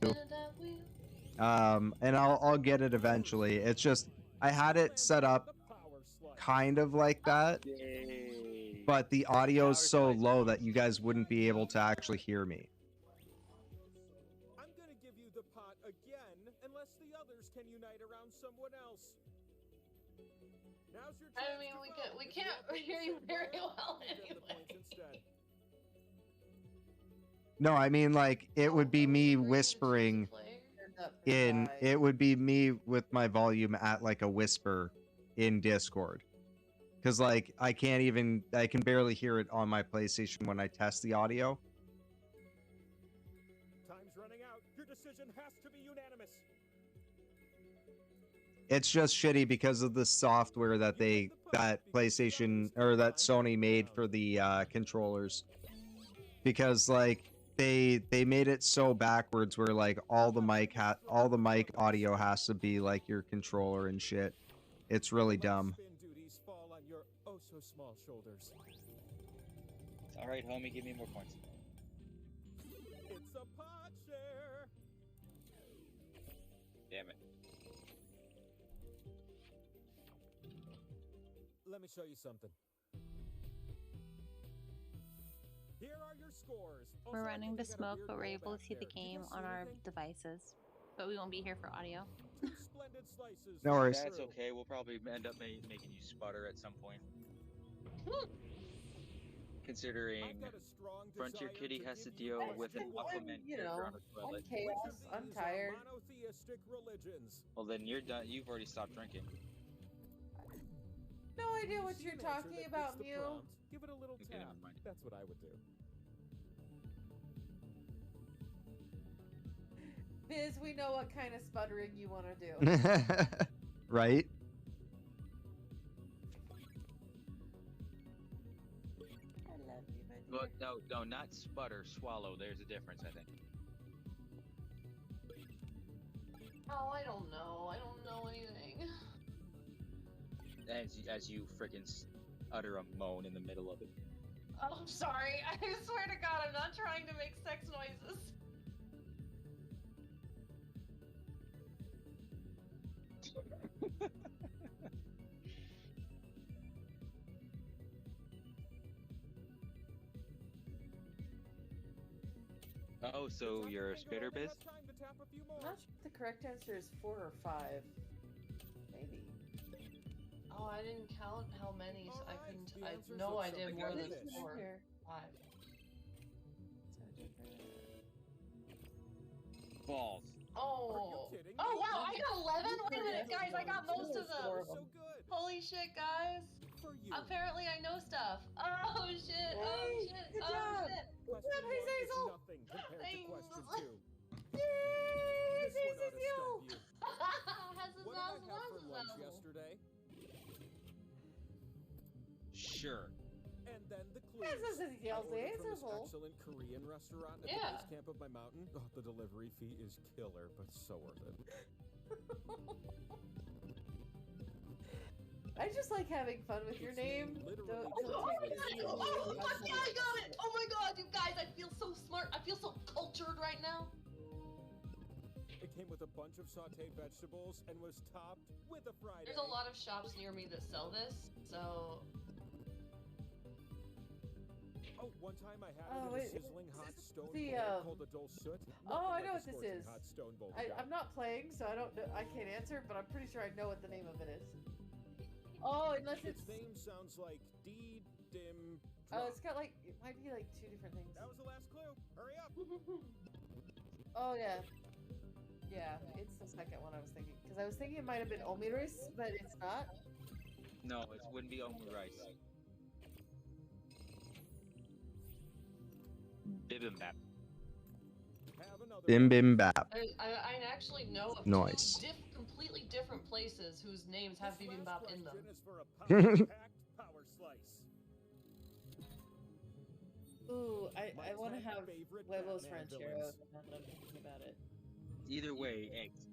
And I'll get it eventually. It's just I had it set up kind of like that, but the audio is so low that you guys wouldn't be able to actually hear me. I'm gonna give you the pot again, unless the others can unite around someone else. Now's your chance. I mean, we can't hear you very well anyway. No, I mean like it would be me whispering in. It would be me with my volume at like a whisper in Discord. Because like I can barely hear it on my PlayStation when I test the audio. Time's running out. Your decision has to be unanimous. It's just shitty because of the software that PlayStation or that Sony made for the controllers. Because like they made it so backwards where like all the mic audio has to be like your controller and shit. It's really dumb. Duties fall on your oh so small shoulders. All right, homie, give me more points. It's a pot share. Damn it. Let me show you something. Here are your scores. We're running to smoke, but we're able to see the game on our devices. But we won't be here for audio. Splendid slices. No worries. That's okay. We'll probably end up making you sputter at some point. Considering Frontier Kitty has to deal with an Aquaman character on a toilet. I'm chaos. I'm tired. Monotheistic religions. Well, then you're done. You've already stopped drinking. No idea what you're talking about, Mew. Give it a little Okay, tap. never mind. That's what I would do. Biz, we know what kind of sputtering you want to do. Right? I love you, my dear. Well, no, not sputter, swallow. There's a difference, I think. Oh, I don't know. I don't know anything. As you freaking utter a moan in the middle of it. Oh, I'm sorry. I swear to God, I'm not trying to make sex noises. Oh, so you're a spitter, Biz? I'm not sure if the correct answer is 4 or 5. Maybe. Oh, I didn't count how many. So I couldn't. I know I did more than 4. 5. Balls. Oh. Oh wow! I got 11. Wait a minute, guys! I got most of them. Holy shit, guys! Apparently, I know stuff. Oh shit! Oh shit! Good Oh job. shit! Good job, Hazel! Nothing compared to question 2. Yay! This one ought to Hazel! stump you. Has his What did I ass have for his lunch ass. yesterday? Sure. And then the clues. Yes, this is I Yelzy. ordered It's from a this hole. excellent Korean restaurant at Yeah. the base camp of my mountain. Oh, the delivery fee is killer, but so worth it. I just like having fun with your name. Don't take it seriously. Oh fuck yeah! I got it! Oh my god, you guys! I feel so smart. I feel so cultured right now. It came with a bunch of sautéed vegetables and was topped with a fried There's egg. a lot of shops near me that sell this, so Oh, once time I had Oh, it in wait, a sizzling hot stone the, bowl called a dull soot. Oh, I Nothing know like what a this scorching is. hot stone bowl job. I'm not playing, so I don't know. I can't answer, but I'm pretty sure I know what the name of it is. Oh, unless it's. Its name sounds like D-dim. Oh, it's got like it might be like two different things. That was the last clue. Hurry up. Oh yeah, yeah. It's the second one I was thinking because I was thinking it might have been Omiris, but it's not. No, it wouldn't be Omu rice. Bibimbap. Bim bim bap. I actually know of Nice. two completely different places whose names have bibimbap in them. Power slice. Ooh, I want to have Huevos Rancheros now that I'm thinking about it. Either way, eggs.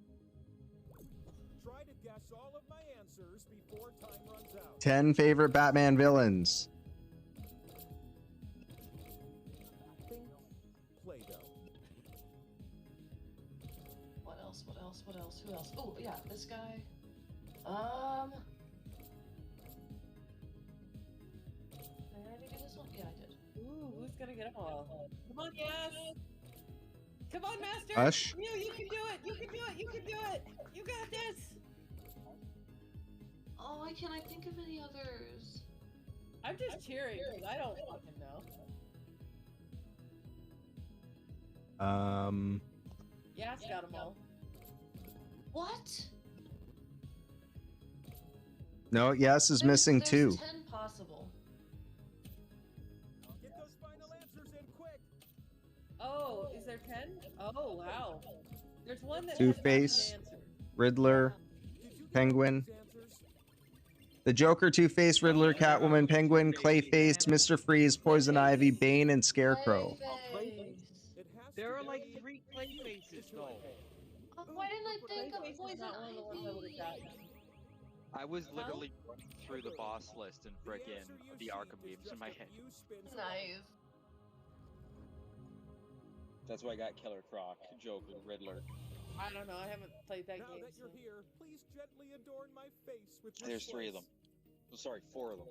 Try to guess all of my answers before time runs out. 10 favorite Batman villains. Play-Doh. What else? What else? What else? Who else? Oh yeah, this guy. Did I already do this one? Yeah, I did. Ooh, who's gonna get them all? Come on, yes. Come on, Master. Hush. You can do it. You can do it. You can do it. You got this. Oh, why can't I think of any others? I'm just cheering because I don't fucking know. Yas got them all. What? No, Yes is missing There's 2. 10 possible. Get those final answers in quick. Oh, is there 10? Oh, wow. There's one that Two-Face, has not been answered. Riddler, Penguin. The Joker, Two-Face, Riddler, Catwoman, Penguin, Clayface, Mr. Freeze, Poison Ivy, Bane, and Scarecrow. There are like 3 clay faces though. Why didn't I think of Clayface is Poison not one of the ones I would have gotten. I was literally running through the boss list and frickin' the Arkham games in my head. Nice. That's why I got Killer Croc, Joker, Riddler. I don't know. I haven't played that Now game. that you're here, please gently adorn my face with your There's 3 of them. slice. Oh, sorry, 4 of them.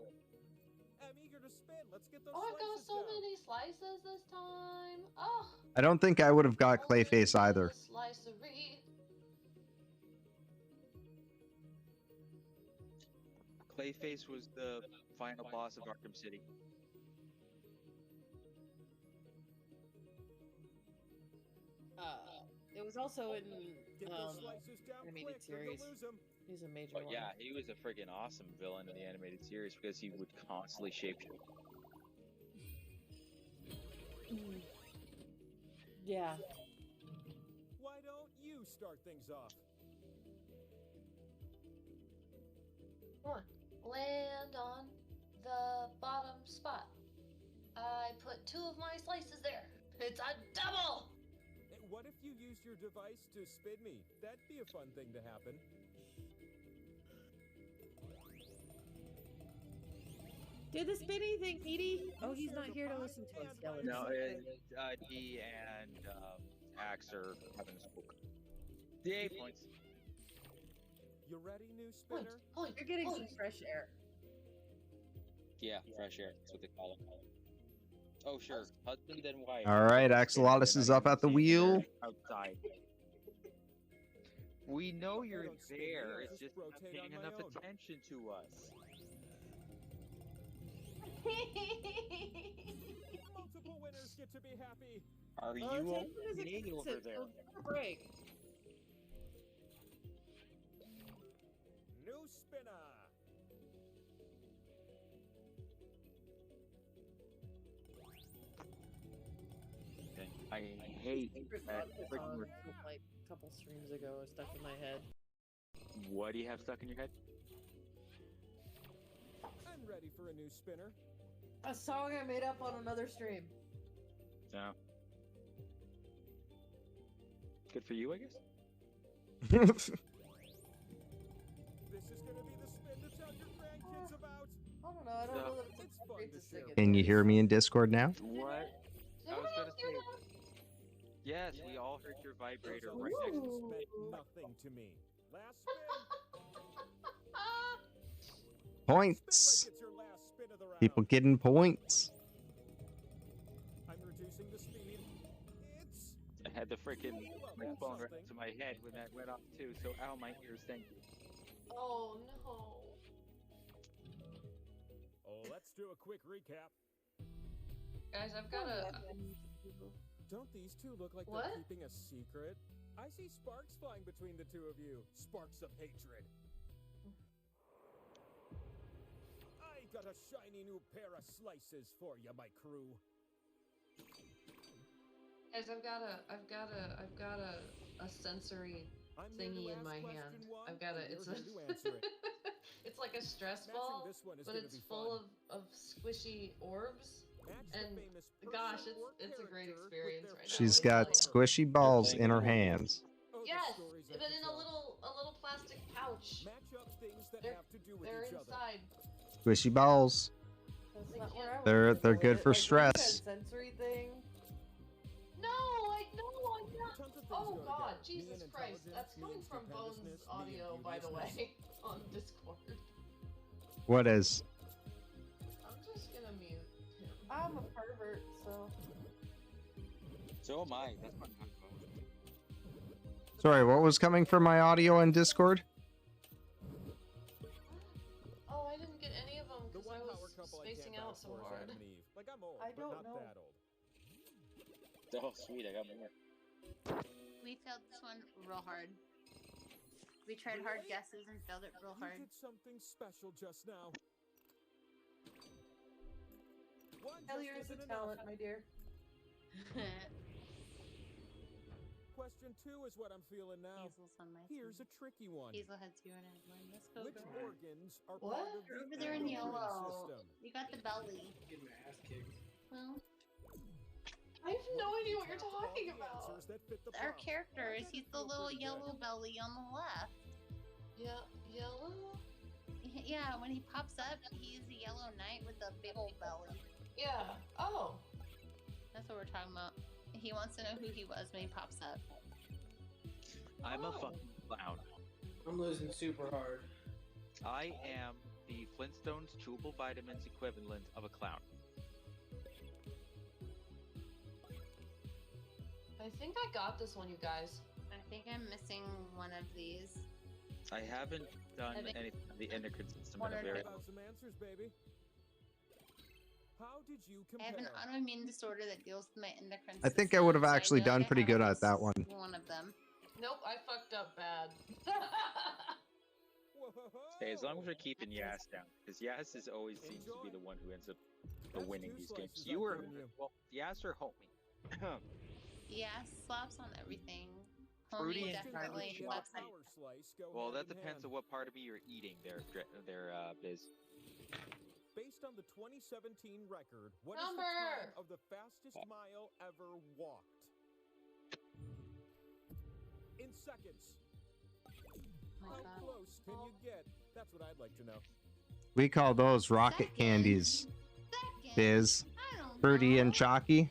I'm eager to spin. Let's get those Oh, I've got slices so down. many slices this time. Oh, I don't think I would have got Clayface either. slicery. Clayface was the final boss of Arkham City. It was also in Get those slices down animated quick, or series. you'll lose 'em. He's a major But one. yeah, he was a friggin' awesome villain in the animated series because he would constantly shapeshift. Yeah. Why don't you start things off? Come on. Land on the bottom spot. I put 2 of my slices there. It's a double! What if you used your device to spin me? That'd be a fun thing to happen. Do the spinny thing, Edie. Oh, he's not here to listen to us yell. No, he and Axe are having a smoke. The 8 points. You ready, new spinner? You're getting some fresh air. Yeah, fresh air. That's what they call it. Oh, sure. Husband and wife. All right, Axolotus is up at the wheel. Outside. We know you're there. It's just not paying enough attention to us. Multiple winners get to be happy. Are you okay over there? Break. New spinner. I hate Secret that Vodka freaking. song from like a couple streams ago is stuck in my head. What do you have stuck in your head? I'm ready for a new spinner. A song I made up on another stream. No. Good for you, I guess. This is gonna be the spin to tell your grandkids about. I don't know. I don't know that it's appropriate to sing it. Can you hear me in Discord now? What? I was gonna say. Yes, we all heard your vibrator right next to Meant nothing to me. Last spin. Points. People getting points. had the freaking phone right to my head when that went off too. So ow, my ears. Thank you. Oh no. Oh, let's do a quick recap. Guys, I've got a. Don't these two look like What? they're keeping a secret? I see sparks flying between the two of you. Sparks of hatred. I got a shiny new pair of slices for you, my crew. Guys, I've got a sensory thingy in my hand. I've got a. It's a. It's like a stress ball, but it's full of squishy orbs. And gosh, it's a great experience right now. She's got squishy balls in her hands. Yes, but in a little plastic pouch. They're inside. Squishy balls. That's not where I was They're going good with for it. Like, stress. that sensory thing. No, I'm not. Oh God, Jesus Christ! That's coming from Bones audio, by the way, on Discord. What is? I'm just gonna mute him. I'm a pervert, so. So am I. That's my phone. Sorry, what was coming from my audio in Discord? Oh, I didn't get any of them because I was spacing out so hard. Like I'm old, I but don't not know. that old. Oh, sweet. I got more. We failed this one real hard. We tried hard guesses and failed it real hard. You did something special just now. Failure is a talent, my dear. Question 2 is what I'm feeling now. Hazel's on my Here's a tricky one. Hazel had 2 and I had 1. Let's go. Which girl. organs are What? part of You're the over there in endocrine yellow. system? You got the belly. Getting my ass kicked. Well, I have no idea what you're talking about. Answers that fit the our prompt. character is he's the little yellow belly on the left. Yeah, yellow. Yeah, when he pops up, he's the yellow knight with the big old belly. Yeah. Oh. That's what we're talking about. He wants to know who he was when he pops up. I'm a fucking clown. I'm losing super hard. I am the Flintstones chewable vitamins equivalent of a clown. I think I got this one, you guys. I think I'm missing one of these. I haven't done I think- anything in the endocrine system One in a or very two. Got some answers, baby. How did you I have compare? an autoimmune disorder that deals with my endocrine I think I system, would have so actually know done that I pretty have good at at that one. least one of them. Nope, I fucked up bad. Hey, as long as we're keeping Yas down, because Yas is always seems to be the one who ends up winning these games. You were well, Yas or Homie. Yeah, slaps on everything. Fruity Homie and definitely Fruity. slaps on. Well, that depends on what part of me you're eating. Biz. Based on the 2017 record, what is Number! the time of the fastest mile ever walked? In seconds. Oh my How God. close can you get? That's what I'd like to know. We call those rocket candies. Second? Biz, I don't Fruity, know. and Chalky.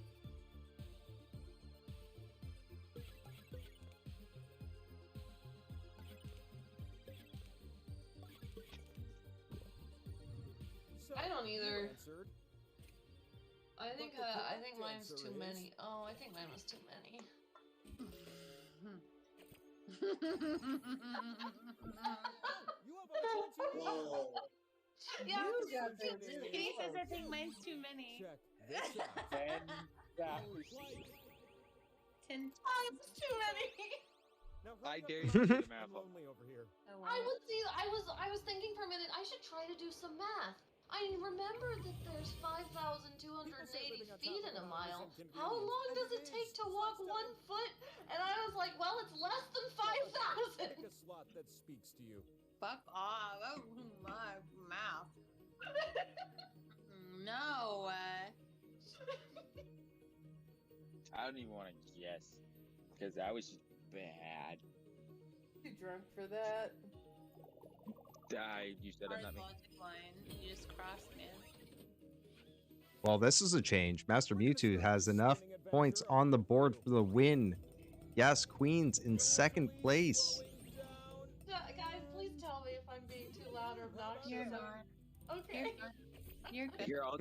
So, I don't you either. answered. I think But the I correct think mine's answer too is- many. Oh, I think mine was too many. You have a Whoa. Yeah, You got there, too. He says I think mine's too many. Check this out. Exactly. 10 Mine's too many. Now, I hurry up, dare you come to do on, the math. I'm lonely over here. I would see. I was thinking for a minute. I should try to do some math. I remember that there's 5,280 feet in a mile. How long does it take to walk 1 foot? And I was like, well, it's less than 5,000. Pick a slot that speaks to you. Fuck off. Oh my mouth. No. I don't even want to guess because I was just bad. Too drunk for that. You said I'm not making. Logic line. You just crossed, man. Well, this is a change. Master Mewtwo has enough points on the board for the win. Yes, Queen's in second place. Guys, please tell me if I'm being too loud or obnoxious. You're not. Okay. You're good. Here, I'll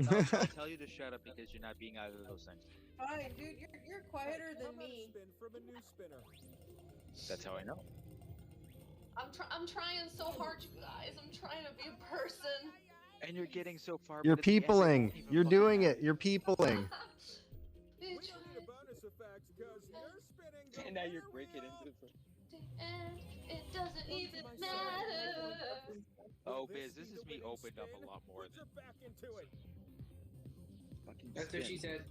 tell you to shut up because you're not being either of those things. fine, dude. You're quieter than me. Spin from a new spinner. That's how I know. I'm trying so hard, you guys. I'm trying to be a person. And you're getting so far. You're but at the end, it peopling. won't even You're fucking doing matter. it. You're peopling. Bitch. And now you're breaking into the. And it doesn't even matter. Oh, Biz, this is me opened up a lot more than. Back into it. Fucking That's what she spin. said.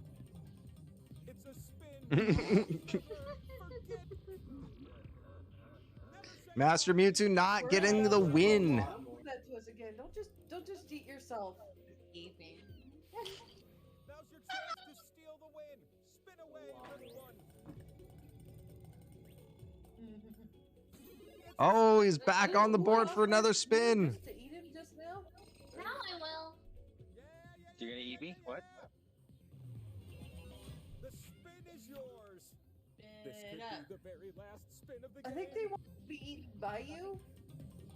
It's a spin. Master Mewtwo not getting the win. Don't do that to us again. Don't just eat yourself. Eat me. Now's your chance to steal the win. Spin away, everyone. Oh, he's back on the board for another spin. To eat him just now? Now I will. You're gonna eat me? What? The spin is yours. This Spin could up. be the very last spin of the I game. think they want to be eaten by you,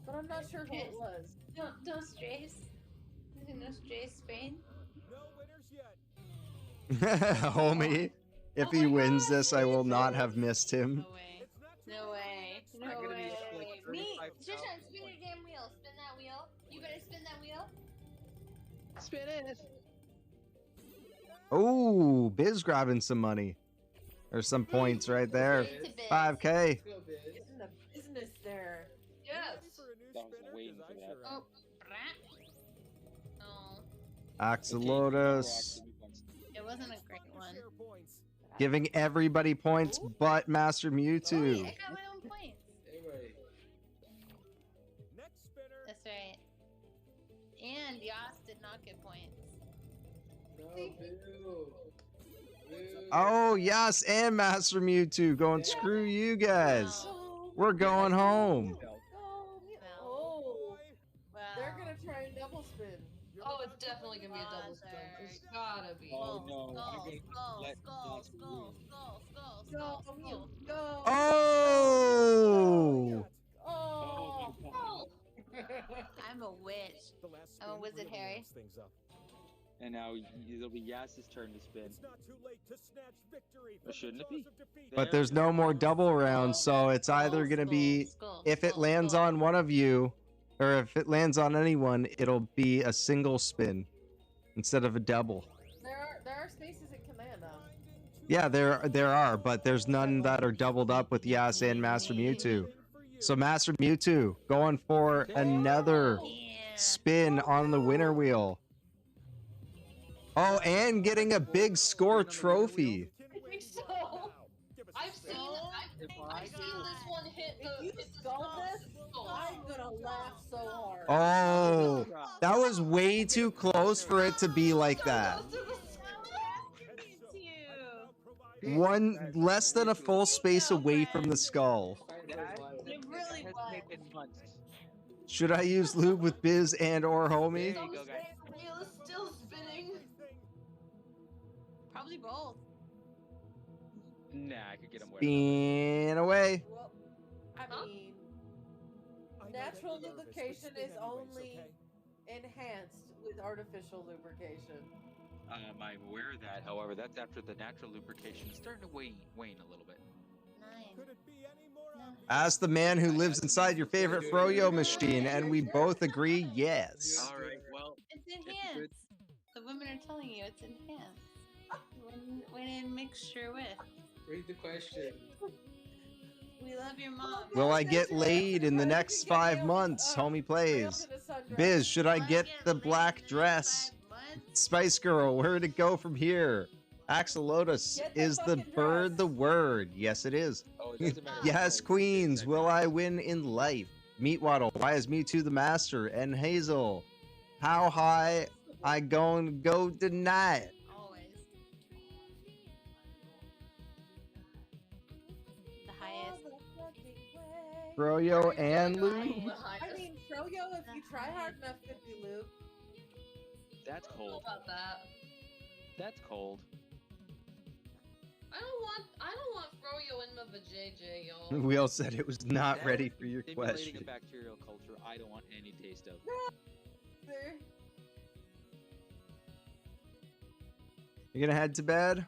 but I'm not sure who it was. Don't stress. No stress, Spain. No winners yet. Homie, if he wins this, I will not have missed him. No way. No gonna be way. like Me, 35,000. Trishan, spin your damn wheel. Spin that wheel. You better spin that wheel. Spin it. Oh, Biz grabbing some money. There's some points right there. 5K. Getting the business there. Yes. I was waiting for that. Oh, brat. Oh, Axolotls it wasn't a great one. giving everybody points but Master Oh, Mewtwo. wait, I got my own points. Anyway, Next spinner. That's right. And Yas did not get points. no, boo. Boo. Oh, yes, and Master Mewtwo going, screw you guys. We're going home. Oh, Wow. they're gonna try and double spin. Oh, it's definitely gonna be a double spin. It's gotta be. Oh no, Skull, I'm gonna skull, let skull, Yas skull, win. skull, skull, Go, skull, Mew, skull. go. Oh! Oh. Oh, I'm a witch. The last I'm a spin wizard, really Harry. wraps things up. And now it'll be Yas's turn to spin. It's not too late to snatch victory Or from shouldn't the it be? jaws of defeat. But there's no more double rounds, so it's either going to be, Skull, if it skull, lands skull. on one of you, or if it lands on anyone, it'll be a single spin instead of a double. There are spaces in command now. Yeah, there are, but there's none that are doubled up with Yas and Master Mewtwo. So Master Mewtwo going for another spin on the winner wheel. Oh, and getting a big score trophy. I think so. I've seen this one hit the. If you hit the skull skull. this, I'm gonna laugh so hard. Oh, that was way too close for it to be like that. One less than a full space away from the skull. It really Has was. taken months. Should I use lube with Biz and or homie? There you go, guys. The wheel is still spinning. Probably both. Nah, I could get him wet. Spin away. Well, I mean, natural lubrication is only enhanced with artificial lubrication. I'm aware of that. However, that's after the natural lubrication is starting to wane a little bit. Could it be any more Ask the man who lives inside your favorite Froyo machine, and we both agree yes. All right. Well, It's enhanced. The women are telling you it's enhanced. When in mixture with. Read the question. We love your mom. Will I get laid in the next 5 months? Homie plays. Biz, should I get the black dress? Spice Girl, where'd it go from here? Axolotus, is the bird the word? Yes, it is. Oh, it doesn't matter. Yes, queens, will I win in life? Meatwaddle, why is Mewtwo the master? And Hazel, how high I gonna go tonight? Always. The highest. Froyo and Lou? I mean, Froyo, if you try hard enough, could be Luke. That's I don't know cold. about that. That's cold. I don't want Froyo in the vajayjay, y'all. We all said it was not That ready is for your stimulating question. a bacterial culture I don't want any taste of. There. You gonna head to bed?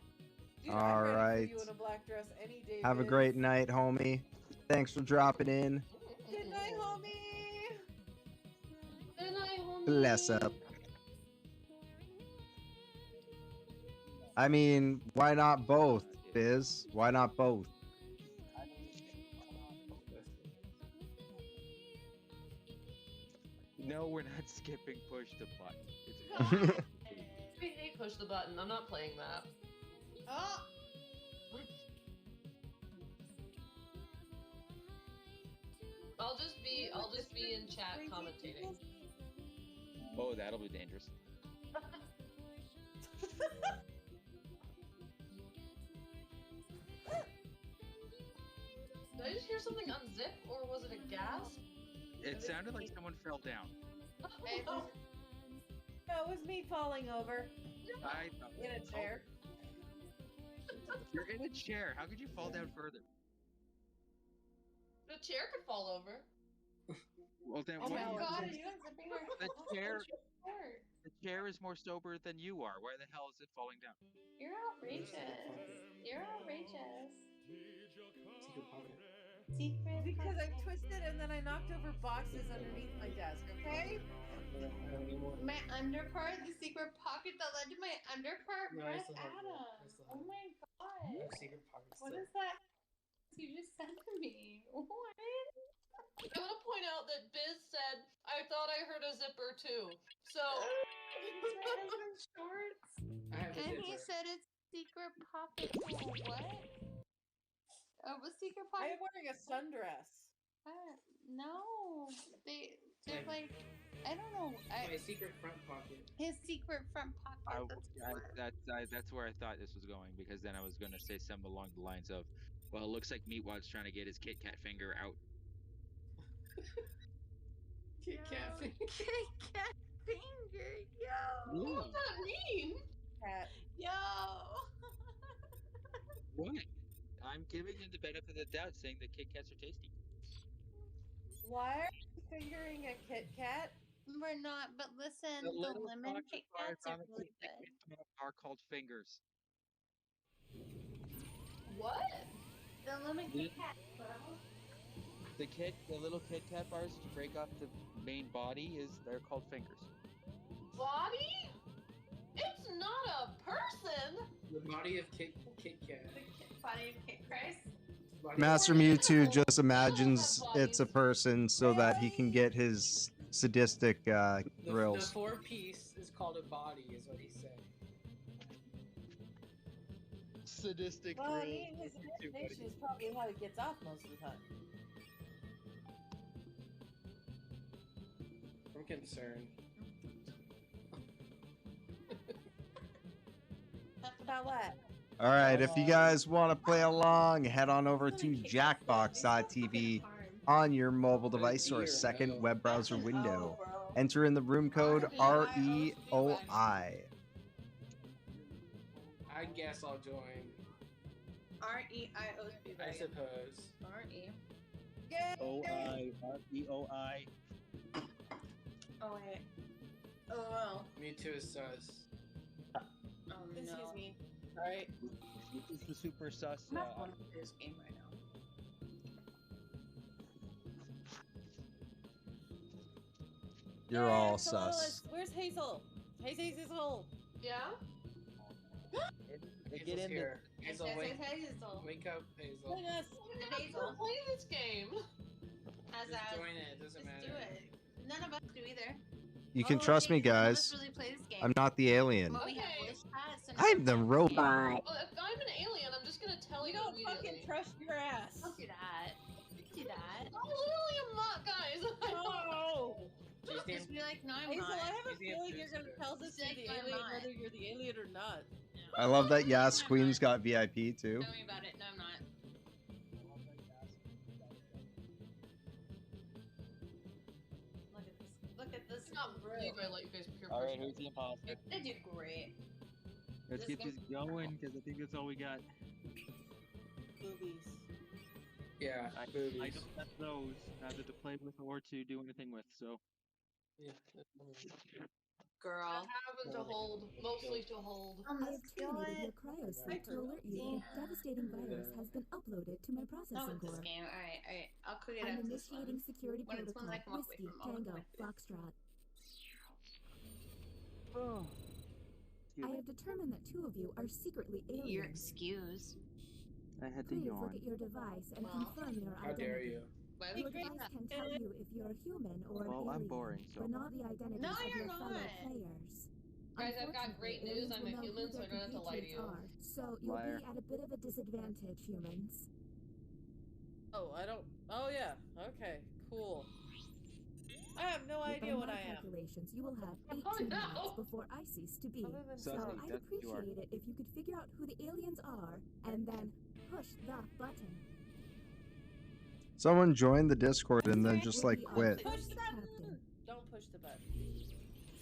Dude, All I'm ready right. for you in a black dress any day. Have a Biz. great night, homie. Thanks for dropping in. Good night, homie. Good night, homie. Bless up. I mean, why not both, Biz? Why not both? No, we're not skipping push the button. It's We hate push the button. I'm not playing that. Oh. I'll just be in chat commentating. Oh, that'll be dangerous. Did I just hear something unzip, or was it a gasp? It sounded like someone fell down. That was me falling over I in a chair. You're in a chair. How could you fall down further? The chair could fall over. Well, then Oh what my do you god, do? are you unzipping her? The chair. Support. The chair is more sober than you are. Why the hell is it falling down? You're outrageous. You're outrageous. Secret Because I twisted and then I knocked over boxes underneath my desk, okay? My underpart, the secret pocket that led to my underpart, No, I Brett still have it. Adams. I still Oh have it. my god. No secret pockets. What is that you just sent to me? What? I want to point out that Biz said, I thought I heard a zipper too. So. Shorts. I have a And he zipper. said it's secret pocket. Oh, what? Oh, a secret pocket. I'm wearing a sundress. No, they're like, I don't know. My secret front pocket. His secret front pocket. That's where I thought this was going, because then I was going to say something along the lines of, well, it looks like Meatwad's trying to get his Kit Kat finger out. Kit Kat finger. Kit Kat finger, yo. What does that mean? Cat. Yo. What? I'm giving him the benefit of the doubt, saying that Kit Kats are tasty. Why are you fingering a Kit Kat? We're not, but listen, the little lemon chocolate Kit bars Kats are on the really Kit good. Kat are called fingers. What? The lemon Kit Kat. The little Kit Kat bars to break off the main body they're called fingers. Body? It's not a person. The body of Kit Kat. Body of Kit Christ. Master Mewtwo just imagines it's a person so that he can get his sadistic The thrills. 4-piece is called a body, is what he said. Sadistic Well, I thrills. mean, his imagination is probably how he gets off most of the time. I'm concerned. About what? All right, if you guys want to play along, head on over to jackbox.tv on your mobile device or a second web browser window. Enter in the room code REOI. I guess I'll join. REIOC. I suppose. RE. OI. Oh wait. Oh well. Mewtwo is sus. Oh Excuse no. me. Alright. This is the super sus. I'm not going to this game right now. You're all Yes, hello, sus. Where's Hazel? Hey, Hazel. Yeah? Get Hazel's in here. Hazel, wake, Hazel. wake up, Hazel. Join us. Hazel, play this game. As Just a, join it, it doesn't just matter. do it. None of us do either. You can Oh, trust me, Jake, none of us guys. really play this game. I'm not the alien. But we have Okay. voice chat, so I'm the robot. Well, if I'm an alien, I'm just gonna tell We you don't immediately. fucking trust your ass. Don't do that. Don't do that. I literally am not, guys. No. Just be like, no, I'm Hazel, not. I have a She's the feeling you're gonna tell us Just you're like, the I'm alien, not. whether you're the alien or not. I love that Yas Queen's got VIP too. Tell me about it. No, I'm not. Look at this. I cannot believe I let you guys peer All right, pressure. who's the imposter? They do great. Let's This get this going, because I think that's all we got. Boobies. Yeah, I boobies. don't have those, either to play with or to do anything with, so. Yeah. girl. Having to hold, mostly to hold. I have terminated your cryosleep to alert you that a devastating virus has been uploaded to my Not processing with this core. game. Alright. I'll quit it I'm after this one. initiating security When it's one that I protocol. can walk away Whiskey, from. I'll Tango, walk away. Foxtrot. Oh. I have determined that two of you are secretly aliens. You're excused. I had to Please look yawn. at your device and confirm your How dare identity. you? Why Your would you device that? can tell you if you're human or an Well, alien, I'm boring, so. but not the identities No, of you're your fellow not. players. Guys, I've got great Unfortunately, news. I'm a aliens will know human, who so I their don't have to lie to you. compatriots are, so you'll Liar. be at a bit of a disadvantage, humans. Oh, I don't. Oh yeah. Okay. Cool. I have no idea By what my I am. calculations, you will have Oh, 18 no. minutes before I cease to be. Other than So Sussy, I'd that's what you are. appreciate it if you could figure out who the aliens are and then push the button. Someone joined the Discord and then just like quit. Push the button. Don't push the button.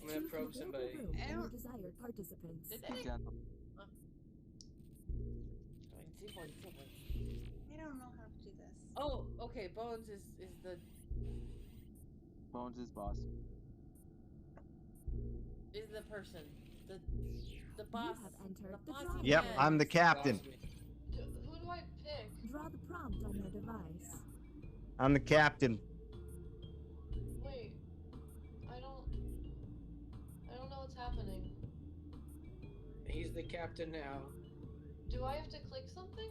I'm gonna probe somebody. Room and your desired participants. Did Be they? gentle. I don't know how to do this. Oh, okay. Bones is the Bones is boss. person. The boss. You have entered The the bossy drawing Yep, man. I'm the captain. Who do I pick? Draw the prompt on your device. I'm the captain. Wait. I don't know what's happening. He's the captain now. Do I have to click something?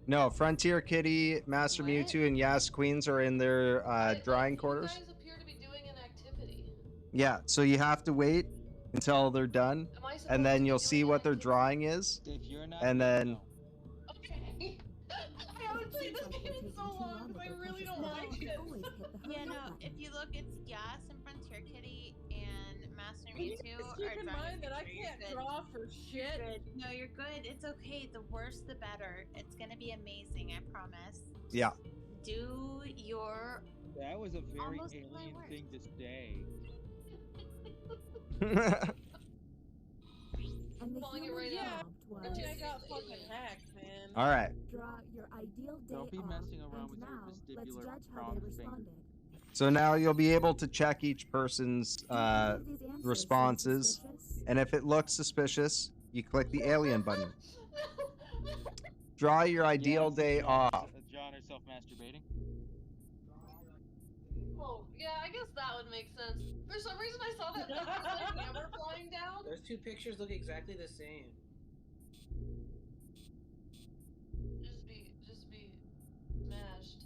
No, Frontier Kitty, Master Mewtwo, and Yas Queens are in their drawing quarters. You guys appear to be doing an activity. Yeah, so you have to wait until they're done, Am I supposed and then to be you'll doing see an what their drawing is, If you're not, and then Okay. I haven't played this game in so long because I really don't like it. Yeah, no, if you look, it's Yas and Frontier Kitty and Master You Mewtwo just are keep in drawing mind that I pictures. can't You're good. draw for shit. You're good. No, you're good. It's okay. The worse, the better. It's gonna be amazing. I promise. yeah. Do your that was a very Almost my alien worst. thing to say. And the Calling it human right Yeah. prompt I mean, I was got fucking hacked, man. All right. draw your ideal day Don't be off, messing around and with your now let's vestibular judge how they prompt finger. responded. So now you'll be able to check each person's Do any of these answers seem responses, suspicious? and if it looks suspicious, you click the alien button. Draw your ideal day off. John or self-masturbating. Oh, yeah, I guess that would make sense. For some reason, I saw that like, hammer flying down. Those two pictures look exactly the same. Just be smashed.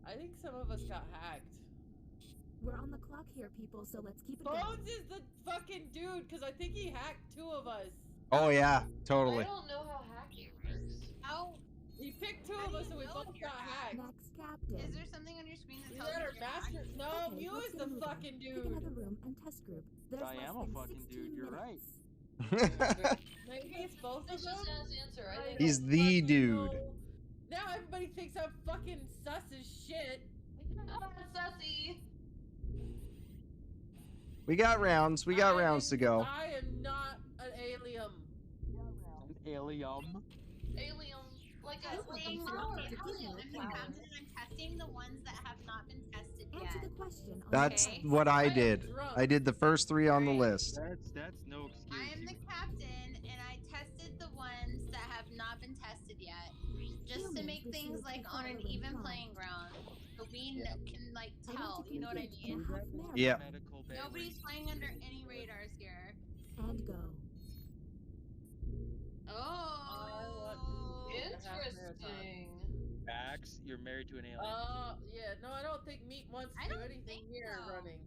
I think some of us got hacked. We're on the clock here, people, so let's keep it going. Bones is the fucking dude, because I think he hacked two of us. Oh yeah, I totally. don't know how hacking works. how He picked two of us and we both got hacked. Next captain. is there something on your screen that You tells let you her you're hacked? bastard. No, Okay, you let's is get the moving. fucking Pick dude. another room and test group. There's I less am a than fucking 16 dude, you're right. minutes. Maybe it's both of It's just them. Anna's answer. I think He's don't the fucking dude. know. Now everybody thinks I'm fucking sus as shit. Sussy. We got rounds. We got rounds to go. I am not an alien. An alien. Alien. Like a Testing, flower. okay, Alien. I'm testing the ones that have not been tested Answer yet. the question. on That's Okay. what I am did. drunk. I did the first three on the list. That's no excuse. I am the captain, and I tested the ones that have not been tested yet, just to Humans make things receive like the on an following even prompt. playing ground, so we can like I want tell. to You know what I compete in mean? a half marathon. Yeah. Medical ban. Nobody's flying under any radars here. And go. Oh, Interesting. Max, you're married to an alien. Yeah, no, I don't think meat wants I to do don't anything think here so. running.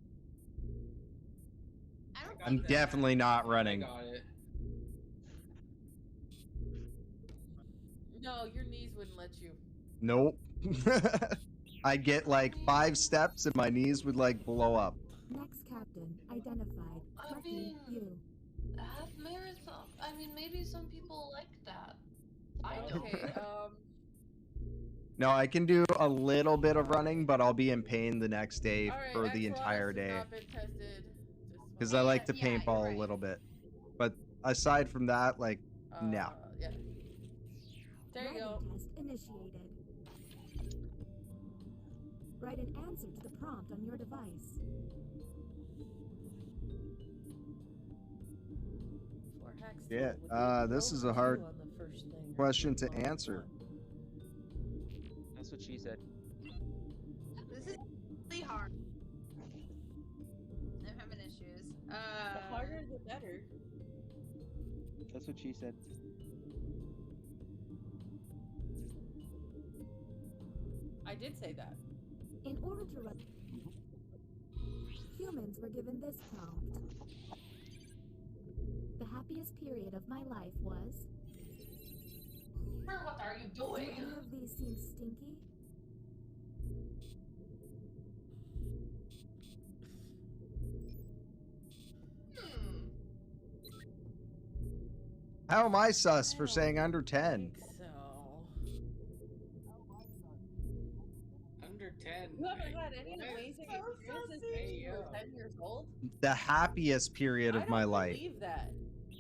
I don't I'm think definitely not I running. got it. No, your knees wouldn't let you. Nope. I'd get like 5 steps and my knees would like blow up. Next captain identified. I Lucky mean- you. Half marathon. I mean, maybe some people like that. I don't. Okay, No, I can do a little bit of running, but I'll be in pain the next day all right, for the Axolotls entire has day not been tested. because I like to Yeah, you're paintball right. a little bit. But aside from that, like, no. Yeah. There you go. Writing test initiated. Write an answer to the prompt on your device. Yeah, this is a hard question to answer. That's what she said. This is really hard. I'm having issues. The harder the better. That's what she said. I did say that. In order to run, humans were given this prompt. The happiest period of my life was. What are you Do doing? any of these seem stinky? How am I sus for saying under 10? So. Under 10. You haven't had any amazing experiences since you were 10 years old? The happiest period of my life. Believe that.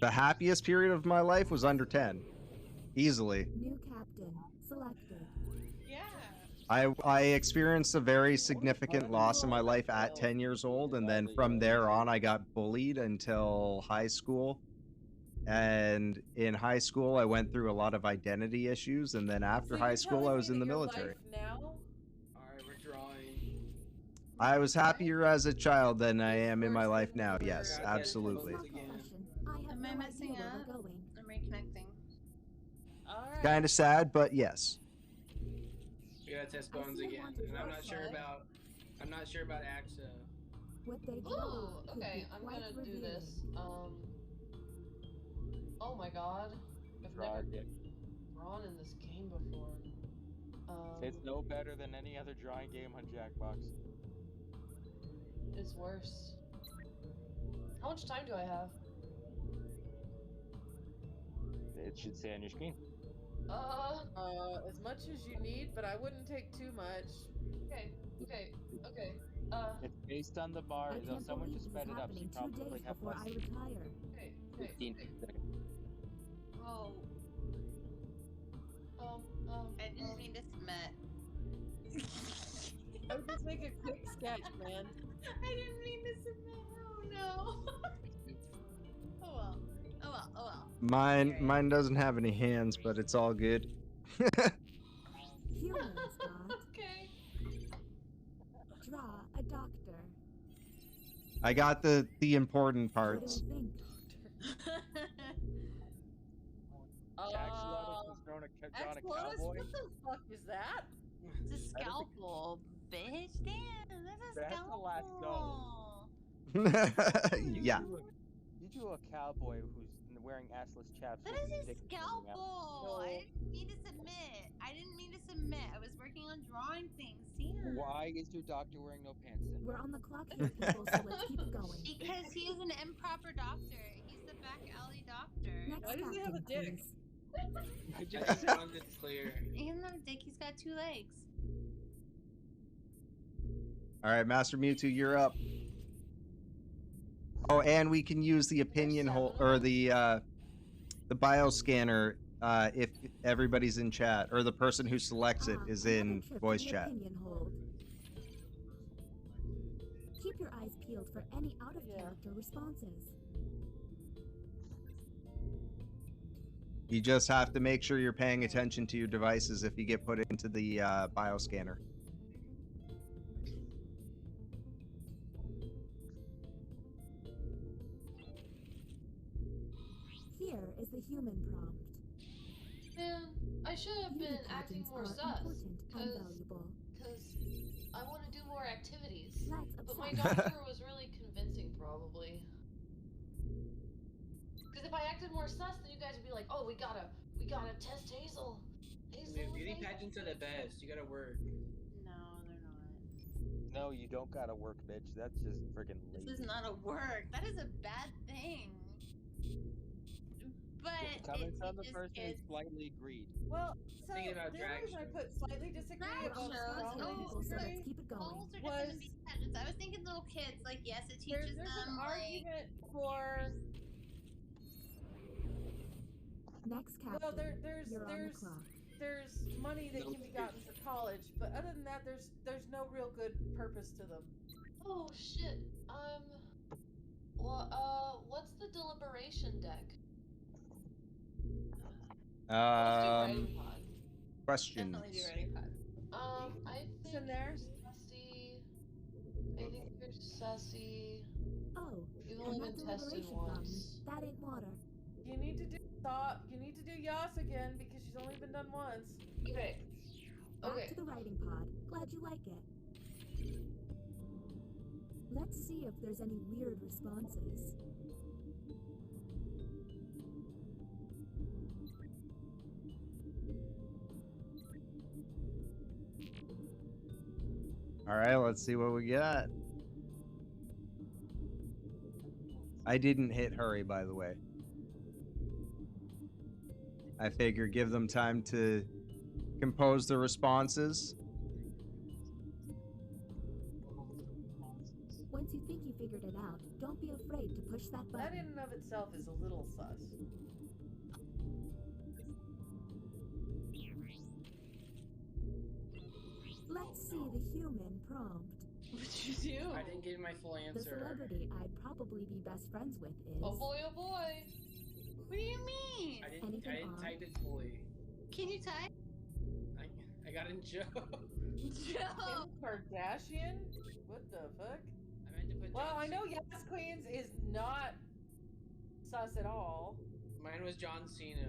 The happiest period of my life was under 10. Easily. New captain selected. Yeah. I experienced a very significant loss in my life at 10 years old, and then from there on I got bullied until high school. And in high school I went through a lot of identity issues, and then after high school I was in the military. Now? Alright, we're drawing. I was happier as a child than I am in my life now. Yes, absolutely. Am I messing up? I'm reconnecting. Alright. Kind of sad, but yes. We gotta test bones again. And I'm not sure about AXA. What they Ooh, okay, I'm gonna do this. Oh my god. I've never drawn in this game before. It's no better than any other drawing game on Jackbox. It's worse. How much time do I have? It should say on your screen. As much as you need, but I wouldn't take too much. Okay. It's based on the bar. I can't Someone believe just this sped is it up. So you happening 2 probably days have before less I retire. 15 seconds. Oh. I didn't mean to submit. I would just make a quick sketch, man. I didn't mean to submit. Oh no. Oh well. Oh well. Oh well. Mine doesn't have any hands, but it's all good. Humans got. Okay. Draw a doctor. I got the important parts. Axolotl, what the fuck is that? It's a scalpel, bitch. Damn, that's a scalpel. Yeah. You drew a cowboy who's wearing assless chaps. That is a scalpel. I didn't mean to submit. I was working on drawing things. Damn. Why is your doctor wearing no pants then? We're on the clock here, people, so let's keep it going. Because he is an improper doctor. He's the back alley doctor. Next Why does he have a captain, dick? please. I just sounded clear. He doesn't have a dick. He's got 2 legs. All right, Master Mewtwo, you're up. Oh, and we can use the opinion hole or the bioscanner if everybody's in chat, or the person who selects it is in voice chat. Keep your eyes peeled for any out-of-character responses. You just have to make sure you're paying attention to your devices if you get put into the bioscanner. Here is the human prompt. Man, I should have been acting more sus. Because I want to do more activities. But my doctor was really convincing, probably. Because if I acted more sus, then you guys would be like, "Oh, we gotta test Hazel." Beauty pageants are the best. You gotta work. No, they're not. No, you don't gotta work, bitch. That's just friggin' lazy. This is not a work. That is a bad thing. But Coming it from the teaches person who kids. slightly agreed. Well, so Thinking about the drag reason I put slightly disagree about strongly disagree Keep it going. Schools are was different than beauty pageants. I was thinking little kids, like, yes, it teaches there's them, an like... argument for. Next captain. Well, there's You're on the clock. there's money that can be gotten for college, but other than that, there's no real good purpose to them. Oh shit. What's the deliberation deck? Writing pod. Questions. Definitely do writing pod. I think in there. Sassy. I think you're Sassy. Oh, You've and only that been tested deliberation problem, once. that ain't water. You need to do Yas again because she's only been done once. Okay. Back to the writing pod. Glad you like it. Let's see if there's any weird responses. All right, let's see what we got. I didn't hit hurry, by the way. I figure give them time to compose the responses. Once you think you figured it out, don't be afraid to push that button. That in and of itself is a little sus. Let's see the human prompt. What'd you do? I didn't give my full The answer. celebrity I'd probably be best friends with is... Oh boy, oh boy. What do you mean? I didn't type it fully. Can you type? I got in Joe. Kim Kardashian? What the fuck? I meant to put Well, John I know Cena. Yas Queens is not sus at all. Mine was John Cena.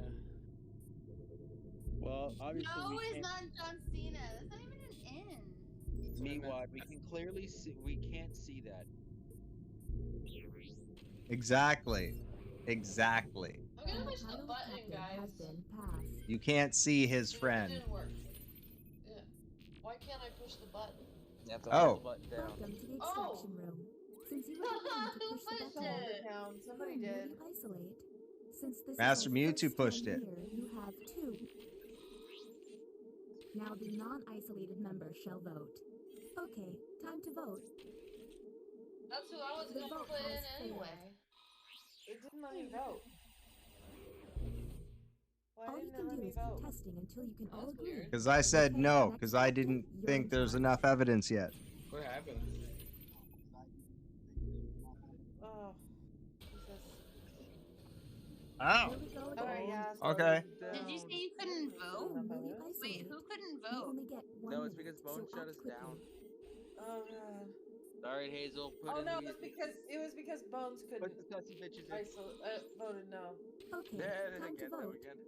Well, obviously No, we it's can't. not John Cena. That's not even an N. Meanwhile, we can clearly see. We can't see that. Exactly. Exactly. I'm gonna push the button, guys. You can't see his It friend. didn't work. Yeah. Why can't I push the button? You have to Oh. hold the button down. Welcome to the Oh. extraction room. Since you were the one to Who push the pushed button, it? Down. Somebody who will did. you isolate? Since this Master is our Mewtwo first pushed time it. Here, you have 2. Now the non-isolated member shall vote. Okay, time to vote. That's who I was The gonna vote put in has failed. anyway. It didn't let me vote. Why All you didn't it can let do me is vote? keep testing until you can all agree. Because I said no, because I didn't think there's enough evidence yet. What happened? Oh, Jesus. Oh. Alright, yeah. Okay. Did you say you couldn't vote? Will you Wait, isolate? who couldn't You vote? only get 1 No, it's minute, because Bone so shut act us down. quickly. Oh god. Alright, Hazel, put Oh in no, the. it was because Bones couldn't Put the Tessie bitches in. voted no. Okay, There time to again, there vote. again.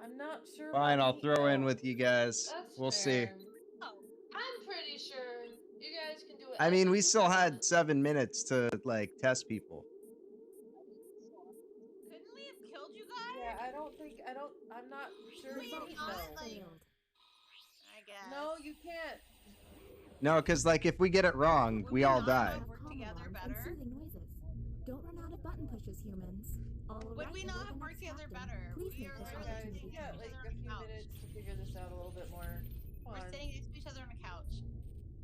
I'm not sure. Fine, why I'll he- throw in with you guys. That's We'll see. fair. I'm pretty sure you guys can do it. I mean, we still had 7 minutes to like test people. Couldn't we have killed you guys? Yeah, I'm not sure. Wait, he not knows. like. I guess. No, you can't. No, because like if we get it wrong, we all die. Work together And better. soothing noises. Don't run out of button pushes, humans. All Would right, we then not we're have the worked next together captain. better? Please We make are this Alright, right guys, opportunity you got count. like a few minutes to figure this out a little bit more. Come We're on. sitting next to each other on a couch.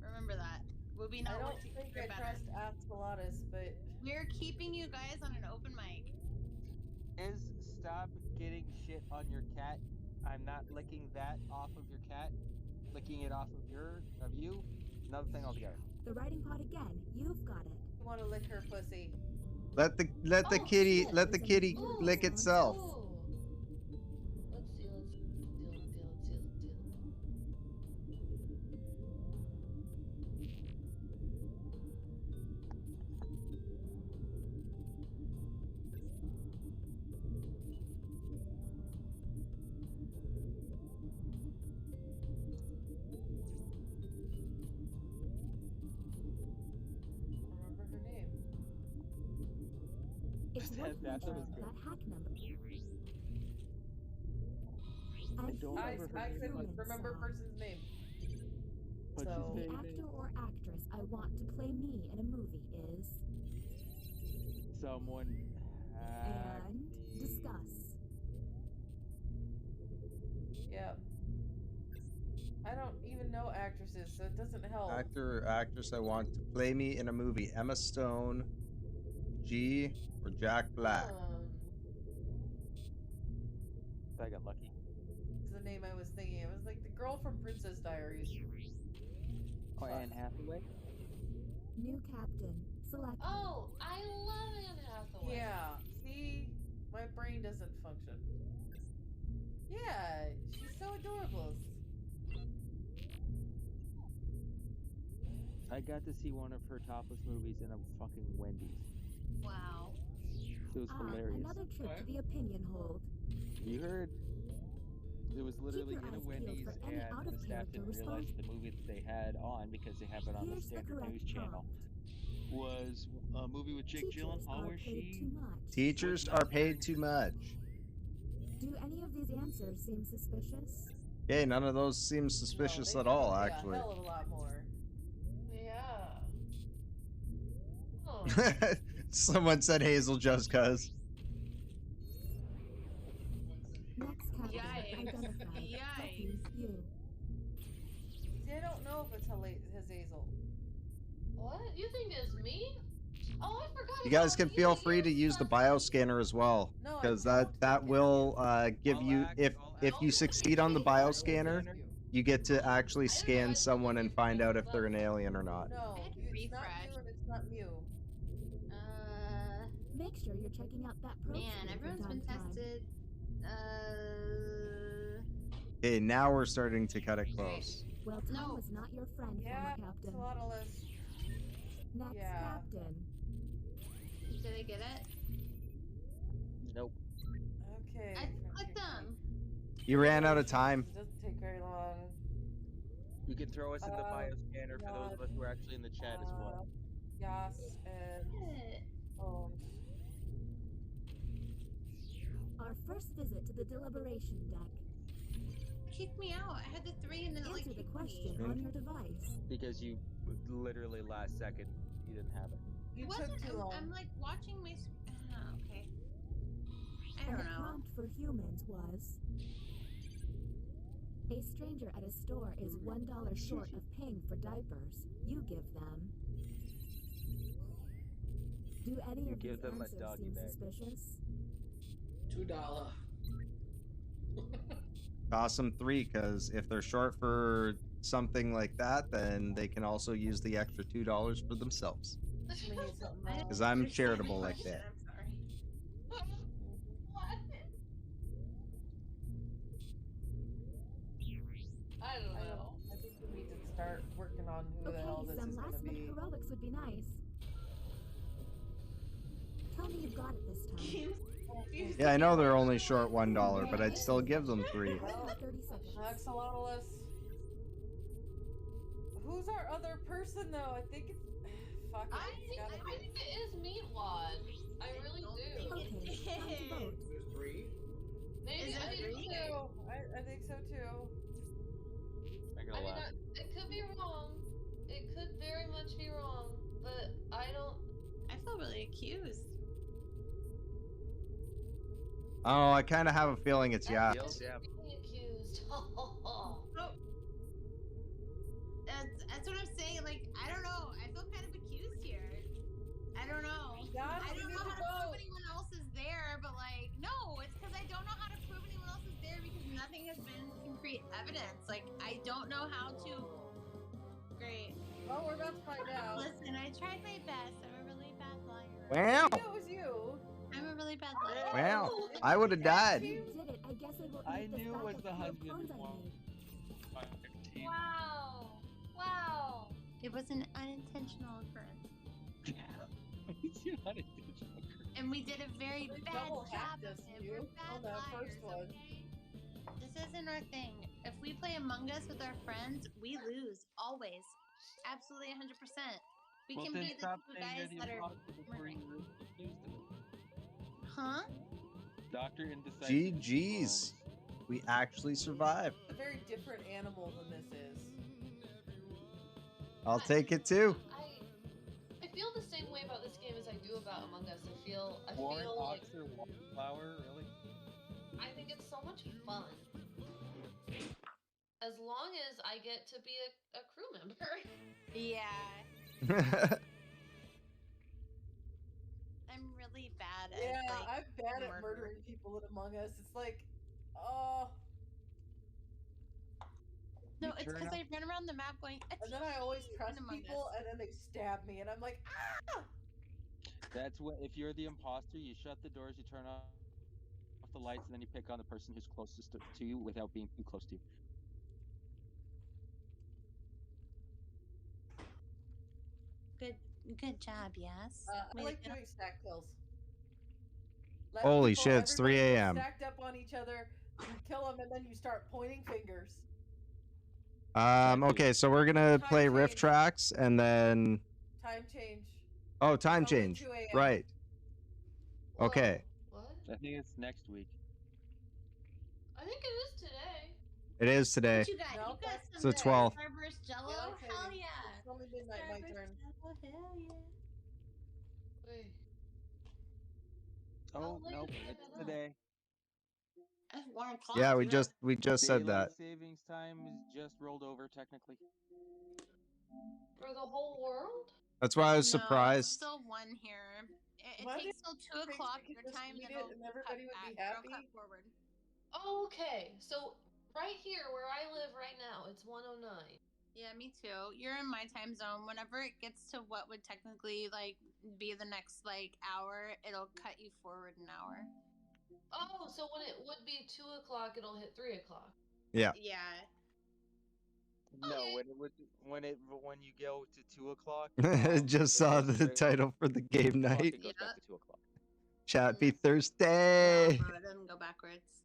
Remember that. Would we I not don't work think together I better? trust Aspalatus, but We're keeping you guys on an open mic. Is stop getting shit on your cat. I'm not licking that off of your cat. Licking it off of you. Another thing altogether. The writing pod again. You've got it. you want to lick her pussy. Let the Oh, kitty shit. let the kitty Ooh. lick itself. Ooh. Let's see. Remember her name. It's worth That was mentioning good. that hack number. I don't I remember her couldn't name. remember a person's name. What's So- his The name? actor or actress I want to play me in a movie is... Someone. And discuss. Yeah. I don't even know actresses, so it doesn't help. Actor or actress I want to play me in a movie. Emma Stone, G, or Jack Black. I got lucky. Is the name I was thinking. It was like the girl from Princess Diaries. Oh, Anne Hathaway. New captain. Select. Oh, I love Anne Hathaway. Yeah. See, doesn't function. Yeah, she's so adorable. I got to see one of her topless movies in a fucking Wendy's. Wow. It was hilarious. Another trip to the opinion hold. You heard? It was literally your in a eyes peeled Wendy's, for any and the staff out-of-character didn't realize response. the movie that they had on because they have it on the Here's the standard correct news channel was a movie with Jake Teachers Gyllenhaal are where paid she. too much. Teachers are paid too much. Do any of these answers seem suspicious? Okay, none of those seem suspicious at all, actually. A hell of a lot more. Yeah. Oh. Someone said Hazel just cuz. Next captain Yikes. identified. Yikes. You. See, I don't know if it's Hazel. What? You think it's me? Oh, I forgot. You guys can feel free to use the bioscanner as well, because that will give you, if you succeed on the bioscanner, you get to actually scan someone and find out if they're an alien or not. No, it's not you and it's not Mew. Make sure you're checking out that probe. Man, everyone's been tested. Okay, now we're starting to cut it close. Well, Tom was not your friend, Yeah, former captain. it's a lot of less. Next captain. Did I get it? Nope. Okay. I clicked them. You ran out of time. It doesn't take very long. You can throw us in the bioscanner for those of us who are actually in the chat as well. Yas and Our first visit to the deliberation deck. Kicked me out. I had the 3 and then it like Answer the kicked question me. on your device. Because you literally last second you didn't have it. You It took wasn't. too long. I'm like watching my. Okay. I And don't the know. prompt for humans was: a stranger at a store is $1 short of paying for diapers. You give them. Do any You of give these them a answers doggy seem bag. suspicious? $2. Toss them 3, because if they're short for something like that, then they can also use the extra $2 for themselves. Because I'm charitable like that. I'm sorry. I don't know. I think we need to start working on who the hell Okay, this some is going last to minute be. heroics would be nice. Tell me you've got it this time. Yeah, I know they're only short $1, but I'd still give them 3. Well, 30 seconds. Axolotl. Who's our other person though? I think it's. Fuck it. I think it is Meatwad. I really do. Okay, time to vote. There's 3. Maybe I think so. I think so too. I'm I gonna mean, laugh. it could be wrong. It could very much be wrong, but I don't. I feel really accused. Oh, I kind of have a feeling it's Yas. Yeah. Being accused. That's what I'm saying. Like, I don't know. I feel kind of accused here. I don't know. God, I we don't need know to how to prove vote. anyone else is there, but like, no, it's because I don't know how to prove anyone else is there because nothing has been concrete evidence. Like, I don't know how to. Great. Well, we're about to find out. Listen, I tried my best. I'm a really bad liar. Wow. I knew it was you. I'm a really bad liar. Wow. I would have died. You did it. I guess I will I eat this knew it back was of the pure husband clones I involved. made. Wow. Wow. It was an unintentional occurrence. And we did a very They bad double job hacked of us, it. you, We're on bad that liars, first one. okay? This isn't our thing. If we play Among Us with our friends, we lose. Always. Absolutely 100%. We Well, can then be the stop two saying guys you're the that are imposter before murdering. you lose them. Huh? Dr. Indecisive. GG's. We actually survived. A very different animal than this is. I'll take it too. I feel the same way about this game as I do about Among Us. I feel Warren like Oxer, Wallflower, really? I think it's so much fun. As long as I get to be a crew member. Yeah. I'm really bad at Yeah, like, I'm bad at murder. murdering people in Among Us. It's like, oh. No, You it's turn because up- I run around the map going. And then I always "Achoo!" trust in Among people, Us. and then they stab me, and I'm like, ah! That's what, if you're the imposter, you shut the doors, you turn off off the lights, and then you pick on the person who's closest to you without being too close to you. Good job, yes. I like doing stack kills. Let Holy people- shit, it's 3 everybody a.m. Stacked up on each other, you kill them, and then you start pointing fingers. Okay, so we're gonna play riff tracks and then Time change. oh, time It's only change. 2 a.m. Right. Okay. What? I think it's next week. I think it is today. It is today. What you got? You got It's some the 12th. Starburst Jello? Yeah, okay. Hell yeah! It's only midnight my Starburst turn. Jello, hell yeah! Wait. Oh late nope, is it? it's today. That's 1 o'clock. Yeah, we just said Daylight that. savings time is just rolled over technically. For the whole world? That's why I was No, surprised. still 1 here. It Why takes did till 2 o'clock you your just time, eat then it it'll and everybody would be it'll cut happy? forward. Oh, okay. So right here where I live right now, it's 1:09. Yeah, me too. You're in my time zone. Whenever it gets to what would technically like be the next like hour, it'll cut you forward an hour. Oh, so when it would be 2 o'clock, it'll hit 3 o'clock. Yeah. Yeah. No, when you go to 2 o'clock. Just saw the title for the game night. It goes back to 2 o'clock. Chat be Thursday. No, it doesn't go backwards.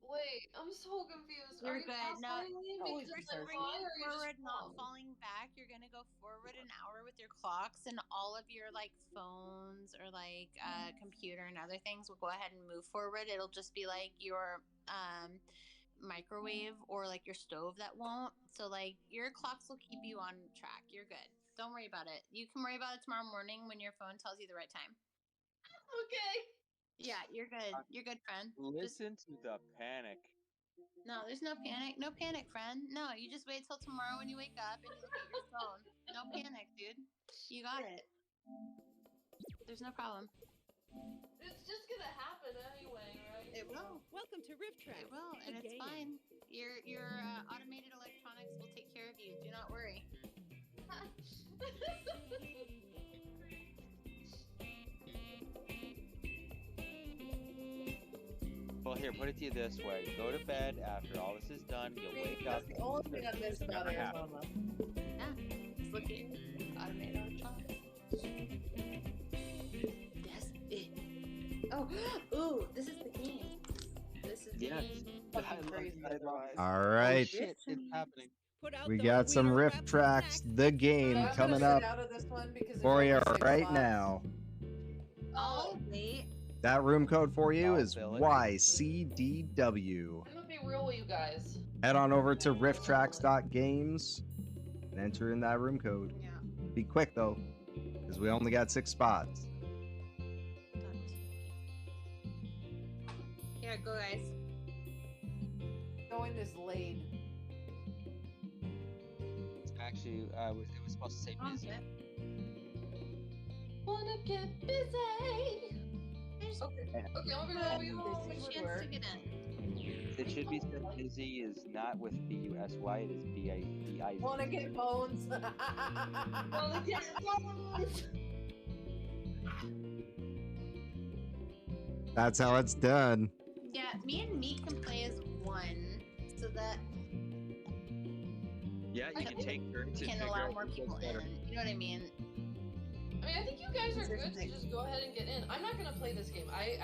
Wait, I'm so confused. You're Are you good. No, because for it's some like reason, why, or are you just forward, not wrong? falling back, you're gonna go forward an hour with your clocks, and all of your like phones or like computer and other things will go ahead and move forward. It'll just be like your microwave or like your stove that won't. So like your clocks will keep you on track. You're good. Don't worry about it. You can worry about it tomorrow morning when your phone tells you the right time. Okay. Yeah, you're good. You're good, friend. Listen to the panic. No, there's no panic. No panic, friend. No, you just wait till tomorrow when you wake up and you look at your phone. No panic, dude. You got it. There's no problem. It's just gonna happen anyway, right? It will. Welcome to Rift Track. It will, and it's fine. Your automated electronics will take care of you. Do not worry. Well, here, put it to you this way: go to bed after all this is done. You'll wake up. That's the only thing I miss about Never happened. Arizona. Yeah, it's looking automated electronics. That's it. Oh, ooh, this is the game. This is the Yes. game. Fucking crazy otherwise. All right. Shit, it's happening. We got some riff tracks, the game, I'm coming gonna up sit out of this one because for there's you only 6 right spots. now. Oh, wait. That room code for you is I'm YCDW. gonna be real with you guys. Head on over to rifftracks.games and enter in that room code. Yeah. Be quick though, because we only got 6 spots. Here, go, guys. Go in this lane. Actually, it was supposed to say busy. Wanna get busy. Okay, I'm gonna be real with you. There's a chance to get in. It should be said busy is not with B-U-S-Y, it is B-I-B-I. Wanna get bones? Wanna get bones? That's how it's done. Yeah, me and Meat can play as one, so that Yeah, you can take turns we and can figure allow out more who people does in. better. You know what I mean? I mean, I think you guys are good to just go ahead and get in. I'm not gonna play this game. I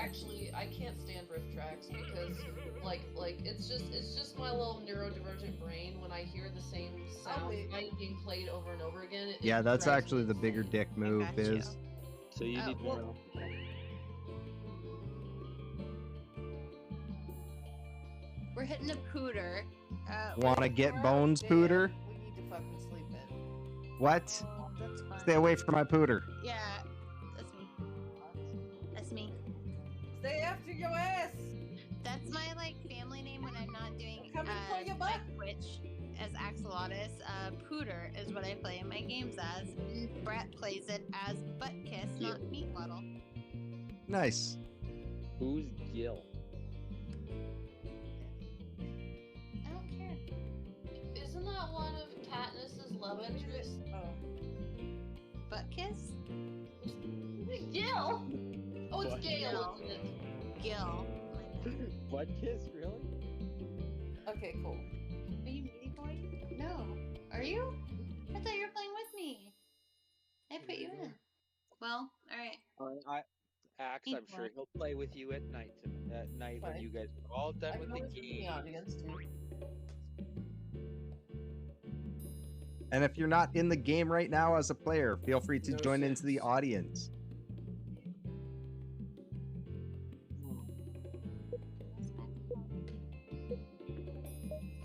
can't stand riff tracks because like it's just my little neurodivergent brain when I hear the same sound being played over and over again. Yeah, that's actually the bigger dick move is. So you need well- more. We're hitting a pooter. Wanna get bones, pooter? We need to fucking sleep in. What? That's fine. Stay away from my pooter. Yeah, that's me. That's me. Stay after your ass. That's my like family name when I'm not doing Come and pull your my butt. Twitch as Axolotus. Pooter is what I play in my games as. Brett plays it as Butt Kiss, not Meat Waddle. Nice. Who's Gil? I don't care. Isn't that one of Katniss's love interests? Butt Kiss? Gil. Oh, it's What? Gale, No. isn't it? Gil. Blood kiss, really? Okay, cool. Are you meaty boy? No. Are you? I thought you were playing with me. I put you in. Well, alright. Axe, I'm sure he'll play with you at night. When you guys are all done with the game. And if you're not in the game right now as a player, feel free to join into the audience.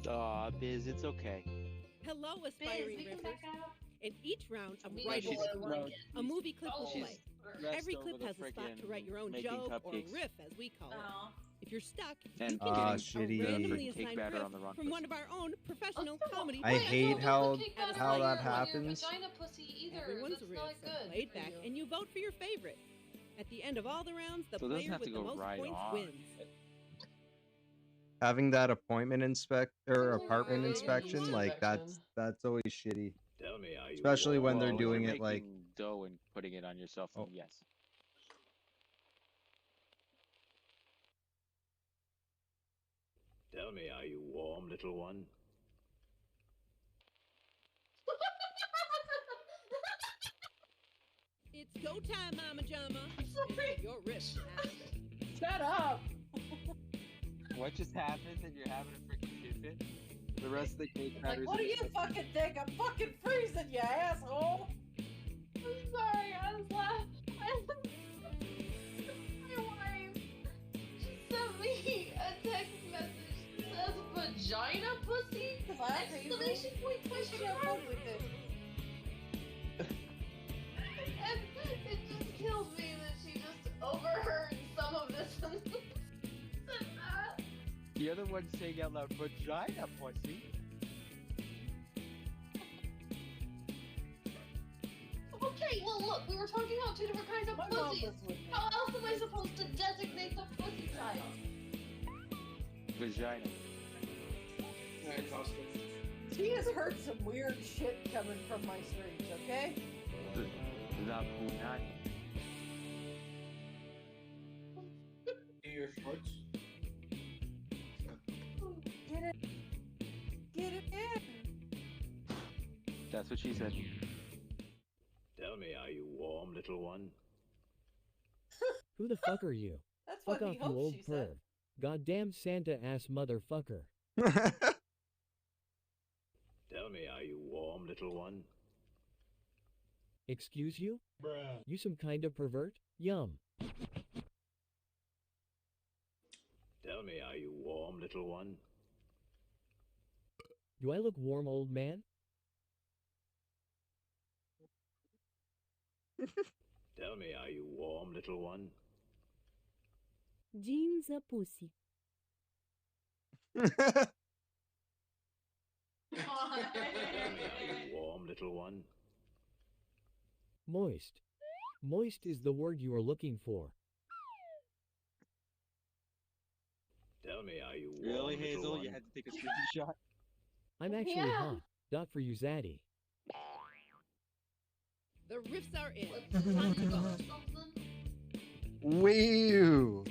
Aw, Biz, it's okay. Hello, aspiring riffers. In each round of No, writing she's- scoring, a movie clip will she's play. dressed Every over clip the has a spot to frickin' write your own making joke or cupcakes. riff, as we call it. If you're stuck, And you can choose shitty. a randomly Cake assigned batter riff on the wrong from one of our own professional comedy I hate how players. that happens. Vagina pussy either. Everyone's That's riffs not are good. played back, and you vote for your favorite. At the end of all the rounds, the So it doesn't player have to with the go most right points on. wins. Having that apartment inspection, like that's always shitty. Tell me, are you Especially when they're Well, doing you're it like making dough and putting it on yourself. Oh. Yes. Tell me, are you warm, little one? It's go time, Mama Jama. And your riff. Shut up! What just happened that you're having a freaking fit fit? The rest of the cake Like, batters. what do you fucking think? I'm fucking freezing, you asshole! I'm sorry, I was laughing. My wife, she sent me a text message that says vagina pussy? Exclamation point, question mark. And it just kills me that she just overheard some of this and said that. The other one saying out loud, vagina pussy. Okay, well look, we were talking about two different kinds of pussies. How else am I supposed to designate the pussy type? Vagina. Alright, Costa. She has heard some weird shit coming from my streams, okay? La punani. Do your shorts. Get it. Get it in. That's what she said. Tell me, are you warm, little one? Who the fuck are you? That's Fuck what off, he you hopes old she said. perv. Goddamn Santa-ass motherfucker. Tell me, are you warm, little one? Excuse you? Bruh. You some kind of pervert? Yum. Tell me, are you warm, little one? Do I look warm, old man? Tell me, are you warm, little one? Jeans a pussy. Tell me, are you warm, little one? Moist. Moist is the word you are looking for. Tell me, are you warm, Really, little Hazel? one? You had to take a screenshot? I'm actually Yeah. hot. Dot for you, Zaddy. The riffs are in. Time to go. Woo!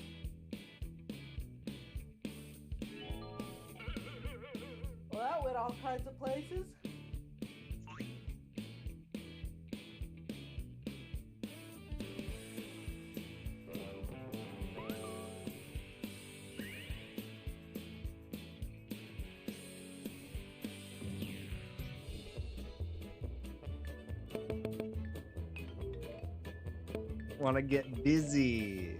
Well, that went all kinds of places. Want to get busy.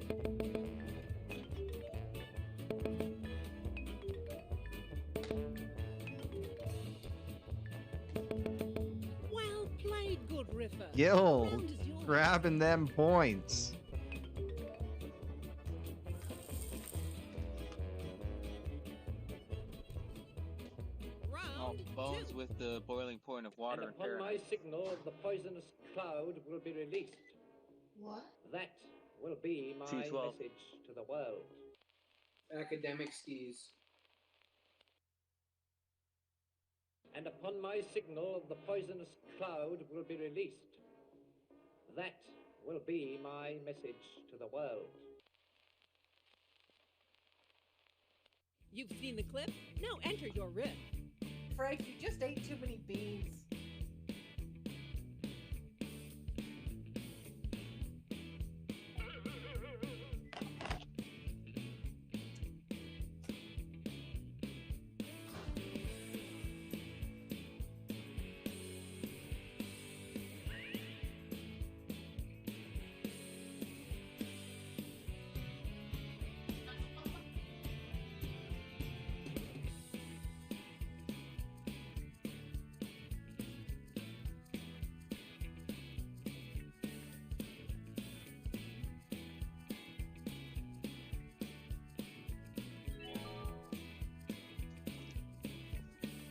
Well played, good riffer. Gil, Round is yours. grabbing them points. Oh, Bones with the boiling point of water And and upon my Fahrenheit. signal, the poisonous cloud will be released. What? That will be my T12. message to the world. Academic skis. And upon my signal, the poisonous cloud will be released. That will be my message to the world. You've seen the clip? Now enter your riff. Frank, you just ate too many beans.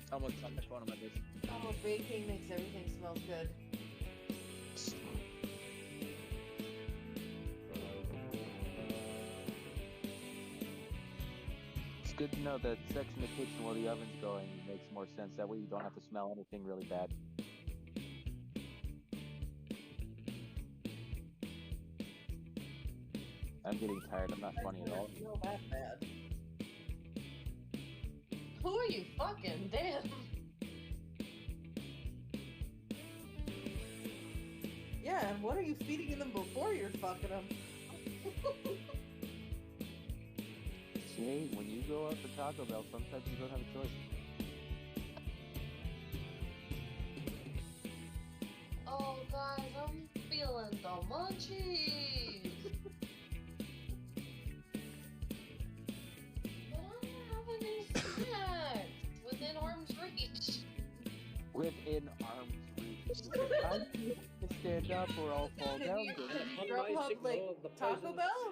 Someone's on the phone of my bitch. Oh, baking makes everything smell good. It's good to know that sex in the kitchen while the oven's going makes more sense. That way you don't have to smell anything really bad. I'm getting tired. I'm not funny at all. Feel that bad. Who are you fucking? Damn. Yeah, and what are you feeding them before you're fucking them? Jay, when you go out for Taco Bell, sometimes you don't have a choice. Oh, guys, I'm feeling the munchies. But I don't have any snacks within arm's reach. Within arm's reach. I need to stand up or I'll fall down. Grubhub, like Taco Bell?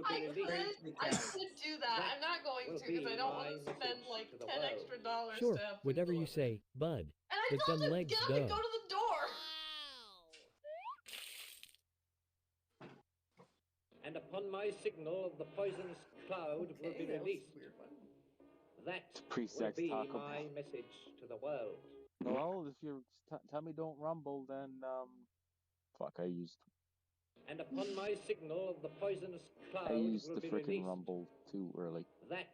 I could do that. I'm not going to because I don't want to spend like $10 extra Sure, to have food whatever you delivered. say, bud. And I But told them him legs get up go. and go to the door. And upon my signal, the poisonous cloud will be released. That Pre-sex will be Taco my Bell. message to the world. Well, if your tummy don't rumble, then, fuck, I used And upon my signal, the poisonous cloud I used will the be frickin' released. rumble too early. That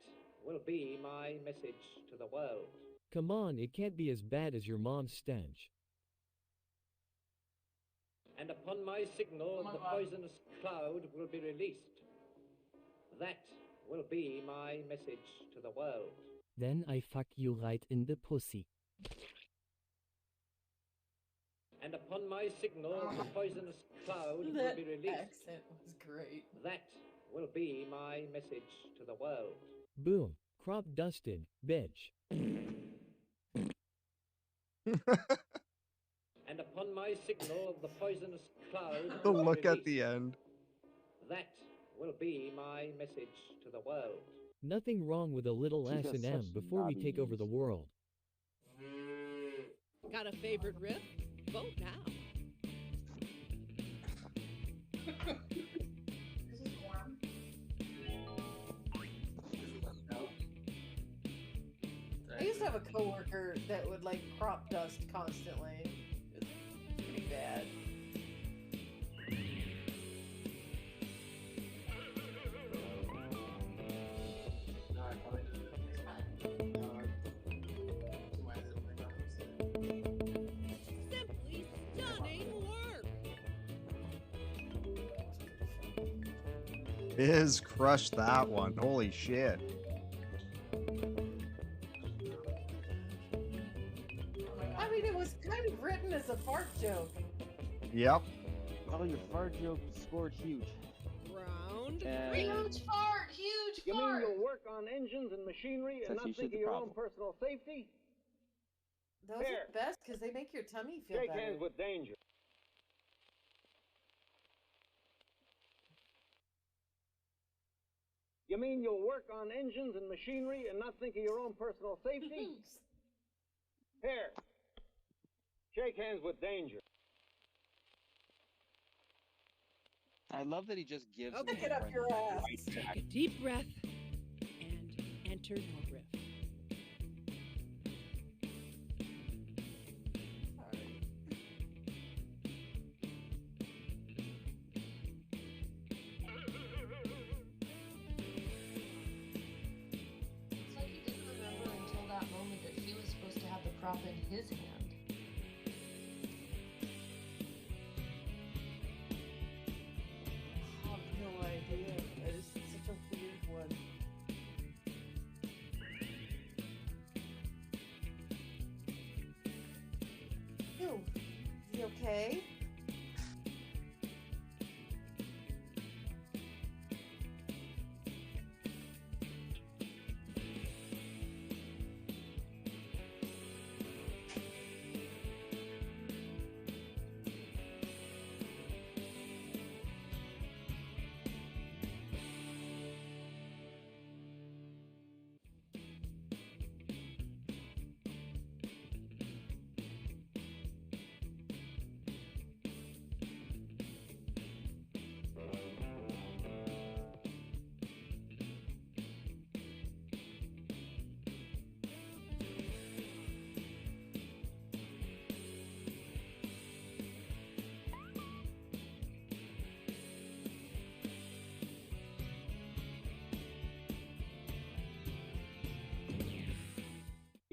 will be my message to the world. Come on, it can't be as bad as your mom's stench. And upon my signal, the poisonous cloud will be released. That will be my message to the world. Then I fuck you right in the pussy. And upon my signal, the poisonous cloud will That be released. accent was great. That will be my message to the world. Boom. Crop dusted, bitch. And upon my signal, the poisonous cloud The will be look at released. the end. That will be my message to the world. Nothing wrong with a little She got S&M such before we naughty take over the world. Got a favorite riff? Vote now. I used to have a coworker that would like crop dust constantly. It's pretty bad. Simply stunning work. Biz crushed that one. Holy shit. I mean, it was kind of written as a fart joke. Yep. Oh, your fart joke scored huge. Round And- Huge fart, huge You mean fart. you'll work on engines and machinery and Says not he think should of your problem. own personal safety? Those Fair. are best because they make your tummy feel Shake better. hands with danger. You mean you'll work on engines and machinery and not think of your own personal safety? Here. Shake hands with danger. I love that he just gives Okay. me Stick it up your ass. right back. Take a deep breath and enter your riff. prop in his hand? I have no idea. That is such a weird one. Ew. Is he okay?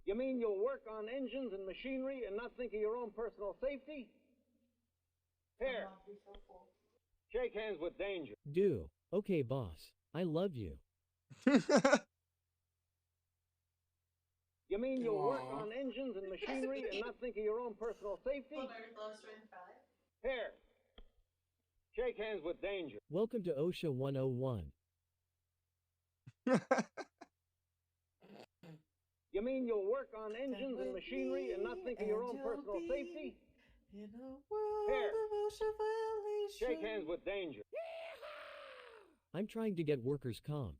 You mean you'll work on engines and machinery and not think of your own personal safety? Here, shake hands with danger. Do. Okay, boss. I love you. You mean you'll work on engines and machinery and not think of your own personal safety? Here, shake hands with danger. Welcome to OSHA 101. You mean you'll work on engines and machinery and not think of your own personal safety? In a world Here, of OSHA violation. shake hands with danger. I'm trying to get workers' comp.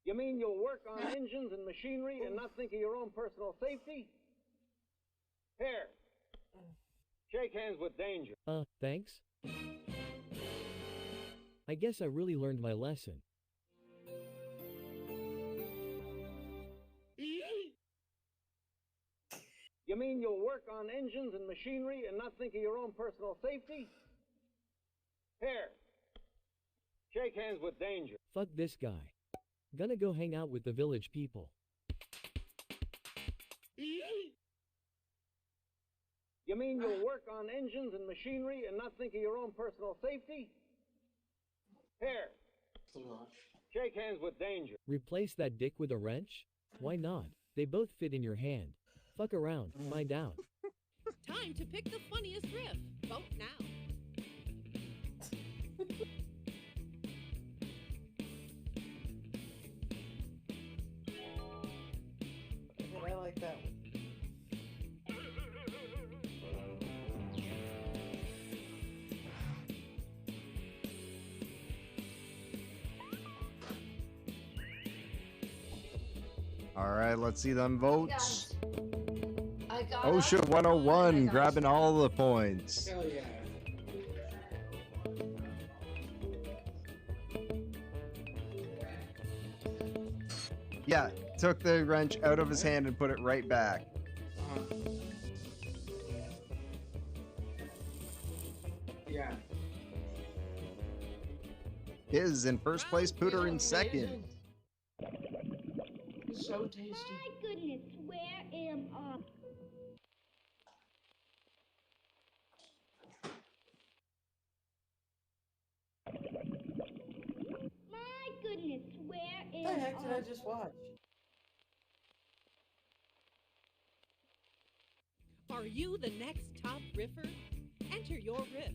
You mean you'll work on engines and machinery and not think of your own personal safety? Here, shake hands with danger. Thanks. I guess I really learned my lesson. You mean you'll work on engines and machinery and not think of your own personal safety? Here, shake hands with danger. Fuck this guy. Gonna go hang out with the village people. You mean you'll work on engines and machinery and not think of your own personal safety? Here, shake hands with danger. Replace that dick with a wrench? Why not? They both fit in your hand. Fuck around, find out. Time to pick the funniest riff. Vote now. I like that one. All right, let's see them votes. I got OSHA 101 grabbing all the points. Hell yeah. Yeah, took the wrench out of his hand and put it right back. Yeah. His in first place, Pooter in second. So tasty. My goodness, where am I? My goodness, where am What the heck did I just watch? Are you the next top riffer? Enter your riff.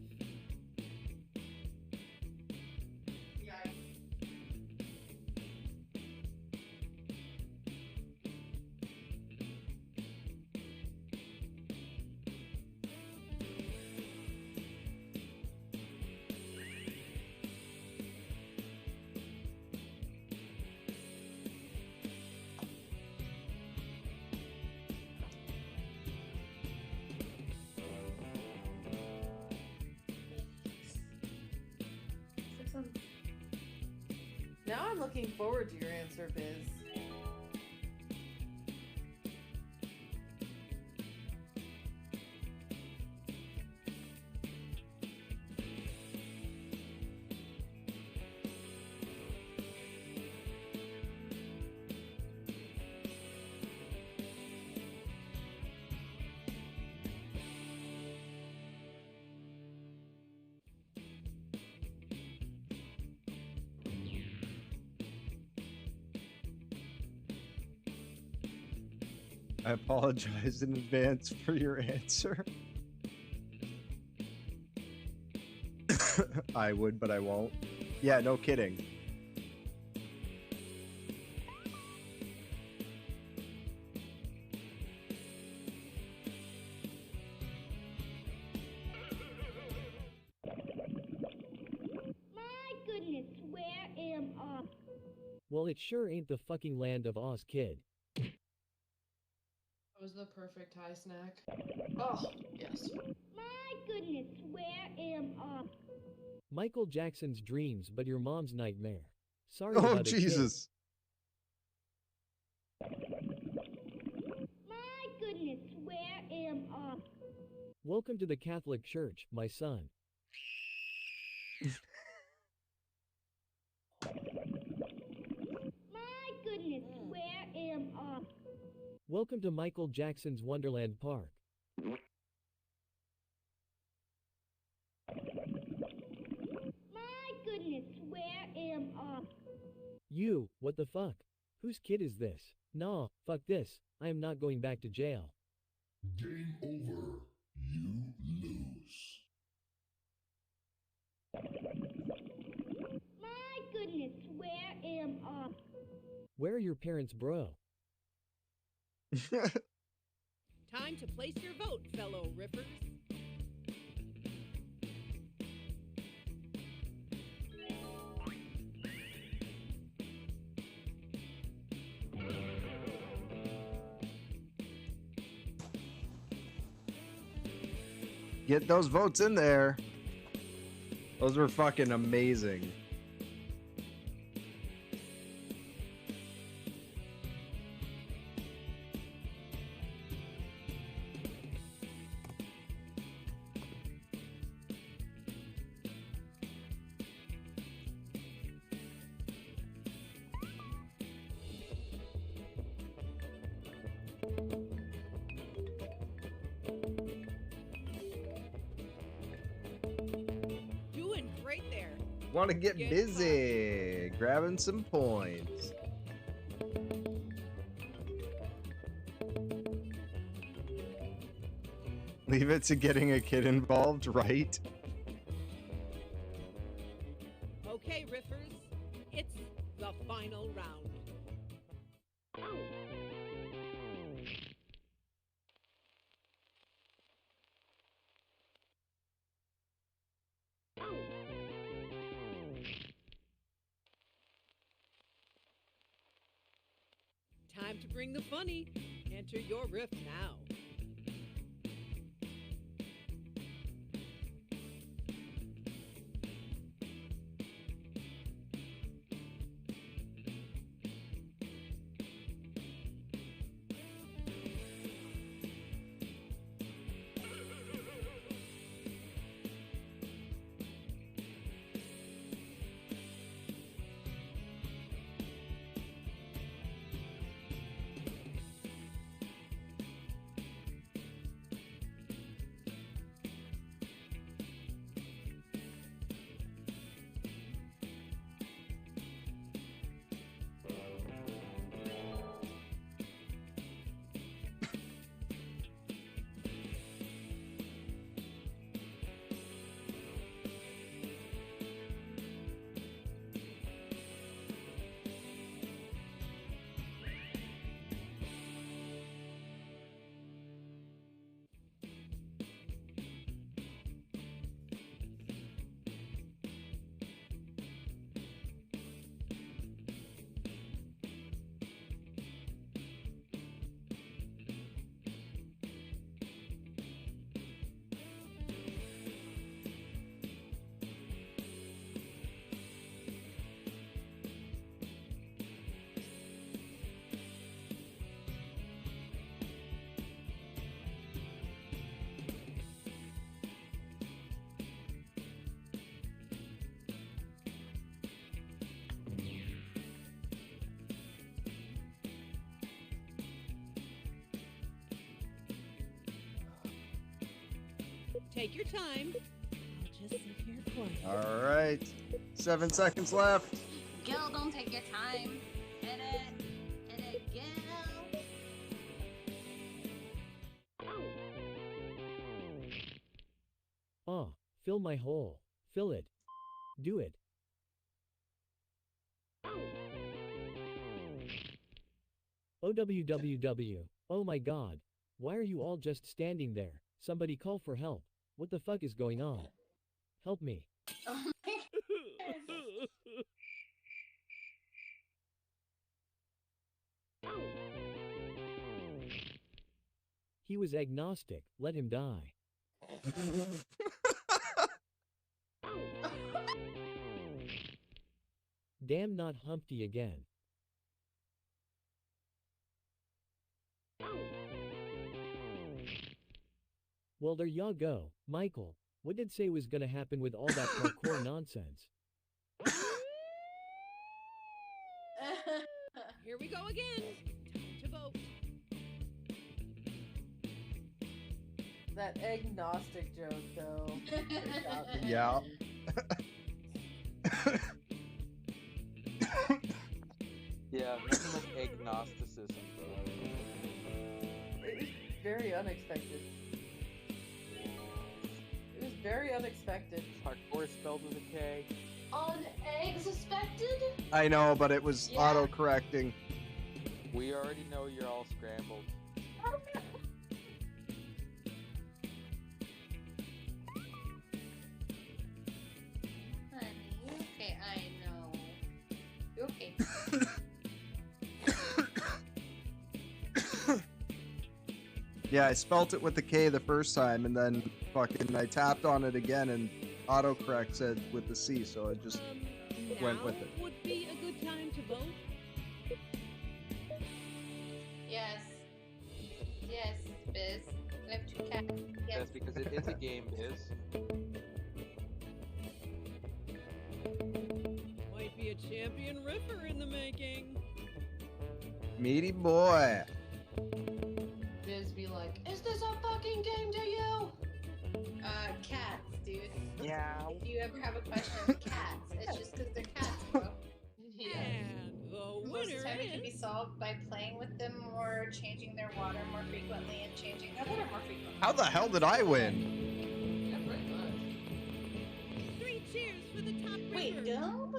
Now I'm looking forward to your answer, Biz. I apologize in advance for your answer. I would, but I won't. Yeah, no kidding. My goodness, where am I? Well, it sure ain't the fucking land of Oz, kid. That was the perfect high snack. Oh, yes. My goodness, where am I? Michael Jackson's dreams, but your mom's nightmare. Sorry Oh, about it, kid. Jesus. My goodness, where am I? Welcome to the Catholic Church, my son. My goodness, where am I? Welcome to Michael Jackson's Wonderland Park. My goodness, where am I? You, what the fuck? Whose kid is this? Nah, fuck this. I am not going back to jail. Game over. You lose. My goodness, where am I? Where are your parents, bro? Time to place your vote, fellow riffers. Get those votes in there. Those were fucking amazing. Doing great there. Want to get busy, grabbing some points. Leave it to getting a kid involved, right? Okay, riffers, it's the final round. Time to bring the funny. Enter your riff now. Take your time. I'll just sit here quiet. All right. 7 seconds left. Gil, don't take your time. Hit it. Hit it, Gil. Fill my hole. Fill it. Do it. OWWW. Oh my god. Why are you all just standing there? Somebody call for help. What the fuck is going on? Help me. Oh my He was agnostic. Let him die. Damn, not Humpty again. Well, there ya go. Michael, what did say was gonna happen with all that parkour nonsense? Here we go again. Time to vote. That agnostic joke, though. Yeah. Yeah, nothing like agnosticism, bro. It was very unexpected. It was very unexpected. Parkour spelled with a K. On egg suspected? I know, but it was Yeah. auto-correcting. We already know you're all scrambled. Honey, okay, I know. You okay? Yeah, I spelt it with the K the first time, and then fucking I tapped on it again, and autocorrect said with the C, so I just went with it. Would be a good time to vote. Yes. Yes, Biz. I have 2 cats. Yes. That's because it is a game, Biz. Might be a champion riffer in the making. Meaty boy. Biz be like, is this a fucking game to you? Cats, dude. Yeah. If you ever have a question with cats, it's just because they're cats, bro. And the Most of the time it winner can be solved by playing with them more, changing their water more frequently, and changing their litter more frequently. How the hell did I win? Yeah, pretty much. 3 cheers for the top Wait, riffer. go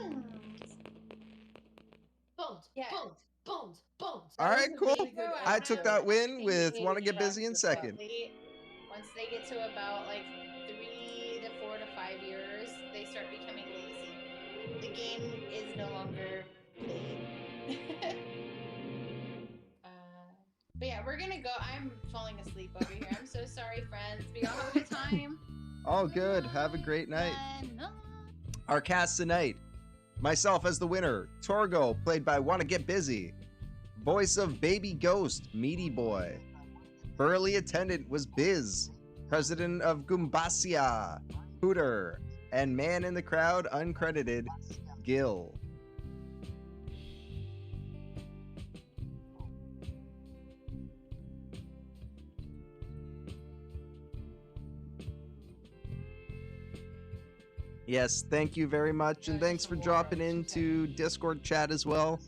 Bones, Yeah. bones, bones, bones. All right, was a cool. really good I took that win with Maybe Want to Get Busy in about second. Once they get to about like 3 to 4 to 5 years, they start becoming lazy. The game is no longer played. But yeah, we're gonna go. I'm falling asleep over here. I'm so sorry, friends. But y'all have a good time. All good. Have a great night. No. Our cast tonight. Myself as the winner, Torgo, played by Wanna Get Busy. Voice of Baby Ghost, Meaty Boy. Burly attendant was Biz. President of Gumbasia, Hooter. And man in the crowd, uncredited, Gil. Yes, thank you very much, and thanks for dropping into Discord chat as well.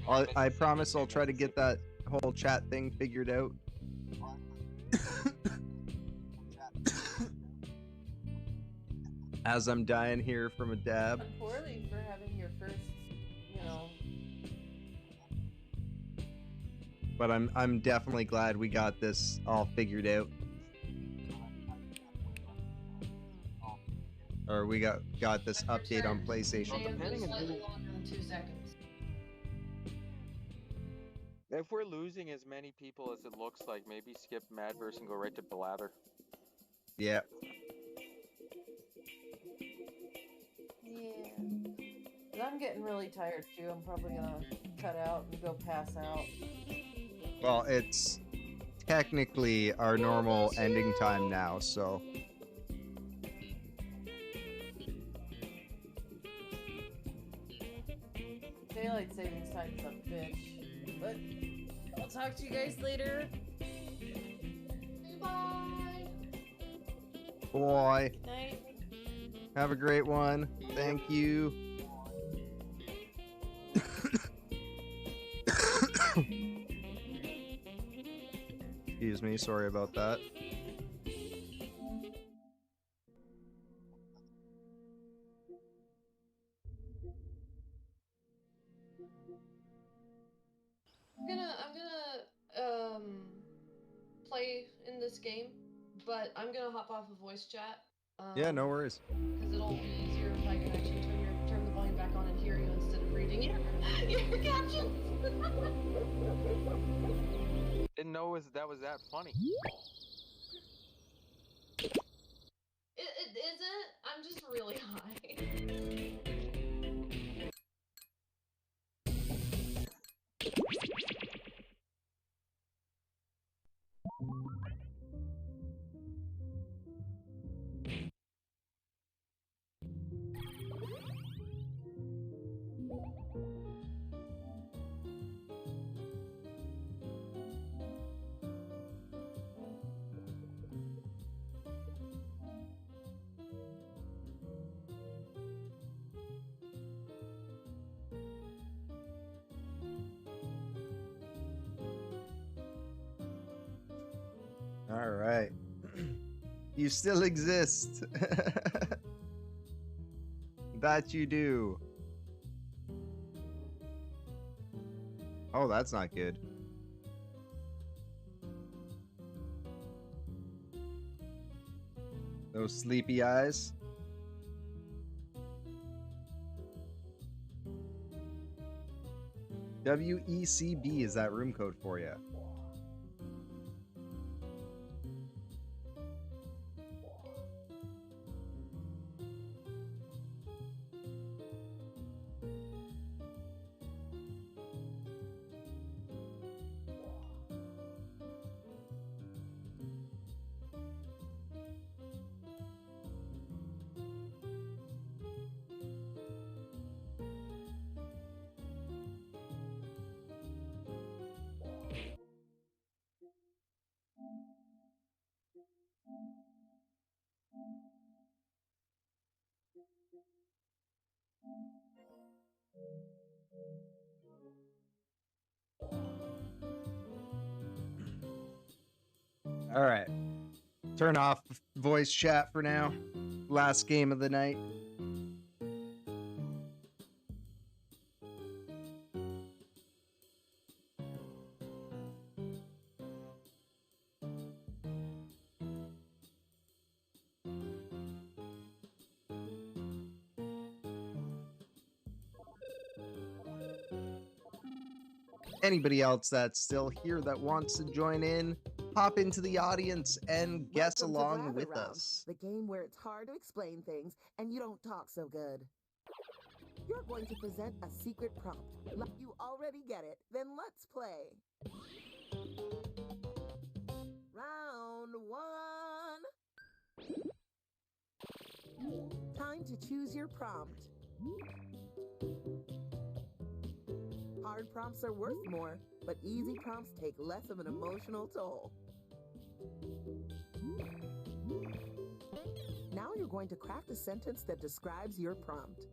I promise I'll try to get that whole chat thing figured out. As I'm dying here from a dab. Done poorly for having your first, you know. But I'm definitely glad we got this all figured out. Or we got this update on PlayStation. Slightly longer than 2 seconds. If we're losing as many people as it looks like, maybe skip Madverse and go right to Blather. Yeah. Yeah. But I'm getting really tired too. I'm probably gonna cut out and go pass out. Well, it's technically our normal ending time now, so. Daylight savings time's a bitch. But I'll talk to you guys later. Bye. Boy. Good night. Have a great one. Thank you. Excuse me, sorry about that. I'm gonna play in this game, but I'm gonna hop off of voice chat. Yeah, no worries. Because it'll be easier if I can actually turn the volume back on and hear you instead of reading your captions. Didn't know that was that funny. It isn't. I'm just really high. All right. You still exist. That you do. Oh, that's not good. Those sleepy eyes. WECB is that room code for you. All right. Turn off voice chat for now. Last game of the night. Anybody else that's still here that wants to join in, hop into the audience and guess Welcome to along Blather with Round, us. The game where it's hard to explain things and you don't talk so good. You're going to present a secret prompt. Like you already get it, then let's play. Round one. Time to choose your prompt. Hard prompts are worth more, but easy prompts take less of an emotional toll. Now you're going to craft a sentence that describes your prompt.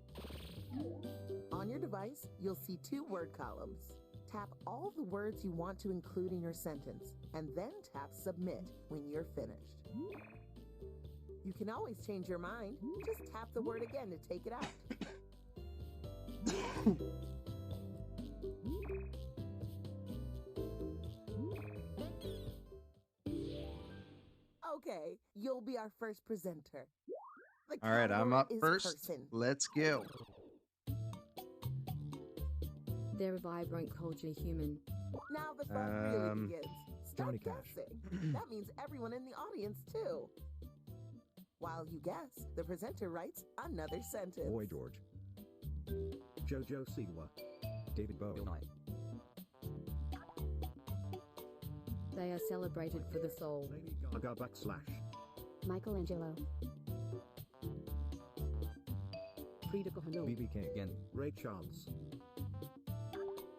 On your device, you'll see 2 word columns. Tap all the words you want to include in your sentence, and then tap Submit when you're finished. You can always change your mind. Just tap the word again to take it out. Okay, you'll be our first presenter. The All right, I'm category up is first. person. Let's go. They're a vibrant, culturally human. Now the fun really begins. Johnny Start Cash. guessing. That means everyone in the audience too. While you guess, the presenter writes another sentence. Boy George. Jojo Siwa. David Bowie. They are celebrated for the soul. Lady Gaga / Michelangelo. Frida Kahlo. BB King again. Ray Charles.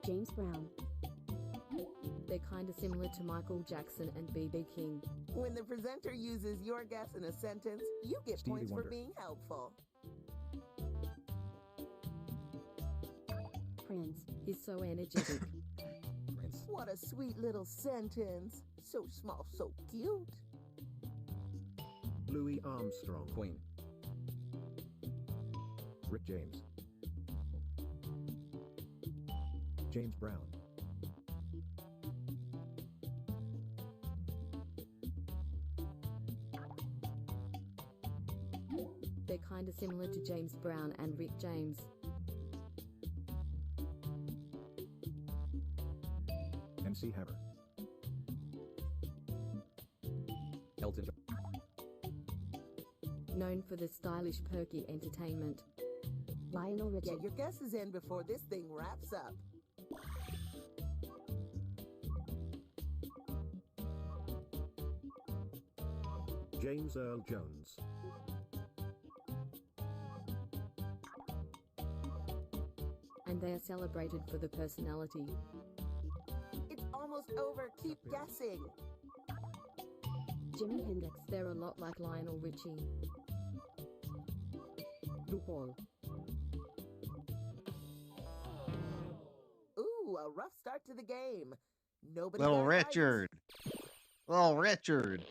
James Brown. They're kind of similar to Michael Jackson and B.B. King. When the presenter uses your guess in a sentence, you get Stevie points Wonder. for being helpful. Prince. He's so energetic. Prince. What a sweet little sentence. So small, so cute. Louis Armstrong. Queen. Rick James. James Brown. They're kinda similar to James Brown and Rick James. MC Hammer. Elton John. Known for the stylish, perky entertainment. Lionel Richie. Get your guesses in before this thing wraps up. James Earl Jones. And they are celebrated for the personality. It's almost over. Keep guessing. Jimi Hendrix. They're a lot like Lionel Richie. RuPaul. Ooh, a rough start to the game. Nobody Little got it right. Richard. Little Richard.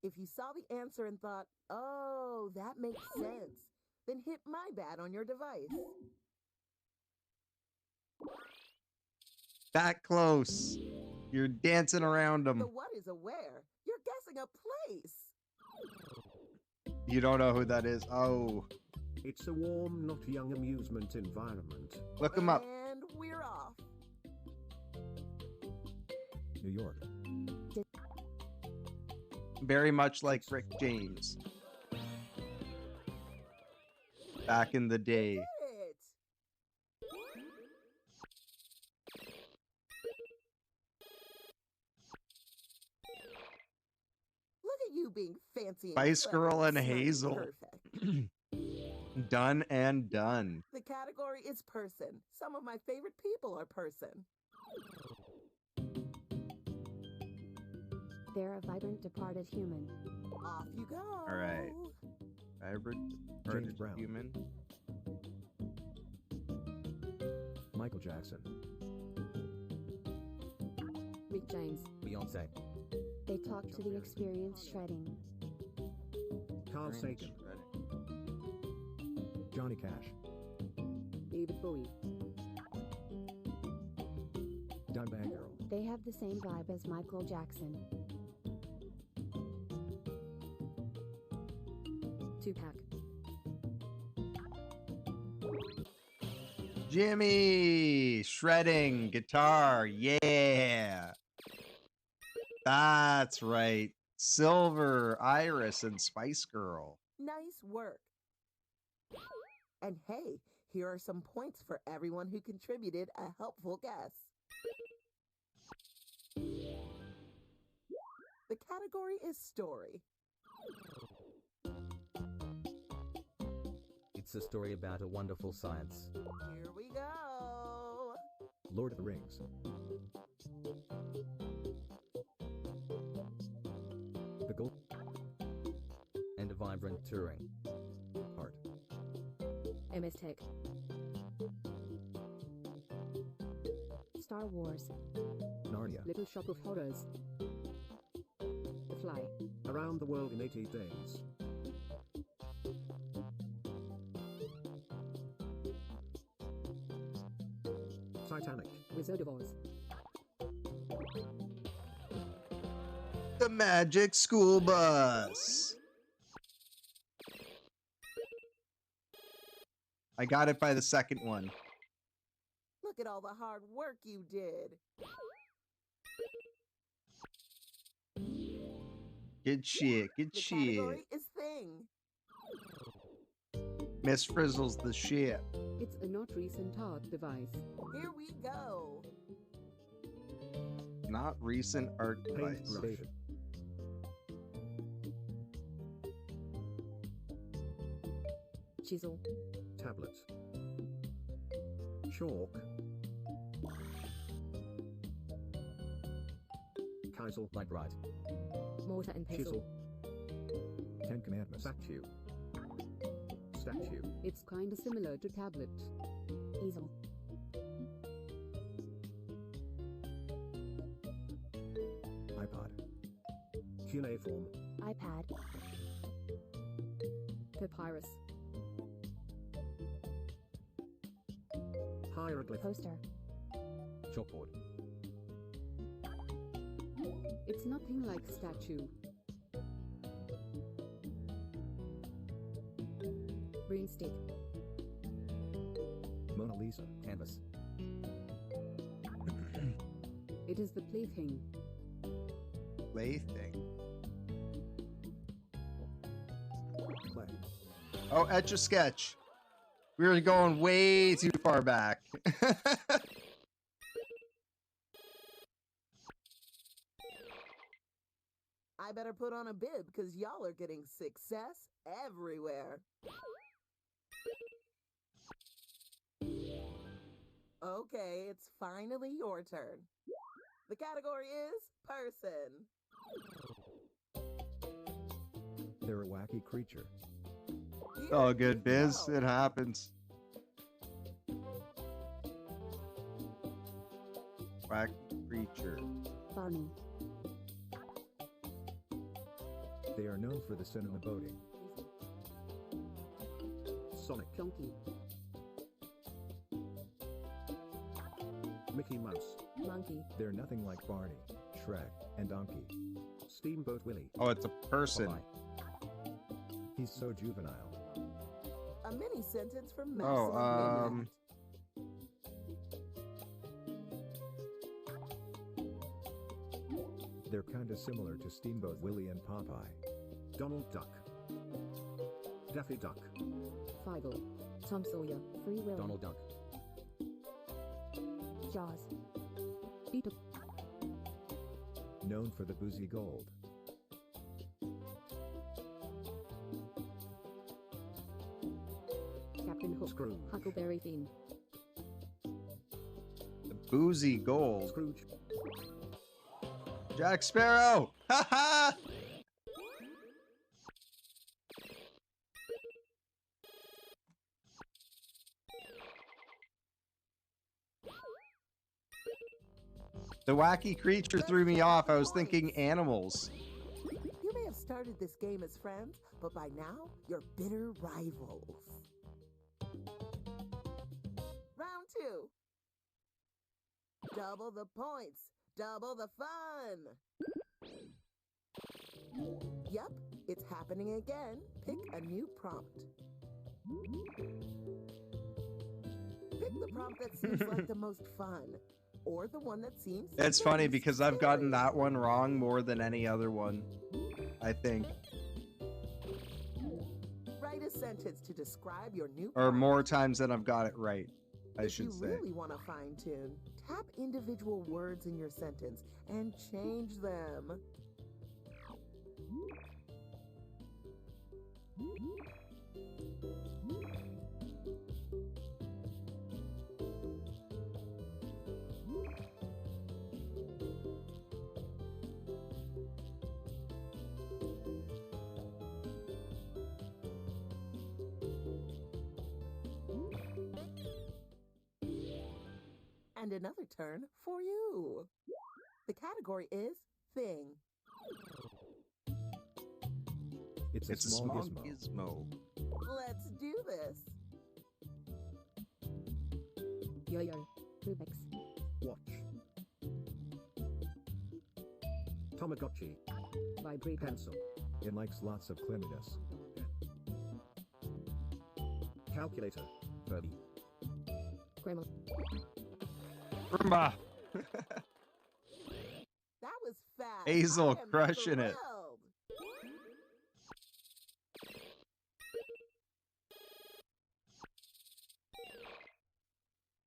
If you saw the answer and thought, oh, that makes sense, then hit my bad on your device. That close. You're dancing around them. The what is aware? You're guessing a place. You don't know who that is. Oh. It's a warm, not young amusement environment. Look him up. And we're off. New York. Very much like Rick James. Back in the day. Look at you being fancy. Spice Girl and It's not Hazel. perfect. Done and done. The category is person. Some of my favorite people are person. They're a vibrant departed human. Off you go. All right. Vibrant James Brown. human. Michael Jackson. Rick James. Beyonce. They talk to the experience shredding. Carl Sagan. Johnny Cash. David Bowie. Dimebag Girl. They have the same vibe as Michael Jackson. Tupac. Jimmy shredding guitar. Yeah. That's right. Silver, Iris, and Spice Girl. Nice work. And hey, here are some points for everyone who contributed a helpful guess. The category is story. It's a story about a wonderful science. Here we go. Lord of the Rings. The Gold. And a vibrant touring. Art. MS Tech. Star Wars. Narnia. Little Shop of Horrors. The Fly. Around the World in 88 Days. Titanic. Wizard of Oz. The Magic School Bus. I got it by the second one. Look at all the hard work you did. Good shit. Good The shit. category is thing. Miss Frizzle's the shit. It's a not recent art device. Here we go. Not recent art device. Paintbrush. Chisel. Tablet. Chalk. Kysel. Like right. Mortar and pestle. Chisel. Ten Commandments. Statue. Statue. It's kinda similar to tablet. Easel. iPod. Cuneiform. iPad. Papyrus. Hieroglyph. Poster. Chalkboard. It's nothing like statue. Broomstick. Mona Lisa. Canvas. It is the plaything. Plaything. Play. Oh, Etch a Sketch. We were going way too far back. I better put on a bib because y'all are getting success everywhere. Okay, it's finally your turn. The category is person. They're a wacky creature. Oh, good, Biz. It happens. Quack creature. Bunny. They are known for the sin in the boating. Sonic. Donkey. Mickey Mouse. Monkey. They're nothing like Barney, Shrek, and Donkey. Steamboat Willie. Oh, it's a person. Popeye. He's so juvenile. A mini sentence from Max. Oh, They're kinda similar to Steamboat Willie and Popeye. Donald Duck. Daffy Duck. Fievel. Tom Sawyer. Free Will. Donald Duck. Jaws. Beetle. Known for the boozy gold. Captain Hook. Scrooge. Huckleberry Finn. The boozy gold. Scrooge. Jack Sparrow. Ha ha. The wacky creature threw me off. I was thinking animals. You may have started this game as friends, but by now, you're bitter rivals. Round 2. Double the points, double the fun. Yep, it's happening again. Pick a new prompt. Pick the prompt that seems like the most fun, or the one that seems... It's funny because I've gotten that one wrong more than any other one, I think. Write a sentence to describe your new Or more times than I've got it right, I should If say. you really want to fine-tune, tap individual words in your sentence and change them. And another turn for you. The category is thing. It's a small gizmo. Let's do this. Yo-yo. Rubik's. Watch. Tamagotchi. Vibrator. Pencil. It likes lots of cleanliness. Calculator. Birdie. Grandma. Roomba. That was fast. Hazel I am crushing it. thrilled.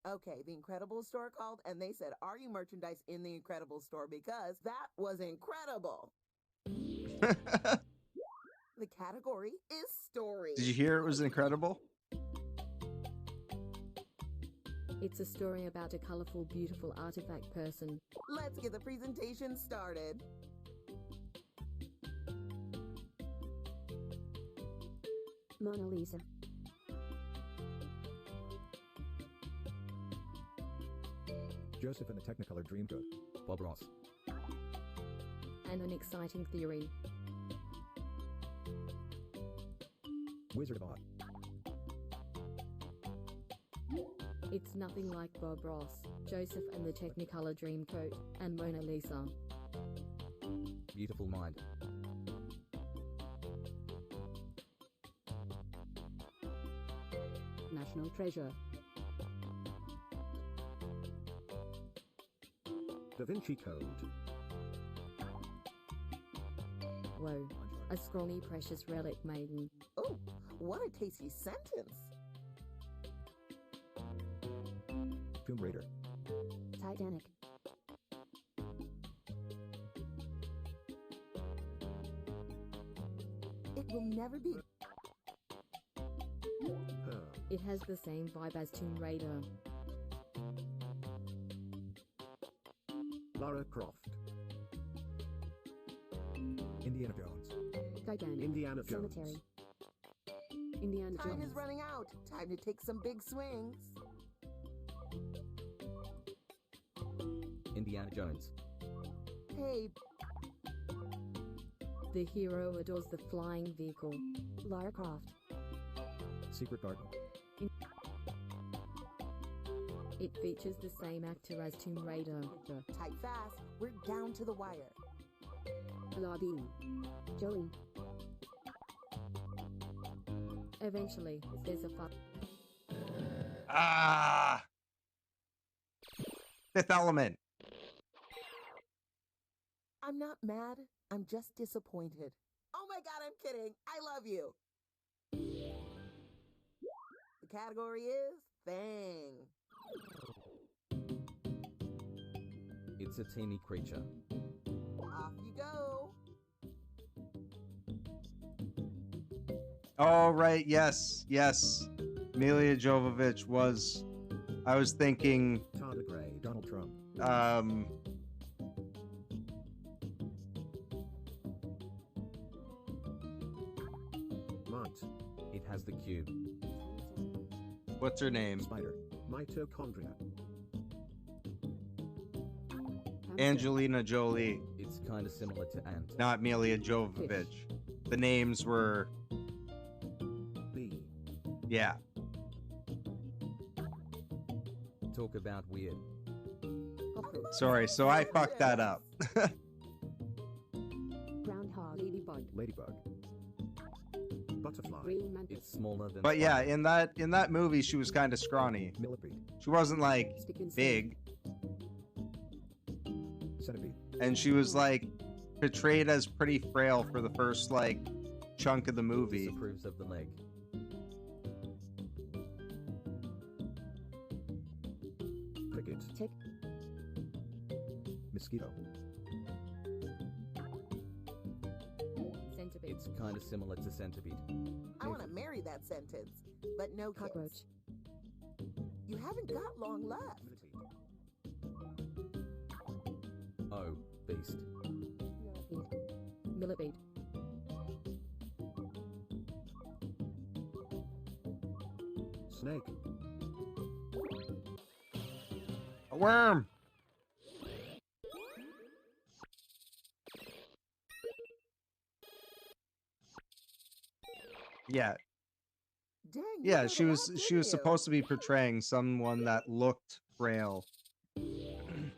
Okay, the Incredible store called and they said, "Are you merchandise in the Incredible store?" Because that was incredible. The category is story. Did you hear it was incredible? It's a story about a colorful, beautiful artifact person. Let's get the presentation started. Mona Lisa. Joseph and the Technicolor Dreamcoat. Bob Ross. And an exciting theory. Wizard of Oz. It's nothing like Bob Ross, Joseph and the Technicolor Dreamcoat, and Mona Lisa. Beautiful mind. National treasure. Da Vinci Code. Whoa, a scrawny precious relic maiden. Oh, what a tasty sentence. Tomb Raider. Titanic. It will never be. It has the same vibe as Tomb Raider. Lara Croft. Indiana Jones. Titanic. Indiana Jones. Cemetery. Indiana Time Jones. is running out. Time to take some big swings. Indiana Jones. Hey, The hero adores the flying vehicle. Lara Croft. Secret Garden. It features the same actor as Tomb Raider. type fast. We're down to the wire. Aladdin. Jolie. Eventually, there's a fuck. Ah! Fifth Element. I'm not mad. I'm just disappointed. Oh my god, I'm kidding. I love you. The category is Thing. It's a teeny creature. Off you go. Oh, right. Yes. Yes. Milla Jovovich was. I was thinking. Todd Gray. Donald Trump. Mite. It has the cube. What's her name? Spider. Mitochondria. Angelina Jolie. It's kind of similar to Ant. Not Milla Jovovich. The names were. B. Yeah. Talk about weird. Sorry, so I fucked that up. Groundhog. Ladybug. Ladybug. Butterfly. Green mantis. It's smaller than. But yeah, in that movie, she was kind of scrawny. Millipede. She wasn't like big, Centipede. and she was like portrayed as pretty frail for the first like chunk of the movie. Disapproves of the leg. Cricket. Tick. Mosquito. Centipede. It's kind of similar to centipede. I want to marry that sentence, but no kids. Cockroach. You haven't got long left. Oh, beast. Millipede. Snake. A worm. Yeah, Dang. you yeah. got She a was lot, she was didn't you? supposed to be portraying someone that looked frail, The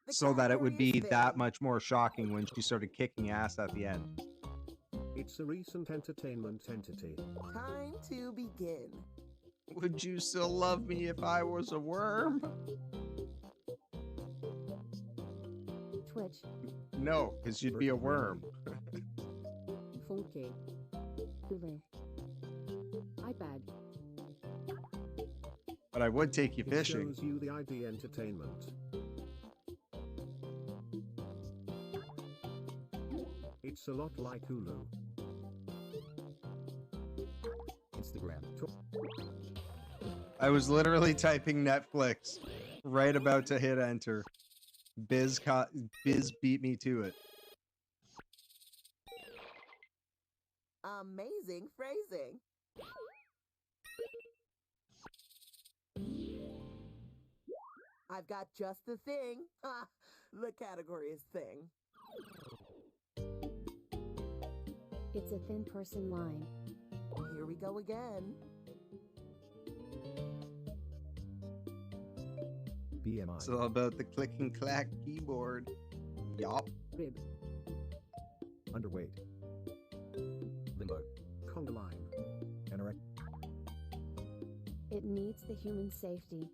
so that it would category be is that Thing. much more shocking when she started kicking ass at the end. It's a recent entertainment entity. Time to begin. Would you still love me if I was a worm? Twitch. No, because you'd be a worm. Funky. Hulu. iPad. But I would take you It fishing. shows you the ID entertainment. It's a lot like Hulu. Instagram. I was literally typing Netflix, right about to hit enter. Biz beat me to it. Amazing phrasing. I've got just the thing. Ha! The category is Thing. It's a thin person line. Here we go again. BMI. It's all about the click and clack keyboard. Yup. Rib. Underweight. Limbo. Conga line. Anorex. It needs the human safety.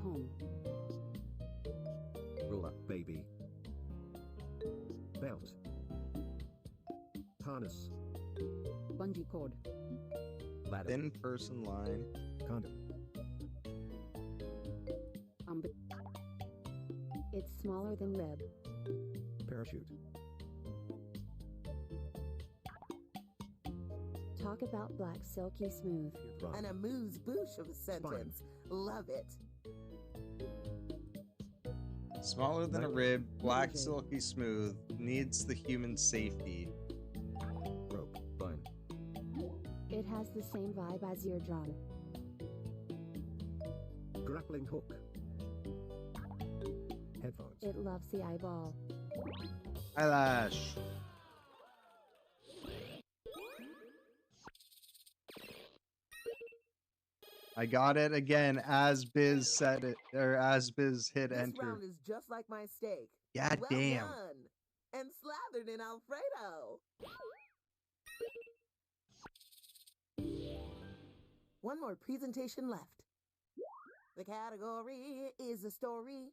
Home. Ruler. Baby. Belt. Harness. Bungee cord. Ladder. Thin person line. Condom. It's smaller than rib. Parachute. Talk about black silky smooth. And a moose boosh of a sentence. Love it. Smaller than a rib, black silky smooth, needs the human safety. Rope. Bone. It has the same vibe as eardrum. Grappling hook. Headphones. It loves the eyeball. Eyelash. I got it again as Biz said it, or as Biz hit This enter. round is just like my steak. God well damn. Done. And slathered in Alfredo. One more presentation left. The category is a story.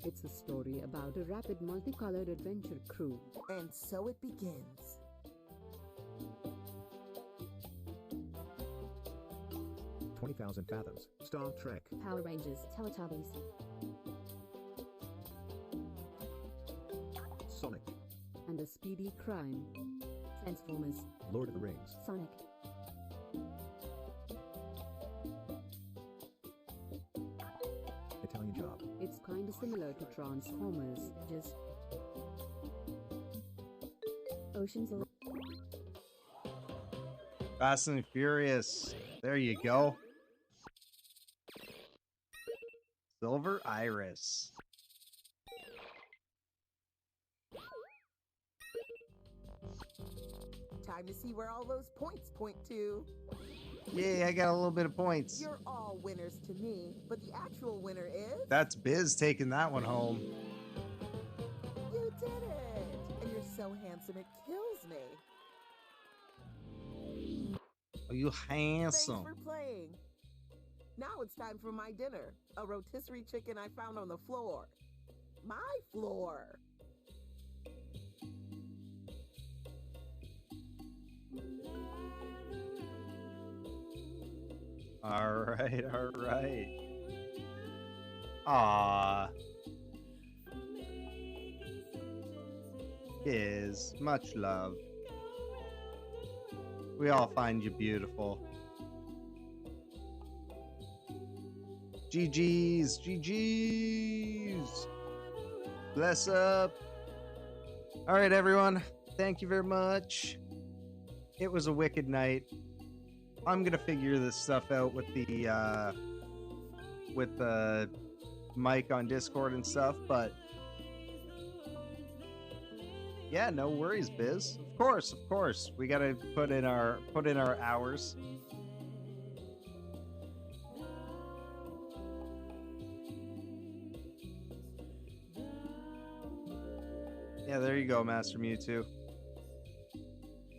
It's a story about a rapid multicolored adventure crew. And so it begins. $20,000 fathoms. Star Trek. Power Rangers, Teletubbies. Sonic. And a speedy crime. Transformers. Lord of the Rings. Sonic. Italian Job. It's kinda similar to Transformers, just Ocean's 11. Fast and Furious. There you go. Silver Iris. Time to see where all those points point to. Yay, I got a little bit of points. You're all winners to me, but the actual winner is... That's Biz taking that one home. You did it! And you're so handsome it kills me. Oh, you handsome. Thanks for playing. Now it's time for my dinner. A rotisserie chicken I found on the floor. My floor. All right, all right. Ah, Biz, much love. We all find you beautiful. GG's, GG's. Bless up. All right, everyone. Thank you very much. It was a wicked night. I'm gonna figure this stuff out with the mic on Discord and stuff, but yeah, no worries, Biz. Of course. We gotta put in our hours. Yeah, there you go, Master Mewtwo.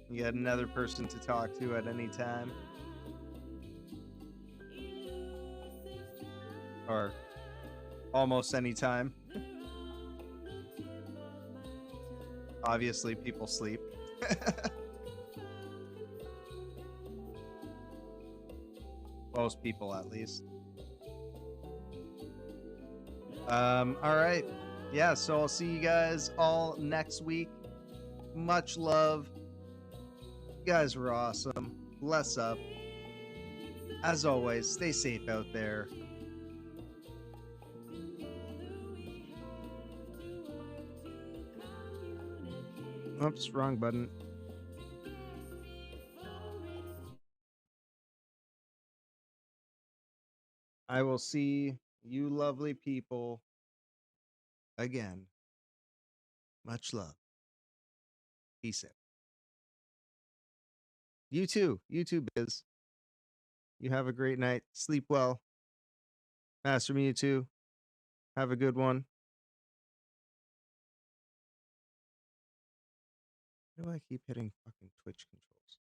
You got another person to talk to at any time. Or almost any time. Obviously, people sleep. Most people, at least. All right. Yeah, so I'll see you guys all next week. Much love. You guys were awesome. Bless up. As always, stay safe out there. Oops, wrong button. I will see you lovely people again. Much love. Peace out. You too, Biz. You have a great night. Sleep well. Master Mewtwo, have a good one. Why do I keep hitting fucking Twitch controls?